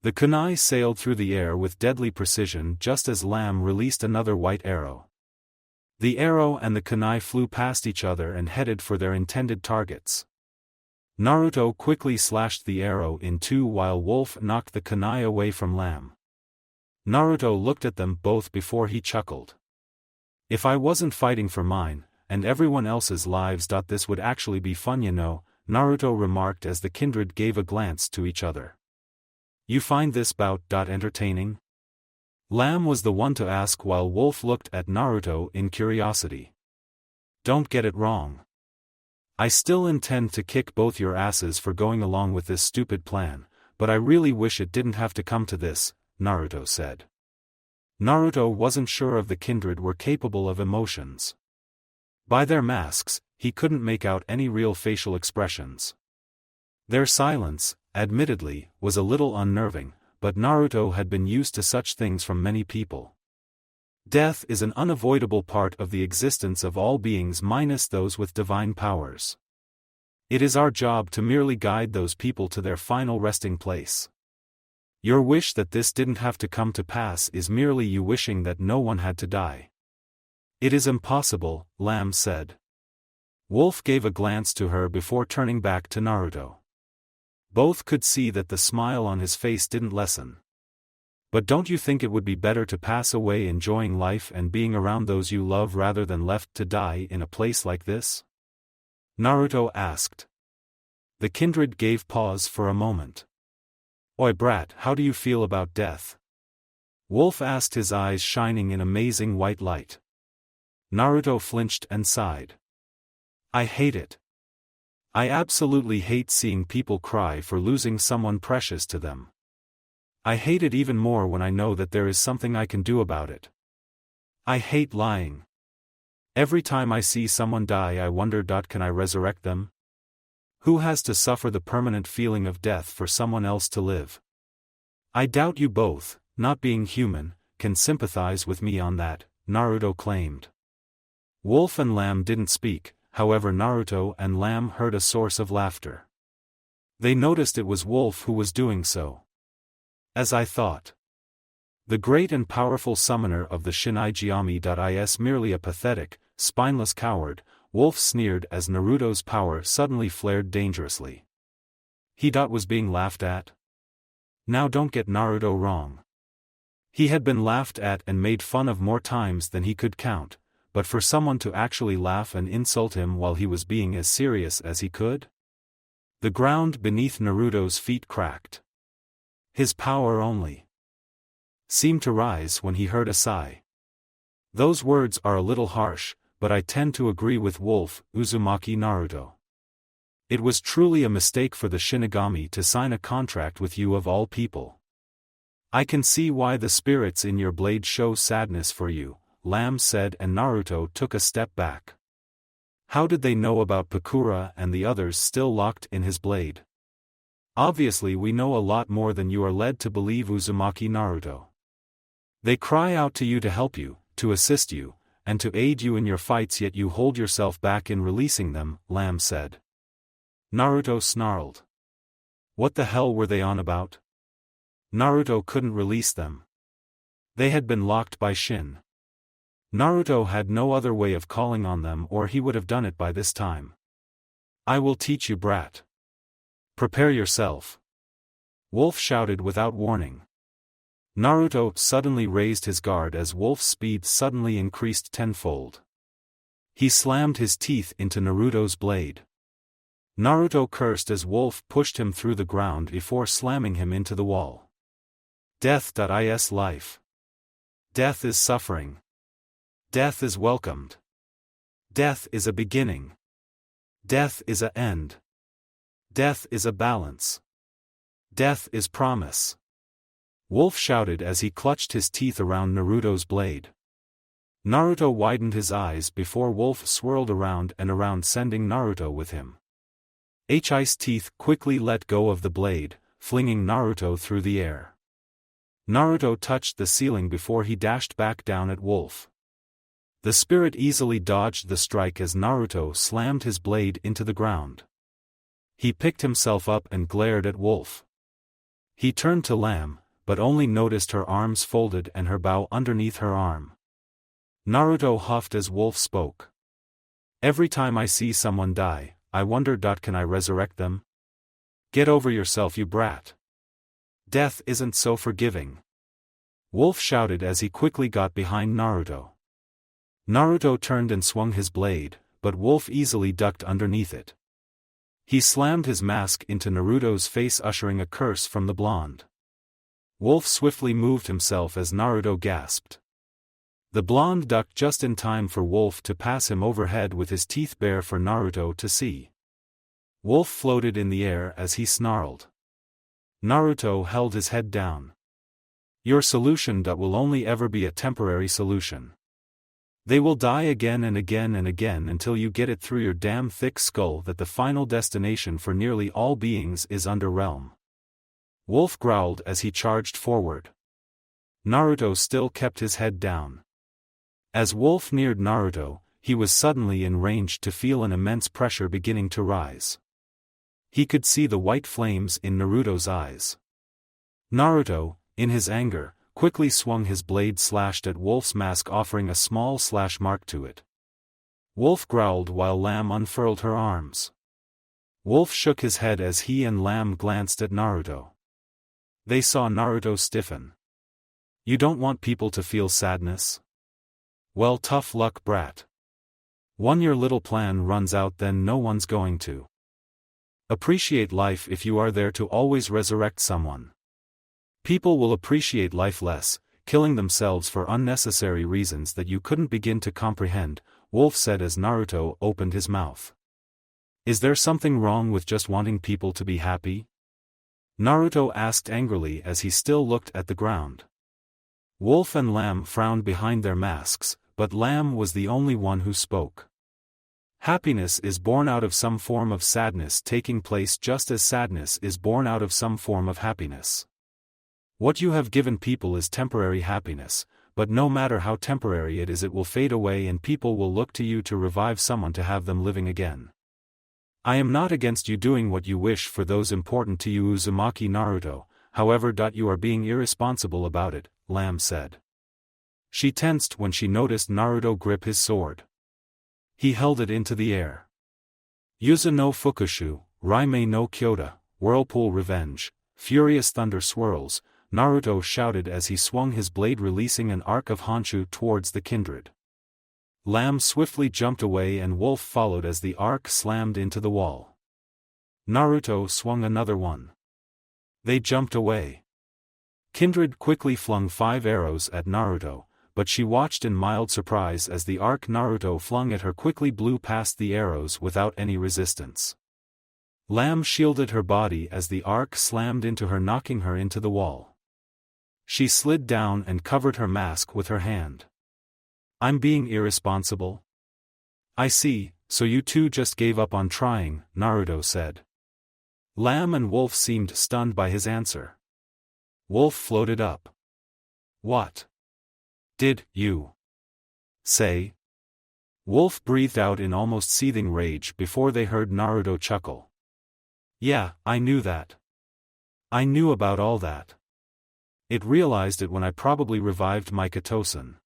Speaker 1: The kunai sailed through the air with deadly precision just as Lam released another white arrow. The arrow and the kunai flew past each other and headed for their intended targets. Naruto quickly slashed the arrow in 2 while Wolf knocked the kunai away from Lam. Naruto looked at them both before he chuckled. If I wasn't fighting for mine, and everyone else's lives, this would actually be fun, you know, Naruto remarked as the kindred gave a glance to each other. You find this bout entertaining? Lam was the one to ask while Wolf looked at Naruto in curiosity. Don't get it wrong. I still intend to kick both your asses for going along with this stupid plan, but I really wish it didn't have to come to this, Naruto said. Naruto wasn't sure if the kindred were capable of emotions. By their masks, he couldn't make out any real facial expressions. Their silence, admittedly, was a little unnerving, but Naruto had been used to such things from many people. Death is an unavoidable part of the existence of all beings minus those with divine powers. It is our job to merely guide those people to their final resting place. Your wish that this didn't have to come to pass is merely you wishing that no one had to die. It is impossible, Lam said. Wolf gave a glance to her before turning back to Naruto. Both could see that the smile on his face didn't lessen. But don't you think it would be better to pass away enjoying life and being around those you love rather than left to die in a place like this? Naruto asked. The kindred gave pause for a moment. Oi brat, how do you feel about death? Wolf asked, his eyes shining in amazing white light. Naruto flinched and sighed. I hate it. I absolutely hate seeing people cry for losing someone precious to them. I hate it even more when I know that there is something I can do about it. I hate lying. Every time I see someone die I wonder, can I resurrect them? Who has to suffer the permanent feeling of death for someone else to live? I doubt you both, not being human, can sympathize with me on that, Naruto claimed. Wolf and Lamb didn't speak, however Naruto and Lamb heard a source of laughter. They noticed it was Wolf who was doing so. As I thought. The great and powerful summoner of the Shinigami is merely a pathetic, spineless coward, Wolf sneered as Naruto's power suddenly flared dangerously. He was being laughed at? Now don't get Naruto wrong. He had been laughed at and made fun of more times than he could count, but for someone to actually laugh and insult him while he was being as serious as he could? The ground beneath Naruto's feet cracked. His power only seemed to rise when he heard a sigh. Those words are a little harsh, but I tend to agree with Wolf, Uzumaki Naruto. It was truly a mistake for the Shinigami to sign a contract with you of all people. I can see why the spirits in your blade show sadness for you, Lamb said, and Naruto took a step back. How did they know about Pakura and the others still locked in his blade? Obviously we know a lot more than you are led to believe, Uzumaki Naruto. They cry out to you to help you, to assist you, and to aid you in your fights, yet you hold yourself back in releasing them, Lamb said. Naruto snarled. What the hell were they on about? Naruto couldn't release them. They had been locked by Shin. Naruto had no other way of calling on them, or he would have done it by this time. I will teach you, brat. Prepare yourself. Wolf shouted without warning. Naruto suddenly raised his guard as Wolf's speed suddenly increased tenfold. He slammed his teeth into Naruto's blade. Naruto cursed as Wolf pushed him through the ground before slamming him into the wall. Death is life. Death is suffering. Death is welcomed. Death is a beginning. Death is an end. Death is a balance. Death is promise. Wolf shouted as he clutched his teeth around Naruto's blade. Naruto widened his eyes before Wolf swirled around and around, sending Naruto with him. His teeth quickly let go of the blade, flinging Naruto through the air. Naruto touched the ceiling before he dashed back down at Wolf. The spirit easily dodged the strike as Naruto slammed his blade into the ground. He picked himself up and glared at Wolf. He turned to Lamb, but only noticed her arms folded and her bow underneath her arm. Naruto huffed as Wolf spoke. Every time I see someone die, I wonder, can I resurrect them? Get over yourself, you brat. Death isn't so forgiving. Wolf shouted as he quickly got behind Naruto. Naruto turned and swung his blade, but Wolf easily ducked underneath it. He slammed his mask into Naruto's face, ushering a curse from the blonde. Wolf swiftly moved himself as Naruto gasped. The blonde ducked just in time for Wolf to pass him overhead with his teeth bare for Naruto to see. Wolf floated in the air as he snarled. Naruto held his head down. Your solution will only ever be a temporary solution. They will die again and again and again until you get it through your damn thick skull that the final destination for nearly all beings is Underrealm. Wolf growled as he charged forward. Naruto still kept his head down. As Wolf neared Naruto, he was suddenly in range to feel an immense pressure beginning to rise. He could see the white flames in Naruto's eyes. Naruto, in his anger, quickly swung his blade, slashed at Wolf's mask, offering a small slash mark to it. Wolf growled while Lamb unfurled her arms. Wolf shook his head as he and Lamb glanced at Naruto. They saw Naruto stiffen. You don't want people to feel sadness? Well, tough luck, brat. When your little plan runs out, then no one's going to appreciate life if you are there to always resurrect someone. People will appreciate life less, killing themselves for unnecessary reasons that you couldn't begin to comprehend, Wolf said as Naruto opened his mouth. Is there something wrong with just wanting people to be happy? Naruto asked angrily as he still looked at the ground. Wolf and Lamb frowned behind their masks, but Lamb was the only one who spoke. Happiness is born out of some form of sadness taking place just as sadness is born out of some form of happiness. What you have given people is temporary happiness, but no matter how temporary it is, it will fade away and people will look to you to revive someone to have them living again. I am not against you doing what you wish for those important to you, Uzumaki Naruto, however, you are being irresponsible about it, Lamb said. She tensed when she noticed Naruto grip his sword. He held it into the air. Yuza no Fukushu, Raimei no Kyota, Whirlpool Revenge, Furious Thunder Swirls, Naruto shouted as he swung his blade, releasing an arc of Honshu towards the kindred. Lamb swiftly jumped away and Wolf followed as the arc slammed into the wall. Naruto swung another one. They jumped away. Kindred quickly flung 5 arrows at Naruto, but she watched in mild surprise as the arc Naruto flung at her quickly blew past the arrows without any resistance. Lamb shielded her body as the arc slammed into her, knocking her into the wall. She slid down and covered her mask with her hand. I'm being irresponsible? I see, so you two just gave up on trying, Naruto said. Lamb and Wolf seemed stunned by his answer. Wolf floated up. What did you say? Wolf breathed out in almost seething rage before they heard Naruto chuckle. Yeah, I knew that. I knew about all that. It realized it when I probably revived Mikoto-san.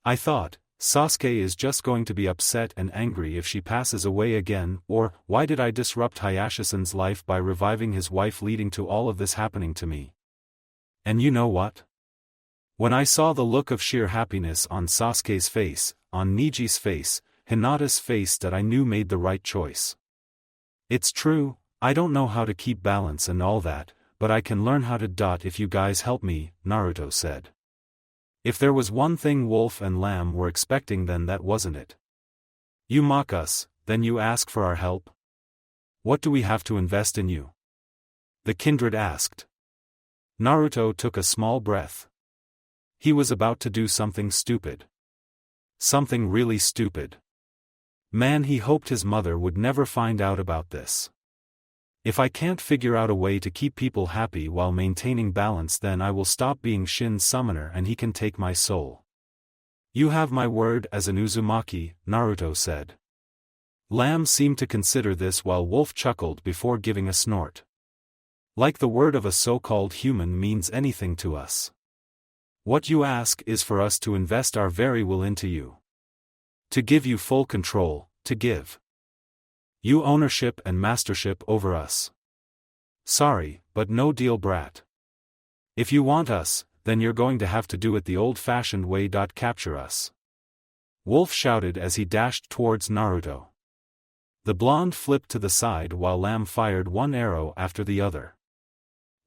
Speaker 1: I thought, Sasuke is just going to be upset and angry if she passes away again, or, why did I disrupt Hayashisan's life by reviving his wife, leading to all of this happening to me? And you know what? When I saw the look of sheer happiness on Sasuke's face, on Niji's face, Hinata's face, that I knew made the right choice. It's true, I don't know how to keep balance and all that, but I can learn how to. If you guys help me, Naruto said. If there was one thing Wolf and Lamb were expecting, then that wasn't it. You mock us, then you ask for our help? What do we have to invest in you? The kindred asked. Naruto took a small breath. He was about to do something stupid. Something really stupid. Man, he hoped his mother would never find out about this. If I can't figure out a way to keep people happy while maintaining balance, then I will stop being Shin's summoner and he can take my soul. You have my word as an Uzumaki, Naruto said. Lamb seemed to consider this while Wolf chuckled before giving a snort. Like the word of a so-called human means anything to us. What you ask is for us to invest our very will into you. To give you full control, to give you ownership and mastership over us. Sorry, but no deal, brat. If you want us, then you're going to have to do it the old-fashioned way. Capture us. Wolf shouted as he dashed towards Naruto. The blonde flipped to the side while Lamb fired one arrow after the other.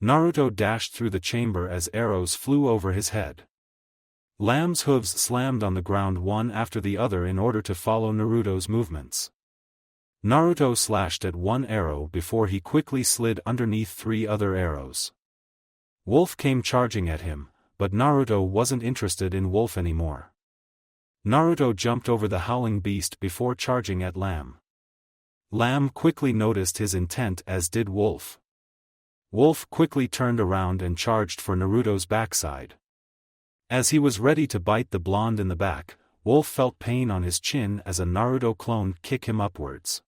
Speaker 1: Naruto dashed through the chamber as arrows flew over his head. Lamb's hooves slammed on the ground one after the other in order to follow Naruto's movements. Naruto slashed at one arrow before he quickly slid underneath 3 other arrows. Wolf came charging at him, but Naruto wasn't interested in Wolf anymore. Naruto jumped over the howling beast before charging at Lamb. Lamb quickly noticed his intent, as did Wolf. Wolf quickly turned around and charged for Naruto's backside. As he was ready to bite the blonde in the back, Wolf felt pain on his chin as a Naruto clone kicked him upwards.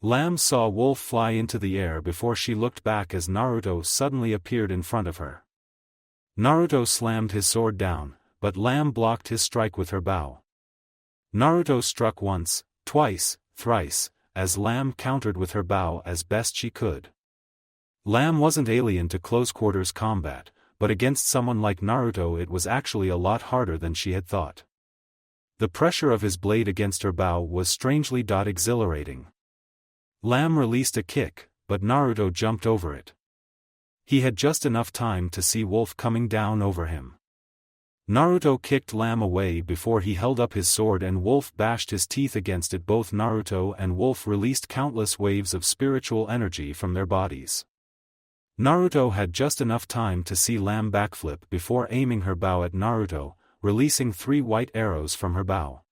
Speaker 1: Lamb saw Wolf fly into the air before she looked back as Naruto suddenly appeared in front of her. Naruto slammed his sword down, but Lamb blocked his strike with her bow. Naruto struck once, twice, thrice, as Lamb countered with her bow as best she could. Lamb wasn't alien to close-quarters combat, but against someone like Naruto it was actually a lot harder than she had thought. The pressure of his blade against her bow was strangely exhilarating. Lamb released a kick, but Naruto jumped over it. He had just enough time to see Wolf coming down over him. Naruto kicked Lamb away before he held up his sword and Wolf bashed his teeth against it. Both Naruto and Wolf released countless waves of spiritual energy from their bodies. Naruto had just enough time to see Lamb backflip before aiming her bow at Naruto, releasing 3 white arrows from her bow.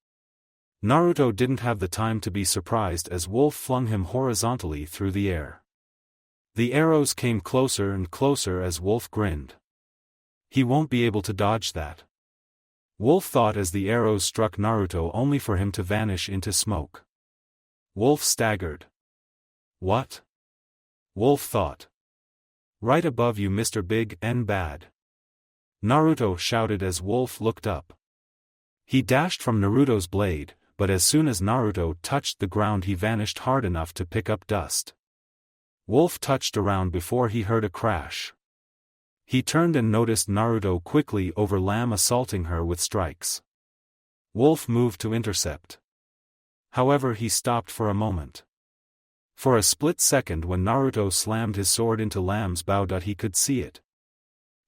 Speaker 1: Naruto didn't have the time to be surprised as Wolf flung him horizontally through the air. The arrows came closer and closer as Wolf grinned. He won't be able to dodge that. Wolf thought as the arrows struck Naruto, only for him to vanish into smoke. Wolf staggered. What? Wolf thought. Right above you, Mr. Big and Bad. Naruto shouted as Wolf looked up. He dashed from Naruto's blade, but as soon as Naruto touched the ground he vanished hard enough to pick up dust. Wolf touched around before he heard a crash. He turned and noticed Naruto quickly over Lamb assaulting her with strikes. Wolf moved to intercept. However, he stopped for a moment. For a split second when Naruto slammed his sword into Lamb's bow, he could see it.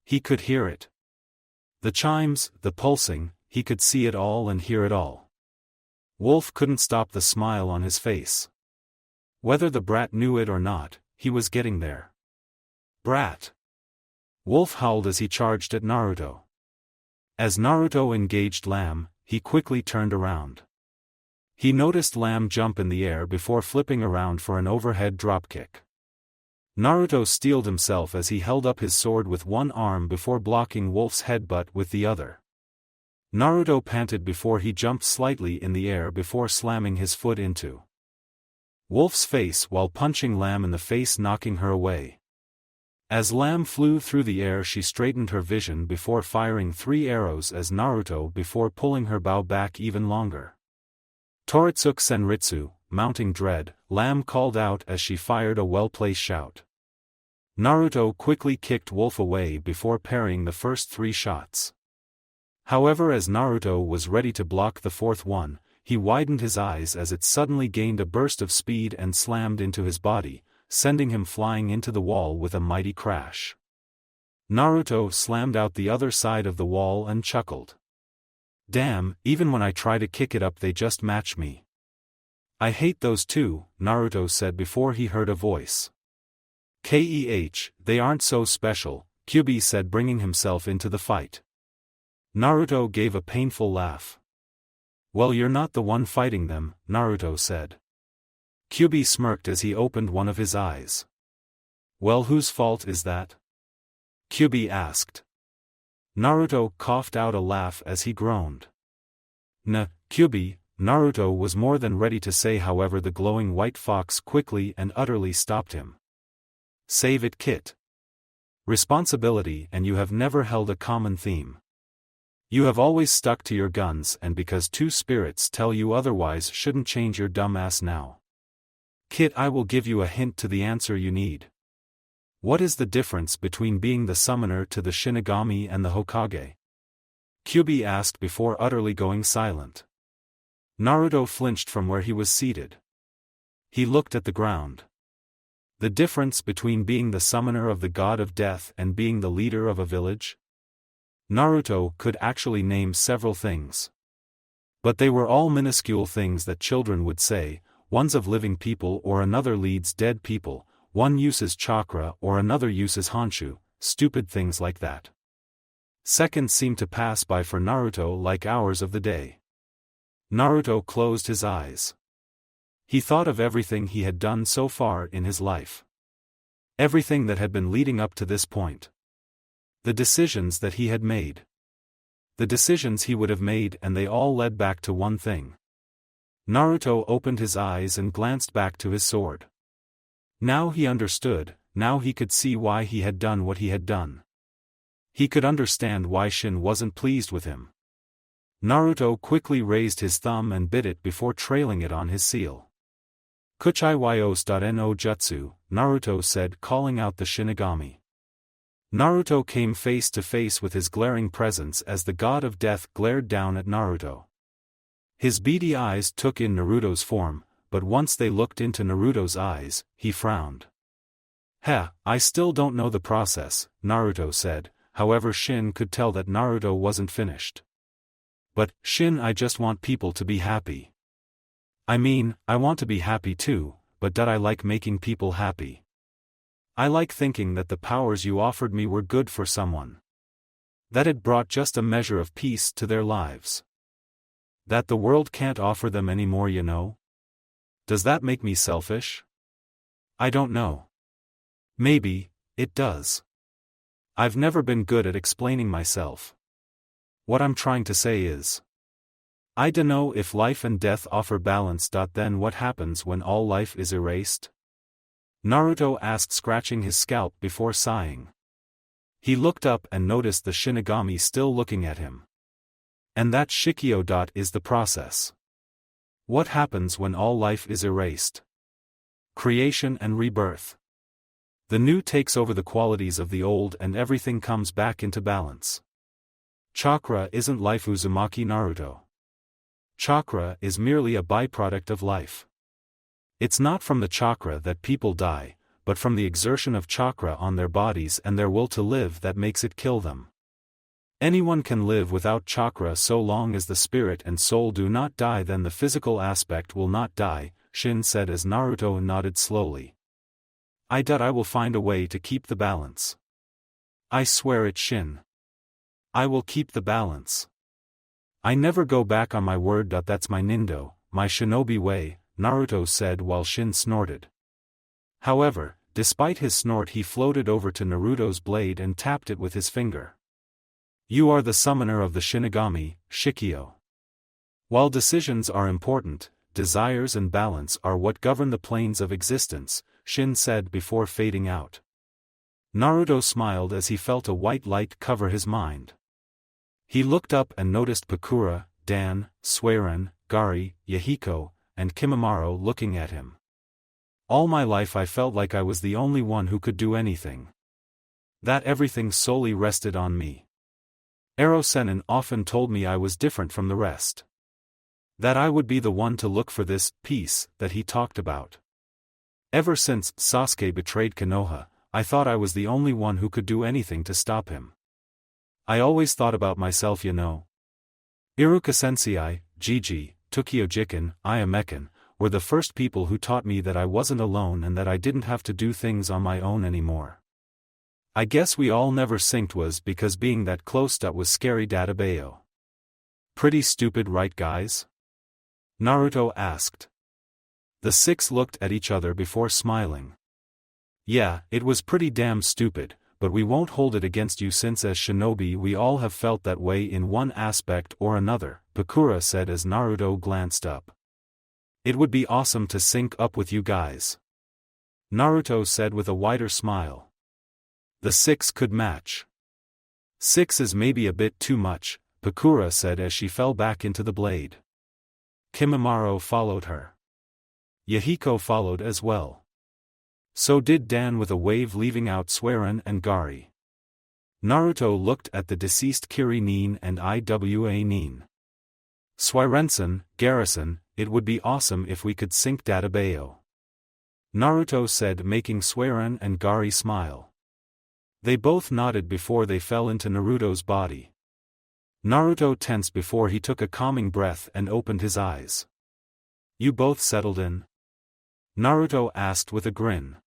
Speaker 1: He could hear it. The chimes, the pulsing, he could see it all and hear it all. Wolf couldn't stop the smile on his face. Whether the brat knew it or not, he was getting there. Brat! Wolf howled as he charged at Naruto. As Naruto engaged Lamb, he quickly turned around. He noticed Lamb jump in the air before flipping around for an overhead dropkick. Naruto steeled himself as he held up his sword with one arm before blocking Wolf's headbutt with the other. Naruto panted before he jumped slightly in the air before slamming his foot into Wolf's face while punching Lamb in the face, knocking her away. As Lamb flew through the air, she straightened her vision before firing 3 arrows as Naruto before pulling her bow back even longer. Toritsuke Senritsu, mounting dread, Lamb called out as she fired a well-placed shout. Naruto quickly kicked Wolf away before parrying the first 3 shots. However, as Naruto was ready to block the 4th one, he widened his eyes as it suddenly gained a burst of speed and slammed into his body, sending him flying into the wall with a mighty crash. Naruto slammed out the other side of the wall and chuckled. Damn, even when I try to kick it up they just match me. I hate those two, Naruto said before he heard a voice. Keh, they aren't so special, Kyubi said, bringing himself into the fight. Naruto gave a painful laugh. Well, you're not the one fighting them, Naruto said. Kyubi smirked as he opened one of his eyes. Well, whose fault is that? Kyubi asked. Naruto coughed out a laugh as he groaned. Kyubi, Naruto was more than ready to say, however the glowing white fox quickly and utterly stopped him. Save it, Kit. Responsibility, and you have never held a common theme. You have always stuck to your guns, and because 2 spirits tell you otherwise shouldn't change your dumb ass now. Kit, I will give you a hint to the answer you need. What is the difference between being the summoner to the Shinigami and the Hokage? Kyubi asked before utterly going silent. Naruto flinched from where he was seated. He looked at the ground. The difference between being the summoner of the god of death and being the leader of a village? Naruto could actually name several things. But they were all minuscule things that children would say. One's of living people or another leads dead people, one uses chakra or another uses honshu, stupid things like that. Seconds seemed to pass by for Naruto like hours of the day. Naruto closed his eyes. He thought of everything he had done so far in his life. Everything that had been leading up to this point. The decisions that he had made. The decisions he would have made, and they all led back to one thing. Naruto opened his eyes and glanced back to his sword. Now he understood, now he could see why he had done what he had done. He could understand why Shin wasn't pleased with him. Naruto quickly raised his thumb and bit it before trailing it on his seal. Kuchiyos.no jutsu, Naruto said, calling out the Shinigami. Naruto came face to face with his glaring presence as the god of death glared down at Naruto. His beady eyes took in Naruto's form, but once they looked into Naruto's eyes, he frowned. I still don't know the process, Naruto said, however Shin could tell that Naruto wasn't finished. But, Shin, I just want people to be happy. I mean, I want to be happy too, but I like making people happy. I like thinking that the powers you offered me were good for someone. That it brought just a measure of peace to their lives. That the world can't offer them any more, you know? Does that make me selfish? I don't know. Maybe, it does. I've never been good at explaining myself. What I'm trying to say is, I dunno if life and death offer balance. Then what happens when all life is erased? Naruto asked, scratching his scalp before sighing. He looked up and noticed the Shinigami still looking at him. And that Shikio. Is the process. What happens when all life is erased? Creation and rebirth. The new takes over the qualities of the old and everything comes back into balance. Chakra isn't life, Uzumaki Naruto. Chakra is merely a byproduct of life. It's not from the chakra that people die, but from the exertion of chakra on their bodies and their will to live that makes it kill them. Anyone can live without chakra so long as the spirit and soul do not die, then the physical aspect will not die, Shin said as Naruto nodded slowly. I will find a way to keep the balance. I swear it, Shin. I will keep the balance. I never go back on my word. That's my Nindo, my Shinobi way, Naruto said while Shin snorted. However, despite his snort, he floated over to Naruto's blade and tapped it with his finger. You are the summoner of the Shinigami, Shikio. While decisions are important, desires and balance are what govern the planes of existence, Shin said before fading out. Naruto smiled as he felt a white light cover his mind. He looked up and noticed Pakura, Dan, Suiren, Gari, Yahiko, and Kimimaro looking at him. All my life I felt like I was the only one who could do anything. That everything solely rested on me. Ero-Sennin often told me I was different from the rest. That I would be the one to look for this peace that he talked about. Ever since Sasuke betrayed Konoha, I thought I was the only one who could do anything to stop him. I always thought about myself, you know. Iruka Sensei, Jiji, Tokyo Jiken, Ayamekan, were the first people who taught me that I wasn't alone and that I didn't have to do things on my own anymore. I guess we all never synced was because being that close was scary. Bayo. Pretty stupid, right guys? Naruto asked. The six looked at each other before smiling. Yeah, it was pretty damn stupid, but we won't hold it against you since as Shinobi we all have felt that way in one aspect or another, Pakura said as Naruto glanced up. It would be awesome to sync up with you guys. Naruto said with a wider smile. The six could match. Six is maybe a bit too much, Pakura said as she fell back into the blade. Kimimaro followed her. Yahiko followed as well. So did Dan with a wave, leaving out Suiren and Gari. Naruto looked at the deceased Kiri Nin and Iwa Nin. Suirensen, Garrison, it would be awesome if we could sync Bayo. Naruto said, making Suiren and Gari smile. They both nodded before they fell into Naruto's body. Naruto tensed before he took a calming breath and opened his eyes. You both settled in? Naruto asked with a grin.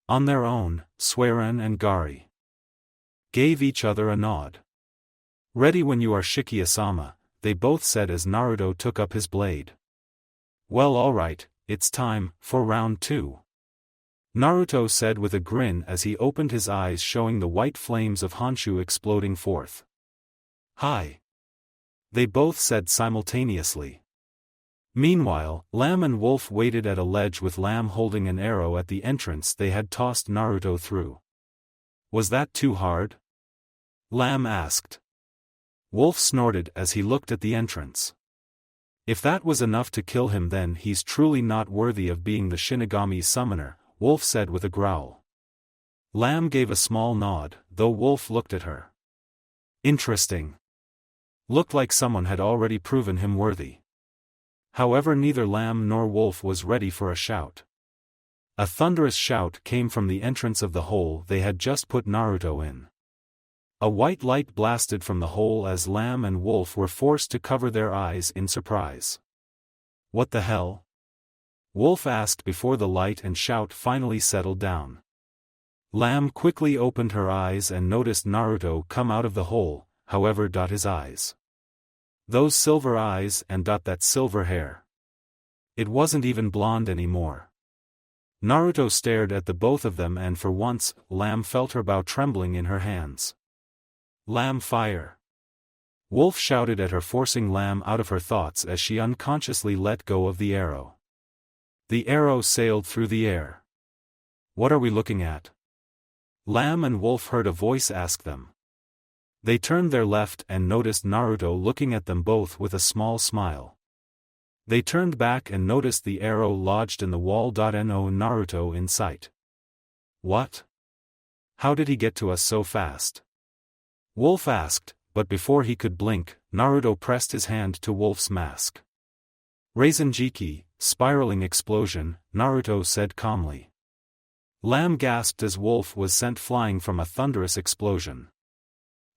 Speaker 1: On their own, Suiren and Gari gave each other a nod. Ready when you are, Shikia-sama, they both said as Naruto took up his blade. Well, alright, it's time for round 2. Naruto said with a grin as he opened his eyes, showing the white flames of Honshu exploding forth. Hi! They both said simultaneously. Meanwhile, Lamb and Wolf waited at a ledge with Lamb holding an arrow at the entrance they had tossed Naruto through. Was that too hard? Lamb asked. Wolf snorted as he looked at the entrance. If that was enough to kill him, then he's truly not worthy of being the Shinigami summoner, Wolf said with a growl. Lamb gave a small nod, though Wolf looked at her. Interesting. Looked like someone had already proven him worthy. However, neither Lamb nor Wolf was ready for a shout. A thunderous shout came from the entrance of the hole they had just put Naruto in. A white light blasted from the hole as Lamb and Wolf were forced to cover their eyes in surprise. "What the hell?" Wolf asked before the light and shout finally settled down. Lamb quickly opened her eyes and noticed Naruto come out of the hole, however his eyes. Those silver eyes and that silver hair. It wasn't even blonde anymore. Naruto stared at the both of them and for once, Lamb felt her bow trembling in her hands. "Lamb, fire!" Wolf shouted at her, forcing Lamb out of her thoughts as she unconsciously let go of the arrow. The arrow sailed through the air. "What are we looking at?" Lamb and Wolf heard a voice ask them. They turned their left and noticed Naruto looking at them both with a small smile. They turned back and noticed the arrow lodged in the wall. No Naruto in sight. "What? How did he get to us so fast?" Wolf asked, but before he could blink, Naruto pressed his hand to Wolf's mask. "Rasenjiki, spiraling explosion," Naruto said calmly. Lamb gasped as Wolf was sent flying from a thunderous explosion.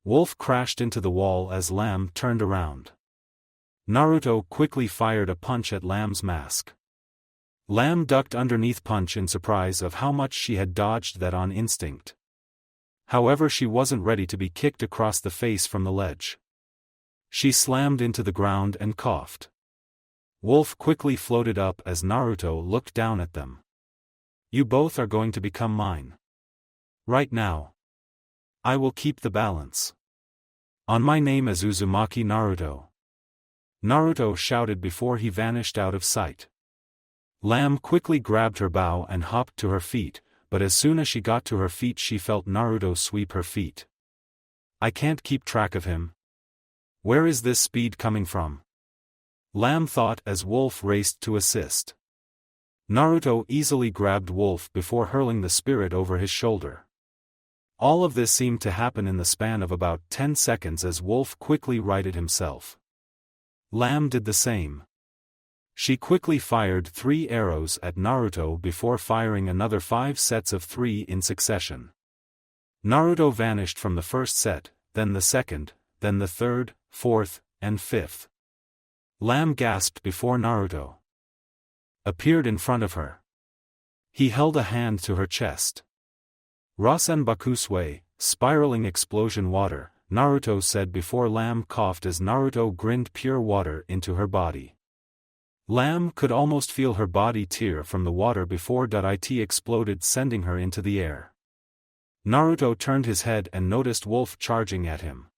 Speaker 1: Wolf crashed into the wall as Lamb turned around. Naruto quickly fired a punch at Lamb's mask. Lamb ducked underneath punch in surprise of how much she had dodged that on instinct. However, she wasn't ready to be kicked across the face from the ledge. She slammed into the ground and coughed. Wolf quickly floated up as Naruto looked down at them. "You both are going to become mine. Right now. I will keep the balance. On my name as Uzumaki Naruto." Naruto shouted before he vanished out of sight. Lamb quickly grabbed her bow and hopped to her feet, but as soon as she got to her feet she felt Naruto sweep her feet. "I can't keep track of him. Where is this speed coming from?" Lamb thought as Wolf raced to assist. Naruto easily grabbed Wolf before hurling the spirit over his shoulder. All of this seemed to happen in the span of about 10 seconds as Wolf quickly righted himself. Lamb did the same. She quickly fired 3 arrows at Naruto before firing another 5 sets of 3 in succession. Naruto vanished from the first set, then the second, then the third, fourth, and fifth. Lamb gasped before Naruto appeared in front of her. He held a hand to her chest. "Rasenbakusui, spiraling explosion water," Naruto said before Lamb coughed as Naruto grinned pure water into her body. Lamb could almost feel her body tear from the water before it exploded, sending her into the air. Naruto turned his head and noticed Wolf charging at him.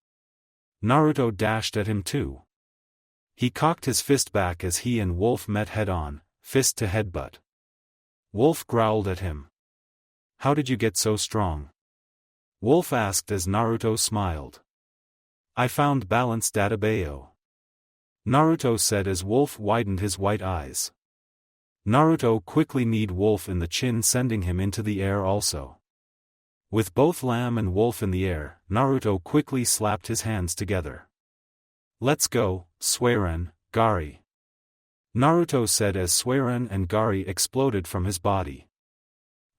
Speaker 1: Naruto dashed at him too. He cocked his fist back as he and Wolf met head-on, fist to headbutt. Wolf growled at him. "How did you get so strong?" Wolf asked as Naruto smiled. "I found balance Databayo," Naruto said as Wolf widened his white eyes. Naruto quickly kneed Wolf in the chin, sending him into the air also. With both Lamb and Wolf in the air, Naruto quickly slapped his hands together. "Let's go, Suiren, Gari," Naruto said as Suiren and Gari exploded from his body.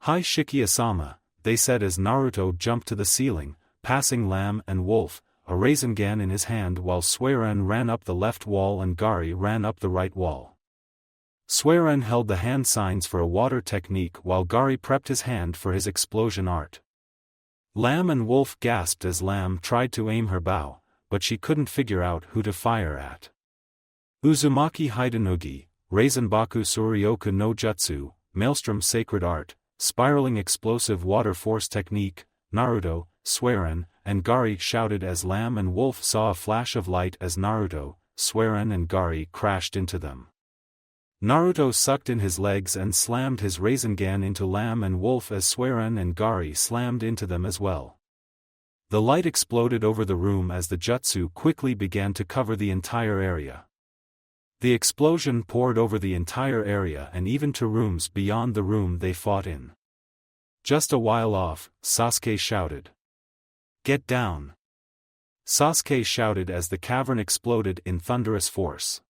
Speaker 1: "Hi Shikia-sama," they said as Naruto jumped to the ceiling, passing Lamb and Wolf, a Rasengan in his hand, while Suiren ran up the left wall and Gari ran up the right wall. Suiren held the hand signs for a water technique while Gari prepped his hand for his explosion art. Lamb and Wolf gasped as Lamb tried to aim her bow, but she couldn't figure out who to fire at. Uzumaki Hidenugi, Rasenbaku Suryoku no Jutsu, Maelstrom Sacred Art, Spiraling Explosive Water Force Technique, Naruto, Suiren, and Gari shouted as Lamb and Wolf saw a flash of light as Naruto, Suiren and Gari crashed into them. Naruto sucked in his legs and slammed his Rasengan into Lamb and Wolf as Suiren and Gari slammed into them as well. The light exploded over the room as the jutsu quickly began to cover the entire area. The explosion poured over the entire area and even to rooms beyond the room they fought in. Just a while off, Sasuke shouted. "Get down!" Sasuke shouted as the cavern exploded in thunderous force.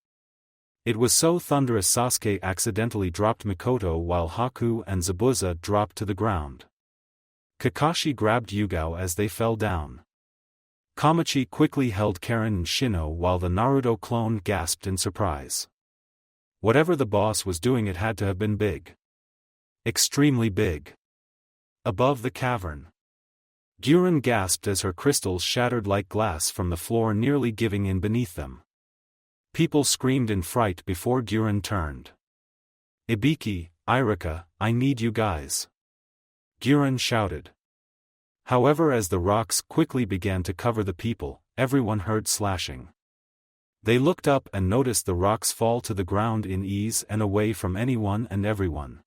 Speaker 1: It was so thunderous Sasuke accidentally dropped Mikoto while Haku and Zabuza dropped to the ground. Kakashi grabbed Yugao as they fell down. Kamachi quickly held Karen and Shino while the Naruto clone gasped in surprise. Whatever the boss was doing, it had to have been big. Extremely big. Above the cavern. Guren gasped as her crystals shattered like glass from the floor, nearly giving in beneath them. People screamed in fright before Guren turned. "Ibiki, Irika, I need you guys!" Guren shouted. However, as the rocks quickly began to cover the people, everyone heard slashing. They looked up and noticed the rocks fall to the ground in ease and away from anyone and everyone.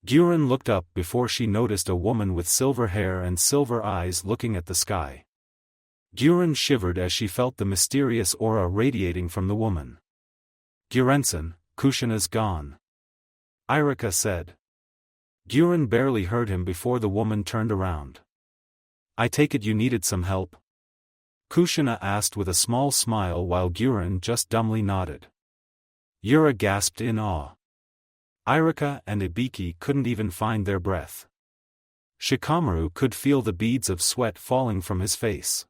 Speaker 1: Guren looked up before she noticed a woman with silver hair and silver eyes looking at the sky. Guren shivered as she felt the mysterious aura radiating from the woman. "Guren-san, Kushina's gone," Irika said. Guren barely heard him before the woman turned around. "I take it you needed some help?" Kushina asked with a small smile while Guren just dumbly nodded. Yura gasped in awe. Irika and Ibiki couldn't even find their breath. Shikamaru could feel the beads of sweat falling from his face.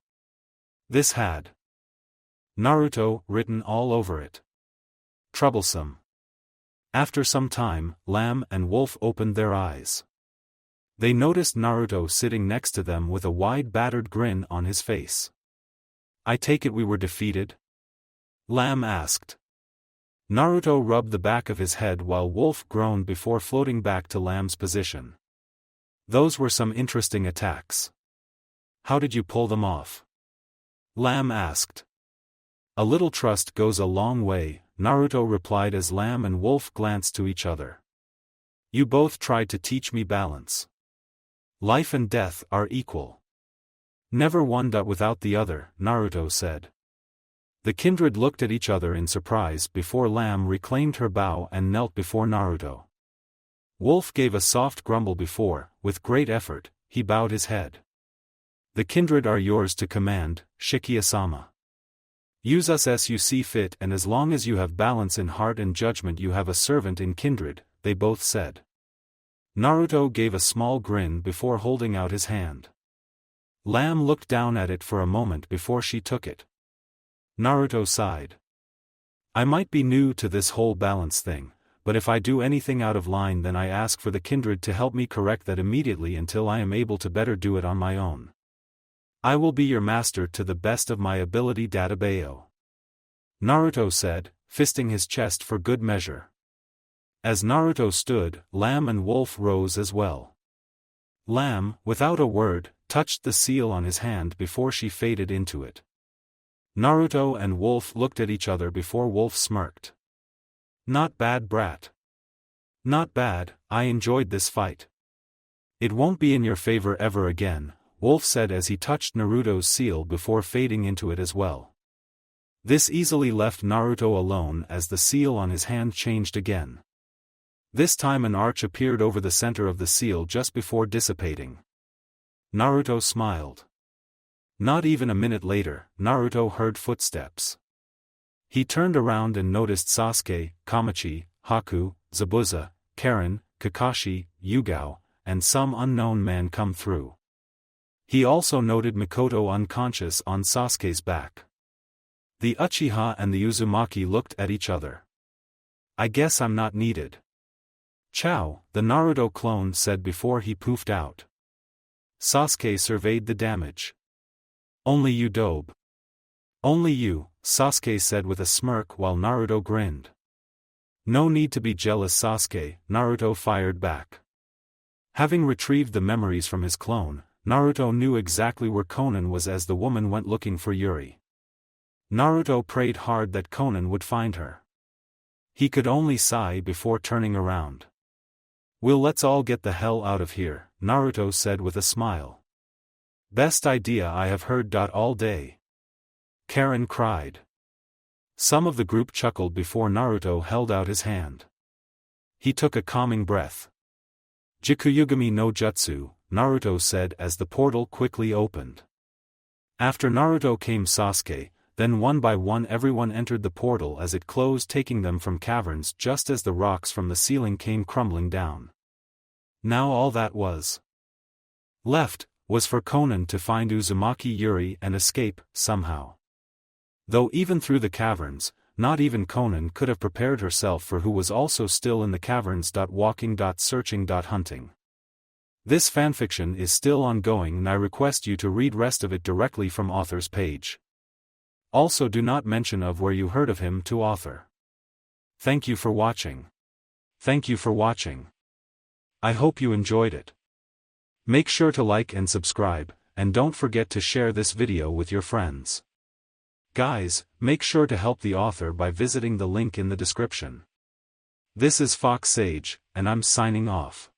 Speaker 1: This had Naruto written all over it. Troublesome. After some time, Lamb and Wolf opened their eyes. They noticed Naruto sitting next to them with a wide battered grin on his face. "I take it we were defeated?" Lamb asked. Naruto rubbed the back of his head while Wolf groaned before floating back to Lamb's position. "Those were some interesting attacks. How did you pull them off?" Lamb asked. "A little trust goes a long way," Naruto replied as Lamb and Wolf glanced to each other. "You both tried to teach me balance. Life and death are equal. Never one without the other," Naruto said. The kindred looked at each other in surprise before Lamb reclaimed her bow and knelt before Naruto. Wolf gave a soft grumble before, with great effort, he bowed his head. "The kindred are yours to command, Shikia-sama. Use us as you see fit, and as long as you have balance in heart and judgment you have a servant in kindred," they both said. Naruto gave a small grin before holding out his hand. Lamb looked down at it for a moment before she took it. Naruto sighed. "I might be new to this whole balance thing, but if I do anything out of line then I ask for the kindred to help me correct that immediately until I am able to better do it on my own. I will be your master to the best of my ability, Dadabayo," Naruto said, fisting his chest for good measure. As Naruto stood, Lamb and Wolf rose as well. Lamb, without a word, touched the seal on his hand before she faded into it. Naruto and Wolf looked at each other before Wolf smirked. "Not bad, brat. Not bad, I enjoyed this fight. It won't be in your favor ever again," Wolf said as he touched Naruto's seal before fading into it as well. This easily left Naruto alone as the seal on his hand changed again. This time an arch appeared over the center of the seal just before dissipating. Naruto smiled. Not even a minute later, Naruto heard footsteps. He turned around and noticed Sasuke, Kamachi, Haku, Zabuza, Karen, Kakashi, Yugao, and some unknown man come through. He also noted Mikoto unconscious on Sasuke's back. The Uchiha and the Uzumaki looked at each other. "I guess I'm not needed." "Chow," the Naruto clone said before he poofed out. Sasuke surveyed the damage. "Only you, Dobe." "Only you," Sasuke said with a smirk while Naruto grinned. "No need to be jealous, Sasuke," Naruto fired back. Having retrieved the memories from his clone, Naruto knew exactly where Konan was as the woman went looking for Yuri. Naruto prayed hard that Konan would find her. He could only sigh before turning around. Let's all get the hell out of here," Naruto said with a smile. "Best idea I have heard all day," Karen cried. Some of the group chuckled before Naruto held out his hand. He took a calming breath. "Jikuyugami no Jutsu," Naruto said as the portal quickly opened. After Naruto came Sasuke, then one by one everyone entered the portal as it closed, taking them from caverns just as the rocks from the ceiling came crumbling down. Now all that was left was for Conan to find Uzumaki Yuri and escape, somehow. Though even through the caverns, not even Conan could have prepared herself for who was also still in the caverns. Walking. Searching. Hunting. This fanfiction is still ongoing and I request you to read rest of it directly from author's page. Also do not mention of where you heard of him to author. Thank you for watching. Thank you for watching. I hope you enjoyed it. Make sure to like and subscribe, and don't forget to share this video with your friends. Guys, make sure to help the author by visiting the link in the description. This is Fox Sage, and I'm signing off.